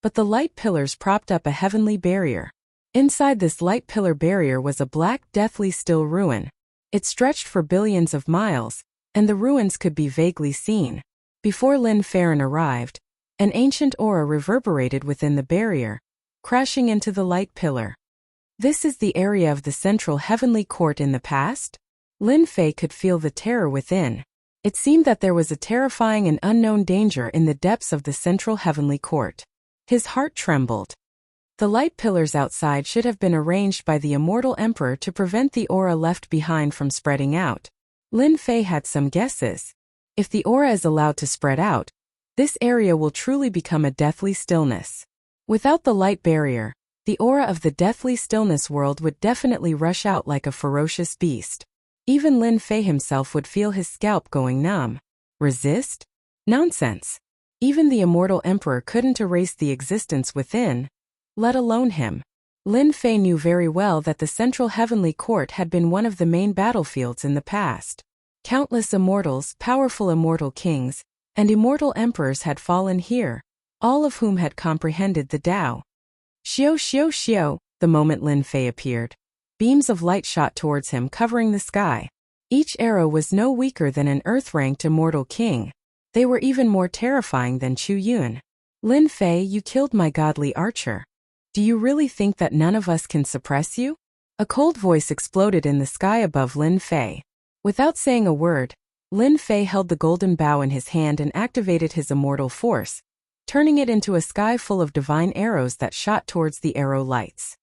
but the light pillars propped up a heavenly barrier. Inside this light pillar barrier was a black, deathly still ruin. It stretched for billions of miles, and the ruins could be vaguely seen. Before Lin Fei arrived, an ancient aura reverberated within the barrier, crashing into the light pillar. This is the area of the central heavenly court in the past? Lin Fei could feel the terror within. It seemed that there was a terrifying and unknown danger in the depths of the central heavenly court. His heart trembled. The light pillars outside should have been arranged by the immortal emperor to prevent the aura left behind from spreading out. Lin Fei had some guesses. If the aura is allowed to spread out, this area will truly become a deathly stillness. Without the light barrier, the aura of the deathly stillness world would definitely rush out like a ferocious beast. Even Lin Fei himself would feel his scalp going numb. Resist? Nonsense. Even the immortal emperor couldn't erase the existence within, let alone him. Lin Fei knew very well that the central heavenly court had been one of the main battlefields in the past. Countless immortals, powerful immortal kings, and immortal emperors had fallen here, all of whom had comprehended the Tao. Xiao xiao xiao, the moment Lin Fei appeared. Beams of light shot towards him, covering the sky. Each arrow was no weaker than an earth-ranked immortal king. They were even more terrifying than Chu Yuan. Lin Fei, you killed my godly archer. Do you really think that none of us can suppress you? A cold voice exploded in the sky above Lin Fei. Without saying a word, Lin Fei held the golden bow in his hand and activated his immortal force, turning it into a sky full of divine arrows that shot towards the arrow lights.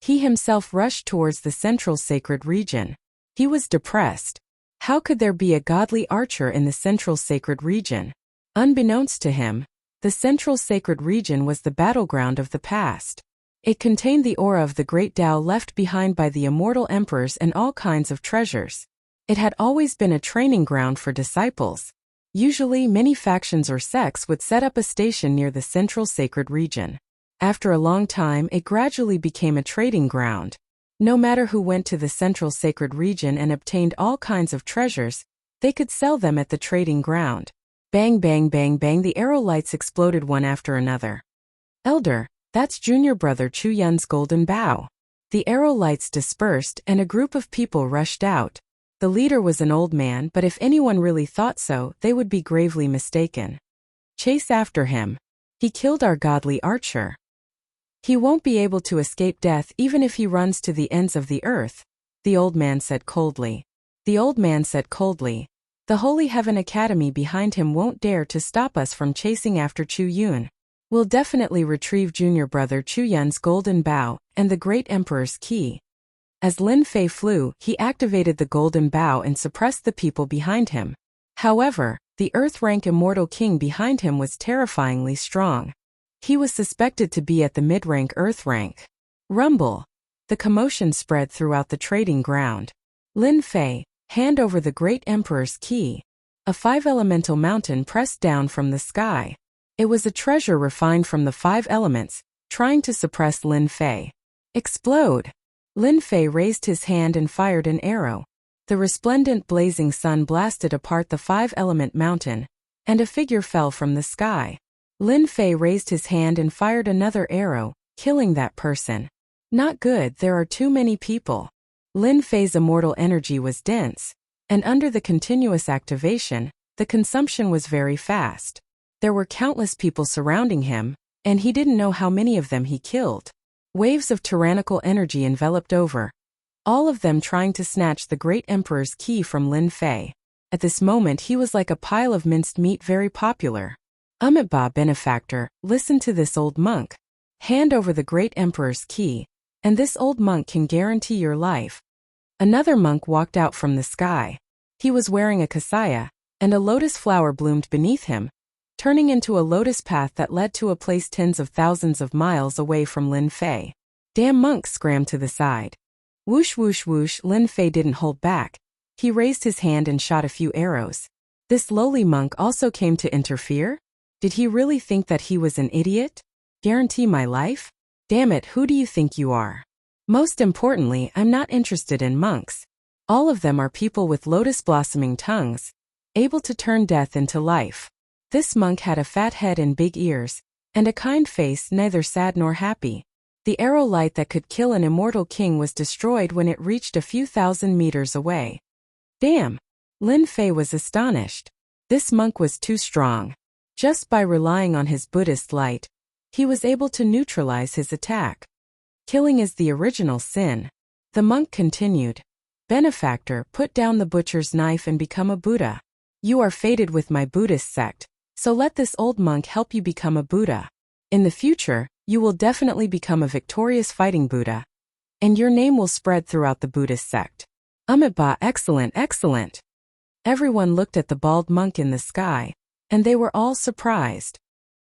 He himself rushed towards the central sacred region. He was depressed. How could there be a godly archer in the central sacred region? Unbeknownst to him, the central sacred region was the battleground of the past. It contained the aura of the great Tao left behind by the immortal emperors and all kinds of treasures. It had always been a training ground for disciples. Usually, many factions or sects would set up a station near the central sacred region. After a long time, it gradually became a trading ground. No matter who went to the central sacred region and obtained all kinds of treasures, they could sell them at the trading ground. Bang bang bang bang, the arrow lights exploded one after another. Elder, That's junior brother Chu Yun's golden bow. The arrow lights dispersed and a group of people rushed out. The leader was an old man, but if anyone really thought so, they would be gravely mistaken. Chase after him. He killed our godly archer. He won't be able to escape death even if he runs to the ends of the earth, the old man said coldly. The old man said coldly. The Holy Heaven Academy behind him won't dare to stop us from chasing after Chu Yun. We'll definitely retrieve junior brother Chu Yun's golden bow and the great emperor's key. As Lin Fei flew, he activated the golden bow and suppressed the people behind him. However, the Earth-rank immortal king behind him was terrifyingly strong. He was suspected to be at the mid-rank Earth rank. Rumble. The commotion spread throughout the trading ground. Lin Fei, hand over the great emperor's key. A 5-elemental mountain pressed down from the sky. It was a treasure refined from the 5 elements, trying to suppress Lin Fei. Explode! Lin Fei raised his hand and fired an arrow. The resplendent blazing sun blasted apart the 5-element mountain, and a figure fell from the sky. Lin Fei raised his hand and fired another arrow, killing that person. Not good, there are too many people. Lin Fei's immortal energy was dense, and under the continuous activation, the consumption was very fast. There were countless people surrounding him, and he didn't know how many of them he killed. Waves of tyrannical energy enveloped over, all of them trying to snatch the great emperor's key from Lin Fei. At this moment he was like a pile of minced meat, very popular. Amitabha benefactor, listen to this old monk. Hand over the great emperor's key, and this old monk can guarantee your life. Another monk walked out from the sky. He was wearing a kasaya, and a lotus flower bloomed beneath him, turning into a lotus path that led to a place tens of thousands of miles away from Lin Fei. Damn monk scrammed to the side. Whoosh whoosh whoosh, Lin Fei didn't hold back. He raised his hand and shot a few arrows. This lowly monk also came to interfere? Did he really think that he was an idiot? Guarantee my life? Damn it, who do you think you are? Most importantly, I'm not interested in monks. All of them are people with lotus-blossoming tongues, able to turn death into life. This monk had a fat head and big ears, and a kind face, neither sad nor happy. The arrow light that could kill an immortal king was destroyed when it reached a few thousand meters away. Damn! Lin Fei was astonished. This monk was too strong. Just by relying on his Buddhist light, he was able to neutralize his attack. Killing is the original sin. The monk continued. Benefactor, put down the butcher's knife and become a Buddha. You are fated with my Buddhist sect, so let this old monk help you become a Buddha. In the future, you will definitely become a victorious fighting Buddha, and your name will spread throughout the Buddhist sect. Amitabha, excellent, excellent. Everyone looked at the bald monk in the sky, and they were all surprised.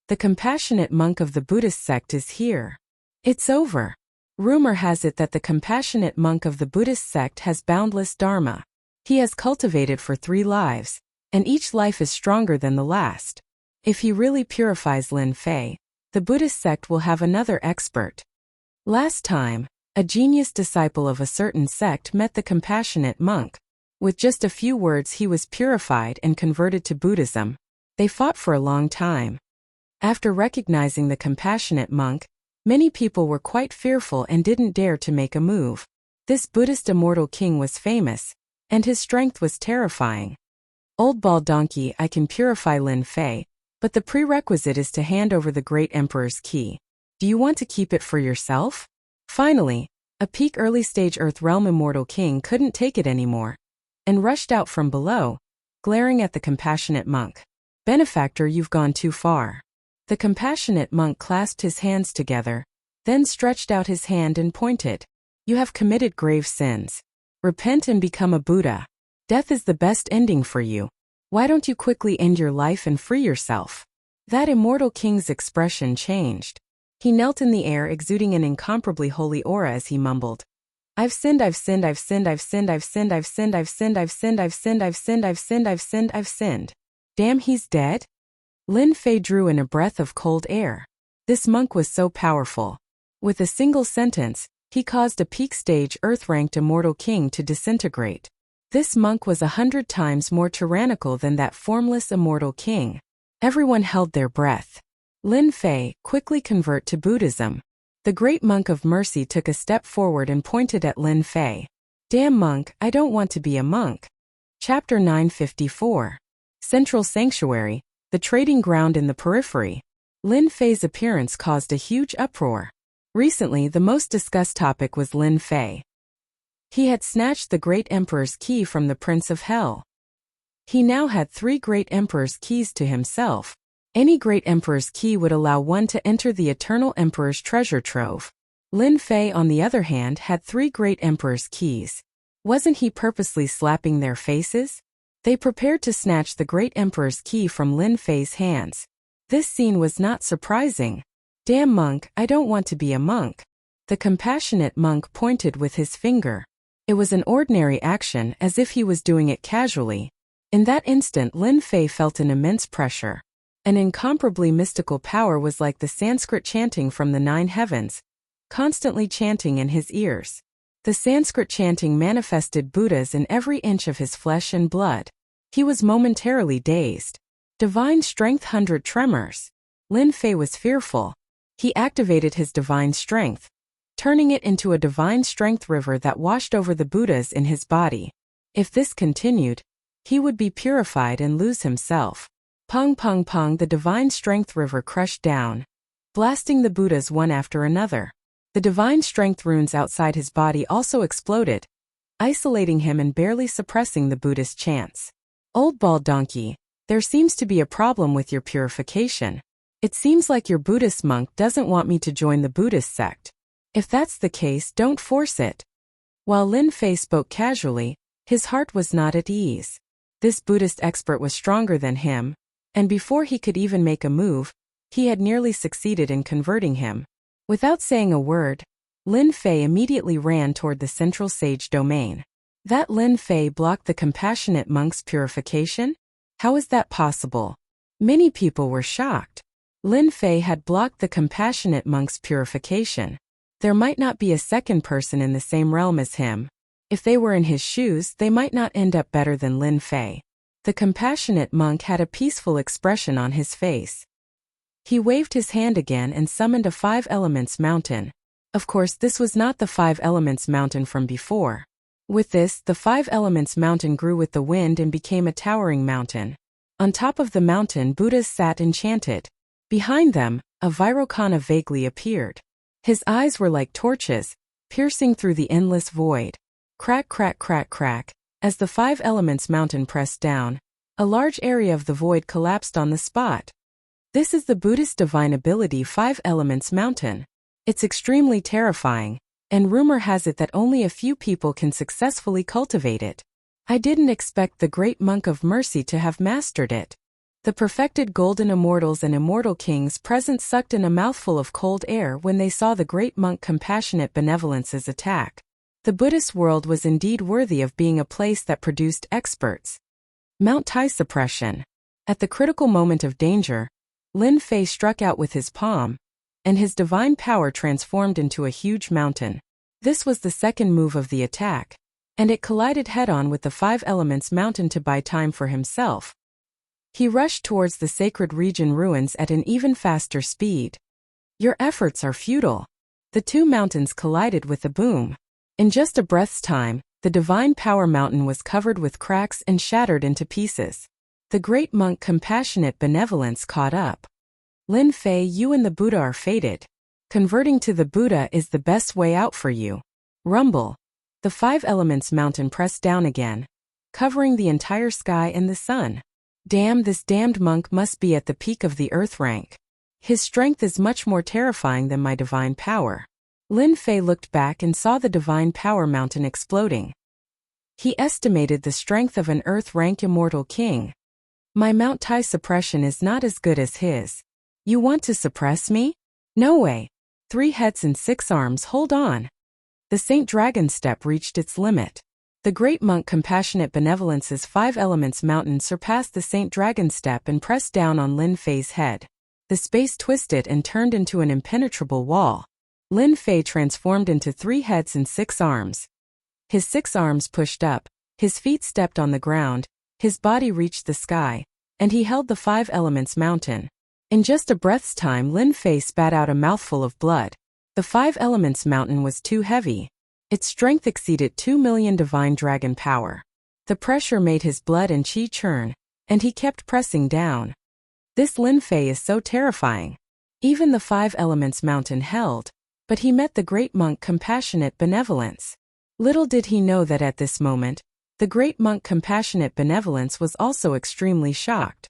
The compassionate monk of the Buddhist sect is here. It's over. Rumor has it that the compassionate monk of the Buddhist sect has boundless dharma. He has cultivated for 3 lives, and each life is stronger than the last. If he really purifies Lin Fei, the Buddhist sect will have another expert. Last time, a genius disciple of a certain sect met the compassionate monk. With just a few words he was purified and converted to Buddhism. They fought for a long time. After recognizing the compassionate monk, many people were quite fearful and didn't dare to make a move. This Buddhist immortal king was famous, and his strength was terrifying. Old bald donkey, I can purify Lin Fei, but the prerequisite is to hand over the great emperor's key. Do you want to keep it for yourself? Finally, a peak early-stage Earth realm immortal king couldn't take it anymore, and rushed out from below, glaring at the compassionate monk. Benefactor, you've gone too far. The compassionate monk clasped his hands together, then stretched out his hand and pointed. You have committed grave sins. Repent and become a Buddha. Death is the best ending for you. Why don't you quickly end your life and free yourself? That immortal king's expression changed. He knelt in the air, exuding an incomparably holy aura as he mumbled. I've sinned, I've sinned, I've sinned, I've sinned, I've sinned, I've sinned, I've sinned, I've sinned, I've sinned, I've sinned, I've sinned, I've sinned, I've sinned. Damn, he's dead? Lin Fei drew in a breath of cold air. This monk was so powerful. With a single sentence, he caused a peak-stage Earth-ranked immortal king to disintegrate. This monk was 100 times more tyrannical than that formless immortal king. Everyone held their breath. Lin Fei, quickly convert to Buddhism. The great monk of mercy took a step forward and pointed at Lin Fei. Damn monk, I don't want to be a monk. Chapter 954. Central Sanctuary, the trading ground in the periphery. Lin Fei's appearance caused a huge uproar. Recently, the most discussed topic was Lin Fei. He had snatched the great emperor's key from the Prince of Hell. He now had 3 great emperor's keys to himself. Any great emperor's key would allow one to enter the eternal emperor's treasure trove. Lin Fei, on the other hand, had 3 great emperor's keys. Wasn't he purposely slapping their faces? They prepared to snatch the great emperor's key from Lin Fei's hands. This scene was not surprising. Damn monk, I don't want to be a monk. The compassionate monk pointed with his finger. It was an ordinary action, as if he was doing it casually. In that instant, Lin Fei felt an immense pressure. An incomparably mystical power was like the Sanskrit chanting from the 9 heavens, constantly chanting in his ears. The Sanskrit chanting manifested Buddhas in every inch of his flesh and blood. He was momentarily dazed. Divine strength 100 tremors. Lin Fei was fearful. He activated his divine strength, turning it into a divine strength river that washed over the Buddhas in his body. If this continued, he would be purified and lose himself. Pong pong pong, the divine strength river crushed down, blasting the Buddhas one after another. The divine strength runes outside his body also exploded, isolating him and barely suppressing the Buddhist chants. Old bald donkey, there seems to be a problem with your purification. It seems like your Buddhist monk doesn't want me to join the Buddhist sect. If that's the case, don't force it. While Lin Fei spoke casually, his heart was not at ease. This Buddhist expert was stronger than him, and before he could even make a move, he had nearly succeeded in converting him. Without saying a word, Lin Fei immediately ran toward the central sage domain. That Lin Fei blocked the compassionate monk's purification? How is that possible? Many people were shocked. Lin Fei had blocked the compassionate monk's purification. There might not be a second person in the same realm as him. If they were in his shoes, they might not end up better than Lin Fei. The compassionate monk had a peaceful expression on his face. He waved his hand again and summoned a 5 elements mountain. Of course, this was not the 5 elements mountain from before. With this, the 5 elements mountain grew with the wind and became a towering mountain. On top of the mountain, Buddhas sat enchanted. Behind them, a Vairocana vaguely appeared. His eyes were like torches, piercing through the endless void. Crack, crack, crack, crack. As the 5 elements mountain pressed down, a large area of the void collapsed on the spot. This is the Buddhist divine ability 5 elements mountain. It's extremely terrifying, and rumor has it that only a few people can successfully cultivate it. I didn't expect the great monk of mercy to have mastered it. The perfected golden immortals and immortal kings present sucked in a mouthful of cold air when they saw the great monk compassionate benevolence's attack. The Buddhist world was indeed worthy of being a place that produced experts. Mount Tai suppression. At the critical moment of danger, Lin Fei struck out with his palm, and his divine power transformed into a huge mountain. This was the second move of the attack, and it collided head-on with the 5 elements mountain to buy time for himself. He rushed towards the sacred region ruins at an even faster speed. Your efforts are futile. The 2 mountains collided with a boom. In just a breath's time, the divine power mountain was covered with cracks and shattered into pieces. The great monk compassionate benevolence caught up. Lin Fei, you and the Buddha are fated. Converting to the Buddha is the best way out for you. Rumble. The 5 elements mountain pressed down again, covering the entire sky and the sun. Damn, this damned monk must be at the peak of the earth rank. His strength is much more terrifying than my divine power. Lin Fei looked back and saw the divine power mountain exploding. He estimated the strength of an earth rank immortal king. My Mount Tai suppression is not as good as his. You want to suppress me? No way. 3 heads and 6 arms, hold on. The Saint Dragon step reached its limit. The great monk compassionate benevolence's 5 elements mountain surpassed the Saint Dragon step and pressed down on Lin Fei's head. The space twisted and turned into an impenetrable wall. Lin Fei transformed into 3 heads and 6 arms. His 6 arms pushed up, his feet stepped on the ground, his body reached the sky, and he held the 5 elements mountain. In just a breath's time, Lin Fei spat out a mouthful of blood. The 5 Elements mountain was too heavy. Its strength exceeded 2 million divine dragon power. The pressure made his blood and qi churn, and he kept pressing down. This Lin Fei is so terrifying. Even the 5 Elements mountain held, but he met the great monk Compassionate Benevolence. Little did he know that at this moment, the great monk Compassionate Benevolence was also extremely shocked.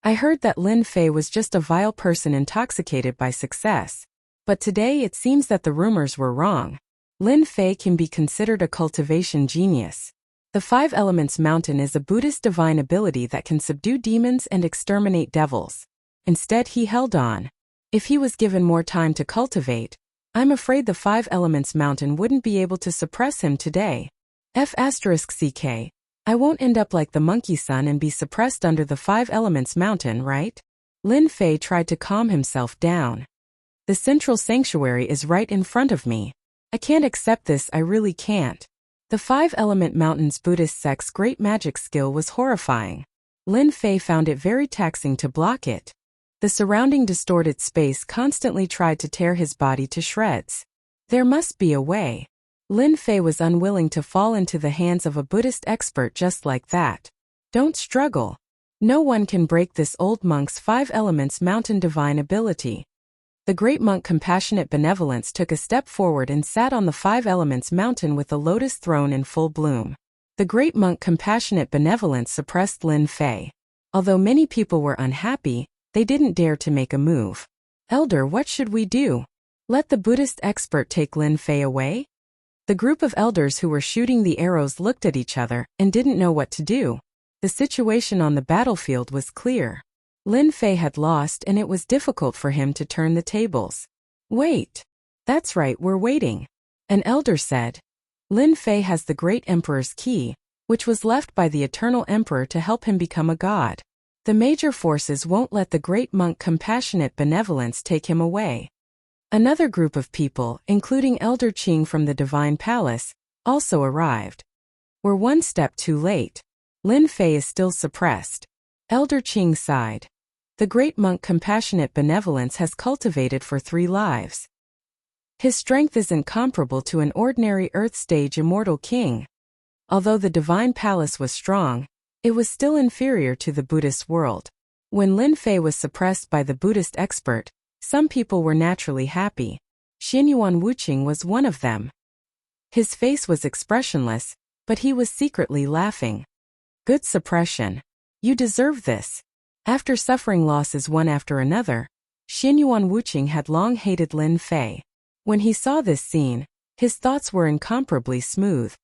I heard that Lin Fei was just a vile person intoxicated by success. But today it seems that the rumors were wrong. Lin Fei can be considered a cultivation genius. The 5 Elements mountain is a Buddhist divine ability that can subdue demons and exterminate devils. Instead, he held on. If he was given more time to cultivate, I'm afraid the 5 Elements mountain wouldn't be able to suppress him today. F***ck. I won't end up like the monkey son and be suppressed under the 5 Elements mountain, right? Lin Fei tried to calm himself down. The central sanctuary is right in front of me. I can't accept this, I really can't. The 5 Element Mountain's Buddhist sect's great magic skill was horrifying. Lin Fei found it very taxing to block it. The surrounding distorted space constantly tried to tear his body to shreds. There must be a way. Lin Fei was unwilling to fall into the hands of a Buddhist expert just like that. Don't struggle. No one can break this old monk's 5 Elements mountain divine ability. The great monk Compassionate Benevolence took a step forward and sat on the 5 Elements mountain with the lotus throne in full bloom. The great monk Compassionate Benevolence suppressed Lin Fei. Although many people were unhappy, they didn't dare to make a move. Elder, what should we do? Let the Buddhist expert take Lin Fei away? The group of elders who were shooting the arrows looked at each other and didn't know what to do. The situation on the battlefield was clear. Lin Fei had lost and it was difficult for him to turn the tables. Wait. That's right, we're waiting. An elder said. Lin Fei has the great emperor's key, which was left by the eternal emperor to help him become a god. The major forces won't let the great monk Compassionate Benevolence take him away. Another group of people, including Elder Qing from the Divine Palace, also arrived. We're one step too late. Lin Fei is still suppressed. Elder Qing sighed. The great monk Compassionate Benevolence has cultivated for 3 lives. His strength isn't comparable to an ordinary Earth-stage immortal king. Although the Divine Palace was strong, it was still inferior to the Buddhist world. When Lin Fei was suppressed by the Buddhist expert, some people were naturally happy. Xinyuan Wuqing was one of them. His face was expressionless, but he was secretly laughing. Good suppression. You deserve this. After suffering losses one after another, Xinyuan Wuqing had long hated Lin Fei. When he saw this scene, his thoughts were incomparably smooth.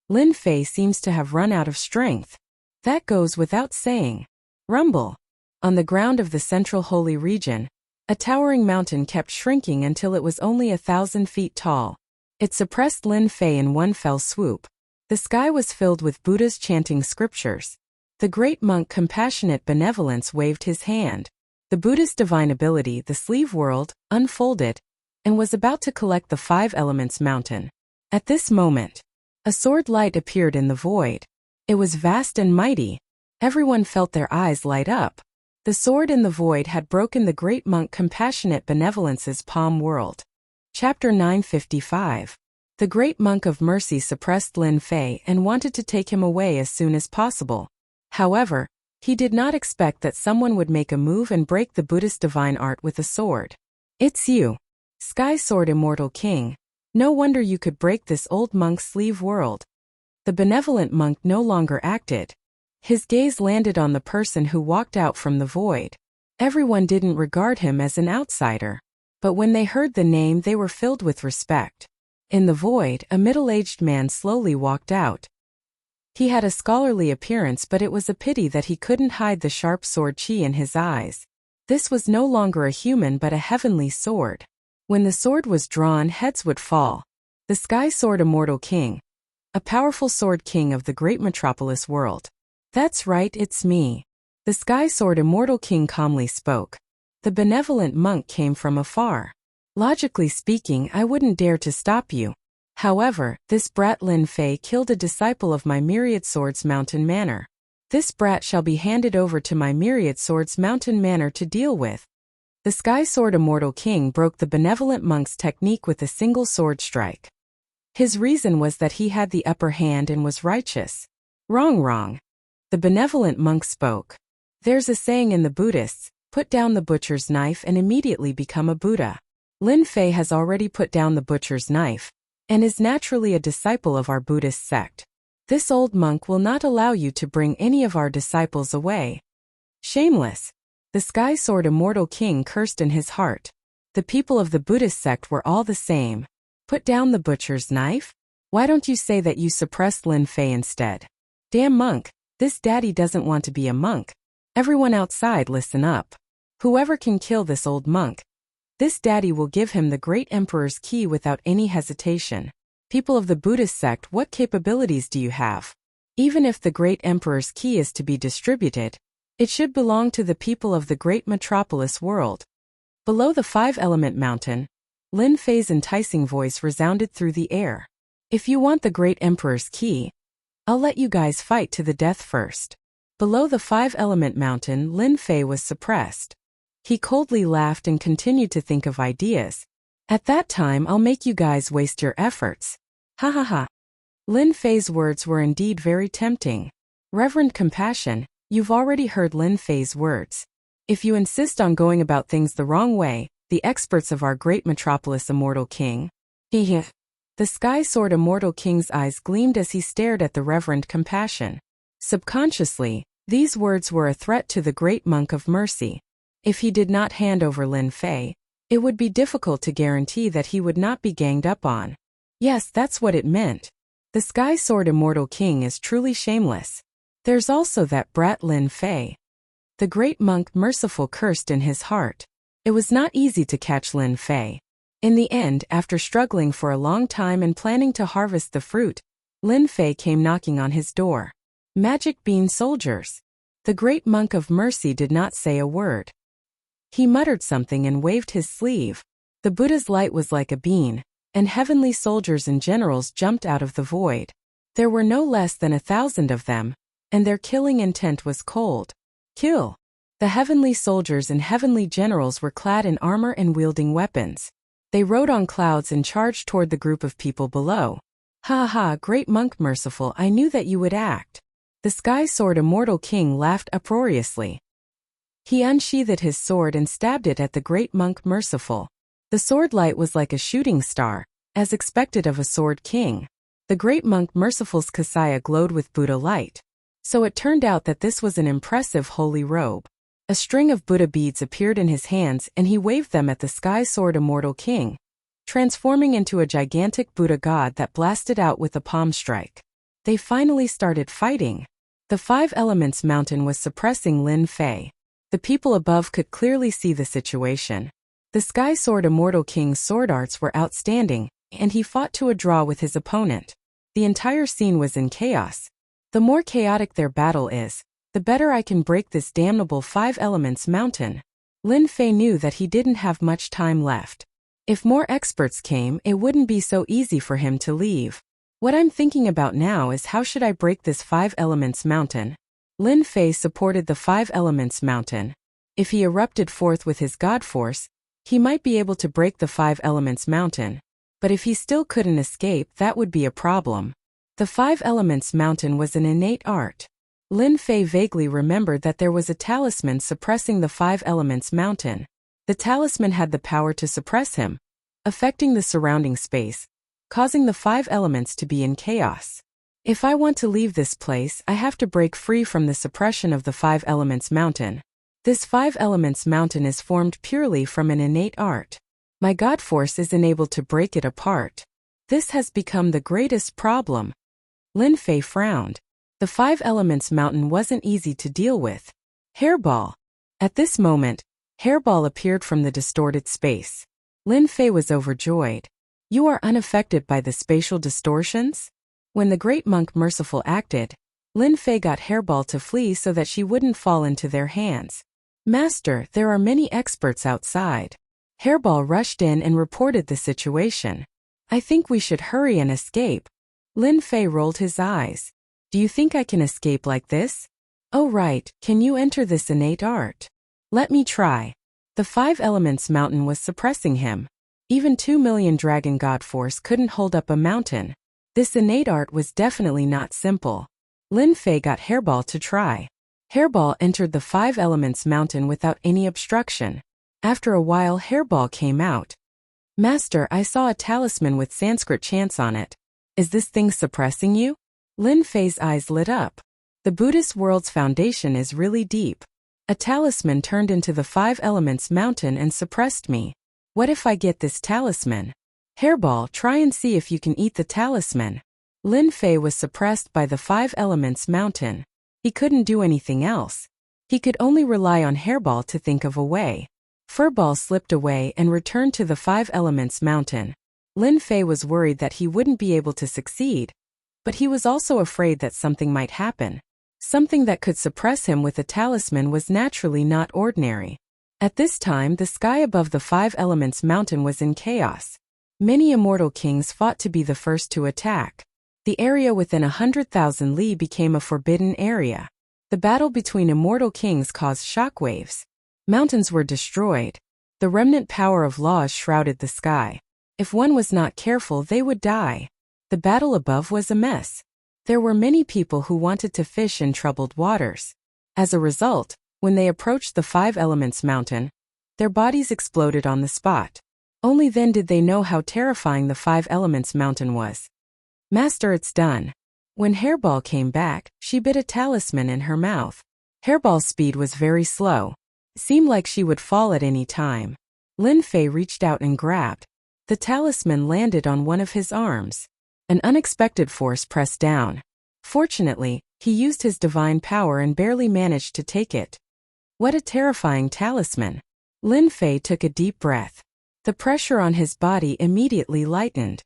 Lin Fei seems to have run out of strength. That goes without saying. Rumble. On the ground of the central holy region, a towering mountain kept shrinking until it was only 1,000 feet tall. It suppressed Lin Fei in one fell swoop. The sky was filled with Buddhas chanting scriptures. The great monk Compassionate Benevolence waved his hand. The Buddhist divine ability, the sleeve world, unfolded, and was about to collect the 5 Elements mountain. At this moment, a sword light appeared in the void. It was vast and mighty. Everyone felt their eyes light up. The sword in the void had broken the great monk Compassionate Benevolence's palm world. Chapter 955. The great monk of mercy suppressed Lin Fei and wanted to take him away as soon as possible. However, he did not expect that someone would make a move and break the Buddhist divine art with a sword. It's you. Sky Sword Immortal King. No wonder you could break this old monk's sleeve world. The benevolent monk no longer acted. His gaze landed on the person who walked out from the void. Everyone didn't regard him as an outsider, but when they heard the name they were filled with respect. In the void, a middle-aged man slowly walked out. He had a scholarly appearance, but it was a pity that he couldn't hide the sharp sword chi in his eyes. This was no longer a human but a heavenly sword. When the sword was drawn, heads would fall. The Sky Sword Immortal King. A powerful sword king of the great metropolis world. That's right, it's me. The Sky Sword Immortal King calmly spoke. The benevolent monk came from afar. Logically speaking, I wouldn't dare to stop you. However, this brat Lin Fei killed a disciple of my Myriad Swords Mountain Manor. This brat shall be handed over to my Myriad Swords Mountain Manor to deal with. The Sky Sword Immortal King broke the benevolent monk's technique with a single sword strike. His reason was that he had the upper hand and was righteous. Wrong, wrong. The benevolent monk spoke. There's a saying in the Buddhists, put down the butcher's knife and immediately become a Buddha. Lin Fei has already put down the butcher's knife, and is naturally a disciple of our Buddhist sect. This old monk will not allow you to bring any of our disciples away. Shameless. The Sky Sword Immortal King cursed in his heart. The people of the Buddhist sect were all the same. Put down the butcher's knife? Why don't you say that you suppressed Lin Fei instead? Damn monk, this daddy doesn't want to be a monk. Everyone outside listen up. Whoever can kill this old monk, this daddy will give him the great emperor's key without any hesitation. People of the Buddhist sect, what capabilities do you have? Even if the great emperor's key is to be distributed, it should belong to the people of the great metropolis world. Below the five-element mountain, Lin Fei's enticing voice resounded through the air. If you want the great emperor's key, I'll let you guys fight to the death first. Below the five-element mountain, Lin Fei was suppressed. He coldly laughed and continued to think of ideas. At that time, I'll make you guys waste your efforts. Ha ha ha. Lin Fei's words were indeed very tempting. Reverend Compassion, you've already heard Lin Fei's words. If you insist on going about things the wrong way, the experts of our great metropolis Immortal King. The Sky Sword Immortal King's eyes gleamed as he stared at the Reverend Compassion. Subconsciously, these words were a threat to the great monk of mercy. If he did not hand over Lin Fei, it would be difficult to guarantee that he would not be ganged up on. Yes, that's what it meant. The Sky Sword Immortal King is truly shameless. There's also that brat Lin Fei. The great monk Merciful cursed in his heart. It was not easy to catch Lin Fei. In the end, after struggling for a long time and planning to harvest the fruit, Lin Fei came knocking on his door. Magic bean soldiers. The great monk of mercy did not say a word. He muttered something and waved his sleeve. The Buddha's light was like a bean, and heavenly soldiers and generals jumped out of the void. There were no less than 1,000 of them, and their killing intent was cold. Kill. The heavenly soldiers and heavenly generals were clad in armor and wielding weapons. They rode on clouds and charged toward the group of people below. Ha ha, great monk Merciful, I knew that you would act. The Sky Sword Immortal King laughed uproariously. He unsheathed his sword and stabbed it at the great monk Merciful. The sword light was like a shooting star, as expected of a sword king. The great monk Merciful's kasaya glowed with Buddha light. So it turned out that this was an impressive holy robe. A string of Buddha beads appeared in his hands and he waved them at the Sky Sword Immortal King, transforming into a gigantic Buddha god that blasted out with a palm strike. They finally started fighting. The Five Elements Mountain was suppressing Lin Fei. The people above could clearly see the situation. The Sky Sword Immortal King's sword arts were outstanding, and he fought to a draw with his opponent. The entire scene was in chaos. The more chaotic their battle is, the better I can break this damnable Five Elements Mountain. Lin Fei knew that he didn't have much time left. If more experts came, it wouldn't be so easy for him to leave. What I'm thinking about now is how should I break this Five Elements Mountain? Lin Fei supported the Five Elements Mountain. If he erupted forth with his god force, he might be able to break the Five Elements Mountain. But if he still couldn't escape, that would be a problem. The Five Elements Mountain was an innate art. Lin Fei vaguely remembered that there was a talisman suppressing the Five Elements Mountain. The talisman had the power to suppress him, affecting the surrounding space, causing the five elements to be in chaos. If I want to leave this place, I have to break free from the suppression of the Five Elements Mountain. This Five Elements Mountain is formed purely from an innate art. My god force is enabled to break it apart. This has become the greatest problem. Lin Fei frowned. The Five Elements Mountain wasn't easy to deal with. Hairball. At this moment, Hairball appeared from the distorted space. Lin Fei was overjoyed. You are unaffected by the spatial distortions? When the great monk Merciful acted, Lin Fei got Hairball to flee so that she wouldn't fall into their hands. Master, there are many experts outside. Hairball rushed in and reported the situation. I think we should hurry and escape. Lin Fei rolled his eyes. Do you think I can escape like this? Oh right, can you enter this innate art? Let me try. The Five Elements mountain was suppressing him. Even 2 million dragon god force couldn't hold up a mountain. This innate art was definitely not simple. Lin Fei got Hairball to try. Hairball entered the Five Elements mountain without any obstruction. After a while, Hairball came out. Master, I saw a talisman with Sanskrit chants on it. Is this thing suppressing you? Lin Fei's eyes lit up. The Buddhist world's foundation is really deep. A talisman turned into the Five Elements mountain and suppressed me. What if I get this talisman? Hairball, try and see if you can eat the talisman. Lin Fei was suppressed by the Five Elements mountain. He couldn't do anything else. He could only rely on Hairball to think of a way. Furball slipped away and returned to the Five Elements mountain. Lin Fei was worried that he wouldn't be able to succeed, but he was also afraid that something might happen. Something that could suppress him with a talisman was naturally not ordinary. At this time, the sky above the Five Elements mountain was in chaos. Many immortal kings fought to be the first to attack. The area within 100,000 li became a forbidden area. The battle between immortal kings caused shockwaves. Mountains were destroyed. The remnant power of laws shrouded the sky. If one was not careful, they would die. The battle above was a mess. There were many people who wanted to fish in troubled waters. As a result, when they approached the Five Elements mountain, their bodies exploded on the spot. Only then did they know how terrifying the Five Elements mountain was. Master, it's done. When Hairball came back, she bit a talisman in her mouth. Hairball's speed was very slow. It seemed like she would fall at any time. Lin Fei reached out and grabbed. The talisman landed on one of his arms. An unexpected force pressed down. Fortunately, he used his divine power and barely managed to take it. What a terrifying talisman. Lin Fei took a deep breath. The pressure on his body immediately lightened.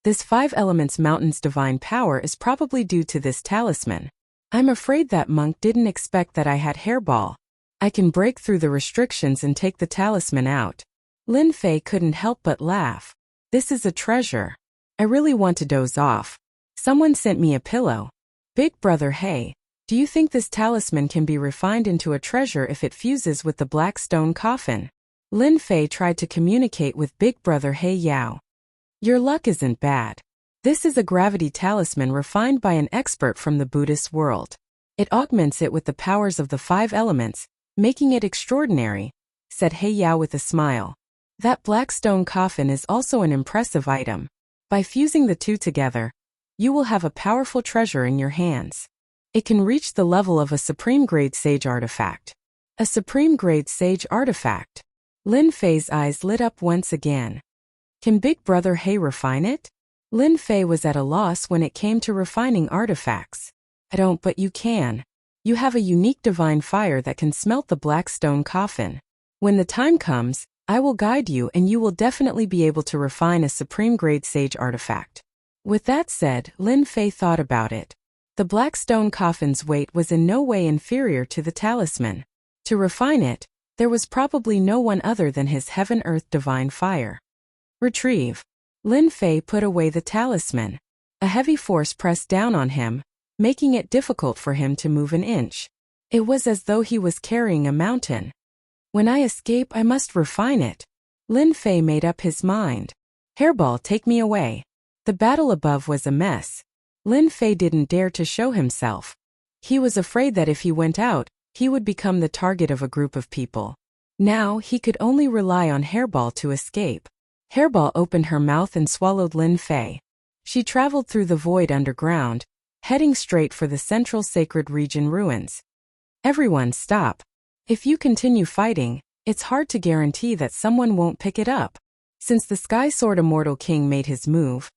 This Five Elements mountain's divine power is probably due to this talisman. I'm afraid that monk didn't expect that I had Hairball. I can break through the restrictions and take the talisman out. Lin Fei couldn't help but laugh. This is a treasure. I really want to doze off. Someone sent me a pillow. Big brother, hey, do you think this talisman can be refined into a treasure if it fuses with the black stone coffin? Lin Fei tried to communicate with big brother He Yao. Your luck isn't bad. This is a gravity talisman refined by an expert from the Buddhist world. It augments it with the powers of the Five Elements, making it extraordinary, said He Yao with a smile. That black stone coffin is also an impressive item. By fusing the two together, you will have a powerful treasure in your hands. It can reach the level of a supreme-grade sage artifact. A supreme-grade sage artifact. Lin Fei's eyes lit up once again. Can Big Brother He refine it? Lin Fei was at a loss when it came to refining artifacts. I don't, but you can. You have a unique divine fire that can smelt the black stone coffin. When the time comes, I will guide you and you will definitely be able to refine a supreme-grade sage artifact. With that said, Lin Fei thought about it. The black stone coffin's weight was in no way inferior to the talisman. To refine it, there was probably no one other than his heaven-earth divine fire. Retrieve. Lin Fei put away the talisman. A heavy force pressed down on him, making it difficult for him to move an inch. It was as though he was carrying a mountain. When I escape, I must refine it. Lin Fei made up his mind. Hairball, take me away. The battle above was a mess. Lin Fei didn't dare to show himself. He was afraid that if he went out, he would become the target of a group of people. Now, he could only rely on Hairball to escape. Hairball opened her mouth and swallowed Lin Fei. She traveled through the void underground, heading straight for the central sacred region ruins. Everyone stop. If you continue fighting, it's hard to guarantee that someone won't pick it up. Since the Sky Sword Immortal King made his move,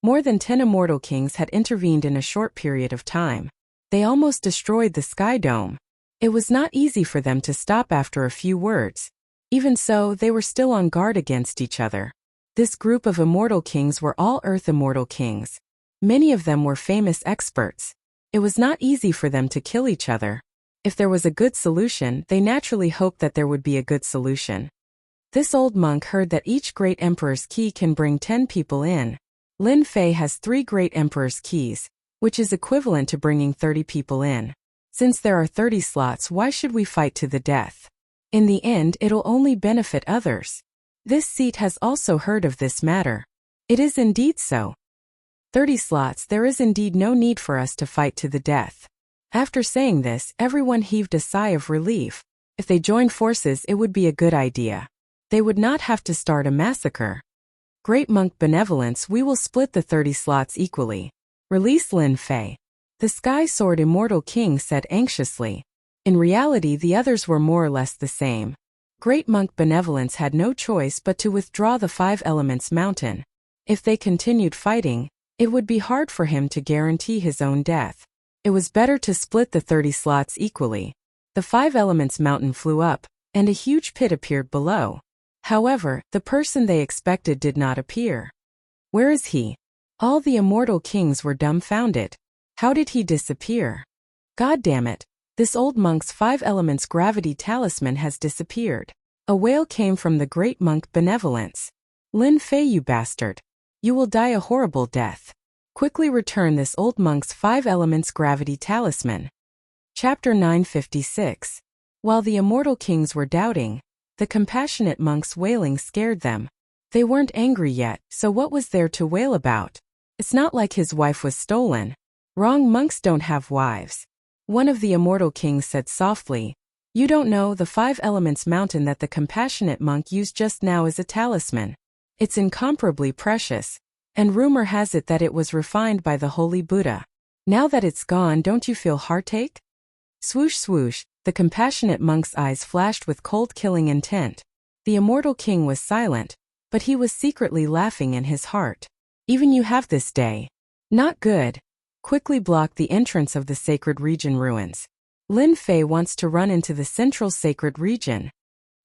more than 10 Immortal Kings had intervened in a short period of time. They almost destroyed the Sky Dome. It was not easy for them to stop after a few words. Even so, they were still on guard against each other. This group of Immortal Kings were all Earth Immortal Kings. Many of them were famous experts. It was not easy for them to kill each other. If there was a good solution, they naturally hoped that there would be a good solution. This old monk heard that each great emperor's key can bring 10 people in. Lin Fei has 3 great emperor's keys, which is equivalent to bringing 30 people in. Since there are 30 slots, why should we fight to the death? In the end, it'll only benefit others. This seat has also heard of this matter. It is indeed so. 30 slots. There is indeed no need for us to fight to the death. After saying this, everyone heaved a sigh of relief. If they joined forces, it would be a good idea. They would not have to start a massacre. Great Monk Benevolence, we will split the 30 slots equally. Release Lin Fei. The Sky Sword Immortal King said anxiously. In reality, the others were more or less the same. Great Monk Benevolence had no choice but to withdraw the 5 Elements Mountain. If they continued fighting, it would be hard for him to guarantee his own death. It was better to split the 30 slots equally. The 5 Elements Mountain flew up, and a huge pit appeared below. However, the person they expected did not appear. Where is he? All the immortal kings were dumbfounded. How did he disappear? God damn it, this old monk's 5 elements gravity talisman has disappeared. A wail came from the great monk Benevolence. Lin Fei, you bastard. You will die a horrible death. Quickly return this old monk's 5 elements gravity talisman. Chapter 956. While the immortal kings were doubting, the compassionate monk's wailing scared them. They weren't angry yet, so what was there to wail about? It's not like his wife was stolen. Wrong, monks don't have wives. One of the immortal kings said softly, you don't know, the 5 elements mountain that the compassionate monk used just now is a talisman. It's incomparably precious, and rumor has it that it was refined by the holy Buddha. Now that it's gone, don't you feel heartache? Swoosh swoosh, the compassionate monk's eyes flashed with cold killing intent. The immortal king was silent, but he was secretly laughing in his heart. Even you have this day. Not good. Quickly block the entrance of the sacred region ruins. Lin Fei wants to run into the central sacred region.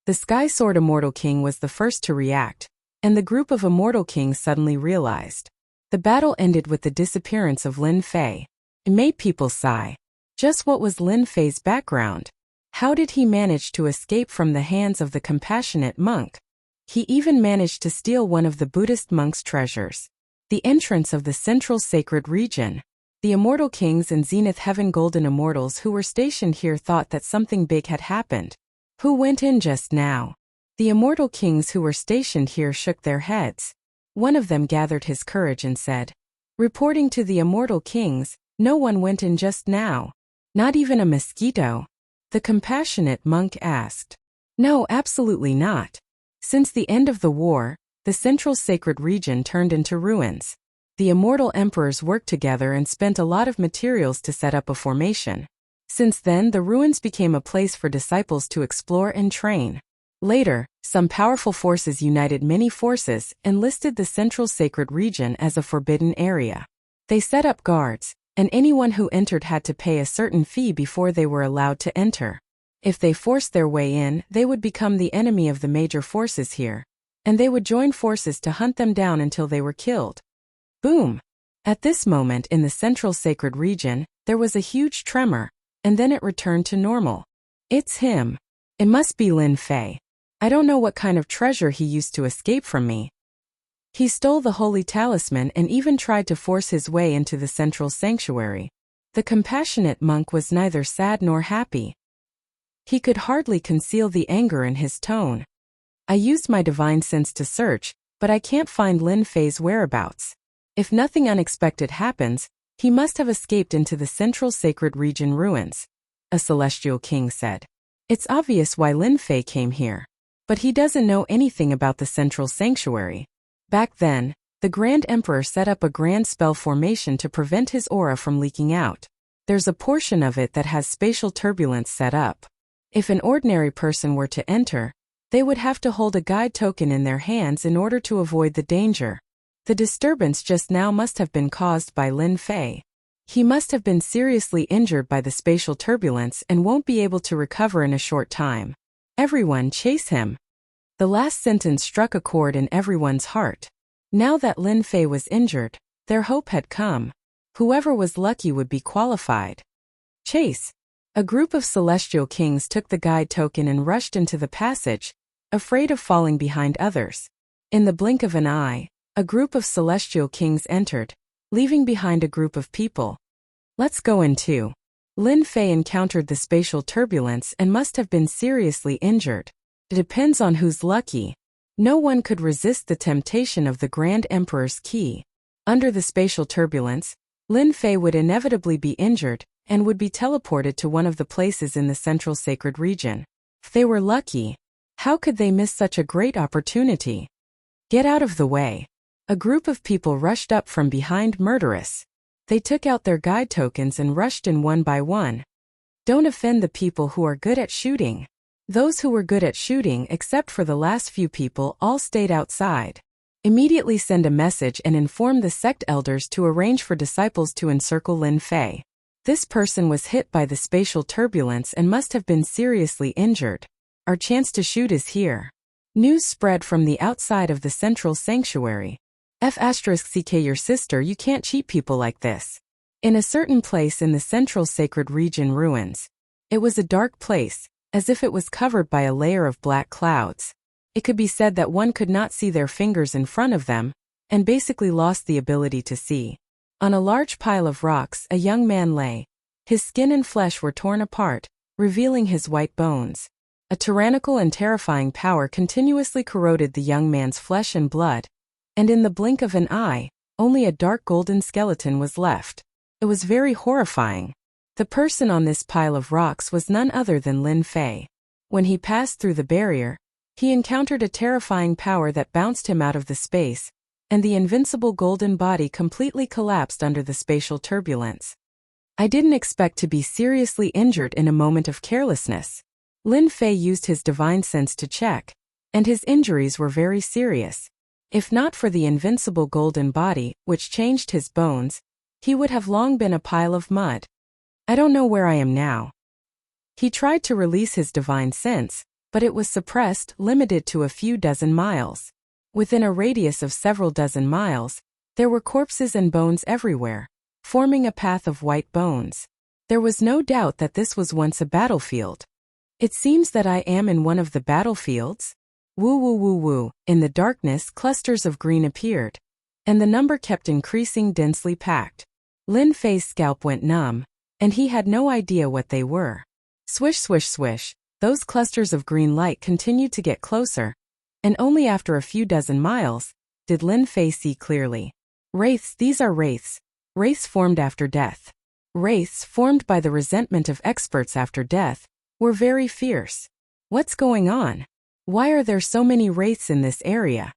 The Sky Sword Immortal King was the first to react, and the group of immortal kings suddenly realized. The battle ended with the disappearance of Lin Fei. It made people sigh. Just what was Lin Fei's background? How did he manage to escape from the hands of the compassionate monk? He even managed to steal one of the Buddhist monk's treasures. The entrance of the central sacred region. The immortal kings and Zenith Heaven Golden Immortals who were stationed here thought that something big had happened. Who went in just now? The immortal kings who were stationed here shook their heads. One of them gathered his courage and said, reporting to the immortal kings, no one went in just now. Not even a mosquito? The compassionate monk asked. No, absolutely not. Since the end of the war, the central sacred region turned into ruins. The immortal emperors worked together and spent a lot of materials to set up a formation. Since then, the ruins became a place for disciples to explore and train. Later, some powerful forces united many forces and listed the central sacred region as a forbidden area. They set up guards, and anyone who entered had to pay a certain fee before they were allowed to enter. If they forced their way in, they would become the enemy of the major forces here, and they would join forces to hunt them down until they were killed. Boom! At this moment in the central sacred region, there was a huge tremor, and then it returned to normal. It's him. It must be Lin Fei. I don't know what kind of treasure he used to escape from me. He stole the holy talisman and even tried to force his way into the central sanctuary. The compassionate monk was neither sad nor happy. He could hardly conceal the anger in his tone. I used my divine sense to search, but I can't find Lin Fei's whereabouts. If nothing unexpected happens, he must have escaped into the central sacred region ruins. A celestial king said. It's obvious why Lin Fei came here. But he doesn't know anything about the central sanctuary. Back then, the Grand Emperor set up a grand spell formation to prevent his aura from leaking out. There's a portion of it that has spatial turbulence set up. If an ordinary person were to enter, they would have to hold a guide token in their hands in order to avoid the danger. The disturbance just now must have been caused by Lin Fei. He must have been seriously injured by the spatial turbulence and won't be able to recover in a short time. Everyone chase him. The last sentence struck a chord in everyone's heart. Now that Lin Fei was injured, their hope had come. Whoever was lucky would be qualified. Chase! A group of celestial kings took the guide token and rushed into the passage, afraid of falling behind others. In the blink of an eye, a group of celestial kings entered, leaving behind a group of people. Let's go in too. Lin Fei encountered the spatial turbulence and must have been seriously injured. It depends on who's lucky. No one could resist the temptation of the Grand Emperor's key. Under the spatial turbulence, Lin Fei would inevitably be injured and would be teleported to one of the places in the central sacred region. If they were lucky, how could they miss such a great opportunity? Get out of the way. A group of people rushed up from behind murderous. They took out their guide tokens and rushed in one by one. Don't offend the people who are good at shooting. Those who were good at shooting, except for the last few people, all stayed outside. Immediately send a message and inform the sect elders to arrange for disciples to encircle Lin Fei. This person was hit by the spatial turbulence and must have been seriously injured. Our chance to shoot is here. News spread from the outside of the central sanctuary. F*ck your sister, you can't cheat people like this. In a certain place in the central sacred region ruins. It was a dark place, as if it was covered by a layer of black clouds. It could be said that one could not see their fingers in front of them, and basically lost the ability to see. On a large pile of rocks, a young man lay. His skin and flesh were torn apart, revealing his white bones. A tyrannical and terrifying power continuously corroded the young man's flesh and blood, and in the blink of an eye, only a dark golden skeleton was left. It was very horrifying. The person on this pile of rocks was none other than Lin Fei. When he passed through the barrier, he encountered a terrifying power that bounced him out of the space, and the invincible golden body completely collapsed under the spatial turbulence. I didn't expect to be seriously injured in a moment of carelessness. Lin Fei used his divine sense to check, and his injuries were very serious. If not for the invincible golden body, which changed his bones, he would have long been a pile of mud. I don't know where I am now. He tried to release his divine sense, but it was suppressed, limited to a few dozen miles. Within a radius of several dozen miles, there were corpses and bones everywhere, forming a path of white bones. There was no doubt that this was once a battlefield. It seems that I am in one of the battlefields. Woo woo woo woo. In the darkness, clusters of green appeared, and the number kept increasing, densely packed. Lin Fei's scalp went numb, and he had no idea what they were. Swish swish swish, those clusters of green light continued to get closer, and only after a few dozen miles did Lin Fei see clearly. Wraiths, these are wraiths. Wraiths formed after death. Wraiths, formed by the resentment of experts after death, were very fierce. What's going on? Why are there so many wraiths in this area?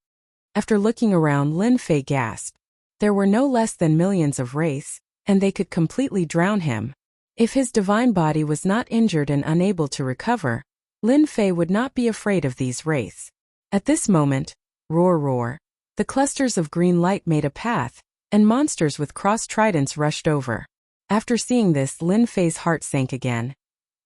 After looking around, Lin Fei gasped. There were no less than millions of wraiths, and they could completely drown him. If his divine body was not injured and unable to recover, Lin Fei would not be afraid of these wraiths. At this moment, roar roar, the clusters of green light made a path, and monsters with crossed tridents rushed over. After seeing this, Lin Fei's heart sank again.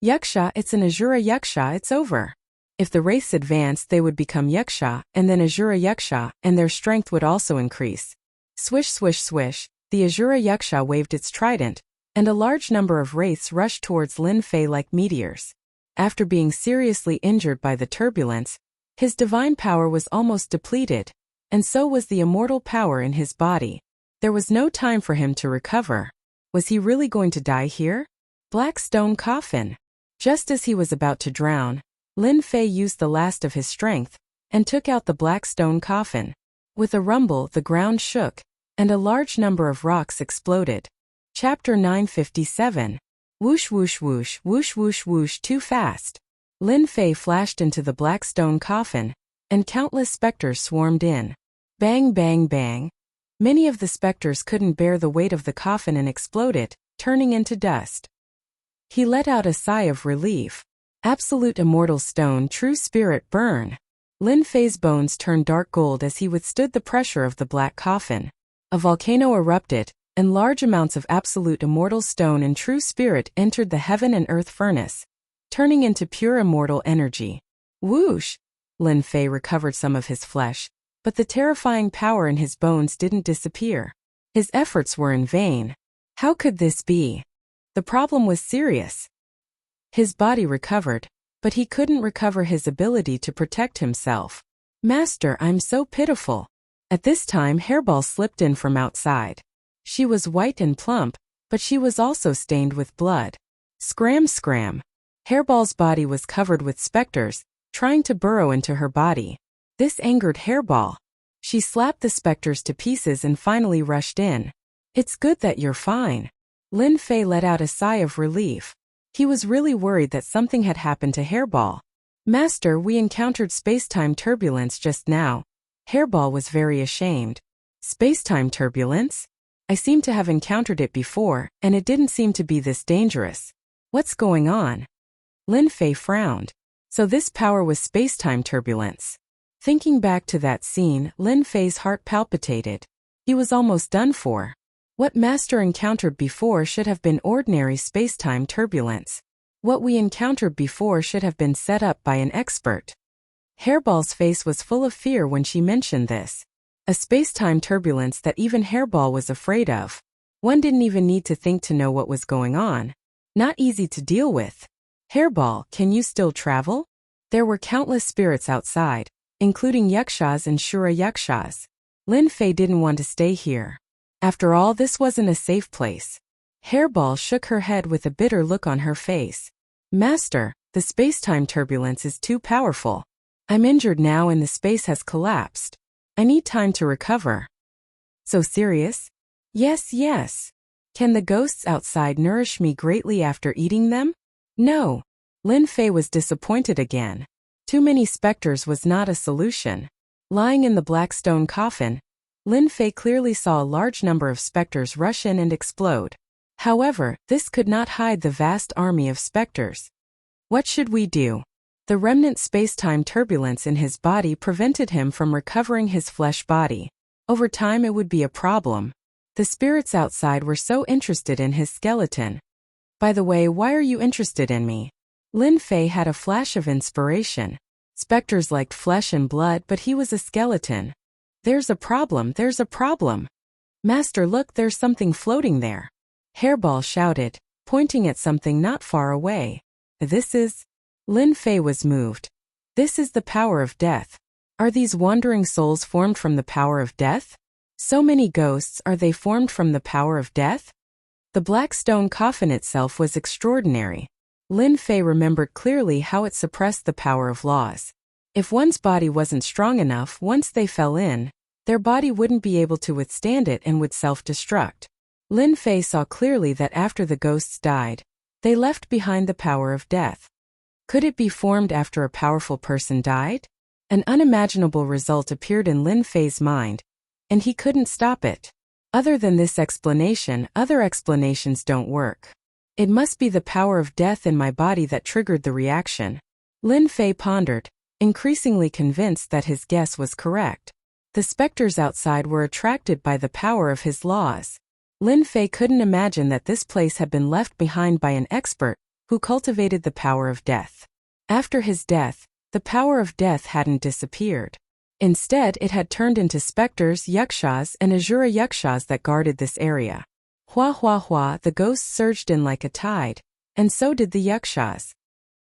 Yuxia, it's an Azura Yuxia, it's over. If the wraiths advanced, they would become Yuxia, and then Azura Yuxia, and their strength would also increase. Swish swish swish, the Azura Yuxia waved its trident, and a large number of wraiths rushed towards Lin Fei like meteors. After being seriously injured by the turbulence, his divine power was almost depleted, and so was the immortal power in his body. There was no time for him to recover. Was he really going to die here? Black stone coffin. Just as he was about to drown, Lin Fei used the last of his strength, and took out the black stone coffin. With a rumble, the ground shook, and a large number of rocks exploded. Chapter 957. Whoosh whoosh whoosh, whoosh whoosh whoosh, too fast. Lin Fei flashed into the black stone coffin, and countless specters swarmed in. Bang bang bang. Many of the specters couldn't bear the weight of the coffin and exploded, turning into dust. He let out a sigh of relief. Absolute immortal stone, true spirit, burn. Lin Fei's bones turned dark gold as he withstood the pressure of the black coffin. A volcano erupted, and large amounts of absolute immortal stone and true spirit entered the heaven and earth furnace, turning into pure immortal energy. Whoosh! Lin Fei recovered some of his flesh, but the terrifying power in his bones didn't disappear. His efforts were in vain. How could this be? The problem was serious. His body recovered, but he couldn't recover his ability to protect himself. Master, I'm so pitiful. At this time, Hairball slipped in from outside. She was white and plump, but she was also stained with blood. Scram scram. Hairball's body was covered with specters, trying to burrow into her body. This angered Hairball. She slapped the specters to pieces and finally rushed in. It's good that you're fine. Lin Fei let out a sigh of relief. He was really worried that something had happened to Hairball. Master, we encountered space-time turbulence just now. Hairball was very ashamed. Space-time turbulence? I seem to have encountered it before, and it didn't seem to be this dangerous. What's going on? Lin Fei frowned. So this power was space-time turbulence. Thinking back to that scene, Lin Fei's heart palpitated. He was almost done for. What Master encountered before should have been ordinary space-time turbulence. What we encountered before should have been set up by an expert. Hairball's face was full of fear when she mentioned this. A space-time turbulence that even Hairball was afraid of. One didn't even need to think to know what was going on. Not easy to deal with. Hairball, can you still travel? There were countless spirits outside, including yakshas and shura yakshas. Lin Fei didn't want to stay here. After all, this wasn't a safe place. Hairball shook her head with a bitter look on her face. Master, the space-time turbulence is too powerful. I'm injured now and the space has collapsed. I need time to recover. So serious? Yes, yes. Can the ghosts outside nourish me greatly after eating them? No. Lin Fei was disappointed again. Too many specters was not a solution. Lying in the black stone coffin, Lin Fei clearly saw a large number of specters rush in and explode. However, this could not hide the vast army of specters. What should we do? The remnant space-time turbulence in his body prevented him from recovering his flesh body. Over time it would be a problem. The spirits outside were so interested in his skeleton. By the way, why are you interested in me? Lin Fei had a flash of inspiration. Specters liked flesh and blood, but he was a skeleton. There's a problem, there's a problem. Master, look, there's something floating there. Hairball shouted, pointing at something not far away. This is... Lin Fei was moved. This is the power of death. Are these wandering souls formed from the power of death? So many ghosts, are they formed from the power of death? The black stone coffin itself was extraordinary. Lin Fei remembered clearly how it suppressed the power of laws. If one's body wasn't strong enough, once they fell in, their body wouldn't be able to withstand it and would self-destruct. Lin Fei saw clearly that after the ghosts died, they left behind the power of death. Could it be formed after a powerful person died? An unimaginable result appeared in Lin Fei's mind, and he couldn't stop it. Other than this explanation, other explanations don't work. It must be the power of death in my body that triggered the reaction. Lin Fei pondered, increasingly convinced that his guess was correct. The specters outside were attracted by the power of his laws. Lin Fei couldn't imagine that this place had been left behind by an expert who cultivated the power of death. After his death, the power of death hadn't disappeared. Instead, it had turned into specters, yakshas, and Asura yakshas that guarded this area. Hua hua hua, the ghosts surged in like a tide, and so did the yakshas.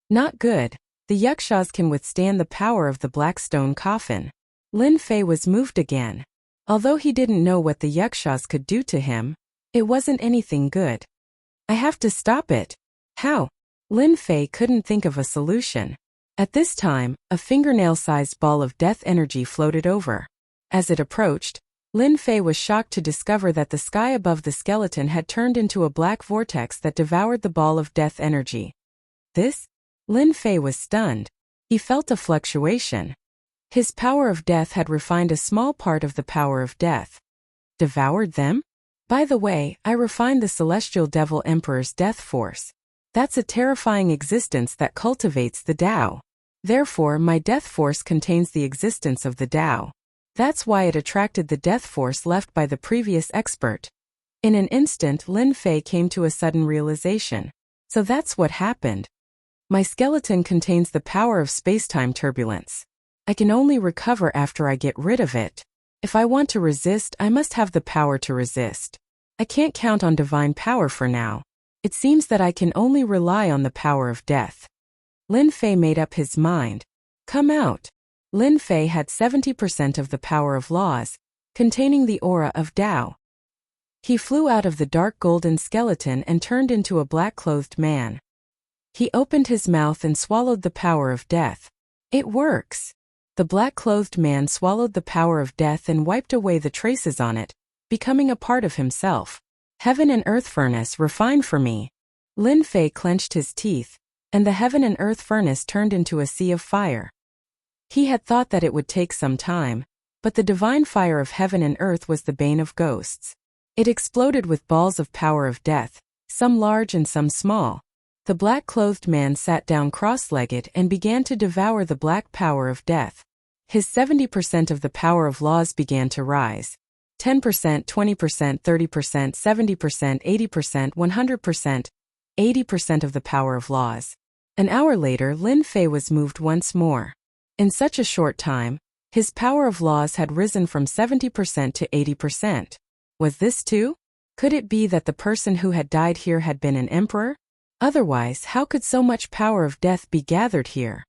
Not good. The yakshas can withstand the power of the black stone coffin. Lin Fei was moved again. Although he didn't know what the yakshas could do to him, it wasn't anything good. I have to stop it. How? Lin Fei couldn't think of a solution. At this time, a fingernail-sized ball of death energy floated over. As it approached, Lin Fei was shocked to discover that the sky above the skeleton had turned into a black vortex that devoured the ball of death energy. This? Lin Fei was stunned. He felt a fluctuation. His power of death had refined a small part of the power of death. Devoured them? By the way, I refined the Celestial Devil Emperor's death force. That's a terrifying existence that cultivates the Tao. Therefore, my death force contains the existence of the Tao. That's why it attracted the death force left by the previous expert. In an instant, Lin Fei came to a sudden realization. So that's what happened. My skeleton contains the power of space-time turbulence. I can only recover after I get rid of it. If I want to resist, I must have the power to resist. I can't count on divine power for now. It seems that I can only rely on the power of death. Lin Fei made up his mind. Come out. Lin Fei had 70% of the power of laws, containing the aura of Tao. He flew out of the dark golden skeleton and turned into a black-clothed man. He opened his mouth and swallowed the power of death. It works! The black-clothed man swallowed the power of death and wiped away the traces on it, becoming a part of himself. Heaven and earth furnace, refine for me. Lin Fei clenched his teeth, and the heaven and earth furnace turned into a sea of fire. He had thought that it would take some time, but the divine fire of heaven and earth was the bane of ghosts. It exploded with balls of power of death, some large and some small. The black-clothed man sat down cross-legged and began to devour the black power of death. His 70% of the power of laws began to rise. 10%, 20%, 30%, 70%, 80%, 100%, 80% of the power of laws. An hour later, Lin Fei was moved once more. In such a short time, his power of laws had risen from 70% to 80%. Was this too? Could it be that the person who had died here had been an emperor? Otherwise, how could so much power of death be gathered here?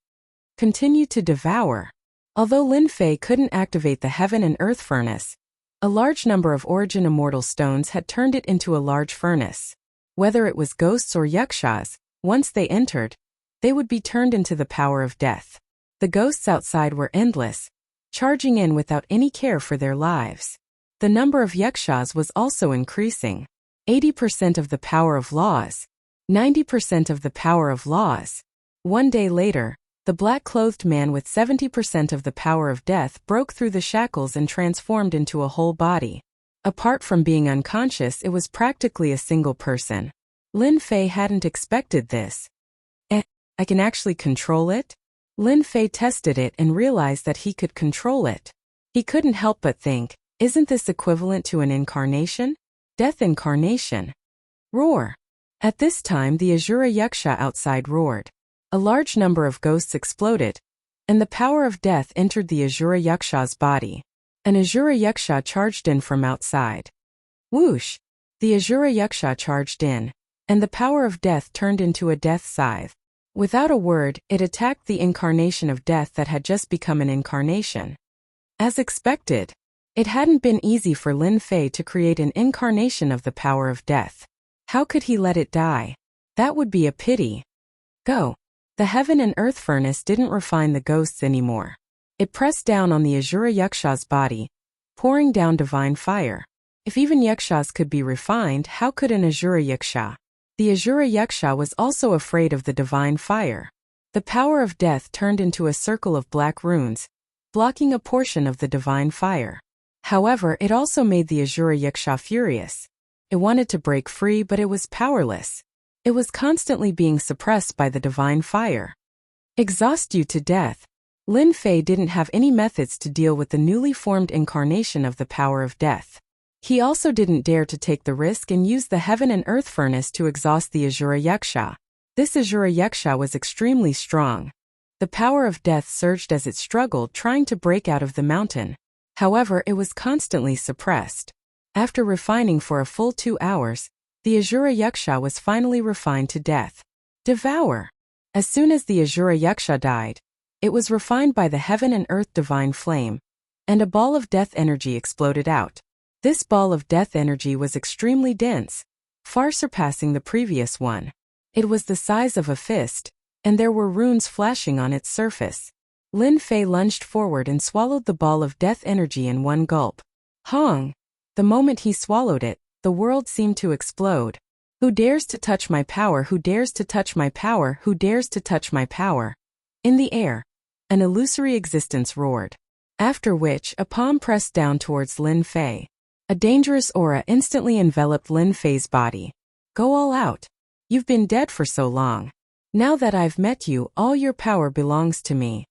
Continue to devour. Although Lin Fei couldn't activate the heaven and earth furnace, a large number of origin immortal stones had turned it into a large furnace. Whether it was ghosts or yakshas, once they entered, they would be turned into the power of death. The ghosts outside were endless, charging in without any care for their lives. The number of yakshas was also increasing. 80% of the power of laws. 90% of the power of laws. One day later, the black-clothed man with 70% of the power of death broke through the shackles and transformed into a whole body. Apart from being unconscious, it was practically a single person. Lin Fei hadn't expected this. I can actually control it? Lin Fei tested it and realized that he could control it. He couldn't help but think, isn't this equivalent to an incarnation? Death incarnation. Roar. At this time, the Asura Yaksha outside roared. A large number of ghosts exploded, and the power of death entered the Asura Yaksha's body. An Asura Yaksha charged in from outside. Whoosh! The Asura Yaksha charged in, and the power of death turned into a death scythe. Without a word, it attacked the incarnation of death that had just become an incarnation. As expected, it hadn't been easy for Lin Fei to create an incarnation of the power of death. How could he let it die? That would be a pity. Go. The heaven and earth furnace didn't refine the ghosts anymore. It pressed down on the Asura Yaksha's body, pouring down divine fire. If even Yakshas could be refined, how could an Asura Yaksha? The Asura Yaksha was also afraid of the divine fire. The power of death turned into a circle of black runes, blocking a portion of the divine fire. However, it also made the Asura Yaksha furious. It wanted to break free, but it was powerless. It was constantly being suppressed by the divine fire. Exhaust you to death. Lin Fei didn't have any methods to deal with the newly formed incarnation of the power of death. He also didn't dare to take the risk and use the heaven and earth furnace to exhaust the Asura Yaksha. This Asura Yaksha was extremely strong. The power of death surged as it struggled, trying to break out of the mountain. However, it was constantly suppressed. After refining for a full 2 hours, the Asura Yaksha was finally refined to death. Devour. As soon as the Asura Yaksha died, it was refined by the heaven and earth divine flame, and a ball of death energy exploded out. This ball of death energy was extremely dense, far surpassing the previous one. It was the size of a fist, and there were runes flashing on its surface. Lin Fei lunged forward and swallowed the ball of death energy in one gulp. Hong! The moment he swallowed it, the world seemed to explode. Who dares to touch my power? Who dares to touch my power? Who dares to touch my power? In the air, an illusory existence roared. After which, a palm pressed down towards Lin Fei. A dangerous aura instantly enveloped Lin Fei's body. Go all out. You've been dead for so long. Now that I've met you, all your power belongs to me.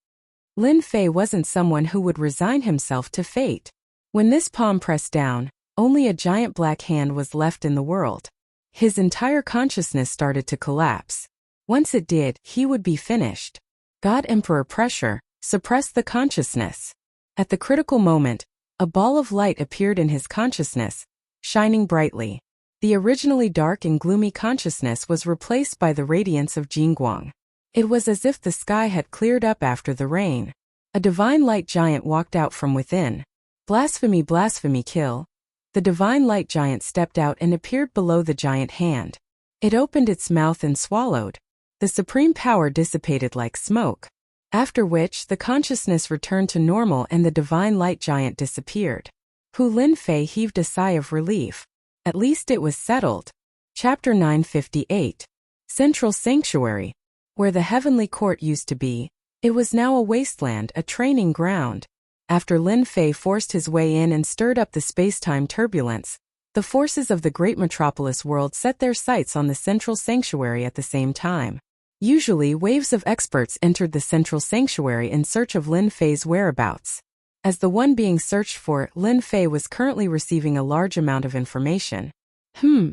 Lin Fei wasn't someone who would resign himself to fate. When this palm pressed down, only a giant black hand was left in the world. His entire consciousness started to collapse. Once it did, he would be finished. God Emperor pressure, suppress the consciousness. At the critical moment, a ball of light appeared in his consciousness, shining brightly. The originally dark and gloomy consciousness was replaced by the radiance of Jingguang. It was as if the sky had cleared up after the rain. A divine light giant walked out from within. Blasphemy, blasphemy, kill. the divine light giant stepped out and appeared below the giant hand. It opened its mouth and swallowed. The supreme power dissipated like smoke. After which, the consciousness returned to normal and the divine light giant disappeared. Hu Linfei heaved a sigh of relief. At least it was settled. Chapter 958. Central Sanctuary. Where the heavenly court used to be, it was now a wasteland, a training ground. After Lin Fei forced his way in and stirred up the space-time turbulence, the forces of the great metropolis world set their sights on the central sanctuary at the same time. Usually, waves of experts entered the central sanctuary in search of Lin Fei's whereabouts. As the one being searched for, Lin Fei was currently receiving a large amount of information.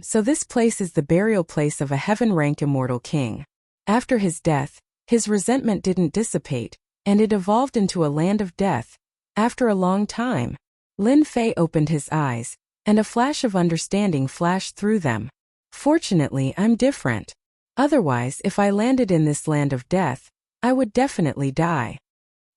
So this place is the burial place of a heaven-rank immortal king. After his death, his resentment didn't dissipate, and it evolved into a land of death. After a long time, Lin Fei opened his eyes, and a flash of understanding flashed through them. Fortunately, I'm different. Otherwise, if I landed in this land of death, I would definitely die.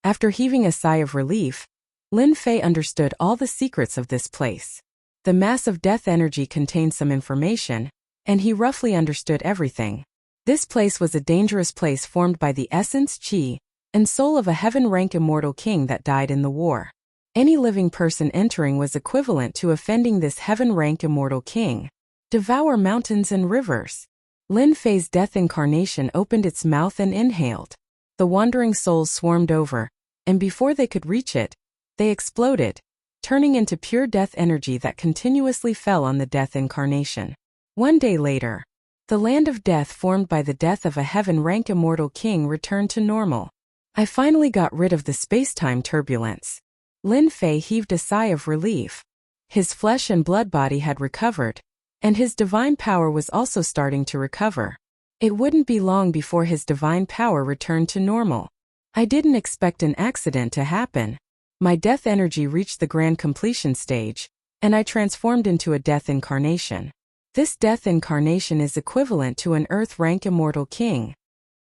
After heaving a sigh of relief, Lin Fei understood all the secrets of this place. The mass of death energy contained some information, and he roughly understood everything. This place was a dangerous place formed by the essence, qi, and soul of a heaven-rank immortal king that died in the war. Any living person entering was equivalent to offending this heaven-rank immortal king. Devour mountains and rivers. Lin Fei's death incarnation opened its mouth and inhaled. The wandering souls swarmed over, and before they could reach it, they exploded, turning into pure death energy that continuously fell on the death incarnation. One day later, the land of death formed by the death of a heaven-rank immortal king returned to normal. I finally got rid of the space-time turbulence. Lin Fei heaved a sigh of relief. His flesh and blood body had recovered, and his divine power was also starting to recover. It wouldn't be long before his divine power returned to normal. I didn't expect an accident to happen. My death energy reached the grand completion stage, and I transformed into a death incarnation. This death incarnation is equivalent to an earth-rank immortal king.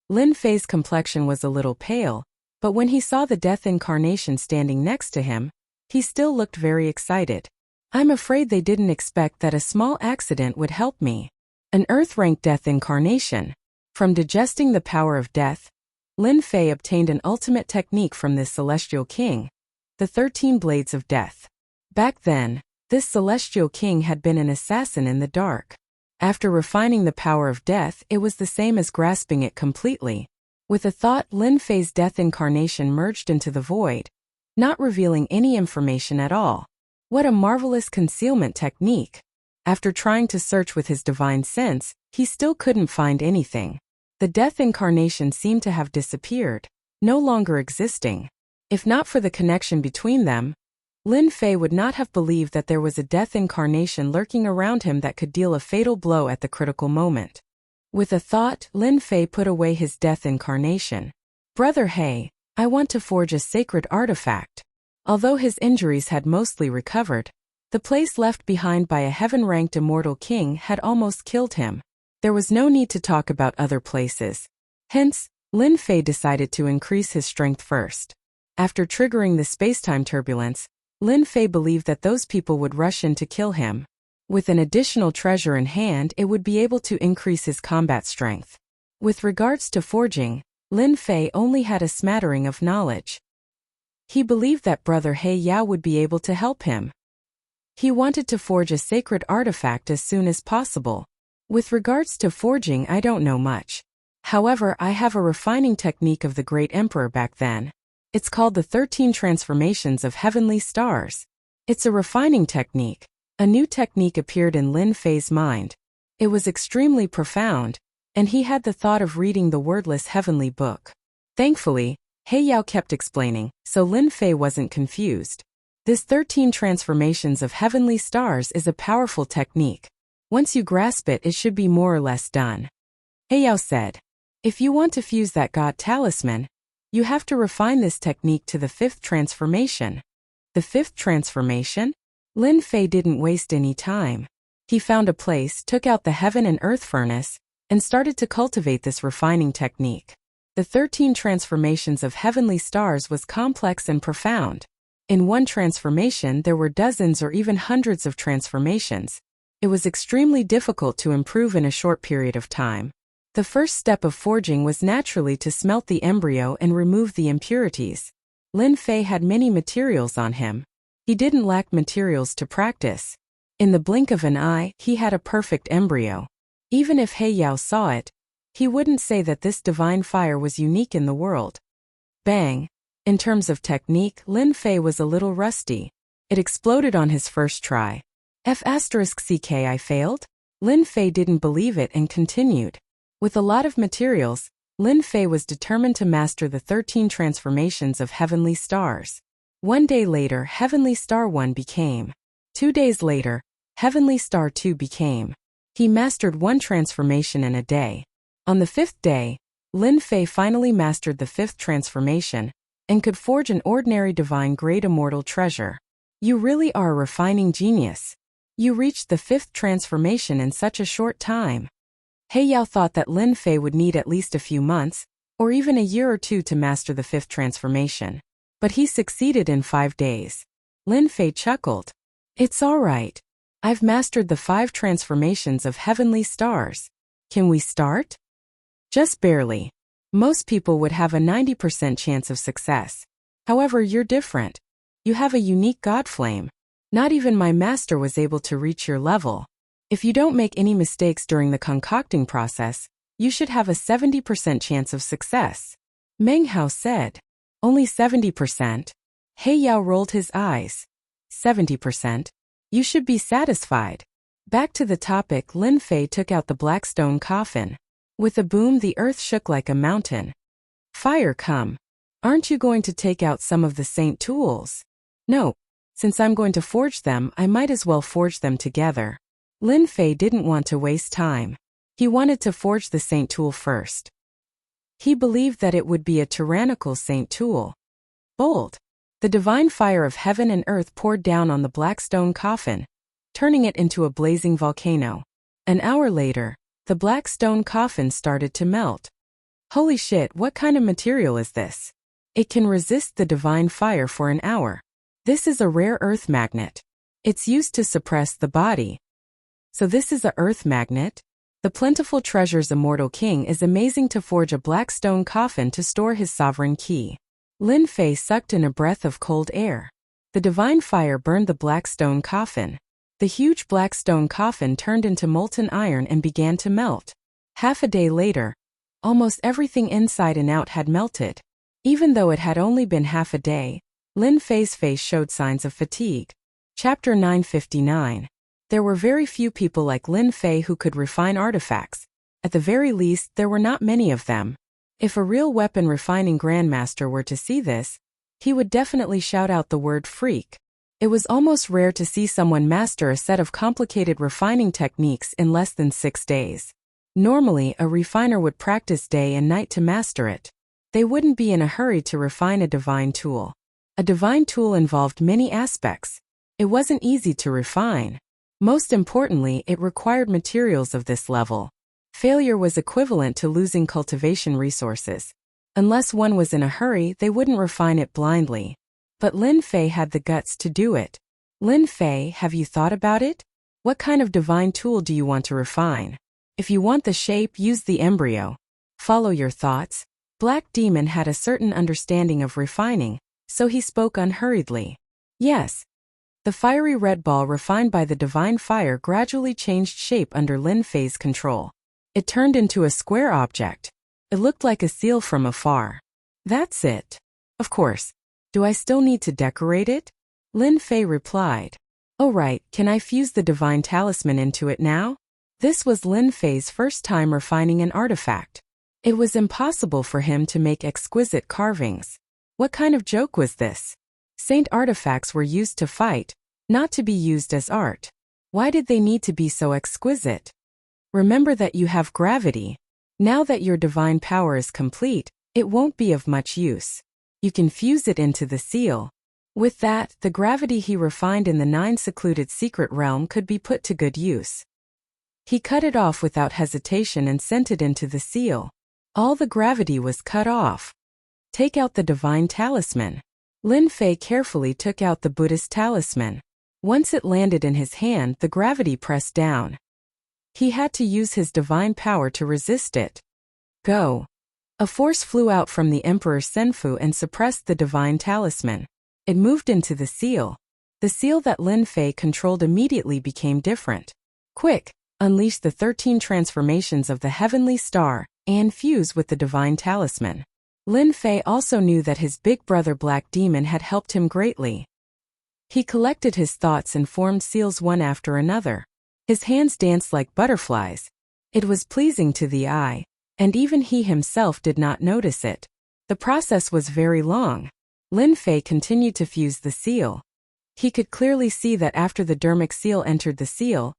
Lin Fei's complexion was a little pale, but when he saw the death incarnation standing next to him, he still looked very excited. I'm afraid they didn't expect that a small accident would help me. An earth-rank death incarnation. From digesting the power of death, Lin Fei obtained an ultimate technique from this celestial king, the 13 Blades of Death. Back then, this celestial king had been an assassin in the dark. After refining the power of death, it was the same as grasping it completely. With a thought, Lin Fei's death incarnation merged into the void, not revealing any information at all. What a marvelous concealment technique! After trying to search with his divine sense, he still couldn't find anything. The death incarnation seemed to have disappeared, no longer existing. If not for the connection between them, Lin Fei would not have believed that there was a death incarnation lurking around him that could deal a fatal blow at the critical moment. With a thought, Lin Fei put away his death incarnation. Brother He, I want to forge a sacred artifact. Although his injuries had mostly recovered, the place left behind by a heaven-ranked immortal king had almost killed him. There was no need to talk about other places. Hence, Lin Fei decided to increase his strength first. After triggering the space-time turbulence, Lin Fei believed that those people would rush in to kill him. With an additional treasure in hand, it would be able to increase his combat strength. With regards to forging, Lin Fei only had a smattering of knowledge. He believed that Brother He Yao would be able to help him. He wanted to forge a sacred artifact as soon as possible. With regards to forging, I don't know much. However, I have a refining technique of the great emperor back then. It's called the 13 Transformations of Heavenly Stars. It's a refining technique. A new technique appeared in Lin Fei's mind. It was extremely profound, and he had the thought of reading the wordless heavenly book. Thankfully, He Yao kept explaining, so Lin Fei wasn't confused. This 13 Transformations of Heavenly Stars is a powerful technique. Once you grasp it, it should be more or less done. He Yao said, if you want to fuse that God talisman, you have to refine this technique to the 5th transformation. The 5th transformation? Lin Fei didn't waste any time. He found a place, took out the heaven and earth furnace, and started to cultivate this refining technique. The 13 Transformations of Heavenly Stars was complex and profound. In one transformation there were dozens or even hundreds of transformations. It was extremely difficult to improve in a short period of time. The first step of forging was naturally to smelt the embryo and remove the impurities. Lin Fei had many materials on him. He didn't lack materials to practice. In the blink of an eye, he had a perfect embryo. Even if He Yao saw it, he wouldn't say that this divine fire was unique in the world. Bang! In terms of technique, Lin Fei was a little rusty. It exploded on his first try. F***ck I failed? Lin Fei didn't believe it and continued. With a lot of materials, Lin Fei was determined to master the 13 transformations of heavenly stars. One day later, Heavenly Star 1 became. 2 days later, Heavenly Star 2 became. He mastered one transformation in a day. On the 5th day, Lin Fei finally mastered the 5th transformation and could forge an ordinary divine grade immortal treasure. You really are a refining genius. You reached the 5th transformation in such a short time. He Yao thought that Lin Fei would need at least a few months, or even a year or two to master the 5th transformation. But he succeeded in 5 days. Lin Fei chuckled. It's all right. I've mastered the 5 transformations of heavenly stars. Can we start? Just barely. Most people would have a 90% chance of success. However, you're different. You have a unique god flame. Not even my master was able to reach your level. If you don't make any mistakes during the concocting process, you should have a 70% chance of success. Meng Hao said. Only 70%? He Yao rolled his eyes. 70%? You should be satisfied. Back to the topic, Lin Fei took out the black stone coffin. With a boom, the earth shook like a mountain. Fire, come. Aren't you going to take out some of the saint tools? No. Since I'm going to forge them, I might as well forge them together. Lin Fei didn't want to waste time. He wanted to forge the saint tool first. He believed that it would be a tyrannical saint tool. Bold. The divine fire of heaven and earth poured down on the black stone coffin, turning it into a blazing volcano. An hour later, the black stone coffin started to melt. Holy shit, what kind of material is this? It can resist the divine fire for an hour. This is a rare earth magnet. It's used to suppress the body. So this is a earth magnet? The plentiful treasure's immortal king is amazing to forge a black stone coffin to store his sovereign key. Lin Fei sucked in a breath of cold air. The divine fire burned the black stone coffin. The huge black stone coffin turned into molten iron and began to melt. Half a day later, almost everything inside and out had melted. Even though it had only been half a day, Lin Fei's face showed signs of fatigue. Chapter 959. There were very few people like Lin Fei who could refine artifacts. At the very least, there were not many of them. If a real weapon refining grandmaster were to see this, he would definitely shout out the word freak. It was almost rare to see someone master a set of complicated refining techniques in less than 6 days. Normally, a refiner would practice day and night to master it. They wouldn't be in a hurry to refine a divine tool. A divine tool involved many aspects. It wasn't easy to refine. Most importantly, it required materials of this level. Failure was equivalent to losing cultivation resources. Unless one was in a hurry, they wouldn't refine it blindly. But Lin Fei had the guts to do it. Lin Fei, have you thought about it? What kind of divine tool do you want to refine? If you want the shape, use the embryo. Follow your thoughts. Black Demon had a certain understanding of refining, so he spoke unhurriedly. Yes. The fiery red ball refined by the divine fire gradually changed shape under Lin Fei's control. It turned into a square object. It looked like a seal from afar. That's it. Of course. Do I still need to decorate it? Lin Fei replied. Oh right, can I fuse the divine talisman into it now? This was Lin Fei's first time refining an artifact. It was impossible for him to make exquisite carvings. What kind of joke was this? Saint artifacts were used to fight, not to be used as art. Why did they need to be so exquisite? Remember that you have gravity. Now that your divine power is complete, it won't be of much use. You can fuse it into the seal. With that, the gravity he refined in the 9 secluded secret realm could be put to good use. He cut it off without hesitation and sent it into the seal. All the gravity was cut off. Take out the divine talisman. Lin Fei carefully took out the Buddhist talisman. Once it landed in his hand, the gravity pressed down. He had to use his divine power to resist it. Go! A force flew out from the Emperor Senfu and suppressed the divine talisman. It moved into the seal. The seal that Lin Fei controlled immediately became different. Quick! Unleash the 13 transformations of the heavenly star and fuse with the divine talisman. Lin Fei also knew that his big brother Black Demon had helped him greatly. He collected his thoughts and formed seals one after another. His hands danced like butterflies. It was pleasing to the eye, and even he himself did not notice it. The process was very long. Lin Fei continued to fuse the seal. He could clearly see that after the dermic seal entered the seal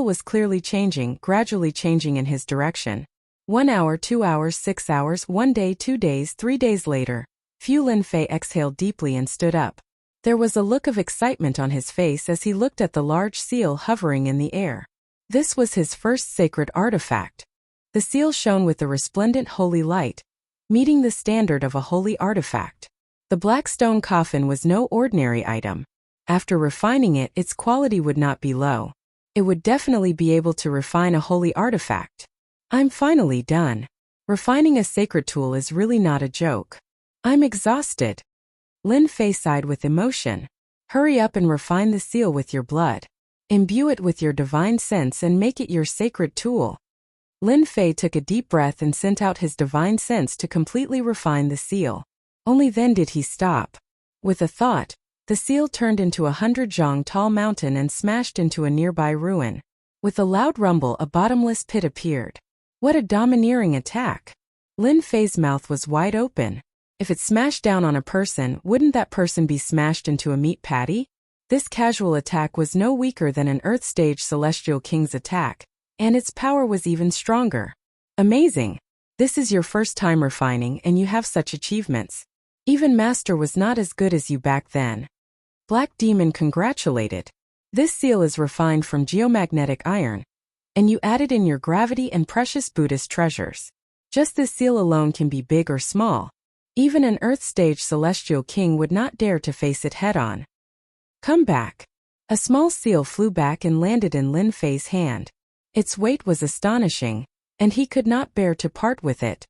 was clearly changing, gradually changing in his direction. 1 hour, 2 hours, 6 hours, 1 day, 2 days, 3 days later. Lin Fei exhaled deeply and stood up. There was a look of excitement on his face as he looked at the large seal hovering in the air. This was his first sacred artifact. The seal shone with the resplendent holy light, meeting the standard of a holy artifact. The black stone coffin was no ordinary item. After refining it, its quality would not be low. It would definitely be able to refine a holy artifact. I'm finally done. Refining a sacred tool is really not a joke. I'm exhausted. Lin Fei sighed with emotion. Hurry up and refine the seal with your blood. Imbue it with your divine sense and make it your sacred tool. Lin Fei took a deep breath and sent out his divine sense to completely refine the seal. Only then did he stop. With a thought, the seal turned into a 100-zhang tall mountain and smashed into a nearby ruin. With a loud rumble, a bottomless pit appeared. What a domineering attack! Lin Fei's mouth was wide open. If it smashed down on a person, wouldn't that person be smashed into a meat patty? This casual attack was no weaker than an Earth Stage Celestial King's attack, and its power was even stronger. Amazing! This is your first time refining and you have such achievements. Even Master was not as good as you back then. Black Demon congratulated. This seal is refined from geomagnetic iron, and you added in your gravity and precious Buddhist treasures. Just this seal alone can be big or small. Even an Earth Stage Celestial King would not dare to face it head-on. Come back. A small seal flew back and landed in Lin Fei's hand. Its weight was astonishing, and he could not bear to part with it.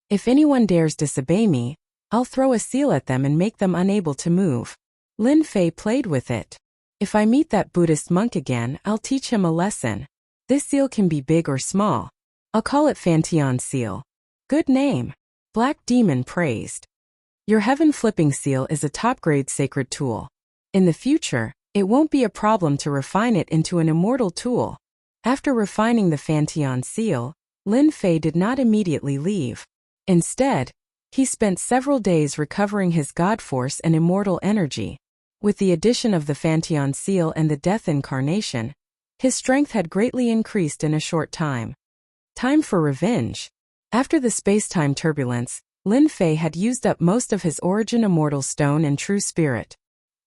If anyone dares disobey me, I'll throw a seal at them and make them unable to move. Lin Fei played with it. If I meet that Buddhist monk again, I'll teach him a lesson. This seal can be big or small. I'll call it Fantian Seal. Good name. Black Demon praised. Your heaven-flipping seal is a top-grade sacred tool. In the future, it won't be a problem to refine it into an immortal tool. After refining the Fantian Seal, Lin Fei did not immediately leave. Instead, he spent several days recovering his god force and immortal energy. With the addition of the Fantian Seal and the Death Incarnation, his strength had greatly increased in a short time. Time for revenge. After the space-time turbulence, Lin Fei had used up most of his origin immortal stone and true spirit.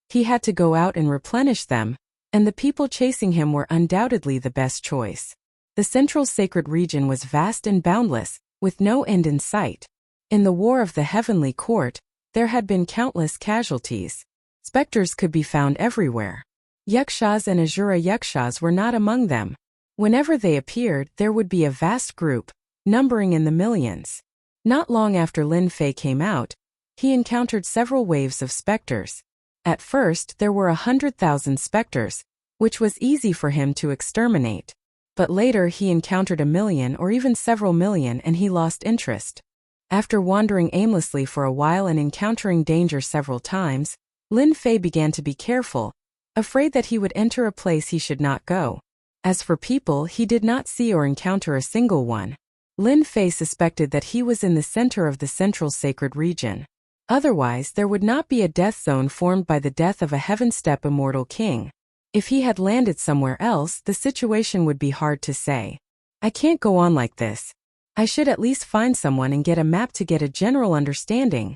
He had to go out and replenish them, and the people chasing him were undoubtedly the best choice. The central sacred region was vast and boundless, with no end in sight. In the War of the Heavenly Court, there had been countless casualties. Specters could be found everywhere. Yakshas and Asura Yakshas were not among them. Whenever they appeared, there would be a vast group, numbering in the millions. Not long after Lin Fei came out, he encountered several waves of specters. At first, there were 100,000 specters, which was easy for him to exterminate. But later he encountered 1 million or even several million and he lost interest. After wandering aimlessly for a while and encountering danger several times, Lin Fei began to be careful, afraid that he would enter a place he should not go. As for people, he did not see or encounter a single one. Lin Fei suspected that he was in the center of the central sacred region. Otherwise, there would not be a death zone formed by the death of a heaven-step immortal king. If he had landed somewhere else, the situation would be hard to say. I can't go on like this. I should at least find someone and get a map to get a general understanding.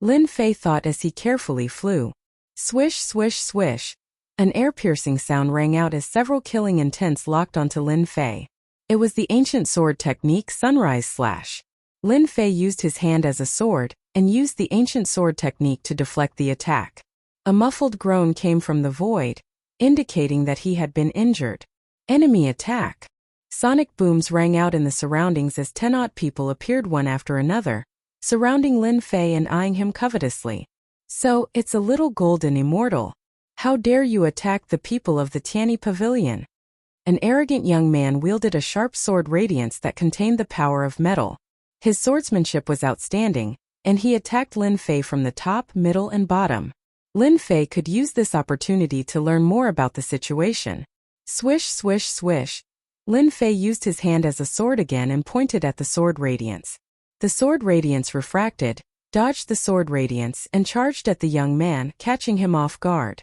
Lin Fei thought as he carefully flew. Swish, swish, swish. An air-piercing sound rang out as several killing intents locked onto Lin Fei. It was the ancient sword technique Sunrise Slash. Lin Fei used his hand as a sword, and used the ancient sword technique to deflect the attack. A muffled groan came from the void, indicating that he had been injured. Enemy attack! Sonic booms rang out in the surroundings as 10 odd people appeared one after another, surrounding Lin Fei and eyeing him covetously. So, it's a little golden immortal. How dare you attack the people of the Tianyi Pavilion? An arrogant young man wielded a sharp sword radiance that contained the power of metal. His swordsmanship was outstanding, and he attacked Lin Fei from the top, middle, and bottom. Lin Fei could use this opportunity to learn more about the situation. Swish, swish, swish. Lin Fei used his hand as a sword again and pointed at the sword radiance. The sword radiance refracted, dodged the sword radiance, and charged at the young man, catching him off guard.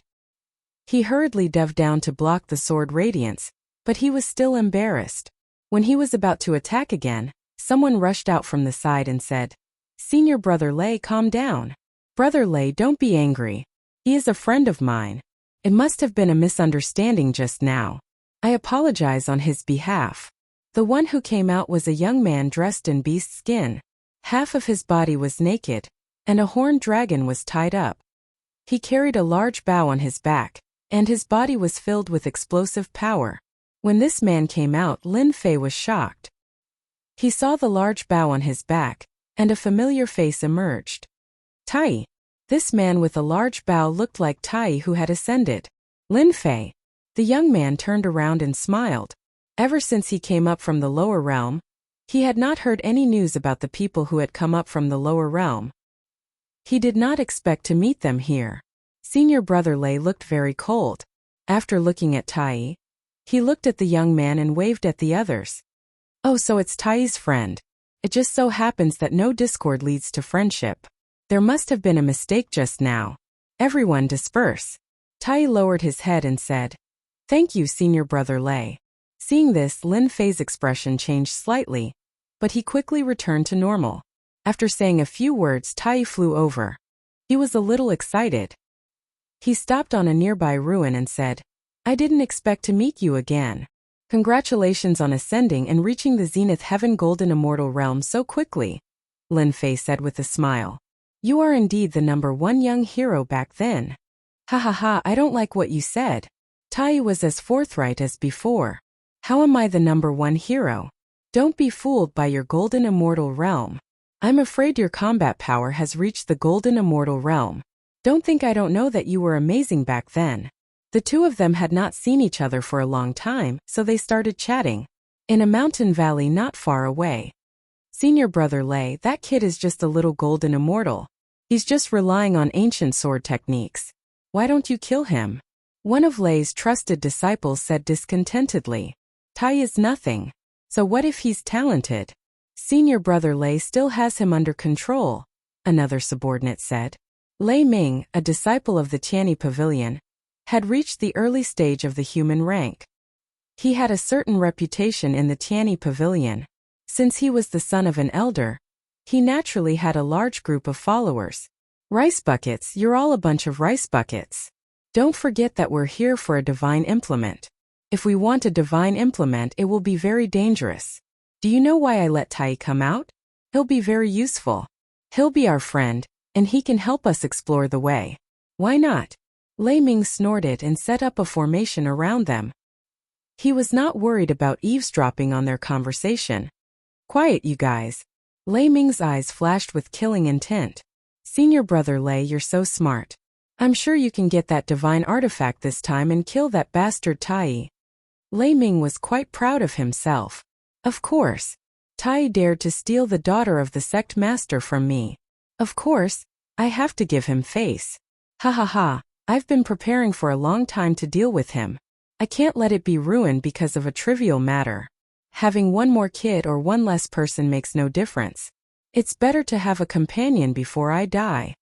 He hurriedly dove down to block the sword radiance, but he was still embarrassed. When he was about to attack again, someone rushed out from the side and said, "Senior Brother Lei, calm down. Brother Lei, don't be angry. He is a friend of mine. It must have been a misunderstanding just now. I apologize on his behalf." The one who came out was a young man dressed in beast skin. Half of his body was naked, and a horned dragon was tied up. He carried a large bow on his back, and his body was filled with explosive power. When this man came out, Lin Fei was shocked. He saw the large bow on his back, and a familiar face emerged. Tai. This man with a large bow looked like Tai who had ascended. Lin Fei. The young man turned around and smiled. Ever since he came up from the lower realm, he had not heard any news about the people who had come up from the lower realm. He did not expect to meet them here. Senior Brother Lei looked very cold. After looking at Tai, he looked at the young man and waved at the others. "Oh, so it's Tai's friend. It just so happens that no discord leads to friendship. There must have been a mistake just now. Everyone disperse." Tai lowered his head and said, "Thank you, Senior Brother Lei." Seeing this, Lin Fei's expression changed slightly, but he quickly returned to normal. After saying a few words, Tai flew over. He was a little excited. He stopped on a nearby ruin and said, "I didn't expect to meet you again. Congratulations on ascending and reaching the Zenith Heaven Golden Immortal Realm so quickly," Lin Fei said with a smile. "You are indeed the #1 young hero back then." "Ha ha ha, I don't like what you said." Tai was as forthright as before. "How am I the #1 hero? Don't be fooled by your Golden Immortal Realm. I'm afraid your combat power has reached the Golden Immortal Realm. Don't think I don't know that you were amazing back then." The two of them had not seen each other for a long time, so they started chatting. In a mountain valley not far away. "Senior Brother Lei, that kid is just a little golden immortal. He's just relying on ancient sword techniques. Why don't you kill him?" One of Lei's trusted disciples said discontentedly. "Tai is nothing. So what if he's talented? Senior Brother Lei still has him under control," another subordinate said. Lei Ming, a disciple of the Tianyi Pavilion, had reached the early stage of the human rank. He had a certain reputation in the Tianyi Pavilion. Since he was the son of an elder, he naturally had a large group of followers. "Rice buckets, you're all a bunch of rice buckets. Don't forget that we're here for a divine implement. If we want a divine implement, it will be very dangerous. Do you know why I let Tai come out? He'll be very useful. He'll be our friend, and he can help us explore the way. Why not?" Lei Ming snorted and set up a formation around them. He was not worried about eavesdropping on their conversation. "Quiet, you guys." Lei Ming's eyes flashed with killing intent. "Senior Brother Lei, you're so smart. I'm sure you can get that divine artifact this time and kill that bastard Tai." Lei Ming was quite proud of himself. "Of course. Tai dared to steal the daughter of the sect master from me. Of course, I have to give him face. Ha ha ha, I've been preparing for a long time to deal with him. I can't let it be ruined because of a trivial matter. Having one more kid or one less person makes no difference. It's better to have a companion before I die."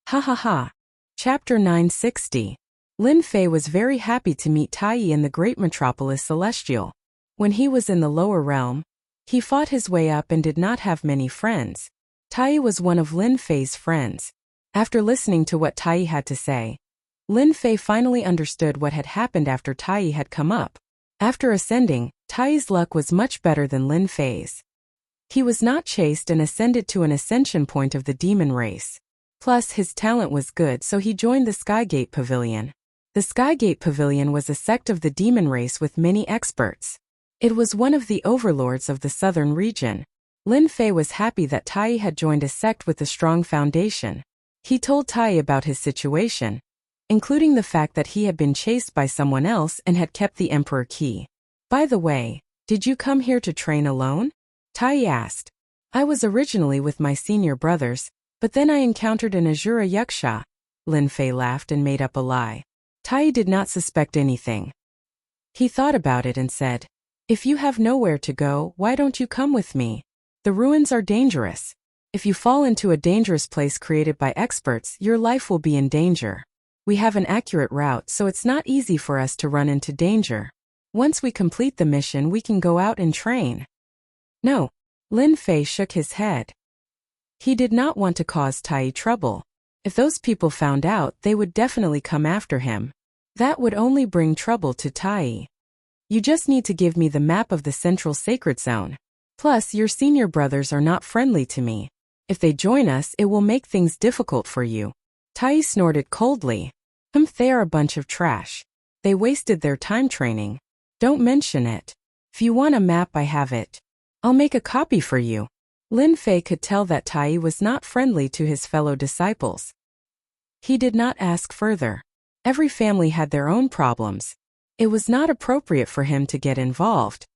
Ha ha ha. Chapter 960. Lin Fei was very happy to meet Tai in the great metropolis Celestial. When he was in the lower realm, he fought his way up and did not have many friends. Tai was one of Lin Fei's friends. After listening to what Tai had to say, Lin Fei finally understood what had happened after Tai had come up. After ascending, Tai's luck was much better than Lin Fei's. He was not chased and ascended to an ascension point of the demon race. Plus, his talent was good, so he joined the Skygate Pavilion. The Skygate Pavilion was a sect of the demon race with many experts. It was one of the overlords of the southern region. Lin Fei was happy that Tai had joined a sect with a strong foundation. He told Tai about his situation, including the fact that he had been chased by someone else and had kept the Emperor key. By the way, did you come here to train alone? Tai asked. I was originally with my senior brothers, but then I encountered an Azura Yuksha. Lin Fei laughed and made up a lie. Tai did not suspect anything. He thought about it and said, if you have nowhere to go, why don't you come with me? The ruins are dangerous. If you fall into a dangerous place created by experts, your life will be in danger. We have an accurate route, so it's not easy for us to run into danger. Once we complete the mission, we can go out and train. No. Lin Fei shook his head. He did not want to cause Tai trouble. If those people found out, they would definitely come after him. That would only bring trouble to Tai. You just need to give me the map of the central sacred zone. Plus, your senior brothers are not friendly to me. If they join us, it will make things difficult for you. Tai snorted coldly. They are a bunch of trash. They wasted their time training. Don't mention it. If you want a map, I have it. I'll make a copy for you. Lin Fei could tell that Tai was not friendly to his fellow disciples. He did not ask further. Every family had their own problems. It was not appropriate for him to get involved.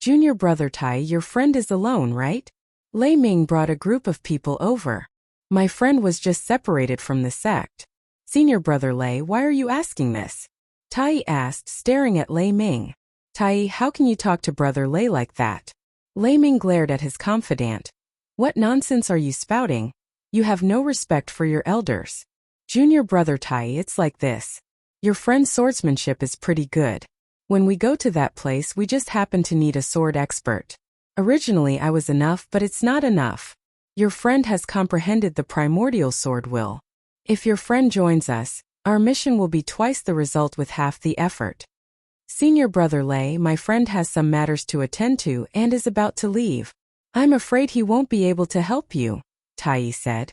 Junior brother Tai, your friend is alone, right? Lei Ming brought a group of people over. My friend was just separated from the sect. Senior brother Lei, why are you asking this? Tai asked, staring at Lei Ming. Tai, how can you talk to brother Lei like that? Lei Ming glared at his confidant. What nonsense are you spouting? You have no respect for your elders. Junior brother Tai, it's like this. Your friend's swordsmanship is pretty good. When we go to that place, we just happen to need a sword expert. Originally I was enough, but it's not enough. Your friend has comprehended the primordial sword will. If your friend joins us, our mission will be twice the result with half the effort. Senior brother Lei, my friend has some matters to attend to and is about to leave. I'm afraid he won't be able to help you, Tai said.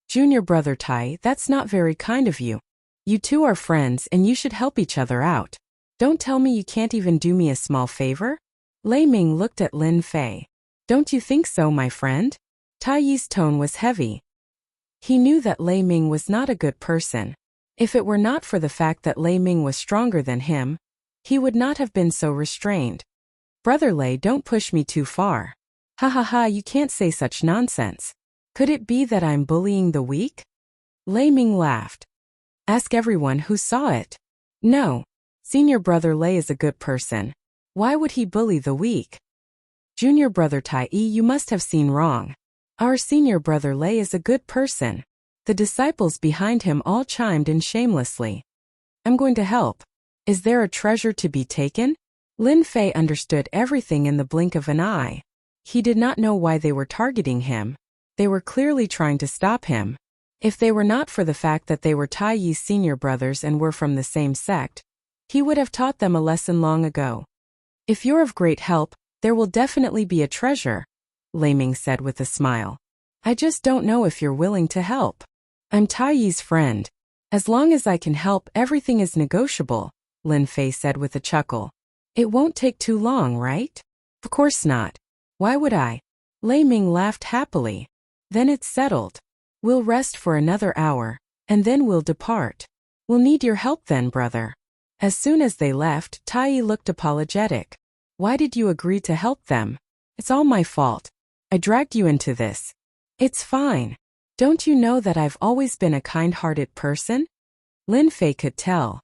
Junior brother Tai, that's not very kind of you. You two are friends and you should help each other out. Don't tell me you can't even do me a small favor? Lei Ming looked at Lin Fei. Don't you think so, my friend? Tai's tone was heavy. He knew that Lei Ming was not a good person. If it were not for the fact that Lei Ming was stronger than him, he would not have been so restrained. Brother Lei, don't push me too far. Ha ha ha, you can't say such nonsense. Could it be that I'm bullying the weak? Lei Ming laughed. Ask everyone who saw it. No. Senior brother Lei is a good person. Why would he bully the weak? Junior brother Tai, you must have seen wrong. Our senior brother Lei is a good person. The disciples behind him all chimed in shamelessly. I'm going to help. Is there a treasure to be taken? Lin Fei understood everything in the blink of an eye. He did not know why they were targeting him. They were clearly trying to stop him. If they were not for the fact that they were Tai Yi's senior brothers and were from the same sect, he would have taught them a lesson long ago. If you're of great help, there will definitely be a treasure, Lei Ming said with a smile. I just don't know if you're willing to help. I'm Tai Yi's friend. As long as I can help, everything is negotiable, Lin Fei said with a chuckle. It won't take too long, right? Of course not. Why would I? Lei Ming laughed happily. Then it's settled. We'll rest for another hour, and then we'll depart. We'll need your help then, brother. As soon as they left, Tai looked apologetic. Why did you agree to help them? It's all my fault. I dragged you into this. It's fine. Don't you know that I've always been a kind-hearted person? Lin Fei could tell.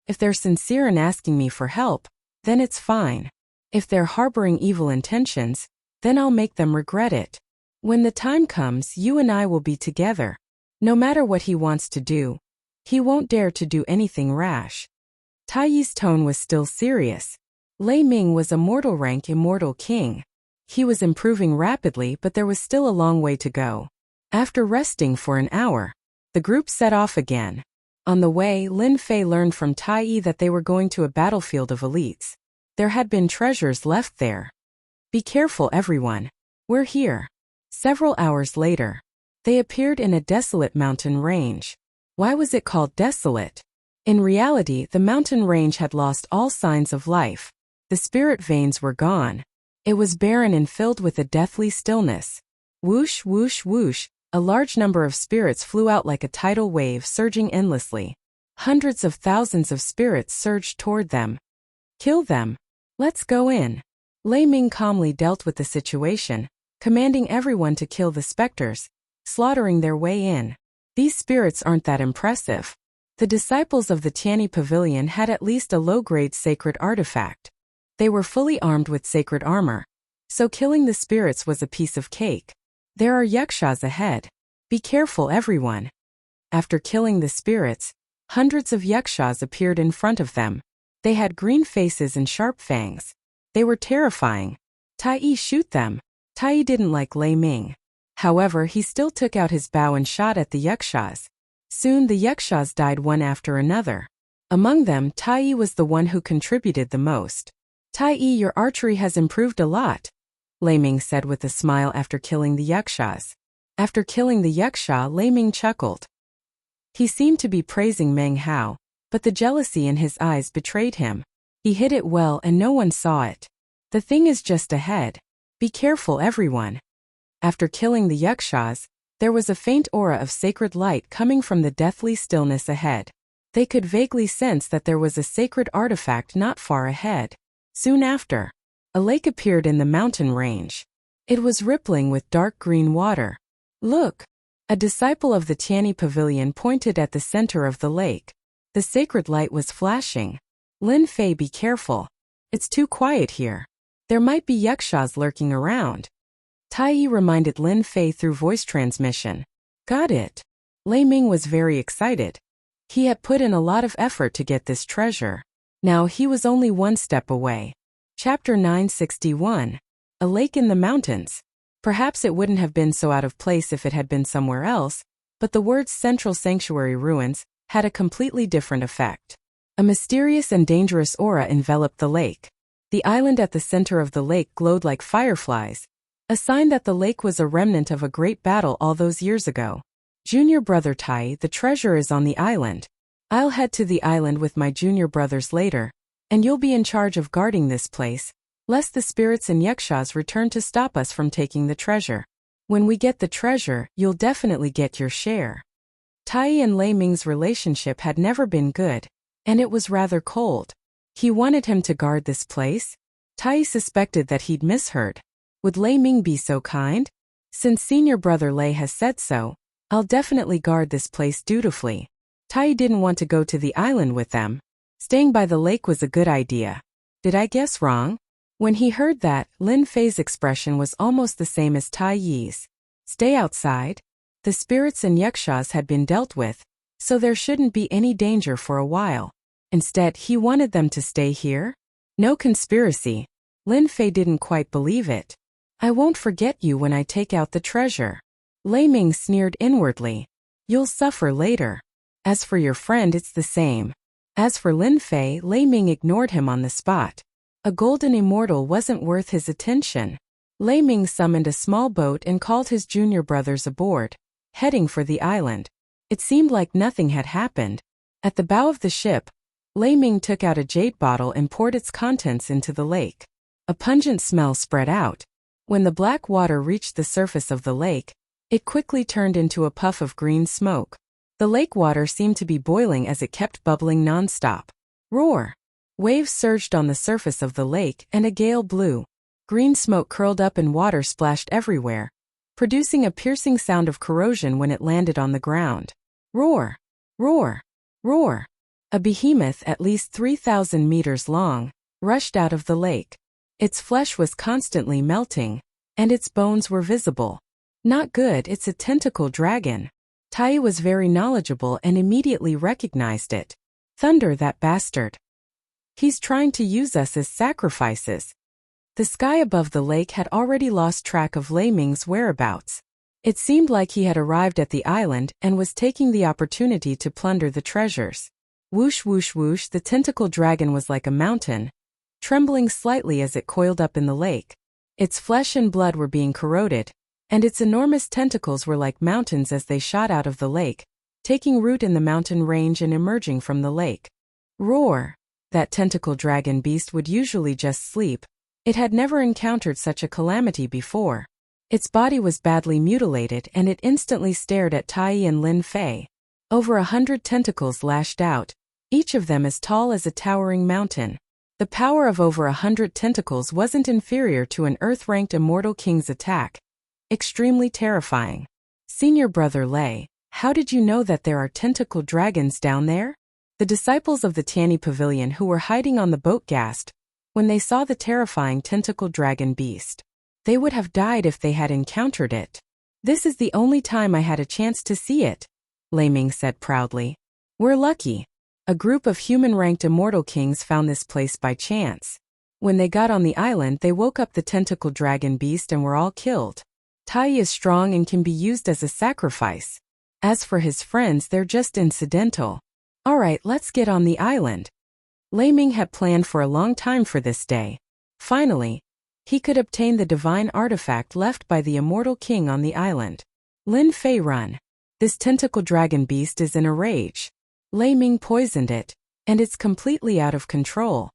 If they're sincere in asking me for help, then it's fine. If they're harboring evil intentions, then I'll make them regret it. When the time comes, you and I will be together. No matter what he wants to do, he won't dare to do anything rash. Tai's tone was still serious. Lei Ming was a mortal rank immortal king. He was improving rapidly, but there was still a long way to go. After resting for an hour, the group set off again. On the way, Lin Fei learned from Tai that they were going to a battlefield of elites. There had been treasures left there. Be careful, everyone. We're here. Several hours later, they appeared in a desolate mountain range. Why was it called desolate? In reality, the mountain range had lost all signs of life. The spirit veins were gone. It was barren and filled with a deathly stillness. Whoosh, whoosh, whoosh, a large number of spirits flew out like a tidal wave surging endlessly. Hundreds of thousands of spirits surged toward them. Kill them. Let's go in. Lei Ming calmly dealt with the situation, commanding everyone to kill the specters, slaughtering their way in. These spirits aren't that impressive. The disciples of the Tianyi Pavilion had at least a low-grade sacred artifact. They were fully armed with sacred armor, so killing the spirits was a piece of cake. There are yakshas ahead. Be careful, everyone. After killing the spirits, hundreds of yakshas appeared in front of them. They had green faces and sharp fangs. They were terrifying. Tai Yi, shoot them. Tai Yi didn't like Lei Ming. However, he still took out his bow and shot at the yakshas. Soon the yakshas died one after another. Among them, Tai Yi was the one who contributed the most. Tai Yi, your archery has improved a lot, Lei Ming said with a smile after killing the yakshas. After killing the yaksha, Lei Ming chuckled. He seemed to be praising Meng Hao, but the jealousy in his eyes betrayed him. He hid it well and no one saw it. The thing is just ahead. Be careful, everyone. After killing the yakshas, there was a faint aura of sacred light coming from the deathly stillness ahead. They could vaguely sense that there was a sacred artifact not far ahead. Soon after, a lake appeared in the mountain range. It was rippling with dark green water. Look! A disciple of the Tianyi Pavilion pointed at the center of the lake. The sacred light was flashing. Lin Fei, be careful. It's too quiet here. There might be yakshas lurking around. Tai Yi reminded Lin Fei through voice transmission. Got it. Lei Ming was very excited. He had put in a lot of effort to get this treasure. Now he was only one step away. Chapter 961. A lake in the mountains. Perhaps it wouldn't have been so out of place if it had been somewhere else, but the words Central Sanctuary Ruins had a completely different effect. A mysterious and dangerous aura enveloped the lake. The island at the center of the lake glowed like fireflies, a sign that the lake was a remnant of a great battle all those years ago. Junior brother Tai, the treasure is on the island. I'll head to the island with my junior brothers later, and you'll be in charge of guarding this place, lest the spirits and yakshas return to stop us from taking the treasure. When we get the treasure, you'll definitely get your share. Tai and Lei Ming's relationship had never been good, and it was rather cold. He wanted him to guard this place. Tai suspected that he'd misheard. Would Lei Ming be so kind? Since senior brother Lei has said so, I'll definitely guard this place dutifully. Tai didn't want to go to the island with them. Staying by the lake was a good idea. Did I guess wrong? When he heard that, Lin Fei's expression was almost the same as Tai Yi's. Stay outside? The spirits and yakshas had been dealt with, so there shouldn't be any danger for a while. Instead, he wanted them to stay here? No conspiracy. Lin Fei didn't quite believe it. I won't forget you when I take out the treasure. Lei Ming sneered inwardly. You'll suffer later. As for your friend, it's the same. As for Lin Fei, Lei Ming ignored him on the spot. A golden immortal wasn't worth his attention. Lei Ming summoned a small boat and called his junior brothers aboard, heading for the island. It seemed like nothing had happened. At the bow of the ship, Lei Ming took out a jade bottle and poured its contents into the lake. A pungent smell spread out. When the black water reached the surface of the lake, it quickly turned into a puff of green smoke. The lake water seemed to be boiling as it kept bubbling nonstop. Roar! Waves surged on the surface of the lake and a gale blew. Green smoke curled up and water splashed everywhere, producing a piercing sound of corrosion when it landed on the ground. Roar! Roar! Roar! A behemoth at least 3,000 meters long rushed out of the lake. Its flesh was constantly melting, and its bones were visible. Not good, it's a tentacle dragon. Tai was very knowledgeable and immediately recognized it. Thunder, that bastard. He's trying to use us as sacrifices. The sky above the lake had already lost track of Lei Ming's whereabouts. It seemed like he had arrived at the island and was taking the opportunity to plunder the treasures. Whoosh whoosh whoosh, the tentacle dragon was like a mountain, trembling slightly as it coiled up in the lake. Its flesh and blood were being corroded, and its enormous tentacles were like mountains as they shot out of the lake, taking root in the mountain range and emerging from the lake. Roar! That tentacle dragon beast would usually just sleep. It had never encountered such a calamity before. Its body was badly mutilated and it instantly stared at Tai and Lin Fei. Over 100 tentacles lashed out, each of them as tall as a towering mountain. The power of over 100 tentacles wasn't inferior to an Earth-ranked immortal king's attack. Extremely terrifying. Senior brother Lei, how did you know that there are tentacle dragons down there? The disciples of the Tianyi Pavilion who were hiding on the boat gasped when they saw the terrifying tentacle dragon beast. They would have died if they had encountered it. This is the only time I had a chance to see it, Lei Ming said proudly. We're lucky. A group of human-ranked immortal kings found this place by chance. When they got on the island, they woke up the tentacle dragon beast and were all killed. Tai is strong and can be used as a sacrifice. As for his friends, they're just incidental. Alright, let's get on the island. Lei Ming had planned for a long time for this day. Finally, he could obtain the divine artifact left by the immortal king on the island. Lin Fei, run. This tentacle dragon beast is in a rage. Lei Ming poisoned it, and it's completely out of control.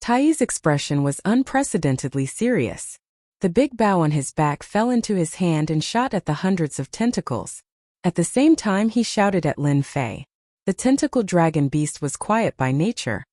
Tai's expression was unprecedentedly serious. The big bow on his back fell into his hand and shot at the hundreds of tentacles. At the same time he shouted at Lin Fei. The tentacle dragon beast was quiet by nature.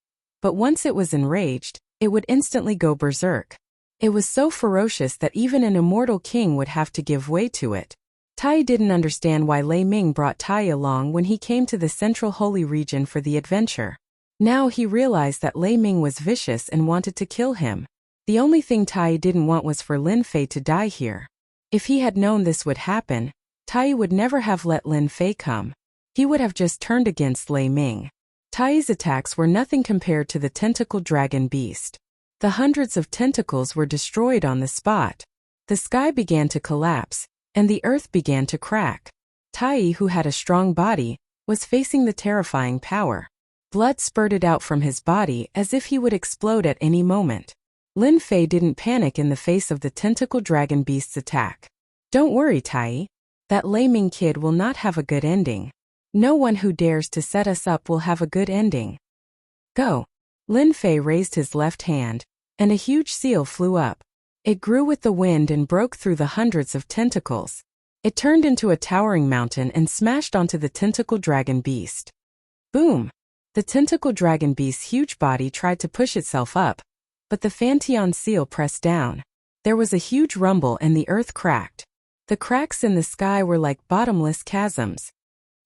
But once it was enraged, it would instantly go berserk. It was so ferocious that even an immortal king would have to give way to it. Tai didn't understand why Lei Ming brought Tai along when he came to the central holy region for the adventure. Now he realized that Lei Ming was vicious and wanted to kill him. The only thing Tai didn't want was for Lin Fei to die here. If he had known this would happen, Tai would never have let Lin Fei come. He would have just turned against Lei Ming. Tai's attacks were nothing compared to the tentacle dragon beast. The hundreds of tentacles were destroyed on the spot. The sky began to collapse, and the earth began to crack. Tai, who had a strong body, was facing the terrifying power. Blood spurted out from his body as if he would explode at any moment. Lin Fei didn't panic in the face of the tentacle dragon beast's attack. Don't worry, Tai. That Lei Ming kid will not have a good ending. No one who dares to set us up will have a good ending. Go. Lin Fei raised his left hand, and a huge seal flew up. It grew with the wind and broke through the hundreds of tentacles. It turned into a towering mountain and smashed onto the tentacle dragon beast. Boom! The tentacle dragon beast's huge body tried to push itself up, but the Fantion seal pressed down. There was a huge rumble and the earth cracked. The cracks in the sky were like bottomless chasms.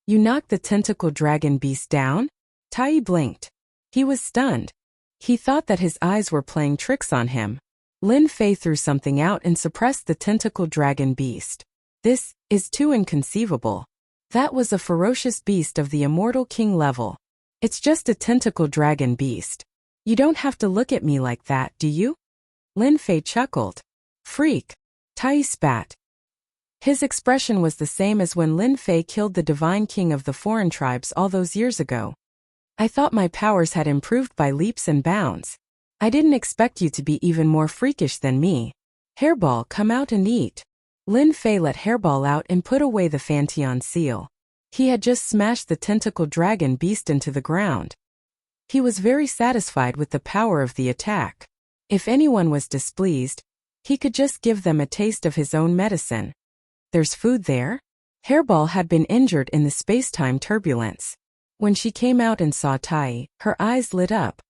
You knocked the tentacle dragon beast down? Tai blinked. He was stunned. He thought that his eyes were playing tricks on him. Lin Fei threw something out and suppressed the tentacle dragon beast. This is too inconceivable. That was a ferocious beast of the immortal king level. It's just a tentacle dragon beast. You don't have to look at me like that, do you? Lin Fei chuckled. Freak. Tai spat. His expression was the same as when Lin Fei killed the divine king of the foreign tribes all those years ago. I thought my powers had improved by leaps and bounds. I didn't expect you to be even more freakish than me. Hairball, come out and eat. Lin Fei let Hairball out and put away the Fantion seal. He had just smashed the tentacle dragon beast into the ground. He was very satisfied with the power of the attack. If anyone was displeased, he could just give them a taste of his own medicine. There's food there? Hairball had been injured in the space-time turbulence. When she came out and saw Tai, her eyes lit up.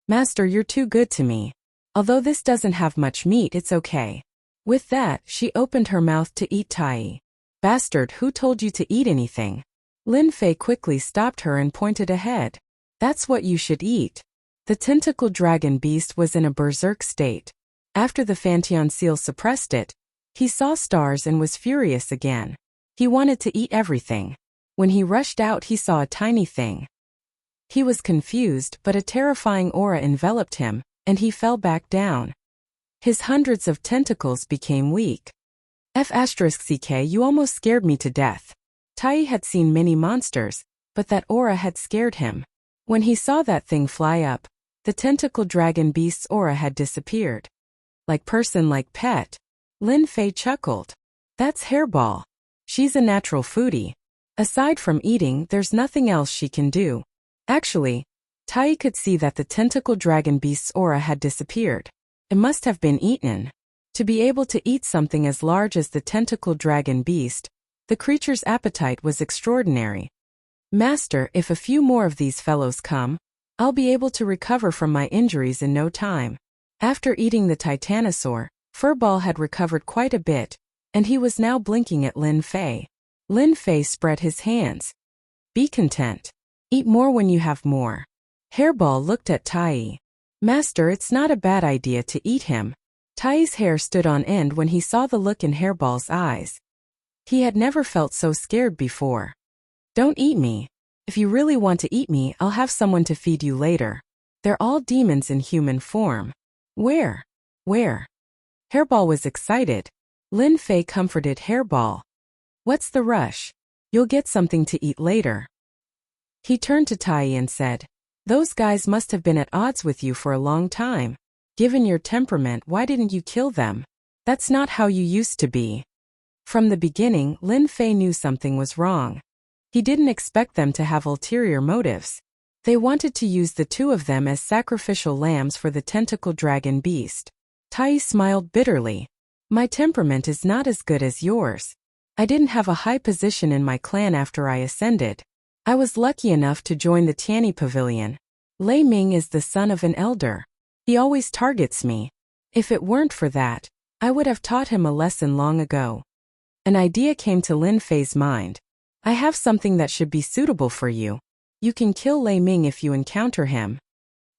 Master, you're too good to me. Although this doesn't have much meat, it's okay. With that, she opened her mouth to eat Tai. Bastard, who told you to eat anything? Lin Fei quickly stopped her and pointed ahead. That's what you should eat. The tentacle dragon beast was in a berserk state. After the Fantion seal suppressed it, he saw stars and was furious again. He wanted to eat everything. When he rushed out, he saw a tiny thing. He was confused, but a terrifying aura enveloped him, and he fell back down. His hundreds of tentacles became weak. F***ck, you almost scared me to death. Tai had seen many monsters, but that aura had scared him. When he saw that thing fly up, the tentacle dragon beast's aura had disappeared. Like person like pet. Lin Fei chuckled. That's Hairball. She's a natural foodie. Aside from eating, there's nothing else she can do. Actually, Tai could see that the tentacle dragon beast's aura had disappeared. It must have been eaten. To be able to eat something as large as the tentacle dragon beast, the creature's appetite was extraordinary. Master, if a few more of these fellows come, I'll be able to recover from my injuries in no time. After eating the titanosaur, Furball had recovered quite a bit, and he was now blinking at Lin Fei. Lin Fei spread his hands. Be content. Eat more when you have more. Hairball looked at Tai. Master, it's not a bad idea to eat him. Tai's hair stood on end when he saw the look in Hairball's eyes. He had never felt so scared before. Don't eat me. If you really want to eat me, I'll have someone to feed you later. They're all demons in human form. Where? Where? Hairball was excited. Lin Fei comforted Hairball. What's the rush? You'll get something to eat later. He turned to Tai and said, those guys must have been at odds with you for a long time. Given your temperament, why didn't you kill them? That's not how you used to be. From the beginning, Lin Fei knew something was wrong. He didn't expect them to have ulterior motives. They wanted to use the two of them as sacrificial lambs for the tentacle dragon beast. Tai smiled bitterly. My temperament is not as good as yours. I didn't have a high position in my clan after I ascended. I was lucky enough to join the Tianyi Pavilion. Lei Ming is the son of an elder. He always targets me. If it weren't for that, I would have taught him a lesson long ago. An idea came to Lin Fei's mind. I have something that should be suitable for you. You can kill Lei Ming if you encounter him.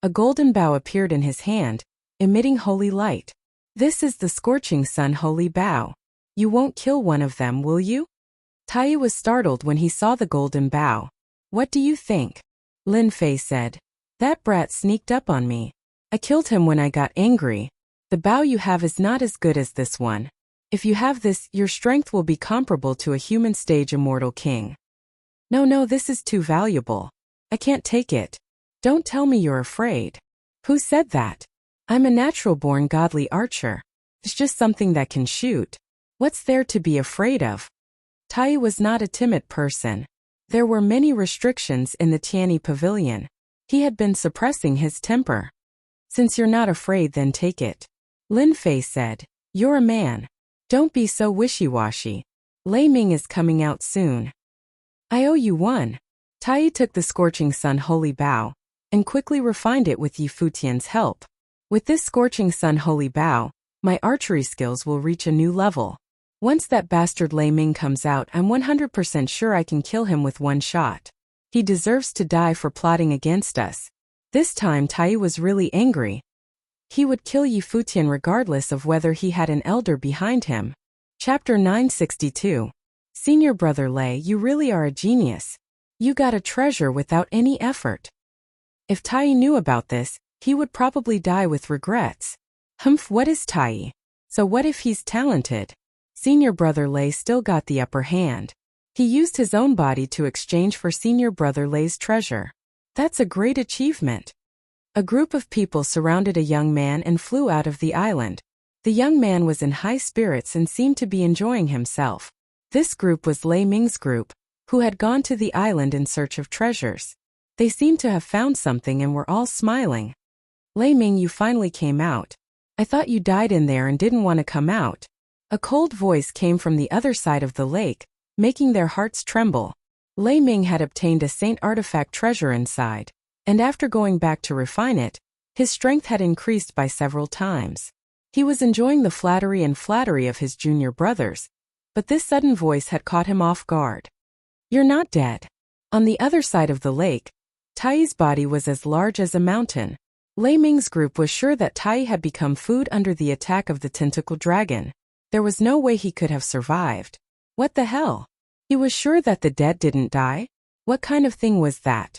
A golden bow appeared in his hand, emitting holy light. This is the Scorching Sun holy bow. You won't kill one of them, will you? Tai was startled when he saw the golden bow. What do you think? Lin Fei said. That brat sneaked up on me. I killed him when I got angry. The bow you have is not as good as this one. If you have this, your strength will be comparable to a human stage immortal king. No, this is too valuable. I can't take it. Don't tell me you're afraid. Who said that? I'm a natural-born godly archer. It's just something that can shoot. What's there to be afraid of? Tai was not a timid person. There were many restrictions in the Tianyi Pavilion. He had been suppressing his temper. Since you're not afraid, then take it. Lin Fei said. You're a man. Don't be so wishy-washy. Lei Ming is coming out soon. I owe you one. Tai took the Scorching Sun holy bow and quickly refined it with Yi Futian's help. With this Scorching Sun holy bow, my archery skills will reach a new level. Once that bastard Lei Ming comes out, I'm 100% sure I can kill him with one shot. He deserves to die for plotting against us. This time Tai was really angry. He would kill Yi Futian regardless of whether he had an elder behind him. Chapter 962. Senior Brother Lei, you really are a genius. You got a treasure without any effort. If Tai knew about this, he would probably die with regrets. Humph, what is Tai? So what if he's talented? Senior Brother Lei still got the upper hand. He used his own body to exchange for Senior Brother Lei's treasure. That's a great achievement. A group of people surrounded a young man and flew out of the island. The young man was in high spirits and seemed to be enjoying himself. This group was Lei Ming's group, who had gone to the island in search of treasures. They seemed to have found something and were all smiling. Lei Ming, you finally came out. I thought you died in there and didn't want to come out. A cold voice came from the other side of the lake, making their hearts tremble. Lei Ming had obtained a saint artifact treasure inside, and after going back to refine it, his strength had increased by several times. He was enjoying the flattery of his junior brothers, but this sudden voice had caught him off guard. You're not dead. On the other side of the lake, Tai's body was as large as a mountain. Lei Ming's group was sure that Tai had become food under the attack of the tentacle dragon. There was no way he could have survived. What the hell? He was sure that the dead didn't die? What kind of thing was that?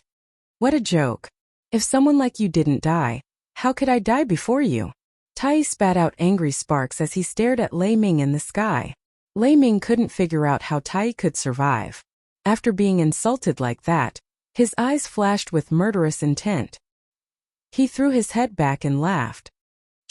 What a joke. If someone like you didn't die, how could I die before you? Tai spat out angry sparks as he stared at Lei Ming in the sky. Lei Ming couldn't figure out how Tai could survive. After being insulted like that, his eyes flashed with murderous intent. He threw his head back and laughed.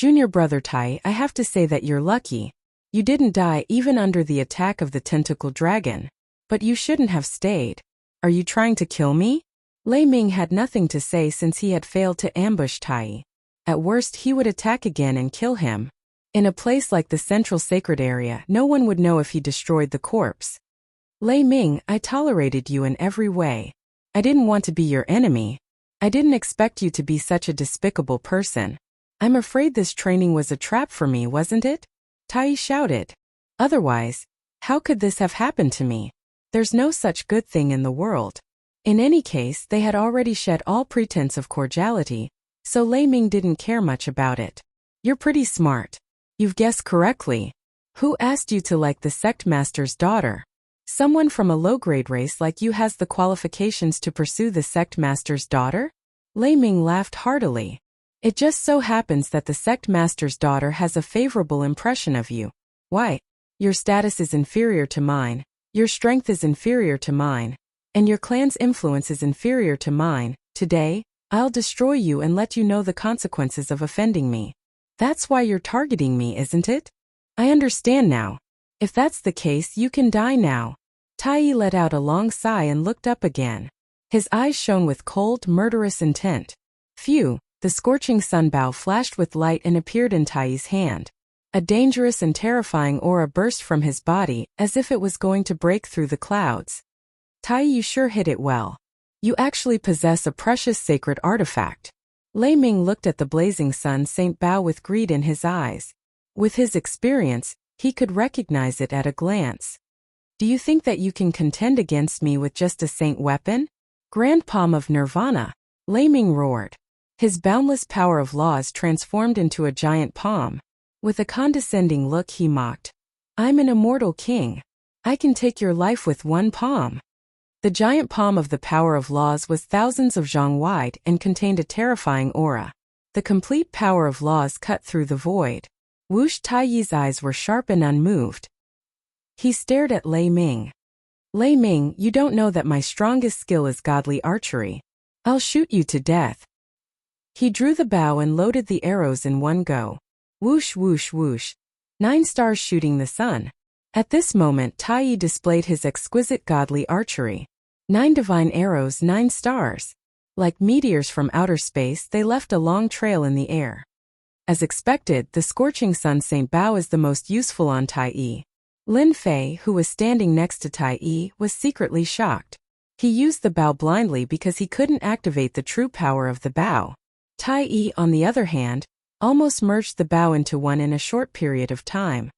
Junior brother Tai, I have to say that you're lucky. You didn't die even under the attack of the tentacle dragon. But you shouldn't have stayed. Are you trying to kill me? Lei Ming had nothing to say since he had failed to ambush Tai. At worst he would attack again and kill him. In a place like the central sacred area, no one would know if he destroyed the corpse. Lei Ming, I tolerated you in every way. I didn't want to be your enemy. I didn't expect you to be such a despicable person. I'm afraid this training was a trap for me, wasn't it? Tai shouted. Otherwise, how could this have happened to me? There's no such good thing in the world. In any case, they had already shed all pretense of cordiality, so Lei Ming didn't care much about it. You're pretty smart. You've guessed correctly. Who asked you to like the sect master's daughter? Someone from a low-grade race like you has the qualifications to pursue the sect master's daughter? Lei Ming laughed heartily. It just so happens that the sect master's daughter has a favorable impression of you. Why? Your status is inferior to mine. Your strength is inferior to mine, and your clan's influence is inferior to mine. Today, I'll destroy you and let you know the consequences of offending me. That's why you're targeting me, isn't it? I understand now. If that's the case, you can die now. Tai let out a long sigh and looked up again. His eyes shone with cold, murderous intent. Phew, the scorching sunbow flashed with light and appeared in Tai's hand. A dangerous and terrifying aura burst from his body, as if it was going to break through the clouds. Tai, you sure hit it well. You actually possess a precious sacred artifact. Lei Ming looked at the blazing sun Saint Bao with greed in his eyes. With his experience, he could recognize it at a glance. Do you think that you can contend against me with just a saint weapon? Grand Palm of Nirvana, Lei Ming roared. His boundless power of laws transformed into a giant palm. With a condescending look he mocked. I'm an immortal king. I can take your life with one palm. The giant palm of the power of laws was thousands of zhang wide and contained a terrifying aura. The complete power of laws cut through the void. Wush Taiyi's eyes were sharp and unmoved. He stared at Lei Ming. Lei Ming, you don't know that my strongest skill is godly archery. I'll shoot you to death. He drew the bow and loaded the arrows in one go. Whoosh whoosh whoosh. 9 stars shooting the sun. At this moment Tai displayed his exquisite godly archery. 9 divine arrows, 9 stars. Like meteors from outer space, they left a long trail in the air. As expected, the scorching sun Saint Bao is the most useful on Tai. Lin Fei, who was standing next to Tai, was secretly shocked. He used the bow blindly because he couldn't activate the true power of the bow. Tai, on the other hand, almost merged the bow into one in a short period of time.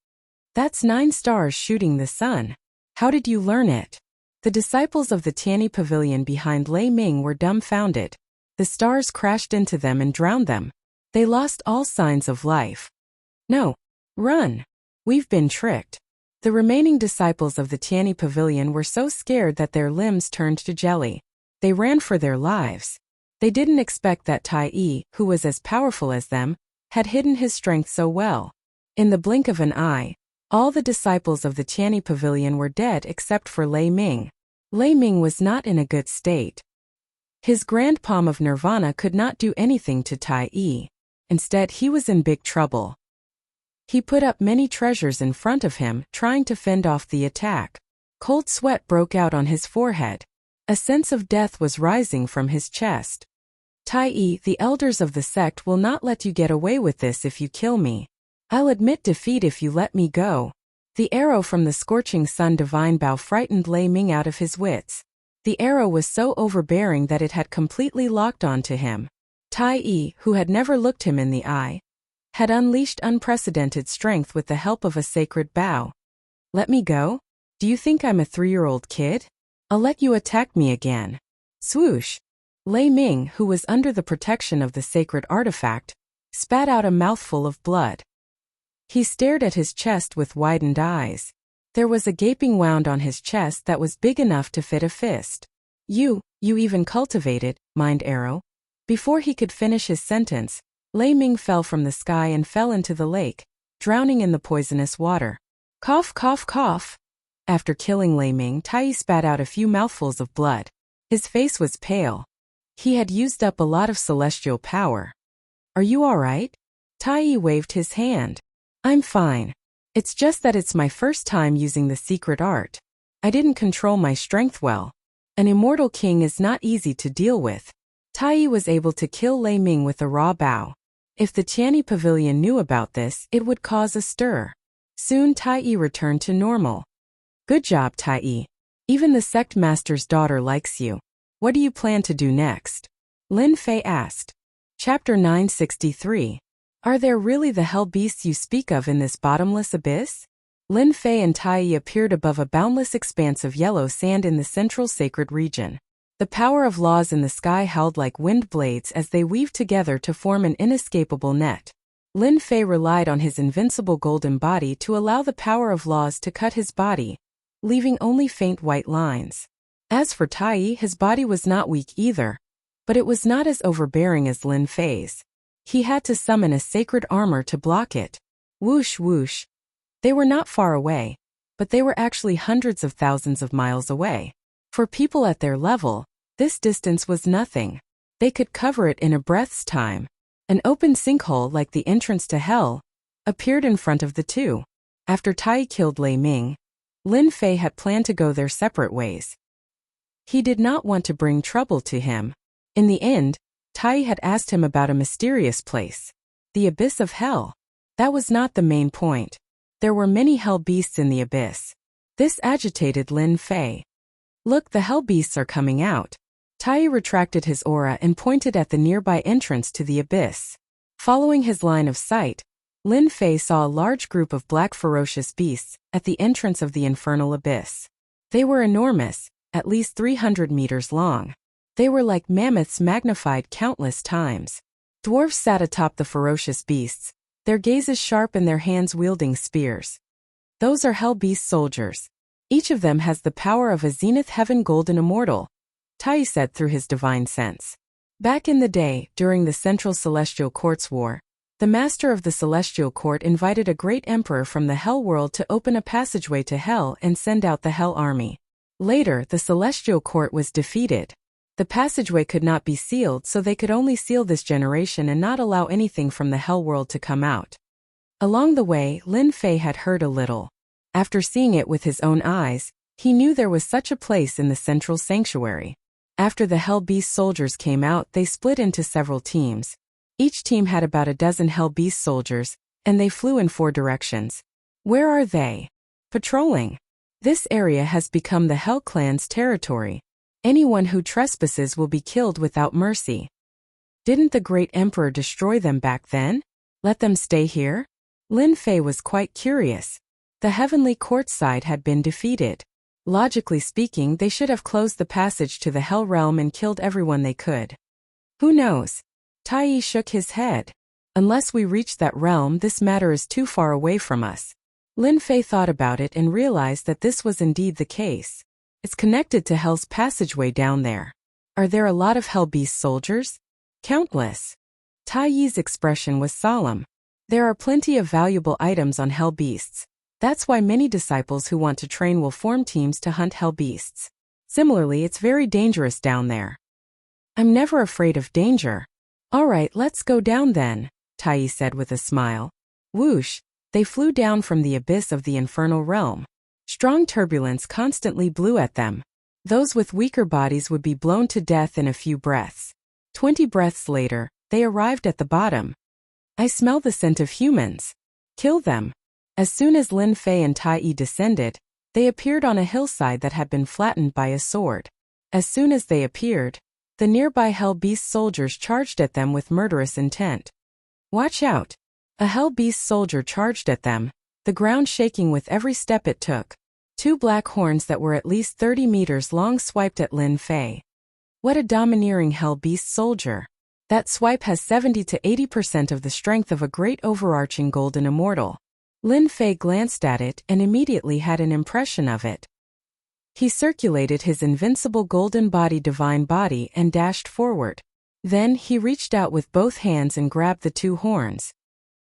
That's 9 stars shooting the sun. How did you learn it? The disciples of the Tianyi Pavilion behind Lei Ming were dumbfounded. The stars crashed into them and drowned them. They lost all signs of life. No. Run. We've been tricked. The remaining disciples of the Tianyi Pavilion were so scared that their limbs turned to jelly. They ran for their lives. They didn't expect that Tai, who was as powerful as them, had hidden his strength so well. In the blink of an eye, all the disciples of the Tianyi Pavilion were dead except for Lei Ming. Lei Ming was not in a good state. His grand palm of nirvana could not do anything to Tai. Instead, he was in big trouble. He put up many treasures in front of him, trying to fend off the attack. Cold sweat broke out on his forehead. A sense of death was rising from his chest. Tai, the elders of the sect will not let you get away with this if you kill me. I'll admit defeat if you let me go. The arrow from the scorching sun divine bow frightened Lei Ming out of his wits. The arrow was so overbearing that it had completely locked onto him. Tai, who had never looked him in the eye, had unleashed unprecedented strength with the help of a sacred bow. Let me go? Do you think I'm a 3-year-old kid? I'll let you attack me again. Swoosh! Lei Ming, who was under the protection of the sacred artifact, spat out a mouthful of blood. He stared at his chest with widened eyes. There was a gaping wound on his chest that was big enough to fit a fist. You even cultivated, mind arrow. Before he could finish his sentence, Lei Ming fell from the sky and fell into the lake, drowning in the poisonous water. Cough, cough, cough. After killing Lei Ming, Tai spat out a few mouthfuls of blood. His face was pale. He had used up a lot of celestial power. Are you all right? Tai waved his hand. I'm fine. It's just that it's my first time using the secret art. I didn't control my strength well. An immortal king is not easy to deal with. Tai was able to kill Lei Ming with a raw bow. If the Tianyi pavilion knew about this, it would cause a stir. Soon Tai returned to normal. Good job, Tai. Even the sect master's daughter likes you. What do you plan to do next? Lin Fei asked. Chapter 963. Are there really the hell beasts you speak of in this bottomless abyss? Lin Fei and Tai appeared above a boundless expanse of yellow sand in the central sacred region. The power of laws in the sky howled like wind blades as they weaved together to form an inescapable net. Lin Fei relied on his invincible golden body to allow the power of laws to cut his body, leaving only faint white lines. As for Tai, his body was not weak either, but it was not as overbearing as Lin Fei's. He had to summon a sacred armor to block it. Whoosh whoosh. They were not far away, but they were actually hundreds of thousands of miles away. For people at their level, this distance was nothing. They could cover it in a breath's time. An open sinkhole like the entrance to hell appeared in front of the two. After Tai killed Lei Ming, Lin Fei had planned to go their separate ways. He did not want to bring trouble to him. In the end, Tai had asked him about a mysterious place. The abyss of hell. That was not the main point. There were many hell beasts in the abyss. This agitated Lin Fei. Look, the hell beasts are coming out. Tai retracted his aura and pointed at the nearby entrance to the abyss. Following his line of sight, Lin Fei saw a large group of black ferocious beasts at the entrance of the infernal abyss. They were enormous, at least 300 meters long. They were like mammoths magnified countless times. Dwarfs sat atop the ferocious beasts, their gazes sharp and their hands wielding spears. Those are hell beast soldiers. Each of them has the power of a zenith heaven golden immortal, Tai said through his divine sense. Back in the day, during the Central Celestial Court's war, the master of the Celestial Court invited a great emperor from the Hell world to open a passageway to Hell and send out the Hell army. Later, the Celestial Court was defeated. The passageway could not be sealed, so they could only seal this generation and not allow anything from the Hell world to come out. Along the way, Lin Fei had heard a little. After seeing it with his own eyes, he knew there was such a place in the central sanctuary. After the Hell Beast soldiers came out, they split into several teams. Each team had about a dozen Hell Beast soldiers, and they flew in 4 directions. Where are they? Patrolling. This area has become the Hell Clan's territory. Anyone who trespasses will be killed without mercy. Didn't the great emperor destroy them back then? Let them stay here? Lin Fei was quite curious. The heavenly court side had been defeated. Logically speaking, they should have closed the passage to the Hell realm and killed everyone they could. Who knows? Tai shook his head. Unless we reach that realm, this matter is too far away from us. Lin Fei thought about it and realized that this was indeed the case. It's connected to Hell's passageway down there. Are there a lot of Hell Beast soldiers? Countless. Tai's expression was solemn. There are plenty of valuable items on Hell Beasts. That's why many disciples who want to train will form teams to hunt Hell Beasts. Similarly, it's very dangerous down there. I'm never afraid of danger. All right, let's go down then, Tai said with a smile. Whoosh, they flew down from the abyss of the infernal realm. Strong turbulence constantly blew at them. Those with weaker bodies would be blown to death in a few breaths. 20 breaths later, they arrived at the bottom. I smell the scent of humans. Kill them. As soon as Lin Fei and Tai descended, they appeared on a hillside that had been flattened by a sword. As soon as they appeared, the nearby Hell Beast soldiers charged at them with murderous intent. Watch out! A Hell Beast soldier charged at them, the ground shaking with every step it took. 2 black horns that were at least 30 meters long swiped at Lin Fei. What a domineering Hell Beast soldier! That swipe has 70 to 80% of the strength of a great overarching golden immortal. Lin Fei glanced at it and immediately had an impression of it. He circulated his invincible golden body divine body and dashed forward. Then he reached out with both hands and grabbed the 2 horns.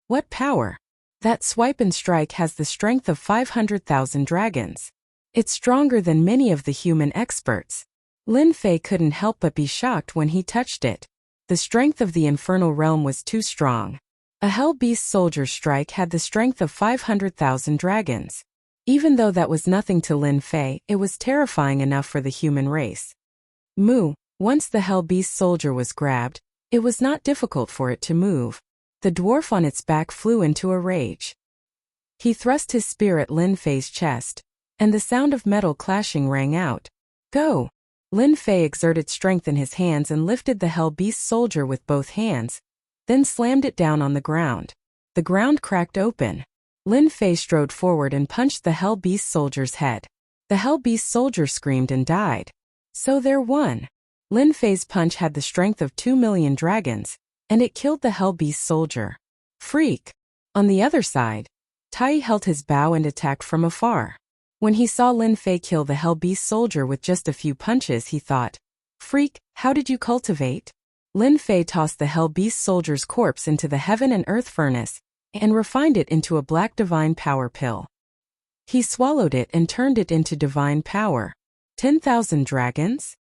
What power! That swipe and strike has the strength of 500,000 dragons. It's stronger than many of the human experts. Lin Fei couldn't help but be shocked when he touched it. The strength of the infernal realm was too strong. A Hell Beast soldier's strike had the strength of 500,000 dragons. Even though that was nothing to Lin Fei, it was terrifying enough for the human race. Once the Hell Beast soldier was grabbed, it was not difficult for it to move. The dwarf on its back flew into a rage. He thrust his spear at Lin Fei's chest, and the sound of metal clashing rang out. Go! Lin Fei exerted strength in his hands and lifted the Hell Beast soldier with both hands, then slammed it down on the ground. The ground cracked open. Lin Fei strode forward and punched the Hell Beast soldier's head. The Hell Beast soldier screamed and died. So there won. Lin Fei's punch had the strength of 2 million dragons, and it killed the Hell Beast soldier. Freak! On the other side, Tai held his bow and attacked from afar. When he saw Lin Fei kill the Hell Beast soldier with just a few punches, he thought, Freak, how did you cultivate? Lin Fei tossed the Hell Beast soldier's corpse into the heaven and earth furnace, and refined it into a black divine power pill. He swallowed it and turned it into divine power. 10,000 dragons?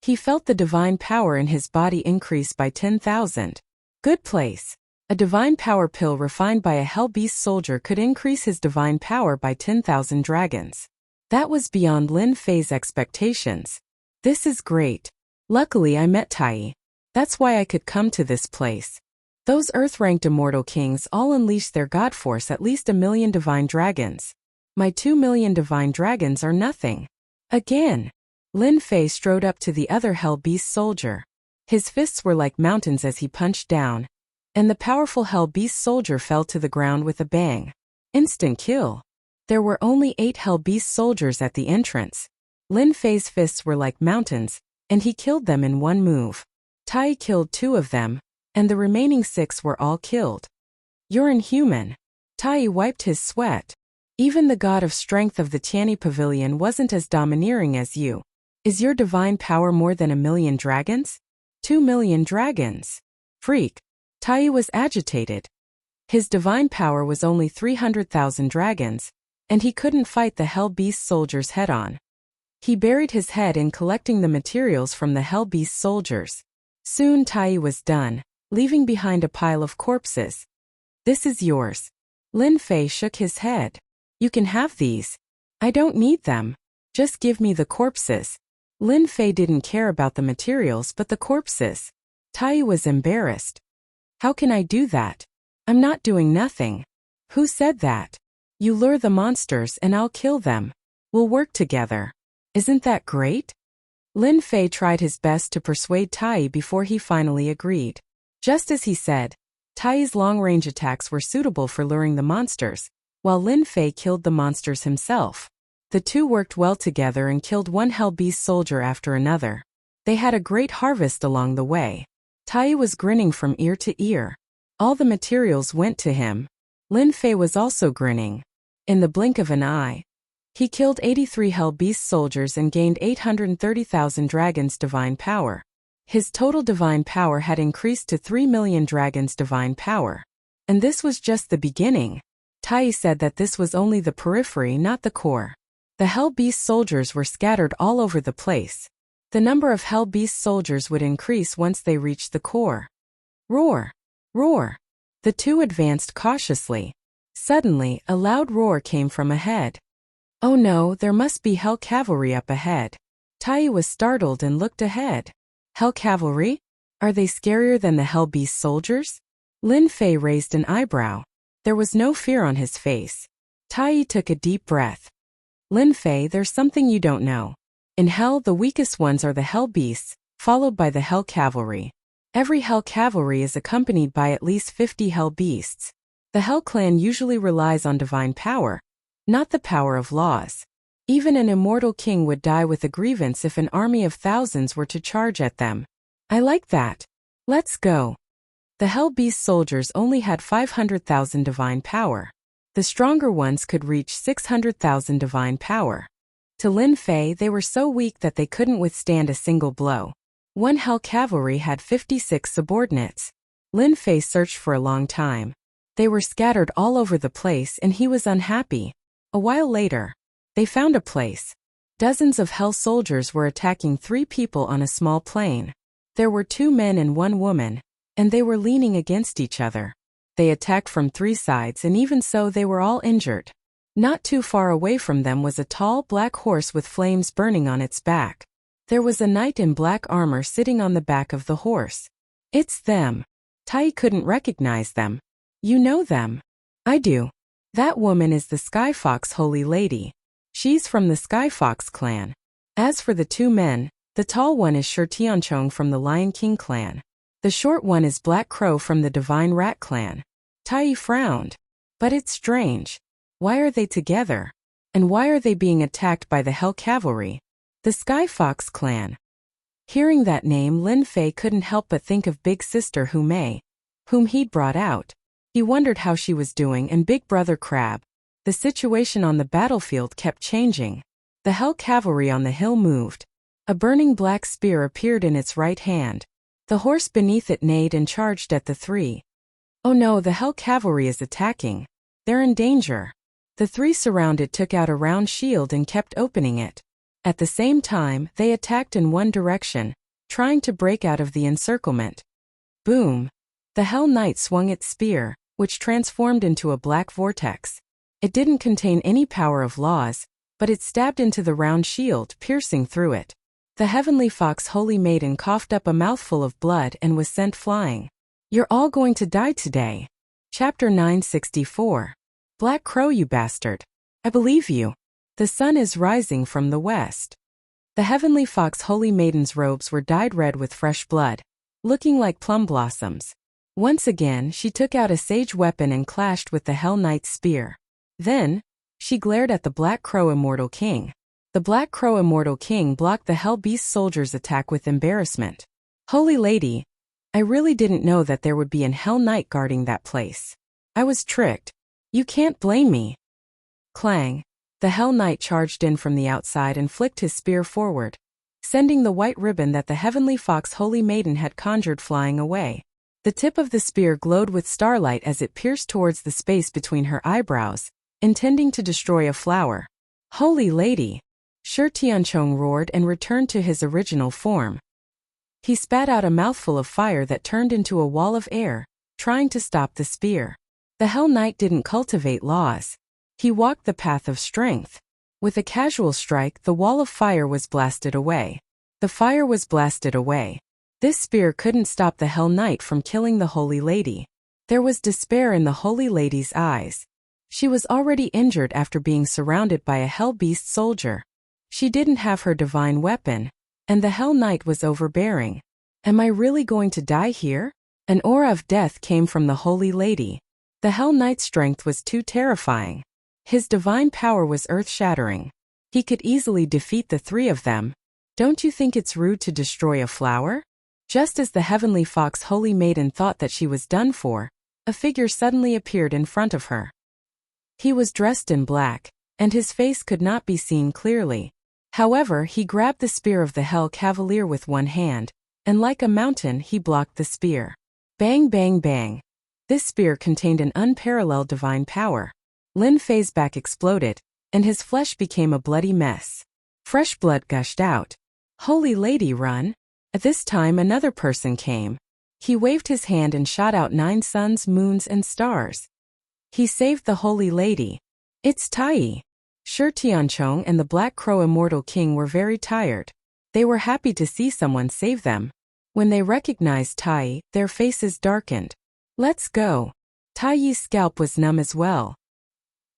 He felt the divine power in his body increase by 10,000. Good place. A divine power pill refined by a Hell Beast soldier could increase his divine power by 10,000 dragons. That was beyond Lin Fei's expectations. This is great. Luckily I met Tai. That's why I could come to this place. Those Earth-ranked immortal kings all unleashed their god force at least 1 million divine dragons. My 2 million divine dragons are nothing. Again. Lin Fei strode up to the other Hell Beast soldier. His fists were like mountains as he punched down, and the powerful Hell Beast soldier fell to the ground with a bang. Instant kill. There were only 8 Hell Beast soldiers at the entrance. Lin Fei's fists were like mountains, and he killed them in one move. Tai killed 2 of them, and the remaining 6 were all killed. You're inhuman. Tai wiped his sweat. Even the god of strength of the Tianyi Pavilion wasn't as domineering as you. Is your divine power more than 1 million dragons? 2 million dragons. Freak. Tai was agitated. His divine power was only 300,000 dragons, and he couldn't fight the Hell Beast soldier's head-on. He buried his head in collecting the materials from the Hell Beast soldiers. Soon Tai was done, leaving behind a pile of corpses. This is yours. Lin Fei shook his head. You can have these. I don't need them. Just give me the corpses. Lin Fei didn't care about the materials but the corpses. Tai was embarrassed. How can I do that? I'm not doing nothing. Who said that? You lure the monsters and I'll kill them. We'll work together. Isn't that great? Lin Fei tried his best to persuade Tai before he finally agreed. Just as he said, Tai's long-range attacks were suitable for luring the monsters, while Lin Fei killed the monsters himself. The two worked well together and killed one Hell Beast soldier after another. They had a great harvest along the way. Tai was grinning from ear to ear. All the materials went to him. Lin Fei was also grinning. In the blink of an eye, he killed 83 Hell Beast soldiers and gained 830,000 dragons' divine power. His total divine power had increased to 3 million dragons' divine power. And this was just the beginning. Tai said that this was only the periphery, not the core. The Hell Beast soldiers were scattered all over the place. The number of Hell Beast soldiers would increase once they reached the core. Roar! Roar! The two advanced cautiously. Suddenly, a loud roar came from ahead. Oh no, there must be Hell Cavalry up ahead. Tai was startled and looked ahead. Hell Cavalry? Are they scarier than the Hell Beast soldiers? Lin Fei raised an eyebrow. There was no fear on his face. Tai took a deep breath. Lin Fei, there's something you don't know. In Hell, the weakest ones are the Hell Beasts, followed by the Hell Cavalry. Every Hell Cavalry is accompanied by at least 50 Hell Beasts. The Hell Clan usually relies on divine power, not the power of laws. Even an immortal king would die with a grievance if an army of thousands were to charge at them. I like that. Let's go. The Hell Beast soldiers only had 500,000 divine power. The stronger ones could reach 600,000 divine power. To Lin Fei, they were so weak that they couldn't withstand a single blow. One Hell Cavalry had 56 subordinates. Lin Fei searched for a long time. They were scattered all over the place and he was unhappy. A while later, they found a place. Dozens of Hell soldiers were attacking 3 people on a small plain. There were 2 men and 1 woman, and they were leaning against each other. They attacked from 3 sides, and even so they were all injured. Not too far away from them was a tall black horse with flames burning on its back. There was a knight in black armor sitting on the back of the horse. It's them. Tai couldn't recognize them. You know them? I do. That woman is the Skyfox Holy Lady. She's from the Skyfox clan. As for the 2 men, the tall one is Shi Tianchong from the Lion King clan. The short one is Black Crow from the Divine Rat clan. Tai frowned. But it's strange. Why are they together? And why are they being attacked by the Hell Cavalry? The Skyfox clan. Hearing that name, Lin Fei couldn't help but think of Big Sister Hu Mei, whom he'd brought out. He wondered how she was doing, and Big Brother Crab. The situation on the battlefield kept changing. The Hell Cavalry on the hill moved. A burning black spear appeared in its right hand. The horse beneath it neighed and charged at the 3. Oh no, the Hell Cavalry is attacking. They're in danger. The 3 surrounded took out a round shield and kept opening it. At the same time, they attacked in one direction, trying to break out of the encirclement. Boom! The Hell Knight swung its spear, which transformed into a black vortex. It didn't contain any power of laws, but it stabbed into the round shield, piercing through it. The Heavenly Fox Holy Maiden coughed up a mouthful of blood and was sent flying. You're all going to die today. Chapter 964. Black Crow, you bastard. I believe you. The sun is rising from the west. The Heavenly Fox Holy Maiden's robes were dyed red with fresh blood, looking like plum blossoms. Once again, she took out a sage weapon and clashed with the Hell Knight's spear. Then, she glared at the Black Crow Immortal King. The Black Crow Immortal King blocked the Hell Beast soldier's attack with embarrassment. Holy Lady, I really didn't know that there would be an Hell Knight guarding that place. I was tricked. You can't blame me. Clang. The Hell Knight charged in from the outside and flicked his spear forward, sending the white ribbon that the Heavenly Fox Holy Maiden had conjured flying away. The tip of the spear glowed with starlight as it pierced towards the space between her eyebrows, intending to destroy a flower. Holy Lady! Shi Tianchong roared and returned to his original form. He spat out a mouthful of fire that turned into a wall of air, trying to stop the spear. The Hell Knight didn't cultivate laws. He walked the path of strength. With a casual strike, the wall of fire was blasted away. The fire was blasted away. This spear couldn't stop the Hell Knight from killing the Holy Lady. There was despair in the Holy Lady's eyes. She was already injured after being surrounded by a Hell Beast soldier. She didn't have her divine weapon, and the Hell Knight was overbearing. Am I really going to die here? An aura of death came from the Holy Lady. The Hell Knight's strength was too terrifying. His divine power was earth-shattering. He could easily defeat the 3 of them. Don't you think it's rude to destroy a flower? Just as the Heavenly Fox Holy Maiden thought that she was done for, a figure suddenly appeared in front of her. He was dressed in black, and his face could not be seen clearly. However, he grabbed the spear of the Hell Cavalier with one hand, and like a mountain he blocked the spear. Bang bang bang. This spear contained an unparalleled divine power. Lin Fei's back exploded, and his flesh became a bloody mess. Fresh blood gushed out. Holy Lady, run! At this time another person came. He waved his hand and shot out 9 suns, moons, and stars. He saved the Holy Lady. It's Tai. Shi Tianchong and the Black Crow Immortal King were very tired. They were happy to see someone save them. When they recognized Tai, their faces darkened. Let's go. Tai's scalp was numb as well.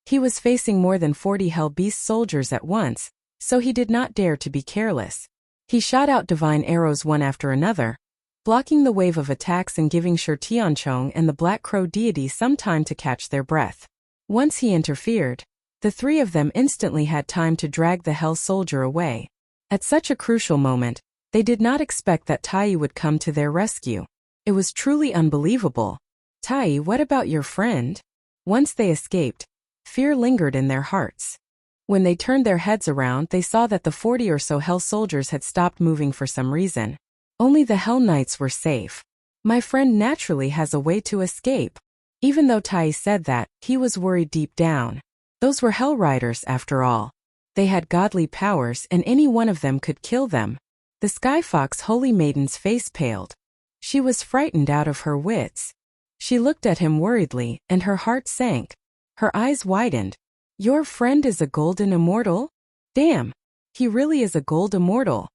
He was facing more than 40 Hell Beast soldiers at once, so he did not dare to be careless. He shot out divine arrows one after another, blocking the wave of attacks and giving Shi Tianchong and the Black Crow deity some time to catch their breath. Once he interfered, the 3 of them instantly had time to drag the Hell soldier away. At such a crucial moment, they did not expect that Tai would come to their rescue. It was truly unbelievable. Tai, what about your friend? Once they escaped, fear lingered in their hearts. When they turned their heads around, they saw that the 40 or so Hell soldiers had stopped moving for some reason. Only the Hell Knights were safe. My friend naturally has a way to escape. Even though Tai said that, he was worried deep down. Those were Hell Riders after all. They had godly powers and any one of them could kill them. The Skyfox Holy Maiden's face paled. She was frightened out of her wits. She looked at him worriedly, and her heart sank. Her eyes widened. Your friend is a golden immortal? Damn, he really is a gold immortal.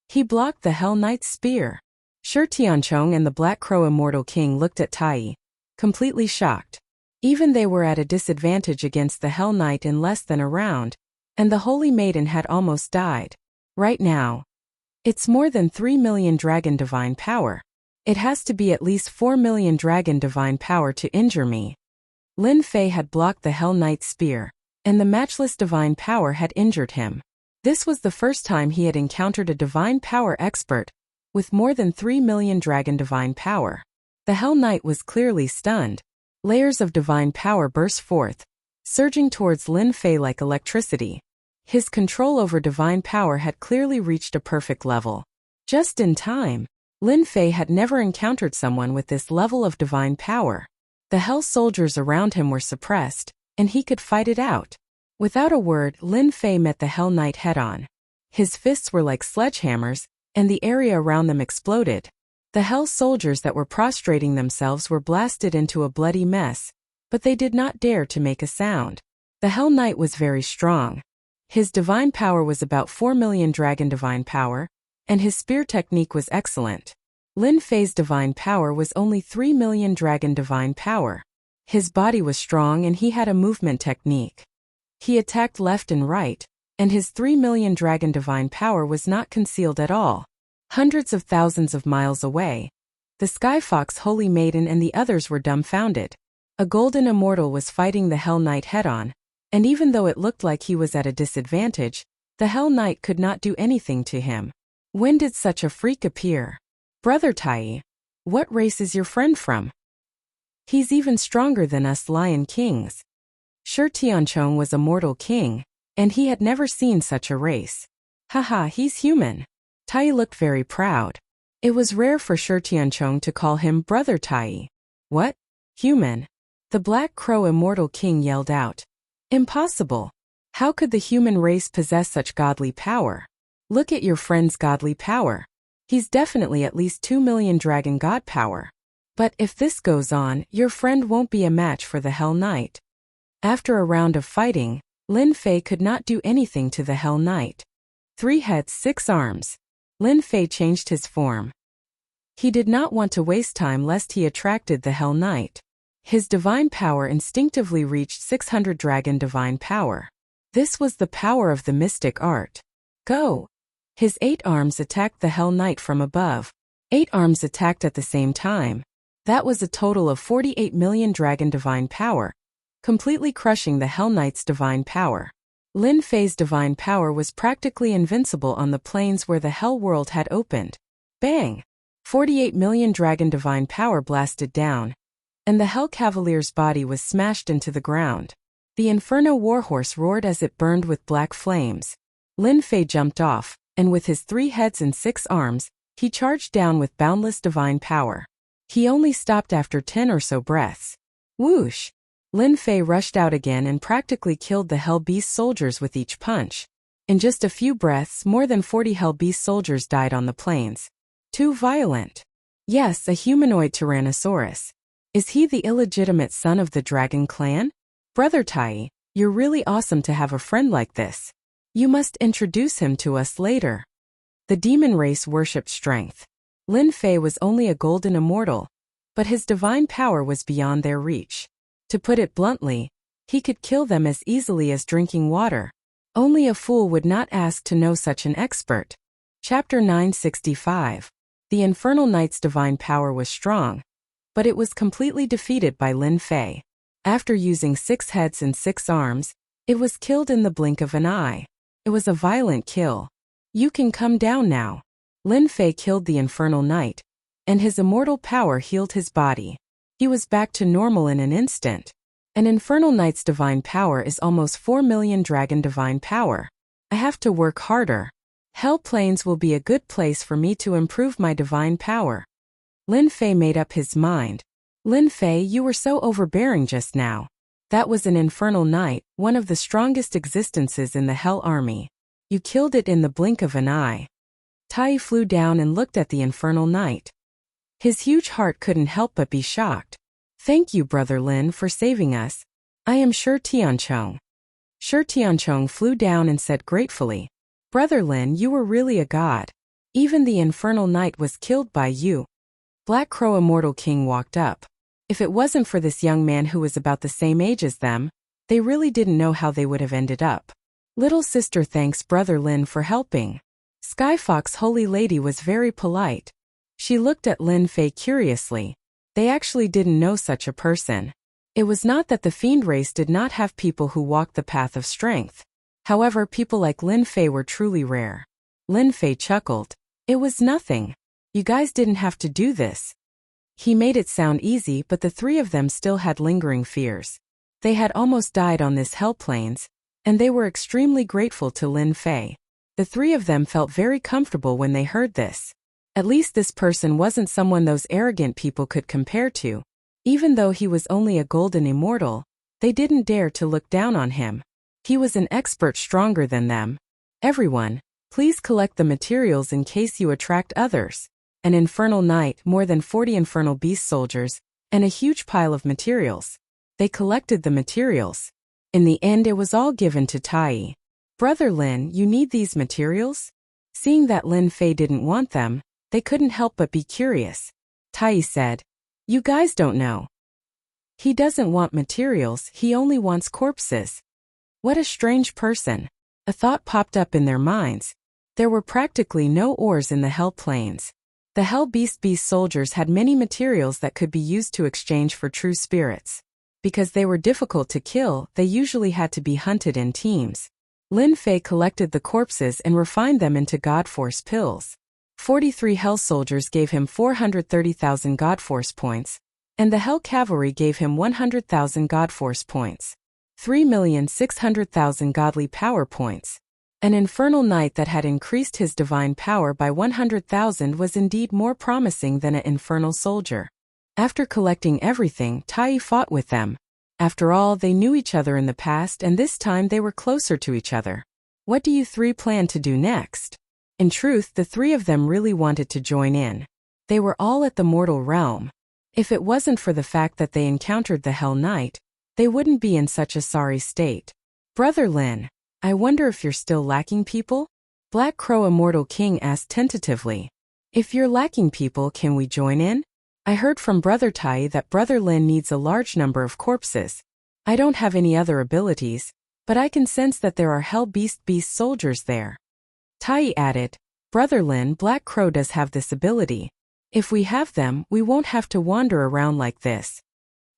He blocked the Hell Knight's spear. Shi Tianchong and the Black Crow Immortal King looked at Tai, completely shocked. Even they were at a disadvantage against the Hell Knight in less than a round, and the Holy Maiden had almost died. Right now, it's more than 3 million dragon divine power. It has to be at least 4 million dragon divine power to injure me. Lin Fei had blocked the Hell Knight's spear, and the matchless divine power had injured him. This was the first time he had encountered a divine power expert with more than 3 million dragon divine power. The Hell Knight was clearly stunned. Layers of divine power burst forth, surging towards Lin Fei like electricity. His control over divine power had clearly reached a perfect level. Just in time, Lin Fei had never encountered someone with this level of divine power. The Hell soldiers around him were suppressed, and he could fight it out. Without a word, Lin Fei met the Hell Knight head-on. His fists were like sledgehammers, and the area around them exploded. The Hell soldiers that were prostrating themselves were blasted into a bloody mess, but they did not dare to make a sound. The Hell Knight was very strong. His divine power was about 4 million dragon divine power, and his spear technique was excellent. Lin Fei's divine power was only 3 million dragon divine power. His body was strong and he had a movement technique. He attacked left and right, and his 3 million dragon divine power was not concealed at all. Hundreds of thousands of miles away, the Sky Fox Holy Maiden and the others were dumbfounded. A golden immortal was fighting the Hell Knight head-on, and even though it looked like he was at a disadvantage, the Hell Knight could not do anything to him. When did such a freak appear? Brother Tai, what race is your friend from? He's even stronger than us Lion Kings. Shi Tianchong was a mortal king, and he had never seen such a race. Haha, he's human. Tai looked very proud. It was rare for Shi Tianchong to call him Brother Tai. What? Human? The Black Crow Immortal King yelled out. Impossible. How could the human race possess such godly power? Look at your friend's godly power. He's definitely at least 2 million dragon god power. But if this goes on, your friend won't be a match for the Hell Knight. After a round of fighting, Lin Fei could not do anything to the Hell Knight. 3 heads, 6 arms. Lin Fei changed his form. He did not want to waste time lest he attracted the Hell Knight. His divine power instinctively reached 600 dragon divine power. This was the power of the mystic art. Go! His 8 arms attacked the Hell Knight from above. 8 arms attacked at the same time. That was a total of 48 million dragon divine power, completely crushing the Hell Knight's divine power. Lin Fei's divine power was practically invincible on the plains where the Hell World had opened. Bang! 48 million dragon divine power blasted down, and the Hell Cavalier's body was smashed into the ground. The Inferno Warhorse roared as it burned with black flames. Lin Fei jumped off, and with his 3 heads and 6 arms, he charged down with boundless divine power. He only stopped after 10 or so breaths. Whoosh! Lin Fei rushed out again and practically killed the Hell Beast soldiers with each punch. In just a few breaths, more than 40 Hell Beast soldiers died on the plains. Too violent. Yes, a humanoid Tyrannosaurus. Is he the illegitimate son of the Dragon Clan? Brother Tai, you're really awesome to have a friend like this. You must introduce him to us later. The demon race worshipped strength. Lin Fei was only a golden immortal, but his divine power was beyond their reach. To put it bluntly, he could kill them as easily as drinking water. Only a fool would not ask to know such an expert. Chapter 965. The Infernal Knight's divine power was strong, but it was completely defeated by Lin Fei. After using 6 heads and 6 arms, it was killed in the blink of an eye. It was a violent kill. You can come down now. Lin Fei killed the Infernal Knight, and his immortal power healed his body. He was back to normal in an instant. An Infernal Knight's divine power is almost 4 million dragon divine power. I have to work harder. Hell Plains will be a good place for me to improve my divine power. Lin Fei made up his mind. Lin Fei, you were so overbearing just now. That was an Infernal Knight, one of the strongest existences in the Hell Army. You killed it in the blink of an eye. Tai flew down and looked at the Infernal Knight. His huge heart couldn't help but be shocked. "Thank you, Brother Lin, for saving us. I am Shi Tianchong." Shi Tianchong flew down and said gratefully, "Brother Lin, you were really a god. Even the infernal knight was killed by you." Black Crow Immortal King walked up. If it wasn't for this young man who was about the same age as them, they really didn't know how they would have ended up. "Little sister thanks Brother Lin for helping." Sky Fox Holy Lady was very polite. She looked at Lin Fei curiously. They actually didn't know such a person. It was not that the fiend race did not have people who walked the path of strength. However, people like Lin Fei were truly rare. Lin Fei chuckled. "It was nothing. You guys didn't have to do this." He made it sound easy, but the three of them still had lingering fears. They had almost died on this hell plains, and they were extremely grateful to Lin Fei. The three of them felt very comfortable when they heard this. At least this person wasn't someone those arrogant people could compare to. Even though he was only a golden immortal, they didn't dare to look down on him. He was an expert stronger than them. "Everyone, please collect the materials in case you attract others." An infernal knight, more than 40 infernal beast soldiers, and a huge pile of materials. They collected the materials. In the end, it was all given to Tai. "Brother Lin, you need these materials?" Seeing that Lin Fei didn't want them, they couldn't help but be curious. Tai said, "You guys don't know. He doesn't want materials, he only wants corpses." What a strange person. A thought popped up in their minds. There were practically no ores in the Hell Plains. The Hell Beast soldiers had many materials that could be used to exchange for true spirits. Because they were difficult to kill, they usually had to be hunted in teams. Lin Fei collected the corpses and refined them into God Force pills. 43 Hell soldiers gave him 430,000 God Force points, and the Hell Cavalry gave him 100,000 God Force points. 3,600,000 godly power points. An infernal knight that had increased his divine power by 100,000 was indeed more promising than an infernal soldier. After collecting everything, Tai fought with them. After all, they knew each other in the past, and this time they were closer to each other. What do you three plan to do next? In truth, the three of them really wanted to join in. They were all at the mortal realm. If it wasn't for the fact that they encountered the Hell Knight, they wouldn't be in such a sorry state. "Brother Lin, I wonder if you're still lacking people?" Black Crow Immortal King asked tentatively. "If you're lacking people, can we join in? I heard from Brother Tai that Brother Lin needs a large number of corpses. I don't have any other abilities, but I can sense that there are Hell Beast soldiers there." Tai added, "Brother Lin, Black Crow does have this ability. If we have them, we won't have to wander around like this."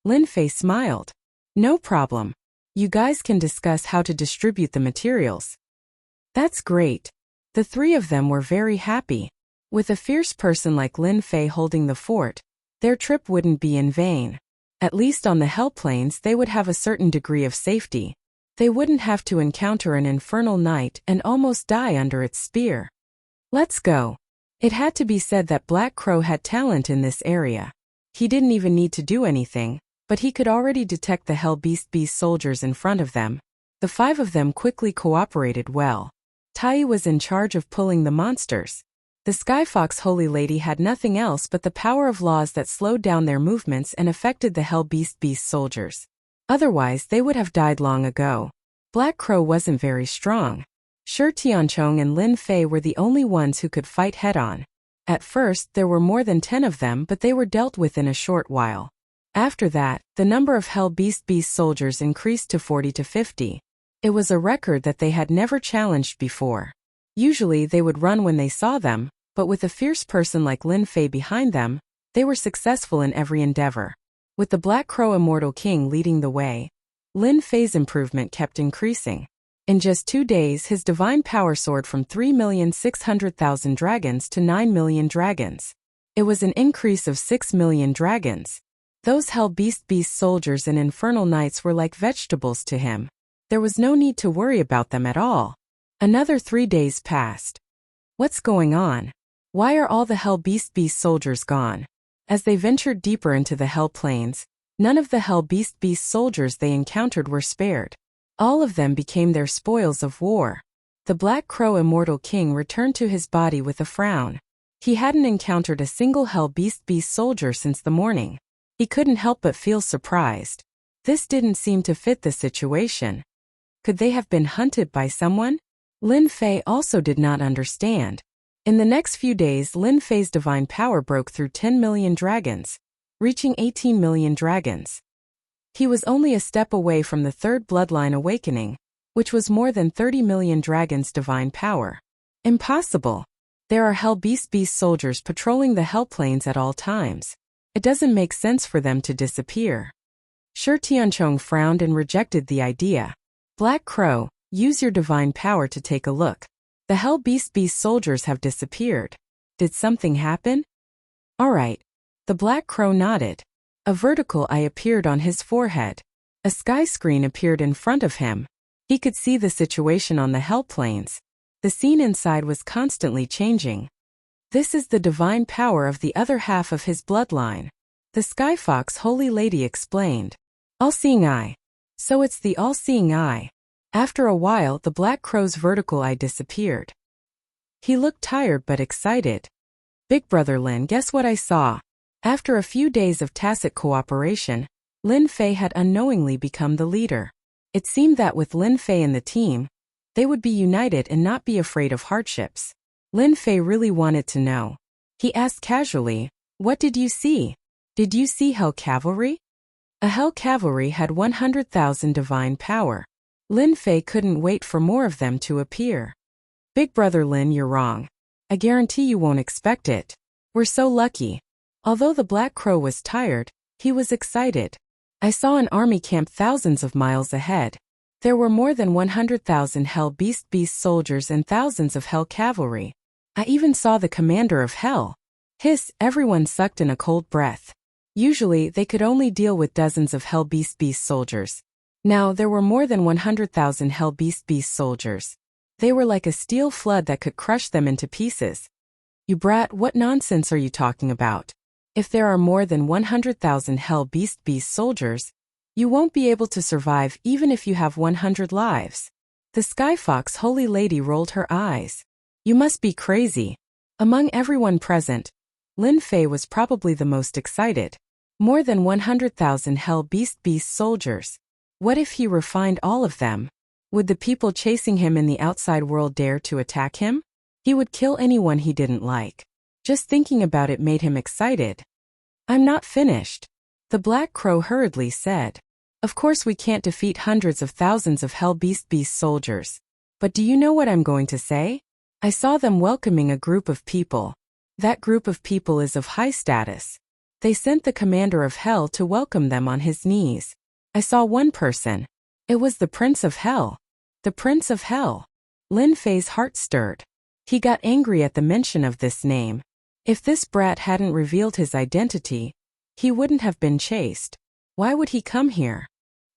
Lin Fei smiled. "No problem. You guys can discuss how to distribute the materials." "That's great." The three of them were very happy. With a fierce person like Lin Fei holding the fort, their trip wouldn't be in vain. At least on the Hell Plains they would have a certain degree of safety. They wouldn't have to encounter an infernal knight and almost die under its spear. "Let's go." It had to be said that Black Crow had talent in this area. He didn't even need to do anything, but he could already detect the Hell Beast soldiers in front of them. The five of them quickly cooperated well. Tai was in charge of pulling the monsters. The Sky Fox Holy Lady had nothing else but the power of laws that slowed down their movements and affected the Hell Beast soldiers. Otherwise, they would have died long ago. Black Crow wasn't very strong. Shi Tianchong and Lin Fei were the only ones who could fight head-on. At first, there were more than 10 of them, but they were dealt with in a short while. After that, the number of Hell Beast soldiers increased to 40 to 50. It was a record that they had never challenged before. Usually they would run when they saw them, but with a fierce person like Lin Fei behind them, they were successful in every endeavor. With the Black Crow Immortal King leading the way, Lin Fei's improvement kept increasing. In just 2 days, his divine power soared from 3,600,000 dragons to 9 million dragons. It was an increase of 6 million dragons. Those Hell Beast soldiers and infernal knights were like vegetables to him. There was no need to worry about them at all. Another 3 days passed. What's going on? Why are all the Hell Beast soldiers gone? As they ventured deeper into the Hell Plains, none of the Hell Beast soldiers they encountered were spared. All of them became their spoils of war. The Black Crow Immortal King returned to his body with a frown. He hadn't encountered a single Hell Beast soldier since the morning. He couldn't help but feel surprised. This didn't seem to fit the situation. Could they have been hunted by someone? Lin Fei also did not understand. In the next few days, Lin Fei's divine power broke through 10 million dragons, reaching 18 million dragons. He was only a step away from the third bloodline awakening, which was more than 30 million dragons' divine power. Impossible. There are Hell Beast soldiers patrolling the Hell Plains at all times. It doesn't make sense for them to disappear. Shi Tianchong frowned and rejected the idea. Black Crow, use your divine power to take a look. The Hell Beast soldiers have disappeared. Did something happen? All right. The Black Crow nodded. A vertical eye appeared on his forehead. A sky screen appeared in front of him. He could see the situation on the Hell Plains. The scene inside was constantly changing. This is the divine power of the other half of his bloodline. The Sky Fox Holy Lady explained. All-seeing eye. So it's the all-seeing eye. After a while, the Black Crow's vertical eye disappeared. He looked tired but excited. Big Brother Lin, guess what I saw? After a few days of tacit cooperation, Lin Fei had unknowingly become the leader. It seemed that with Lin Fei and the team, they would be united and not be afraid of hardships. Lin Fei really wanted to know. He asked casually, "What did you see? Did you see Hell Cavalry?" A Hell Cavalry had 100,000 divine power. Lin Fei couldn't wait for more of them to appear. Big Brother Lin, you're wrong. I guarantee you won't expect it. We're so lucky. Although the Black Crow was tired, he was excited. I saw an army camp thousands of miles ahead. There were more than 100,000 Hell Beast soldiers and thousands of Hell Cavalry. I even saw the commander of Hell. Hiss, everyone sucked in a cold breath. Usually, they could only deal with dozens of Hell Beast soldiers. Now, there were more than 100,000 Hell Beast soldiers. They were like a steel flood that could crush them into pieces. You brat, what nonsense are you talking about? If there are more than 100,000 Hell Beast soldiers, you won't be able to survive even if you have 100 lives. The Sky Fox Holy Lady rolled her eyes. You must be crazy. Among everyone present, Lin Fei was probably the most excited. More than 100,000 Hell Beast soldiers. What if he refined all of them? Would the people chasing him in the outside world dare to attack him? He would kill anyone he didn't like. Just thinking about it made him excited. I'm not finished. The Black Crow hurriedly said. Of course we can't defeat hundreds of thousands of Hell Beast soldiers. But do you know what I'm going to say? I saw them welcoming a group of people. That group of people is of high status. They sent the commander of Hell to welcome them on his knees. I saw one person. It was the Prince of Hell. The Prince of Hell. Lin Fei's heart stirred. He got angry at the mention of this name. If this brat hadn't revealed his identity, he wouldn't have been chased. Why would he come here?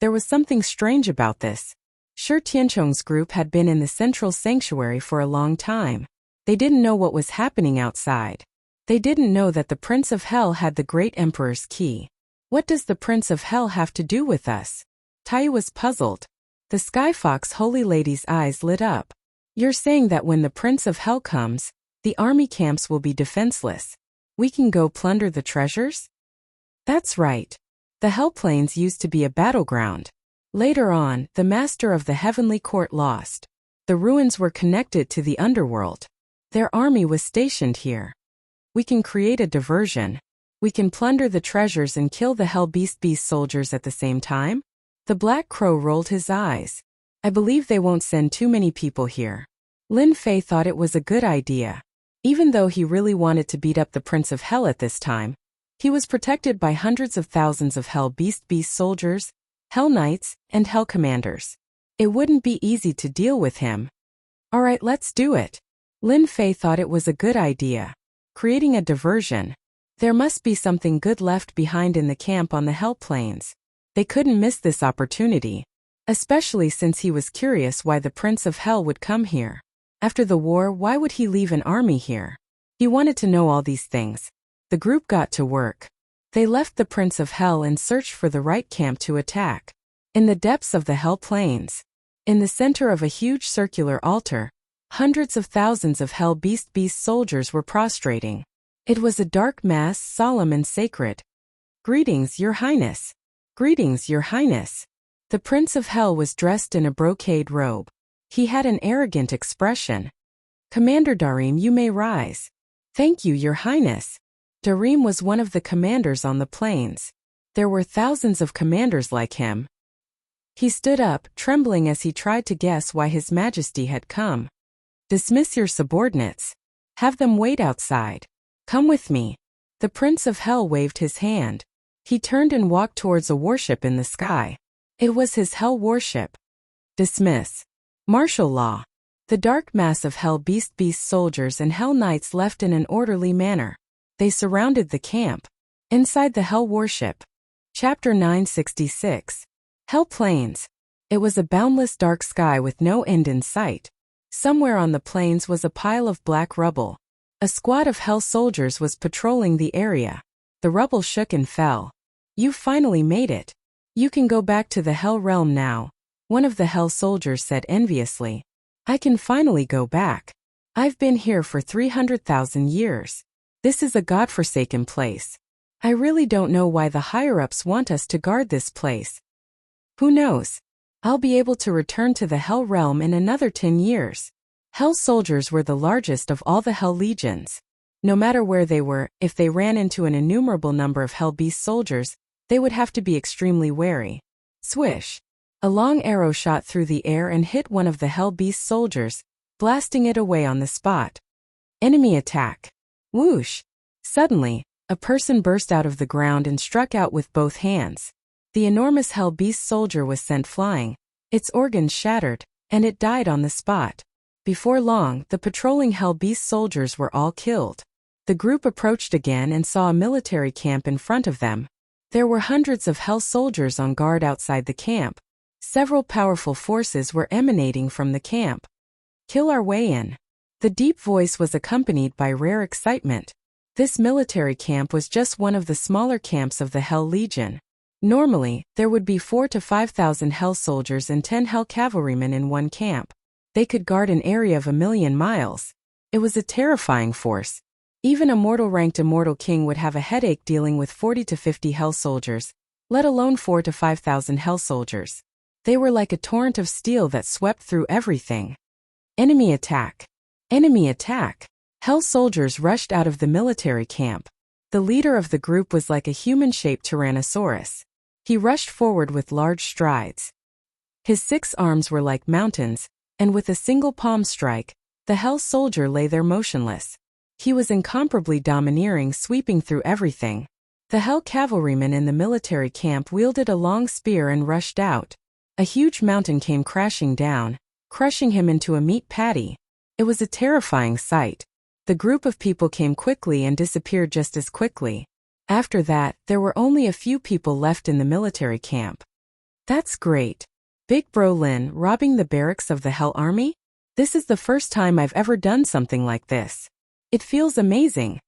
There was something strange about this. Shi Tianchong's group had been in the central sanctuary for a long time. They didn't know what was happening outside. They didn't know that the Prince of Hell had the Great Emperor's key. What does the Prince of Hell have to do with us? Tai was puzzled. The Sky Fox Holy Lady's eyes lit up. You're saying that when the Prince of Hell comes, the army camps will be defenseless. We can go plunder the treasures? That's right. The Hell Plains used to be a battleground. Later on, the master of the Heavenly Court lost. The ruins were connected to the underworld. Their army was stationed here. We can create a diversion. We can plunder the treasures and kill the Hell Beast soldiers at the same time? The Black Crow rolled his eyes. I believe they won't send too many people here. Lin Fei thought it was a good idea. Even though he really wanted to beat up the Prince of Hell at this time, he was protected by hundreds of thousands of Hell Beast soldiers, Hell Knights, and Hell Commanders. It wouldn't be easy to deal with him. Alright, let's do it. Lin Fei thought it was a good idea. Creating a diversion. There must be something good left behind in the camp on the Hell Plains. They couldn't miss this opportunity. Especially since he was curious why the Prince of Hell would come here. After the war, why would he leave an army here? He wanted to know all these things. The group got to work. They left the Prince of Hell and searched for the right camp to attack. In the depths of the Hell Plains. In the center of a huge circular altar, Hundreds of thousands of Hell Beast soldiers were prostrating. It was a dark mass, solemn and sacred. "Greetings, Your Highness. Greetings, Your Highness." The Prince of Hell was dressed in a brocade robe. He had an arrogant expression. "Commander Darim, you may rise." "Thank you, Your Highness." Darim was one of the commanders on the plains. There were thousands of commanders like him. He stood up, trembling as he tried to guess why His Majesty had come. "Dismiss your subordinates. Have them wait outside. Come with me." The Prince of Hell waved his hand. He turned and walked towards a warship in the sky. It was his Hell warship. "Dismiss. Martial law." The dark mass of Hell Beast soldiers and Hell Knights left in an orderly manner. They surrounded the camp. Inside the Hell warship. Chapter 966. Hell Plains. It was a boundless dark sky with no end in sight. Somewhere on the plains was a pile of black rubble. A squad of Hell soldiers was patrolling the area. The rubble shook and fell. "You've finally made it. You can go back to the Hell realm now," one of the Hell soldiers said enviously. "I can finally go back. I've been here for 300,000 years. This is a godforsaken place. I really don't know why the higher-ups want us to guard this place. Who knows? I'll be able to return to the Hell realm in another 10 years. Hell soldiers were the largest of all the Hell legions. No matter where they were, if they ran into an innumerable number of Hell Beast soldiers, they would have to be extremely wary. Swish! A long arrow shot through the air and hit one of the Hell Beast soldiers, blasting it away on the spot. Enemy attack. Whoosh! Suddenly, a person burst out of the ground and struck out with both hands. The enormous Hell Beast soldier was sent flying. Its organs shattered, and it died on the spot. Before long, the patrolling Hell Beast soldiers were all killed. The group approached again and saw a military camp in front of them. There were hundreds of Hell soldiers on guard outside the camp. Several powerful forces were emanating from the camp. "Kill our way in." The deep voice was accompanied by rare excitement. This military camp was just one of the smaller camps of the Hell Legion. Normally, there would be 4,000 to 5,000 Hell soldiers and 10 Hell cavalrymen in one camp. They could guard an area of 1,000,000 miles. It was a terrifying force. Even a mortal-ranked immortal king would have a headache dealing with 40 to 50 Hell soldiers, let alone 4,000 to 5,000 Hell soldiers. They were like a torrent of steel that swept through everything. Enemy attack. Enemy attack. Hell soldiers rushed out of the military camp. The leader of the group was like a human-shaped Tyrannosaurus. He rushed forward with large strides. His 6 arms were like mountains, and with a single palm strike, the Hell soldier lay there motionless. He was incomparably domineering, sweeping through everything. The Hell cavalryman in the military camp wielded a long spear and rushed out. A huge mountain came crashing down, crushing him into a meat patty. It was a terrifying sight. The group of people came quickly and disappeared just as quickly. After that, there were only a few people left in the military camp. "That's great. Big Bro Lin robbing the barracks of the Hell Army? This is the first time I've ever done something like this. It feels amazing.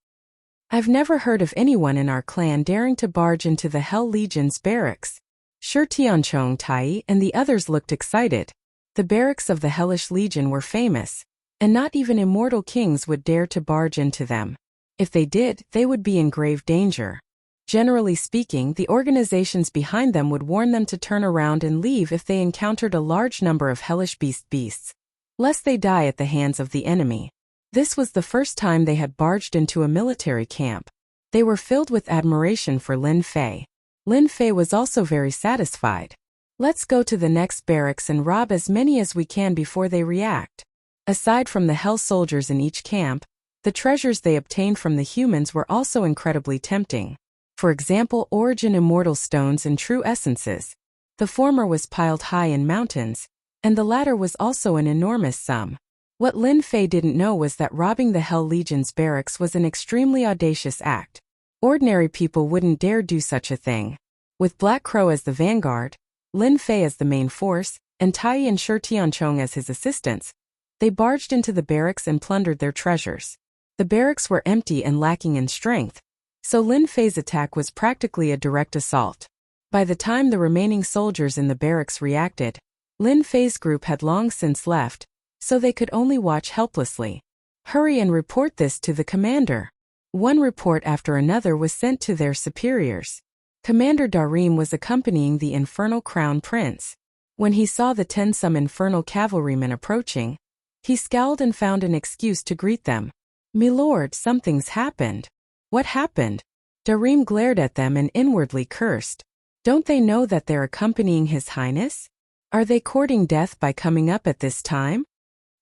I've never heard of anyone in our clan daring to barge into the Hell Legion's barracks." Shi Tianchong Tai and the others looked excited. The barracks of the Hellish Legion were famous, and not even immortal kings would dare to barge into them. If they did, they would be in grave danger. Generally speaking, the organizations behind them would warn them to turn around and leave if they encountered a large number of hellish beasts, lest they die at the hands of the enemy. This was the first time they had barged into a military camp. They were filled with admiration for Lin Fei. Lin Fei was also very satisfied. "Let's go to the next barracks and rob as many as we can before they react." Aside from the Hell soldiers in each camp, the treasures they obtained from the humans were also incredibly tempting. For example, origin immortal stones and true essences. The former was piled high in mountains, and the latter was also an enormous sum. What Lin Fei didn't know was that robbing the Hell Legion's barracks was an extremely audacious act. Ordinary people wouldn't dare do such a thing. With Black Crow as the vanguard, Lin Fei as the main force, and Tai and Shi Tianchong as his assistants, they barged into the barracks and plundered their treasures. The barracks were empty and lacking in strength, so Lin Fei's attack was practically a direct assault. By the time the remaining soldiers in the barracks reacted, Lin Fei's group had long since left, so they could only watch helplessly. Hurry and report this to the commander. One report after another was sent to their superiors. Commander Darim was accompanying the infernal crown prince. When he saw the 10-some infernal cavalrymen approaching, he scowled and found an excuse to greet them. "Milord, something's happened." "What happened?" Darim glared at them and inwardly cursed. Don't they know that they're accompanying His Highness? Are they courting death by coming up at this time?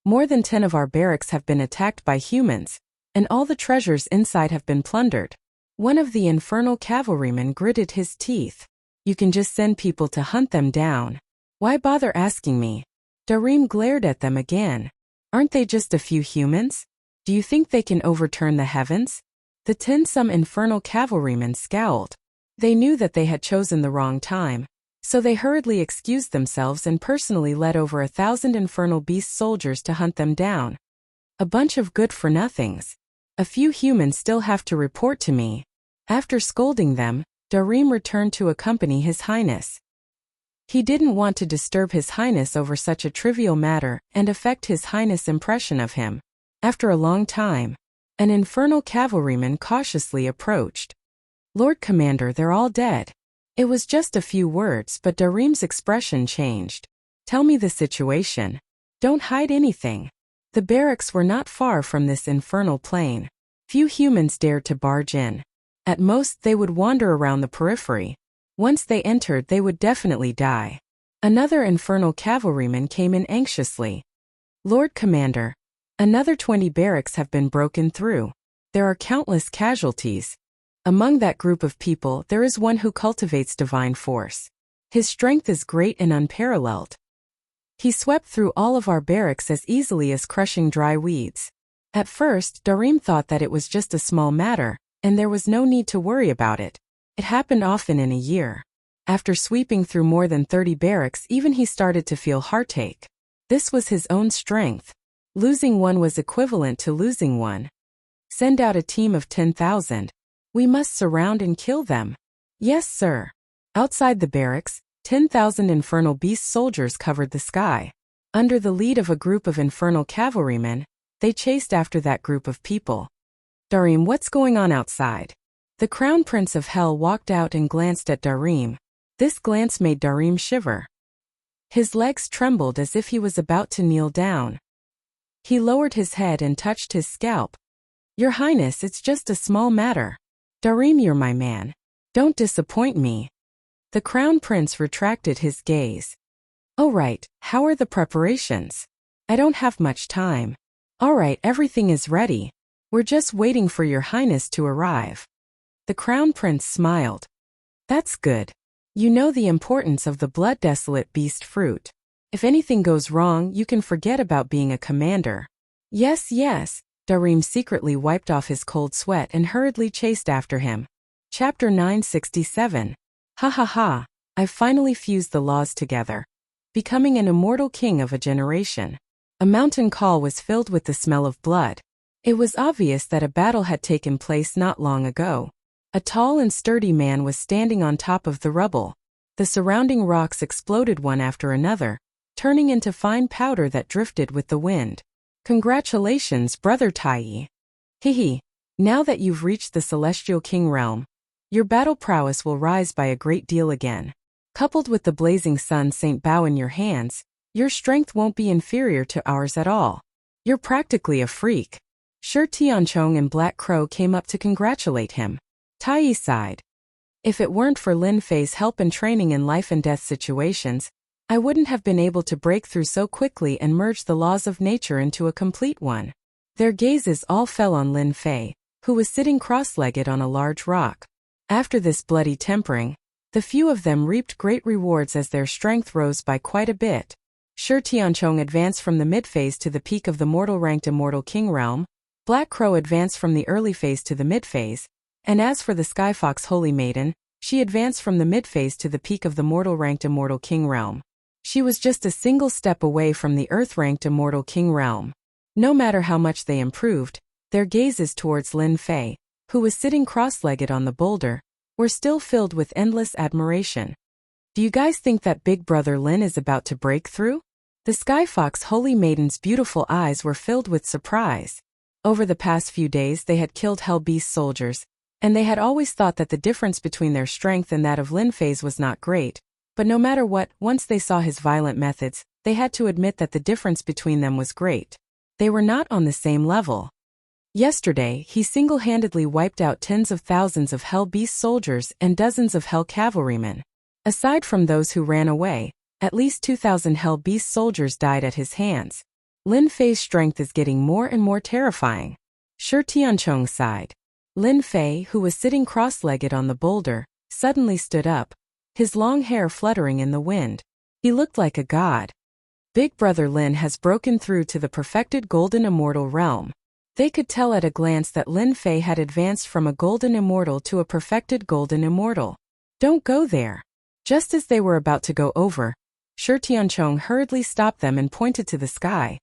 More than 10 of our barracks have been attacked by humans, and all the treasures inside have been plundered. One of the infernal cavalrymen gritted his teeth. "You can just send people to hunt them down. Why bother asking me?" Darim glared at them again. "Aren't they just a few humans? Do you think they can overturn the heavens?" The 10-some infernal cavalrymen scowled. They knew that they had chosen the wrong time, so they hurriedly excused themselves and personally led over 1,000 infernal beast soldiers to hunt them down. A bunch of good-for-nothings. A few humans still have to report to me. After scolding them, Darim returned to accompany His Highness. He didn't want to disturb His Highness over such a trivial matter and affect His Highness' impression of him. After a long time, an infernal cavalryman cautiously approached. "Lord Commander, they're all dead." It was just a few words, but Darim's expression changed. "Tell me the situation. Don't hide anything." The barracks were not far from this infernal plain. Few humans dared to barge in. At most, they would wander around the periphery. Once they entered, they would definitely die. Another infernal cavalryman came in anxiously. "Lord Commander, another 20 barracks have been broken through. There are countless casualties. Among that group of people, there is one who cultivates divine force. His strength is great and unparalleled. He swept through all of our barracks as easily as crushing dry weeds." At first, Darim thought that it was just a small matter, and there was no need to worry about it. It happened often in a year. After sweeping through more than 30 barracks, even he started to feel heartache. This was his own strength. Losing one was equivalent to losing one. "Send out a team of 10,000. We must surround and kill them." "Yes, sir." Outside the barracks, 10,000 infernal beast soldiers covered the sky. Under the lead of a group of infernal cavalrymen, they chased after that group of people. "Darim, what's going on outside?" The Crown Prince of Hell walked out and glanced at Darim. This glance made Darim shiver. His legs trembled as if he was about to kneel down. He lowered his head and touched his scalp. "Your Highness, it's just a small matter." "Darim, you're my man. Don't disappoint me." The Crown Prince retracted his gaze. "Oh right, how are the preparations? I don't have much time." "All right, everything is ready. We're just waiting for your Highness to arrive." The Crown Prince smiled. "That's good. You know the importance of the blood-desolate beast fruit. If anything goes wrong, you can forget about being a commander." "Yes, yes." Darim secretly wiped off his cold sweat and hurriedly chased after him. Chapter 967. Ha ha ha. I've finally fused the laws together. Becoming an immortal king of a generation. A mountain call was filled with the smell of blood. It was obvious that a battle had taken place not long ago. A tall and sturdy man was standing on top of the rubble. The surrounding rocks exploded one after another, turning into fine powder that drifted with the wind. "Congratulations, Brother Tai. Hehe. Now that you've reached the Celestial King realm, your battle prowess will rise by a great deal again. Coupled with the blazing sun Saint Bao in your hands, your strength won't be inferior to ours at all. You're practically a freak." Shi Tianchong and Black Crow came up to congratulate him. Tai sighed. "If it weren't for Lin Fei's help and training in life and death situations, I wouldn't have been able to break through so quickly and merge the laws of nature into a complete one." Their gazes all fell on Lin Fei, who was sitting cross-legged on a large rock. After this bloody tempering, the few of them reaped great rewards as their strength rose by quite a bit. Shi Tianchong advanced from the mid-phase to the peak of the mortal-ranked Immortal King realm. Black Crow advanced from the early phase to the mid-phase, and as for the Skyfox Holy Maiden, she advanced from the mid-phase to the peak of the mortal-ranked Immortal King realm. She was just a single step away from the Earth-ranked Immortal King realm. No matter how much they improved, their gazes towards Lin Fei, who was sitting cross-legged on the boulder, were still filled with endless admiration. "Do you guys think that Big Brother Lin is about to break through?" The Sky Fox Holy Maiden's beautiful eyes were filled with surprise. Over the past few days they had killed Hell Beast soldiers, and they had always thought that the difference between their strength and that of Lin Fei's was not great, but no matter what, once they saw his violent methods, they had to admit that the difference between them was great. They were not on the same level. Yesterday, he single-handedly wiped out tens of thousands of Hell Beast soldiers and dozens of Hell cavalrymen. Aside from those who ran away, at least 2,000 Hell Beast soldiers died at his hands. Lin Fei's strength is getting more and more terrifying. Shi Tianchong sighed. Lin Fei, who was sitting cross-legged on the boulder, suddenly stood up, his long hair fluttering in the wind. He looked like a god. Big Brother Lin has broken through to the perfected Golden Immortal realm. They could tell at a glance that Lin Fei had advanced from a Golden Immortal to a perfected Golden Immortal. Don't go there. Just as they were about to go over, Shi Tianchong hurriedly stopped them and pointed to the sky.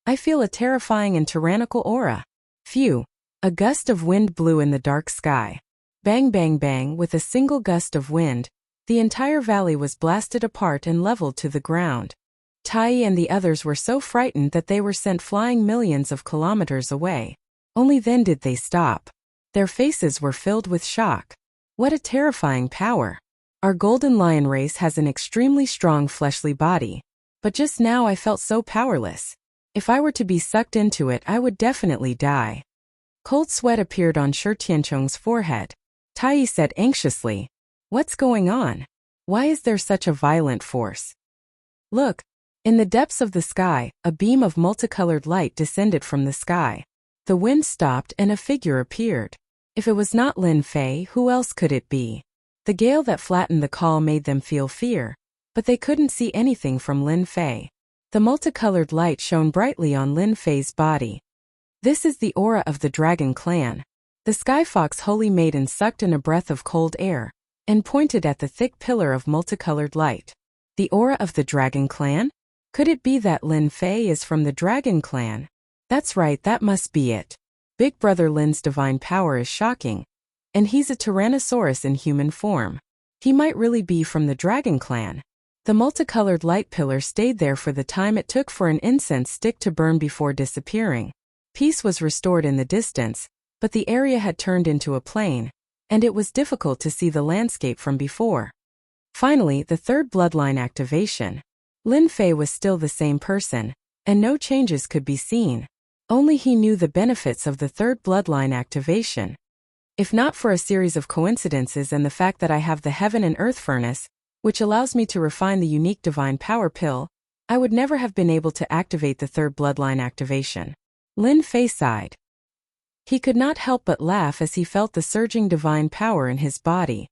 I feel a terrifying and tyrannical aura. Phew. A gust of wind blew in the dark sky. Bang bang bang, with a single gust of wind, the entire valley was blasted apart and leveled to the ground. Tai and the others were so frightened that they were sent flying millions of kilometers away. Only then did they stop. Their faces were filled with shock. What a terrifying power. Our golden lion race has an extremely strong fleshly body. But just now I felt so powerless. If I were to be sucked into it, I would definitely die. Cold sweat appeared on Shi Tianchong's forehead. Tai said anxiously, "What's going on? Why is there such a violent force?" Look. In the depths of the sky, a beam of multicolored light descended from the sky. The wind stopped and a figure appeared. If it was not Lin Fei, who else could it be? The gale that flattened the call made them feel fear, but they couldn't see anything from Lin Fei. The multicolored light shone brightly on Lin Fei's body. This is the aura of the Dragon Clan. The Sky Fox Holy Maiden sucked in a breath of cold air and pointed at the thick pillar of multicolored light. The aura of the Dragon Clan? Could it be that Lin Fei is from the Dragon Clan? That's right, that must be it. Big Brother Lin's divine power is shocking. And he's a Tyrannosaurus in human form. He might really be from the Dragon Clan. The multicolored light pillar stayed there for the time it took for an incense stick to burn before disappearing. Peace was restored in the distance, but the area had turned into a plain, and it was difficult to see the landscape from before. Finally, the third bloodline activation. Lin Fei was still the same person, and no changes could be seen. Only he knew the benefits of the third bloodline activation. If not for a series of coincidences and the fact that I have the Heaven and Earth Furnace, which allows me to refine the unique divine power pill, I would never have been able to activate the third bloodline activation. Lin Fei sighed. He could not help but laugh as he felt the surging divine power in his body.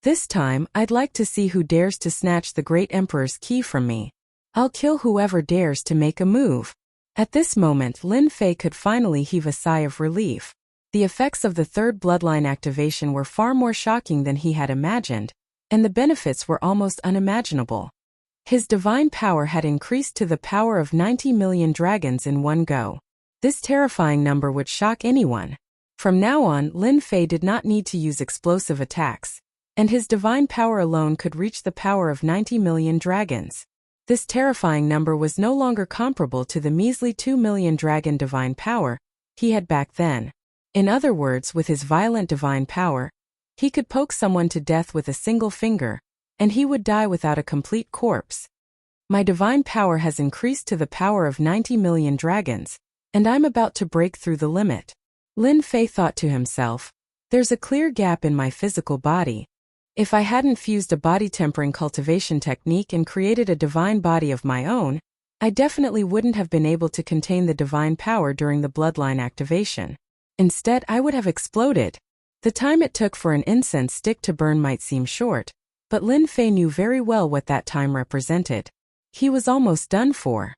This time, I'd like to see who dares to snatch the Great Emperor's key from me. I'll kill whoever dares to make a move. At this moment, Lin Fei could finally heave a sigh of relief. The effects of the third bloodline activation were far more shocking than he had imagined, and the benefits were almost unimaginable. His divine power had increased to the power of 90 million dragons in one go. This terrifying number would shock anyone. From now on, Lin Fei did not need to use explosive attacks, and his divine power alone could reach the power of 90 million dragons. This terrifying number was no longer comparable to the measly 2 million dragon divine power he had back then. In other words, with his violent divine power, he could poke someone to death with a single finger, and he would die without a complete corpse. My divine power has increased to the power of 90 million dragons, and I'm about to break through the limit. Lin Fei thought to himself, there's a clear gap in my physical body. If I hadn't fused a body-tempering cultivation technique and created a divine body of my own, I definitely wouldn't have been able to contain the divine power during the bloodline activation. Instead, I would have exploded. The time it took for an incense stick to burn might seem short, but Lin Fei knew very well what that time represented. He was almost done for.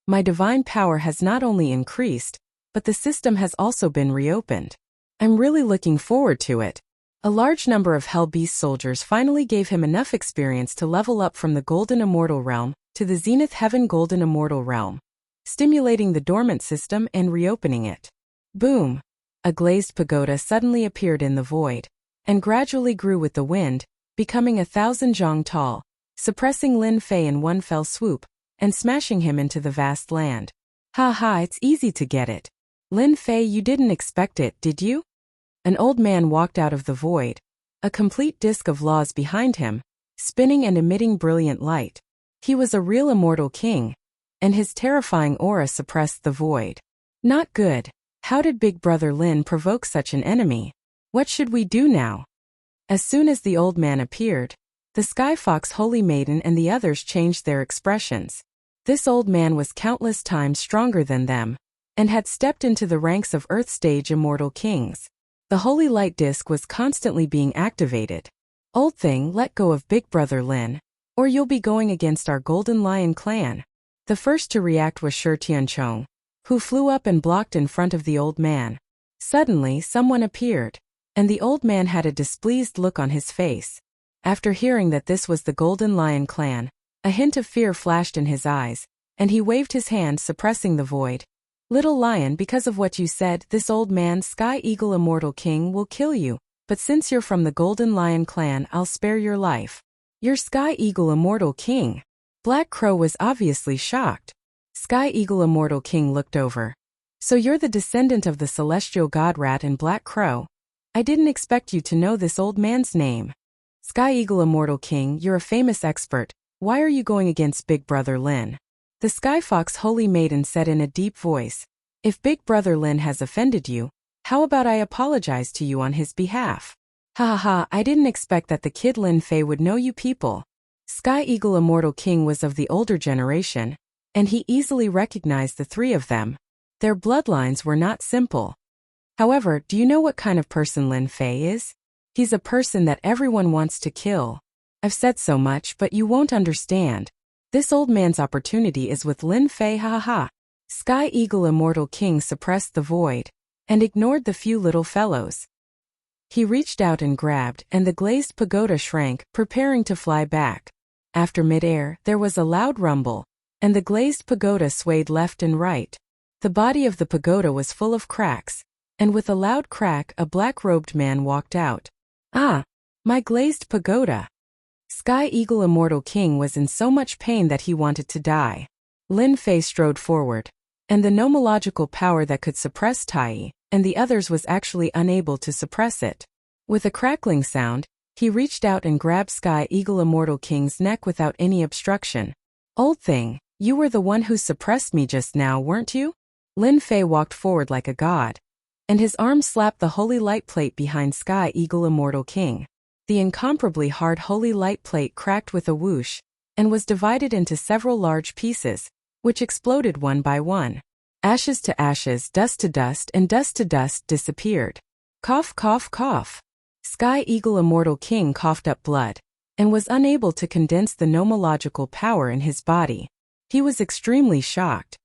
My divine power has not only increased, but the system has also been reopened. I'm really looking forward to it. A large number of Hell Beast soldiers finally gave him enough experience to level up from the Golden Immortal Realm to the Zenith Heaven Golden Immortal Realm, stimulating the dormant system and reopening it. Boom! A glazed pagoda suddenly appeared in the void, and gradually grew with the wind, becoming 1,000 zhang tall, suppressing Lin Fei in one fell swoop, and smashing him into the vast land. Ha ha, it's easy to get it. Lin Fei, you didn't expect it, did you? An old man walked out of the void, a complete disk of laws behind him, spinning and emitting brilliant light. He was a real immortal king, and his terrifying aura suppressed the void. Not good. How did Big Brother Lin provoke such an enemy? What should we do now? As soon as the old man appeared, the Sky Fox Holy Maiden and the others changed their expressions. This old man was countless times stronger than them, and had stepped into the ranks of Earth Stage Immortal Kings. The Holy Light Disc was constantly being activated. Old thing, let go of Big Brother Lin, or you'll be going against our Golden Lion clan. The first to react was Shi Tianchong, who flew up and blocked in front of the old man. Suddenly, someone appeared, and the old man had a displeased look on his face. After hearing that this was the Golden Lion clan, a hint of fear flashed in his eyes, and he waved his hand suppressing the void. Little Lion, because of what you said, this old man, Sky Eagle Immortal King, will kill you, but since you're from the Golden Lion clan, I'll spare your life. You're Sky Eagle Immortal King. Black Crow was obviously shocked. Sky Eagle Immortal King looked over. So you're the descendant of the celestial god Rat and Black Crow? I didn't expect you to know this old man's name. Sky Eagle Immortal King, you're a famous expert. Why are you going against Big Brother Lin? The Sky Fox Holy Maiden said in a deep voice. If Big Brother Lin has offended you, how about I apologize to you on his behalf? Ha ha ha, I didn't expect that the kid Lin Fei would know you people. Sky Eagle Immortal King was of the older generation, and he easily recognized the three of them. Their bloodlines were not simple. However, do you know what kind of person Lin Fei is? He's a person that everyone wants to kill. I've said so much, but you won't understand. This old man's opportunity is with Lin Fei, ha ha ha. Sky Eagle Immortal King suppressed the void, and ignored the few little fellows. He reached out and grabbed, and the glazed pagoda shrank, preparing to fly back. After midair, there was a loud rumble, and the glazed pagoda swayed left and right. The body of the pagoda was full of cracks, and with a loud crack, a black-robed man walked out. Ah! My glazed pagoda! Sky Eagle Immortal King was in so much pain that he wanted to die. Lin Fei strode forward, and the nomological power that could suppress Tai and the others was actually unable to suppress it. With a crackling sound, he reached out and grabbed Sky Eagle Immortal King's neck without any obstruction. Old thing, you were the one who suppressed me just now, weren't you? Lin Fei walked forward like a god, and his arm slapped the holy light plate behind Sky Eagle Immortal King. The incomparably hard holy light plate cracked with a whoosh, and was divided into several large pieces, which exploded one by one. Ashes to ashes, dust to dust, and dust to dust disappeared. Cough, cough, cough. Sky Eagle Immortal King coughed up blood, and was unable to condense the nomological power in his body. He was extremely shocked.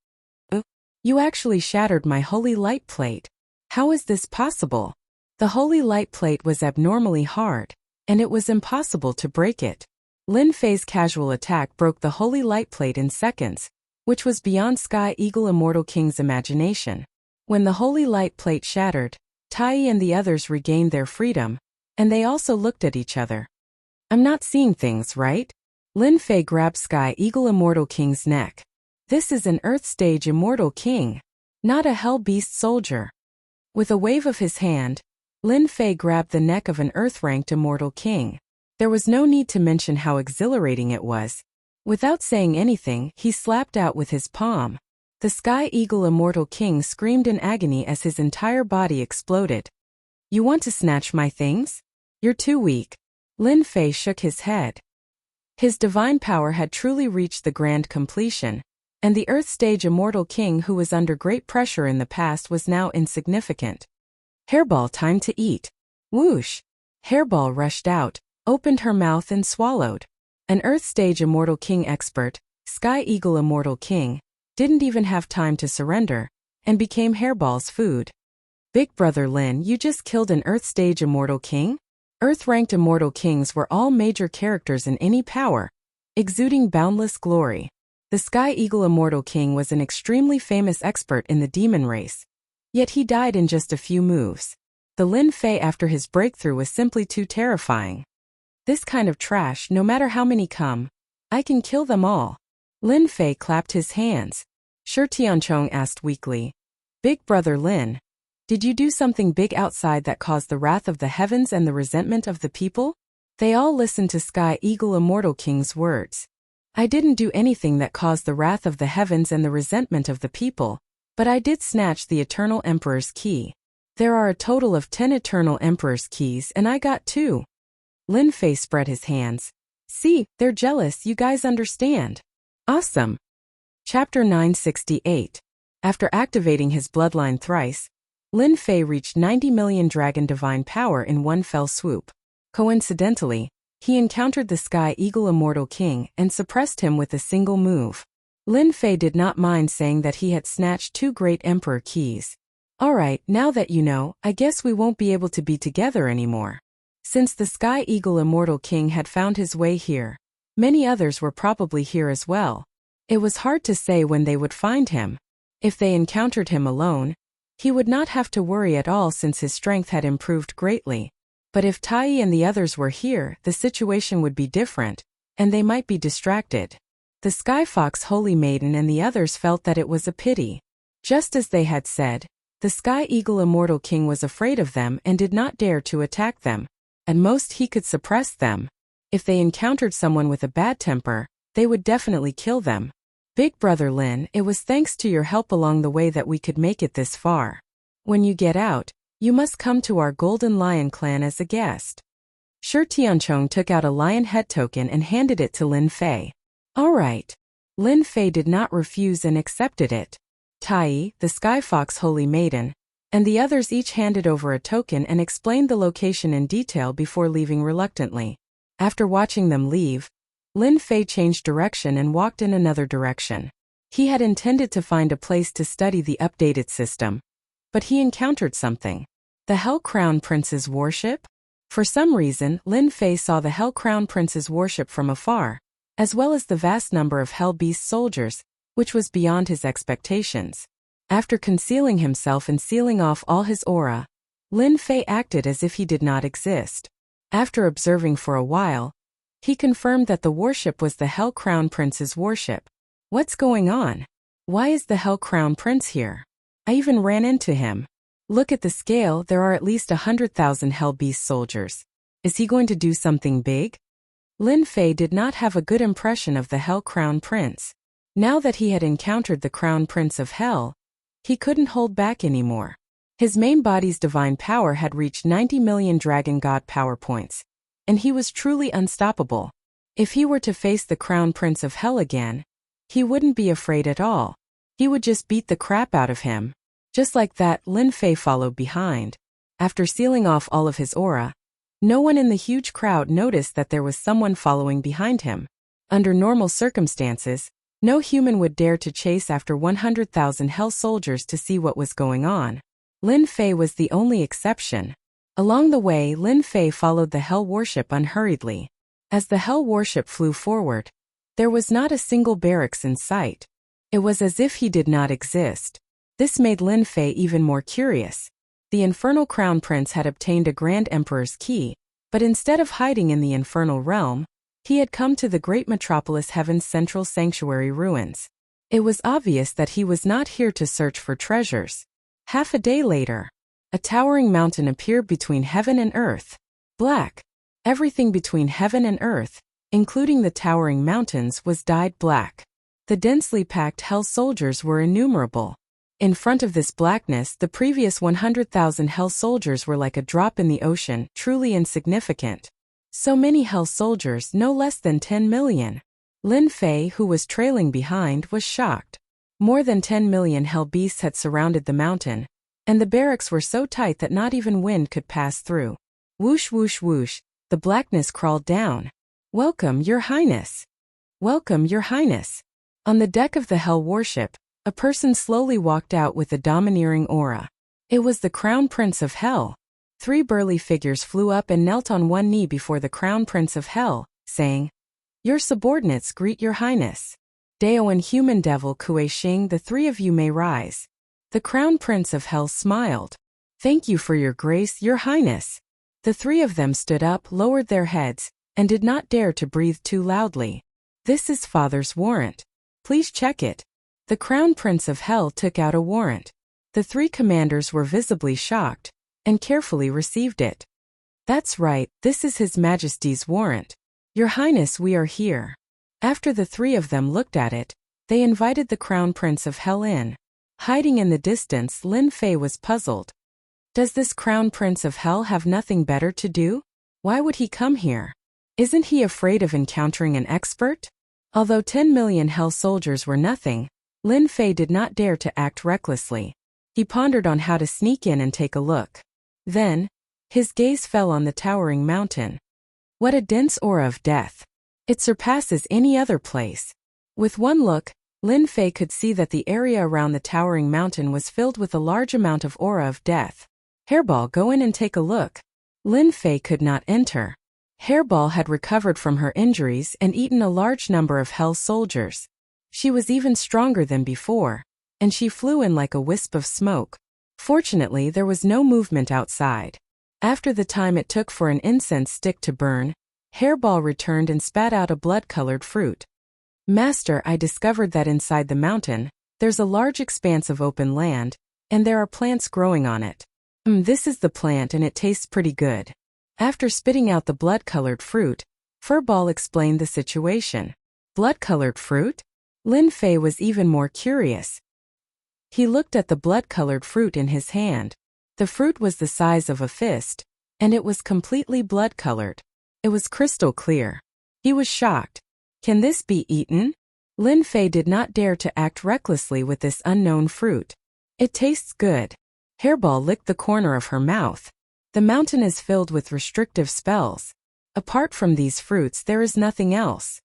You actually shattered my holy light plate. How is this possible? The holy light plate was abnormally hard, and it was impossible to break it. Lin Fei's casual attack broke the holy light plate in seconds, which was beyond Sky Eagle Immortal King's imagination. When the holy light plate shattered, Tai and the others regained their freedom, and they also looked at each other. I'm not seeing things right? Lin Fei grabbed Sky Eagle Immortal King's neck. This is an Earth Stage Immortal King, not a Hell Beast soldier. With a wave of his hand, Lin Fei grabbed the neck of an Earth-ranked Immortal King. There was no need to mention how exhilarating it was. Without saying anything, he slapped out with his palm. The Sky Eagle Immortal King screamed in agony as his entire body exploded. You want to snatch my things? You're too weak. Lin Fei shook his head. His divine power had truly reached the grand completion, and the Earth Stage Immortal King who was under great pressure in the past was now insignificant. Hairball, time to eat. Whoosh! Hairball rushed out, opened her mouth and swallowed. An Earth Stage Immortal King expert, Sky Eagle Immortal King, didn't even have time to surrender, and became Hairball's food. Big Brother Lin, you just killed an Earth Stage Immortal King? Earth-ranked Immortal Kings were all major characters in any power, exuding boundless glory. The Sky Eagle Immortal King was an extremely famous expert in the demon race. Yet he died in just a few moves. The Lin Fei after his breakthrough was simply too terrifying. This kind of trash, no matter how many come, I can kill them all. Lin Fei clapped his hands. Shi Tianchong asked weakly. Big brother Lin, did you do something big outside that caused the wrath of the heavens and the resentment of the people? They all listened to Sky Eagle Immortal King's words. I didn't do anything that caused the wrath of the heavens and the resentment of the people, but I did snatch the Eternal Emperor's key. There are a total of 10 Eternal Emperor's keys and I got 2. Lin Fei spread his hands. See, they're jealous, you guys understand. Awesome. Chapter 968. After activating his bloodline thrice, Lin Fei reached 90 million dragon divine power in one fell swoop. Coincidentally, he encountered the Sky Eagle Immortal King and suppressed him with a single move. Lin Fei did not mind saying that he had snatched 2 great Emperor keys. Alright, now that you know, I guess we won't be able to be together anymore. Since the Sky Eagle Immortal King had found his way here, many others were probably here as well. It was hard to say when they would find him. If they encountered him alone, he would not have to worry at all since his strength had improved greatly. But if Tai and the others were here, the situation would be different, and they might be distracted. The Sky Fox Holy Maiden and the others felt that it was a pity. Just as they had said, the Sky Eagle Immortal King was afraid of them and did not dare to attack them. At most he could suppress them. If they encountered someone with a bad temper, they would definitely kill them. Big brother Lin, it was thanks to your help along the way that we could make it this far. When you get out, you must come to our Golden Lion clan as a guest. Shi Tianchong took out a lion head token and handed it to Lin Fei. Alright. Lin Fei did not refuse and accepted it. Tai, the Sky Fox Holy Maiden, and the others each handed over a token and explained the location in detail before leaving reluctantly. After watching them leave, Lin Fei changed direction and walked in another direction. He had intended to find a place to study the updated system. But he encountered something. The Hell Crown Prince's warship? For some reason, Lin Fei saw the Hell Crown Prince's warship from afar, as well as the vast number of Hell Beast soldiers, which was beyond his expectations. After concealing himself and sealing off all his aura, Lin Fei acted as if he did not exist. After observing for a while, he confirmed that the warship was the Hell Crown Prince's warship. What's going on? Why is the Hell Crown Prince here? I even ran into him. Look at the scale, there are at least 100,000 Hell Beast soldiers. Is he going to do something big? Lin Fei did not have a good impression of the Hell Crown Prince. Now that he had encountered the Crown Prince of Hell, he couldn't hold back anymore. His main body's divine power had reached 90 million Dragon God power points, and he was truly unstoppable. If he were to face the Crown Prince of Hell again, he wouldn't be afraid at all. He would just beat the crap out of him. Just like that, Lin Fei followed behind. After sealing off all of his aura, no one in the huge crowd noticed that there was someone following behind him. Under normal circumstances, no human would dare to chase after 100,000 Hell soldiers to see what was going on. Lin Fei was the only exception. Along the way, Lin Fei followed the Hell warship unhurriedly. As the Hell warship flew forward, there was not a single barracks in sight. It was as if he did not exist. This made Lin Fei even more curious. The Infernal Crown Prince had obtained a Grand Emperor's key, but instead of hiding in the Infernal Realm, he had come to the great metropolis Heaven's central sanctuary ruins. It was obvious that he was not here to search for treasures. Half a day later, a towering mountain appeared between heaven and earth. Black. Everything between heaven and earth, including the towering mountains, was dyed black. The densely packed Hell soldiers were innumerable. In front of this blackness, the previous 100,000 Hell soldiers were like a drop in the ocean, truly insignificant. So many Hell soldiers, no less than 10 million. Lin Fei, who was trailing behind, was shocked. More than 10 million Hell beasts had surrounded the mountain, and the barracks were so tight that not even wind could pass through. Whoosh whoosh whoosh, the blackness crawled down. Welcome, Your Highness. Welcome, Your Highness. On the deck of the Hell warship, a person slowly walked out with a domineering aura. It was the Crown Prince of Hell. 3 burly figures flew up and knelt on one knee before the Crown Prince of Hell, saying, "Your subordinates greet Your Highness. Dao and Human Devil Kue Xing, the 3 of you may rise." The Crown Prince of Hell smiled. "Thank you for your grace, Your Highness." The 3 of them stood up, lowered their heads, and did not dare to breathe too loudly. "This is Father's warrant." Please check it. The Crown Prince of Hell took out a warrant. The three commanders were visibly shocked and carefully received it. That's right, this is His Majesty's warrant. Your Highness, we are here. After the three of them looked at it, they invited the Crown Prince of Hell in. Hiding in the distance, Lin Fei was puzzled. Does this Crown Prince of Hell have nothing better to do? Why would he come here? Isn't he afraid of encountering an expert? Although 10 million Hell soldiers were nothing, Lin Fei did not dare to act recklessly. He pondered on how to sneak in and take a look. Then, his gaze fell on the towering mountain. What a dense aura of death. It surpasses any other place. With one look, Lin Fei could see that the area around the towering mountain was filled with a large amount of aura of death. Hairball, go in and take a look. Lin Fei could not enter. Hairball had recovered from her injuries and eaten a large number of Hell soldiers. She was even stronger than before, and she flew in like a wisp of smoke. Fortunately, there was no movement outside. After the time it took for an incense stick to burn, Hairball returned and spat out a blood-colored fruit. Master, I discovered that inside the mountain, there's a large expanse of open land, and there are plants growing on it. This is the plant and it tastes pretty good. After spitting out the blood-colored fruit, Furball explained the situation. Blood-colored fruit? Lin Fei was even more curious. He looked at the blood-colored fruit in his hand. The fruit was the size of a fist, and it was completely blood-colored. It was crystal clear. He was shocked. Can this be eaten? Lin Fei did not dare to act recklessly with this unknown fruit. It tastes good. Hairball licked the corner of her mouth. The mountain is filled with restrictive spells. Apart from these fruits, there is nothing else.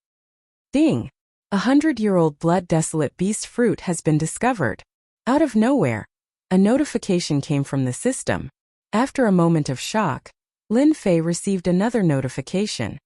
Ding! 100-year-old blood-desolate beast fruit has been discovered. Out of nowhere, a notification came from the system. After a moment of shock, Lin Fei received another notification.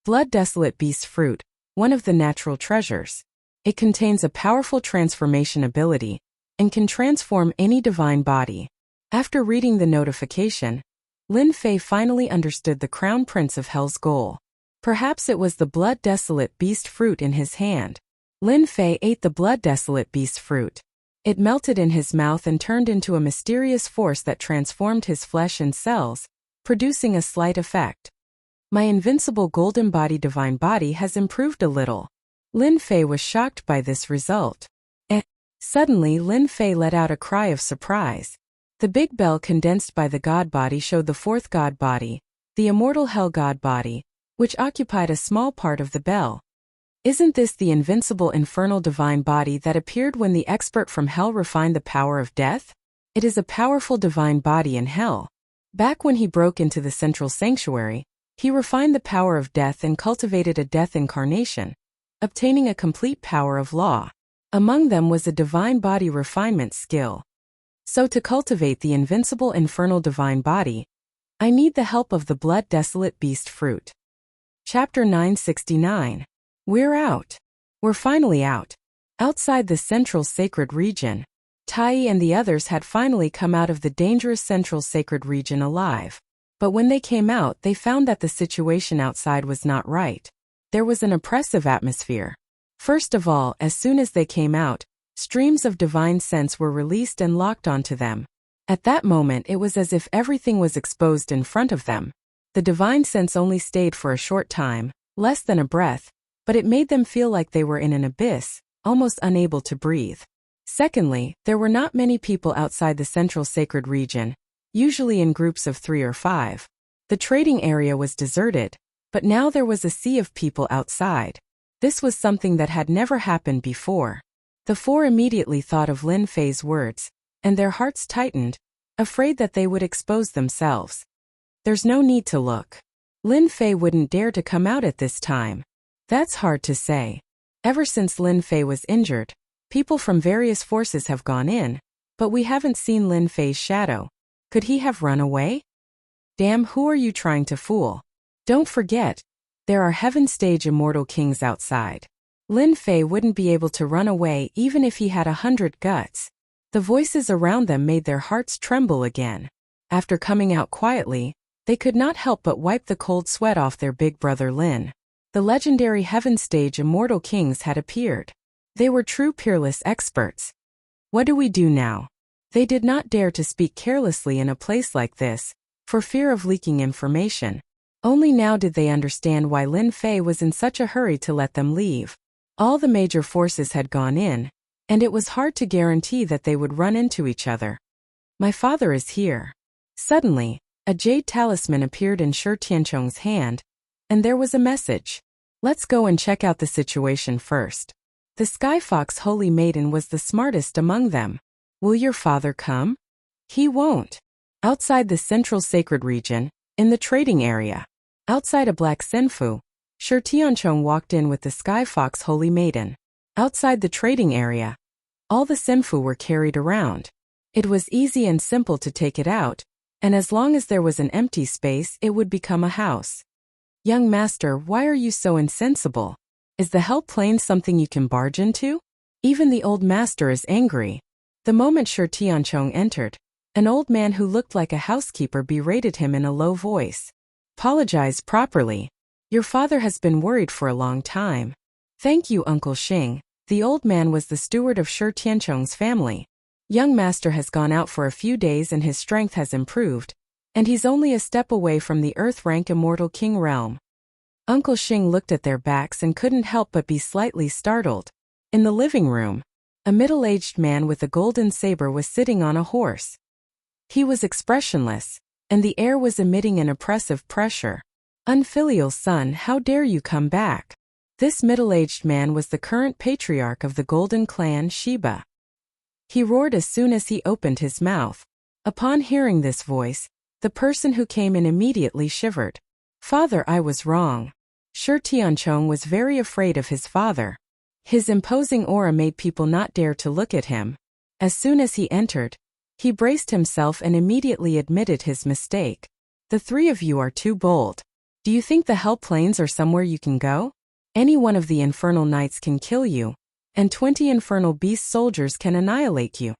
Blood-desolate beast fruit, one of the natural treasures. It contains a powerful transformation ability and can transform any divine body. After reading the notification, Lin Fei finally understood the Crown Prince of Hell's goal. Perhaps it was the blood-desolate beast fruit in his hand. Lin Fei ate the blood-desolate beast fruit. It melted in his mouth and turned into a mysterious force that transformed his flesh and cells, producing a slight effect. My invincible golden body divine body has improved a little. Lin Fei was shocked by this result. Suddenly Lin Fei let out a cry of surprise. The big bell condensed by the god body showed the fourth god body, the immortal hell god body, which occupied a small part of the bell. Isn't this the invincible infernal divine body that appeared when the expert from hell refined the power of death? It is a powerful divine body in hell. Back when he broke into the central sanctuary, he refined the power of death and cultivated a death incarnation, obtaining a complete power of law. Among them was a divine body refinement skill. So to cultivate the invincible infernal divine body, I need the help of the blood-desolate beast fruit. Chapter 969. We're out. We're finally out. Outside the central sacred region, Tai and the others had finally come out of the dangerous central sacred region alive. But when they came out, they found that the situation outside was not right. There was an oppressive atmosphere. First of all, as soon as they came out, streams of divine sense were released and locked onto them. At that moment it was as if everything was exposed in front of them. The divine sense only stayed for a short time, less than a breath, but it made them feel like they were in an abyss, almost unable to breathe. Secondly, there were not many people outside the central sacred region, usually in groups of 3 or 5. The trading area was deserted, but now there was a sea of people outside. This was something that had never happened before. The four immediately thought of Lin Fei's words, and their hearts tightened, afraid that they would expose themselves. There's no need to look. Lin Fei wouldn't dare to come out at this time. That's hard to say. Ever since Lin Fei was injured, people from various forces have gone in, but we haven't seen Lin Fei's shadow. Could he have run away? Damn, who are you trying to fool? Don't forget, there are heaven-stage immortal kings outside. Lin Fei wouldn't be able to run away even if he had 100 guts. The voices around them made their hearts tremble again. After coming out quietly, they could not help but wipe the cold sweat off their big brother Lin. The legendary heaven-stage immortal kings had appeared. They were true peerless experts. What do we do now? They did not dare to speak carelessly in a place like this, for fear of leaking information. Only now did they understand why Lin Fei was in such a hurry to let them leave. All the major forces had gone in, and it was hard to guarantee that they would run into each other. My father is here. Suddenly, a jade talisman appeared in Shi Tianchong's hand, and there was a message. Let's go and check out the situation first. The Sky Fox Holy Maiden was the smartest among them. Will your father come? He won't. Outside the central sacred region, in the trading area, outside a black senfu, Shi Tianchong walked in with the Sky Fox Holy Maiden. Outside the trading area, all the senfu were carried around. It was easy and simple to take it out, and as long as there was an empty space, it would become a house. Young master, why are you so insensible? Is the hell plane something you can barge into? Even the old master is angry. The moment Shi Tianchong entered, an old man who looked like a housekeeper berated him in a low voice. Apologize properly. Your father has been worried for a long time. Thank you, Uncle Xing. The old man was the steward of Shi Tianchong's family. Young master has gone out for a few days and his strength has improved, and he's only a step away from the Earth-rank Immortal King realm. Uncle Xing looked at their backs and couldn't help but be slightly startled. In the living room, a middle-aged man with a golden saber was sitting on a horse. He was expressionless, and the air was emitting an oppressive pressure. Unfilial son, how dare you come back? This middle-aged man was the current patriarch of the Golden Clan, Sheba. He roared as soon as he opened his mouth. Upon hearing this voice, the person who came in immediately shivered. Father, I was wrong. Shi Tianchong was very afraid of his father. His imposing aura made people not dare to look at him. As soon as he entered, he braced himself and immediately admitted his mistake. The three of you are too bold. Do you think the hell planes are somewhere you can go? Any one of the infernal knights can kill you, and 20 infernal beast soldiers can annihilate you.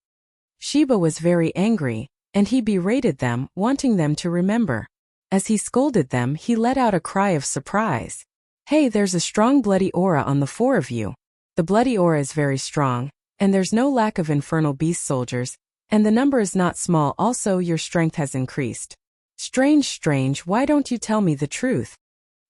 Sheba was very angry, and he berated them, wanting them to remember. As he scolded them, he let out a cry of surprise. Hey, there's a strong bloody aura on the four of you. The bloody aura is very strong, and there's no lack of infernal beast soldiers, and the number is not small. Also, your strength has increased. Strange, why don't you tell me the truth?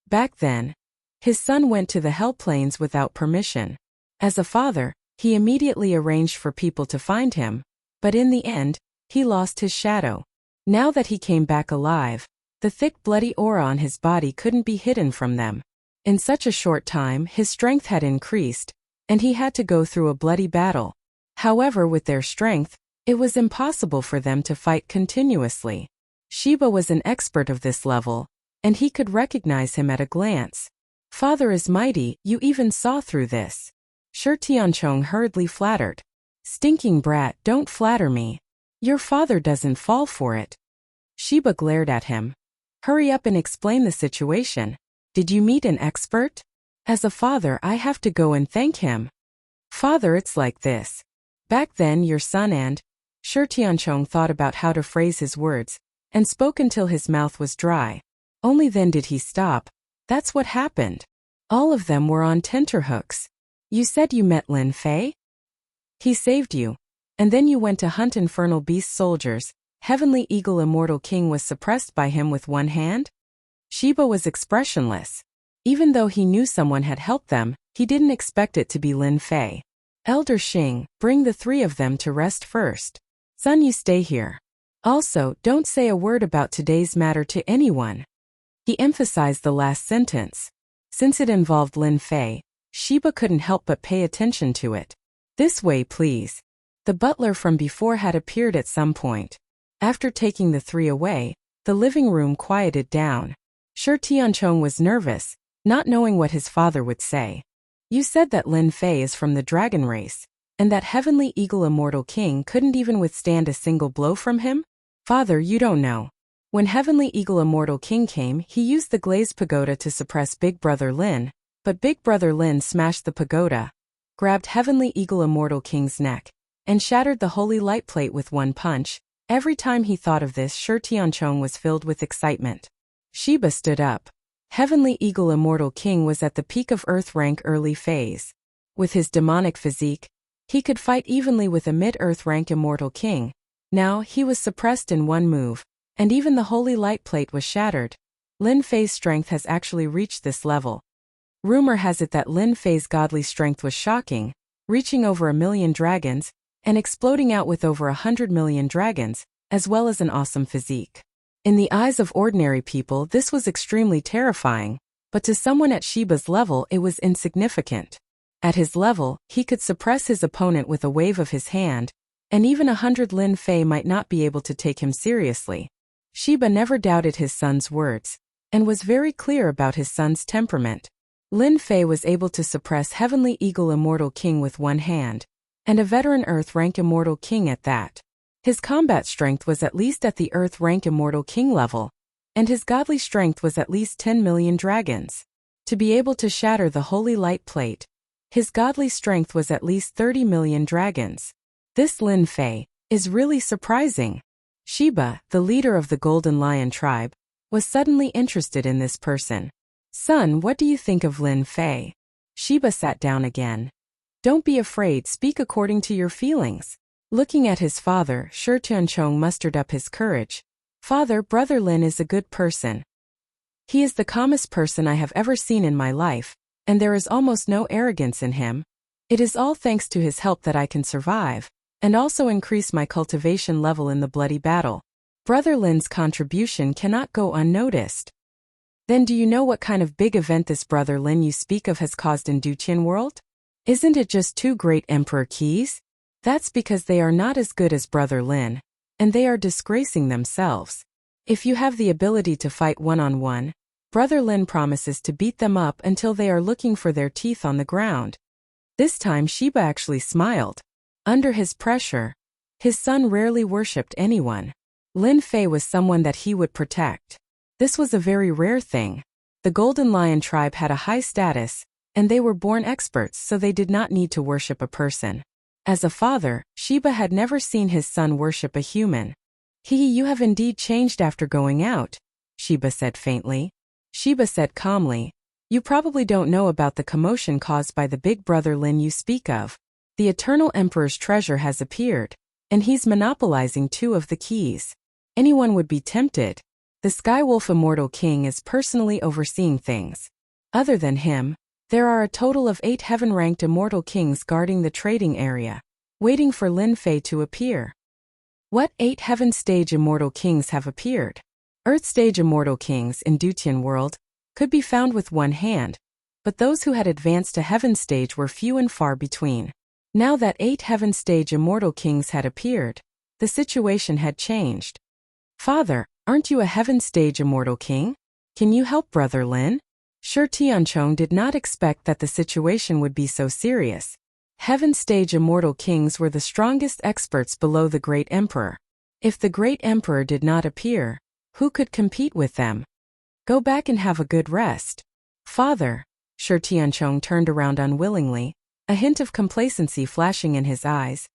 Back then, his son went to the hell planes without permission. As a father, he immediately arranged for people to find him, but in the end, he lost his shadow. Now that he came back alive, the thick bloody aura on his body couldn't be hidden from them. In such a short time, his strength had increased, and he had to go through a bloody battle. However, with their strength, it was impossible for them to fight continuously. Sheba was an expert of this level, and he could recognize him at a glance. Father is mighty, you even saw through this. Shi Tianchong hurriedly flattered. Stinking brat, don't flatter me. Your father doesn't fall for it. Sheba glared at him. Hurry up and explain the situation. Did you meet an expert? As a father, I have to go and thank him. Father, it's like this. Back then, your son and... Shi Tianchong thought about how to phrase his words, and spoke until his mouth was dry. Only then did he stop. That's what happened. All of them were on tenterhooks. You said you met Lin Fei? He saved you. And then you went to hunt infernal beast soldiers. Heavenly Eagle Immortal King was suppressed by him with one hand? Sheba was expressionless. Even though he knew someone had helped them, he didn't expect it to be Lin Fei. Elder Xing, bring the three of them to rest first. Son, you stay here. Also, don't say a word about today's matter to anyone. He emphasized the last sentence. Since it involved Lin Fei, Sheba couldn't help but pay attention to it. This way, please. The butler from before had appeared at some point. After taking the three away, the living room quieted down. Shi Tianchong was nervous, not knowing what his father would say. You said that Lin Fei is from the dragon race, and that Heavenly Eagle Immortal King couldn't even withstand a single blow from him? Father, you don't know. When Heavenly Eagle Immortal King came, he used the glazed pagoda to suppress Big Brother Lin, but Big Brother Lin smashed the pagoda, grabbed Heavenly Eagle Immortal King's neck, and shattered the holy light plate with one punch. Every time he thought of this, Shi Tianchong was filled with excitement. Sheba stood up. Heavenly Eagle Immortal King was at the peak of Earth rank early phase. With his demonic physique, he could fight evenly with a mid-earth rank immortal king. Now, he was suppressed in one move, and even the holy light plate was shattered. Lin Fei's strength has actually reached this level. Rumor has it that Lin Fei's godly strength was shocking, reaching over 1,000,000 dragons, and exploding out with over 100,000,000 dragons, as well as an awesome physique. In the eyes of ordinary people, this was extremely terrifying, but to someone at Shiba's level it was insignificant. At his level, he could suppress his opponent with a wave of his hand, and even 100 Lin Fei might not be able to take him seriously. Shiba never doubted his son's words, and was very clear about his son's temperament. Lin Fei was able to suppress Heavenly Eagle Immortal King with one hand, and a veteran Earth rank Immortal King at that. His combat strength was at least at the Earth rank Immortal King level, and his godly strength was at least 10,000,000 dragons. To be able to shatter the holy light plate, his godly strength was at least 30,000,000 dragons. This Lin Fei is really surprising. Shiba, the leader of the Golden Lion tribe, was suddenly interested in this person. Son, what do you think of Lin Fei? Shiba sat down again. Don't be afraid, speak according to your feelings. Looking at his father, Shi Tianchong mustered up his courage. Father, Brother Lin is a good person. He is the calmest person I have ever seen in my life, and there is almost no arrogance in him. It is all thanks to his help that I can survive, and also increase my cultivation level in the bloody battle. Brother Lin's contribution cannot go unnoticed. Then do you know what kind of big event this Brother Lin you speak of has caused in Duqian world? Isn't it just 2 great emperor keys? That's because they are not as good as Brother Lin, and they are disgracing themselves. If you have the ability to fight one-on-one, Brother Lin promises to beat them up until they are looking for their teeth on the ground. This time Shiba actually smiled. Under his pressure, his son rarely worshipped anyone. Lin Fei was someone that he would protect. This was a very rare thing. The Golden Lion tribe had a high status, and they were born experts, so they did not need to worship a person. As a father, Shiba had never seen his son worship a human. You have indeed changed after going out, Shiba said faintly. Shiba said calmly, you probably don't know about the commotion caused by the big Brother Lin you speak of. The Eternal Emperor's treasure has appeared, and he's monopolizing 2 of the keys. Anyone would be tempted. The Skywolf Immortal King is personally overseeing things. Other than him, there are a total of 8 heaven-ranked Immortal Kings guarding the trading area, waiting for Lin Fei to appear. What 8 Heaven Stage Immortal Kings have appeared? Earth Stage Immortal Kings in Duqian world could be found with one hand, but those who had advanced to Heaven Stage were few and far between. Now that 8 Heaven Stage Immortal Kings had appeared, the situation had changed. Father, aren't you a Heaven Stage Immortal King? Can you help Brother Lin? Shi Tianchong did not expect that the situation would be so serious. Heaven Stage Immortal Kings were the strongest experts below the Great Emperor. If the Great Emperor did not appear, who could compete with them? Go back and have a good rest. Father, Shi Tianchong turned around unwillingly, a hint of complacency flashing in his eyes.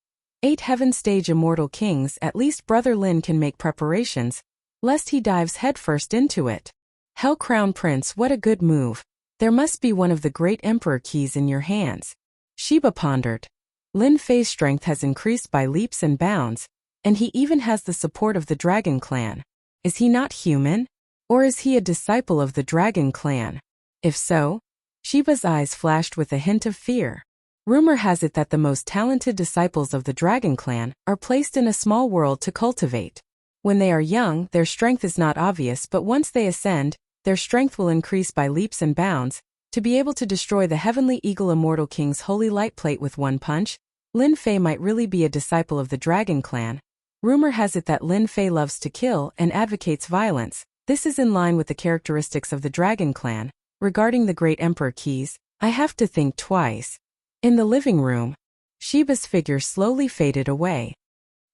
8 Heaven Stage Immortal Kings, at least Brother Lin can make preparations, lest he dives headfirst into it. Hell Crown Prince, what a good move. There must be one of the Great Emperor keys in your hands. Shiba pondered. Lin Fei's strength has increased by leaps and bounds, and he even has the support of the Dragon Clan. Is he not human? Or is he a disciple of the Dragon Clan? If so, Shiba's eyes flashed with a hint of fear. Rumor has it that the most talented disciples of the Dragon Clan are placed in a small world to cultivate. When they are young, their strength is not obvious, but once they ascend, their strength will increase by leaps and bounds. To be able to destroy the Heavenly Eagle Immortal King's holy light plate with one punch, Lin Fei might really be a disciple of the Dragon Clan. Rumor has it that Lin Fei loves to kill and advocates violence. This is in line with the characteristics of the Dragon Clan. Regarding the Great Emperor keys, I have to think twice. In the living room, Shiba's figure slowly faded away.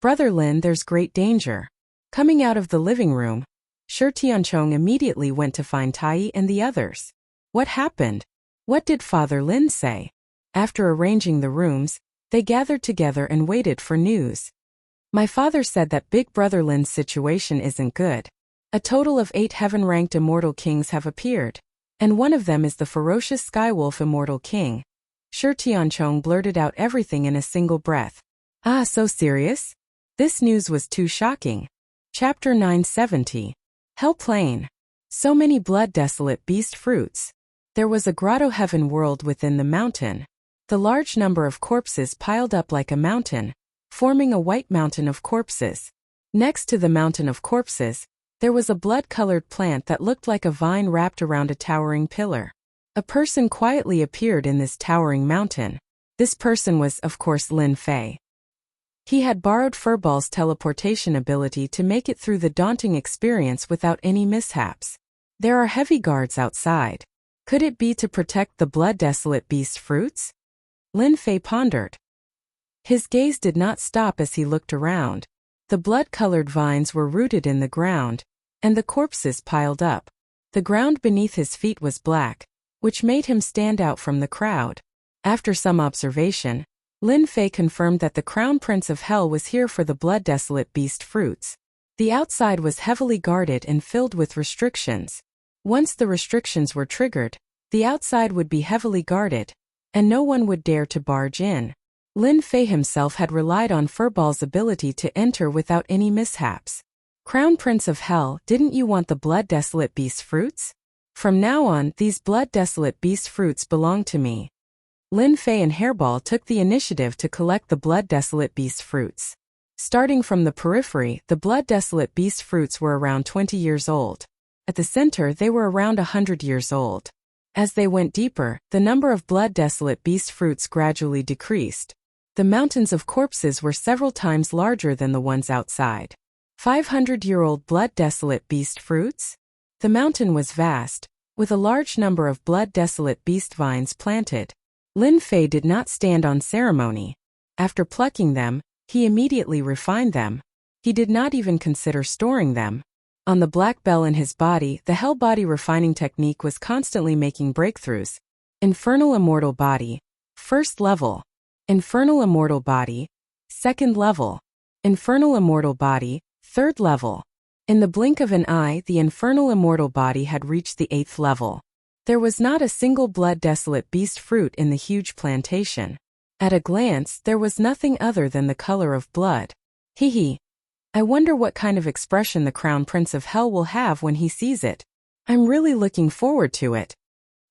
Brother Lin, there's great danger. Coming out of the living room, Shi Tianchong immediately went to find Tai and the others. What happened? What did Father Lin say? After arranging the rooms, they gathered together and waited for news. My father said that Big Brother Lin's situation isn't good. A total of 8 heaven-ranked Immortal Kings have appeared, and one of them is the ferocious Skywolf Immortal King. Shi Tianchong blurted out everything in a single breath. Ah, so serious? This news was too shocking. Chapter 970. Hell Plain. So many blood-desolate beast fruits. There was a grotto heaven world within the mountain. The large number of corpses piled up like a mountain, forming a white mountain of corpses. Next to the mountain of corpses, there was a blood-colored plant that looked like a vine wrapped around a towering pillar. A person quietly appeared in this towering mountain. This person was, of course, Lin Fei. He had borrowed Furball's teleportation ability to make it through the daunting experience without any mishaps. There are heavy guards outside. Could it be to protect the blood-desolate beast fruits? Lin Fei pondered. His gaze did not stop as he looked around. The blood-colored vines were rooted in the ground, and the corpses piled up. The ground beneath his feet was black, which made him stand out from the crowd. After some observation, Lin Fei confirmed that the Crown Prince of Hell was here for the blood-desolate beast fruits. The outside was heavily guarded and filled with restrictions. Once the restrictions were triggered, the outside would be heavily guarded, and no one would dare to barge in. Lin Fei himself had relied on Furball's ability to enter without any mishaps. Crown Prince of Hell, didn't you want the blood-desolate beast fruits? From now on, these blood-desolate beast fruits belong to me. Lin Fei and Hairball took the initiative to collect the blood-desolate beast fruits. Starting from the periphery, the blood-desolate beast fruits were around 20 years old. At the center, they were around 100 years old. As they went deeper, the number of blood-desolate beast fruits gradually decreased. The mountains of corpses were several times larger than the ones outside. 500-year-old blood-desolate beast fruits? The mountain was vast, with a large number of blood-desolate beast vines planted. Lin Fei did not stand on ceremony. After plucking them, he immediately refined them. He did not even consider storing them. On the black bell in his body, the Hell Body refining technique was constantly making breakthroughs. Infernal Immortal Body. First level. Infernal Immortal Body. Second level. Infernal Immortal Body. Third level. In the blink of an eye, the Infernal Immortal Body had reached the 8th level. There was not a single blood-desolate beast fruit in the huge plantation. At a glance, there was nothing other than the color of blood. Hee. I wonder what kind of expression the Crown Prince of Hell will have when he sees it. I'm really looking forward to it.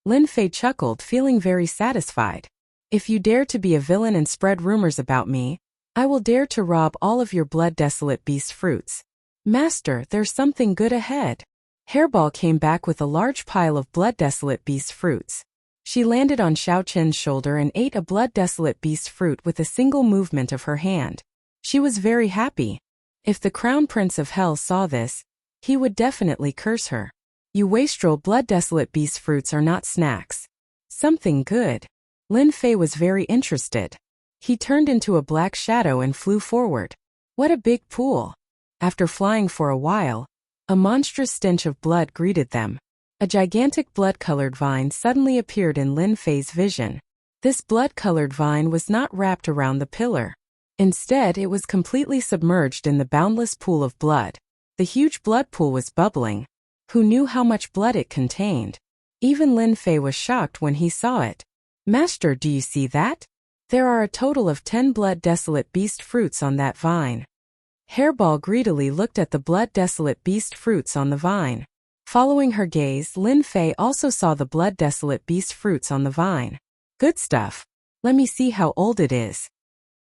Lin Fei chuckled, feeling very satisfied. If you dare to be a villain and spread rumors about me, I will dare to rob all of your blood-desolate beast fruits. Master, there's something good ahead. Hairball came back with a large pile of blood-desolate beast fruits. She landed on Xiao Qin's shoulder and ate a blood-desolate beast fruit with a single movement of her hand. She was very happy. If the Crown Prince of Hell saw this, he would definitely curse her. You wastrel, blood-desolate beast fruits are not snacks. Something good. Lin Fei was very interested. He turned into a black shadow and flew forward. What a big pool. After flying for a while, a monstrous stench of blood greeted them. A gigantic blood-colored vine suddenly appeared in Lin Fei's vision. This blood-colored vine was not wrapped around the pillar. Instead, it was completely submerged in the boundless pool of blood. The huge blood pool was bubbling. Who knew how much blood it contained? Even Lin Fei was shocked when he saw it. Master, do you see that? There are a total of 10 blood-desolate beast fruits on that vine. Hairball greedily looked at the blood-desolate beast fruits on the vine. Following her gaze, Lin Fei also saw the blood-desolate beast fruits on the vine. Good stuff. Let me see how old it is.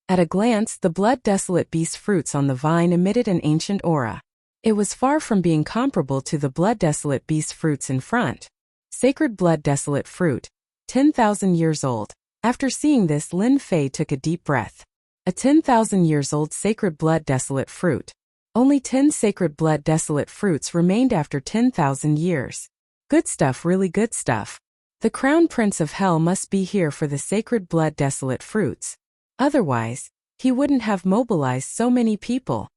At a glance, the blood-desolate beast fruits on the vine emitted an ancient aura. It was far from being comparable to the blood-desolate beast fruits in front. Sacred blood-desolate fruit. 10,000 years old. After seeing this, Lin Fei took a deep breath. A 10,000 years old sacred blood-desolate fruit. Only 10 sacred blood-desolate fruits remained after 10,000 years. Good stuff, really good stuff. The Crown Prince of Hell must be here for the sacred blood-desolate fruits. Otherwise, he wouldn't have mobilized so many people.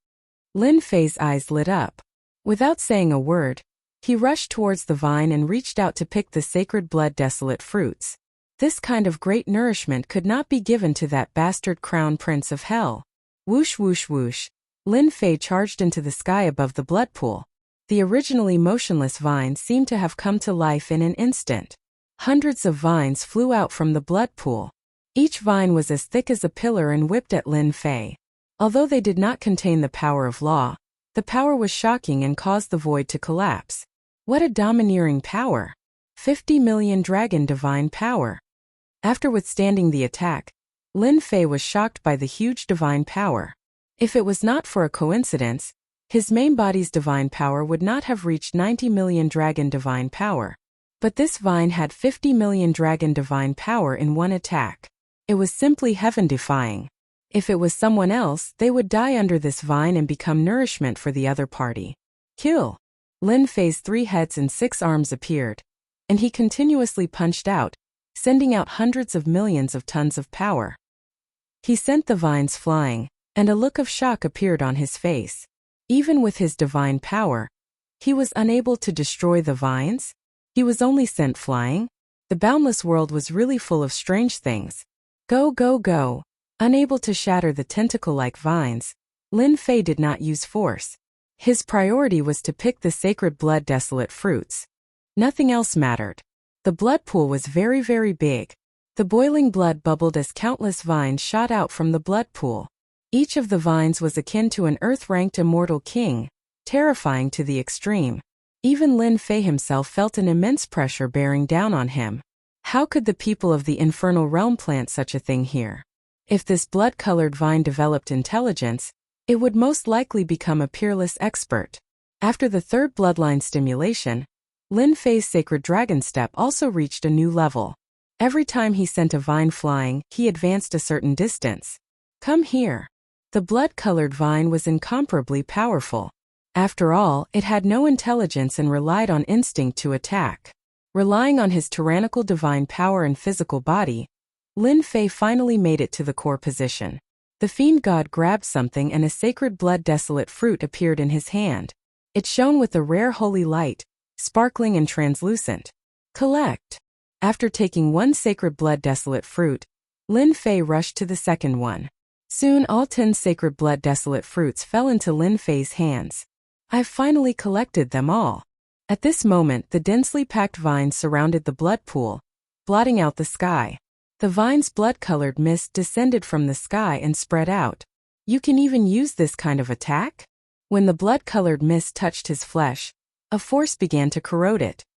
Lin Fei's eyes lit up. Without saying a word, he rushed towards the vine and reached out to pick the sacred blood-desolate fruits. This kind of great nourishment could not be given to that bastard Crown Prince of Hell. Whoosh whoosh whoosh. Lin Fei charged into the sky above the blood pool. The originally motionless vine seemed to have come to life in an instant. Hundreds of vines flew out from the blood pool. Each vine was as thick as a pillar and whipped at Lin Fei. Although they did not contain the power of law, the power was shocking and caused the void to collapse. What a domineering power! 50 million dragon divine power. After withstanding the attack, Lin Fei was shocked by the huge divine power. If it was not for a coincidence, his main body's divine power would not have reached 90 million dragon divine power. But this vine had 50 million dragon divine power in one attack. It was simply heaven-defying. If it was someone else, they would die under this vine and become nourishment for the other party. Kill! Lin Fei's 3 heads and 6 arms appeared, and he continuously punched out, sending out hundreds of millions of tons of power. He sent the vines flying, and a look of shock appeared on his face. Even with his divine power, he was unable to destroy the vines. He was only sent flying. The boundless world was really full of strange things. Go, go, go. Unable to shatter the tentacle-like vines, Lin Fei did not use force. His priority was to pick the sacred blood desolate fruits. Nothing else mattered. The blood pool was very, very big. The boiling blood bubbled as countless vines shot out from the blood pool. Each of the vines was akin to an earth-ranked immortal king, terrifying to the extreme. Even Lin Fei himself felt an immense pressure bearing down on him. How could the people of the infernal realm plant such a thing here? If this blood-colored vine developed intelligence, it would most likely become a peerless expert. After the 3rd bloodline stimulation, Lin Fei's sacred dragon step also reached a new level. Every time he sent a vine flying, he advanced a certain distance. Come here. The blood-colored vine was incomparably powerful. After all, it had no intelligence and relied on instinct to attack. Relying on his tyrannical divine power and physical body, Lin Fei finally made it to the core position. The fiend god grabbed something and a sacred blood desolate fruit appeared in his hand. It shone with a rare holy light, sparkling and translucent. Collect! After taking 1 sacred blood desolate fruit, Lin Fei rushed to the second one. Soon all 10 sacred blood desolate fruits fell into Lin Fei's hands. I've finally collected them all. At this moment the densely packed vines surrounded the blood pool, blotting out the sky. The vine's blood-colored mist descended from the sky and spread out. You can even use this kind of attack? When the blood-colored mist touched his flesh, a force began to corrode it.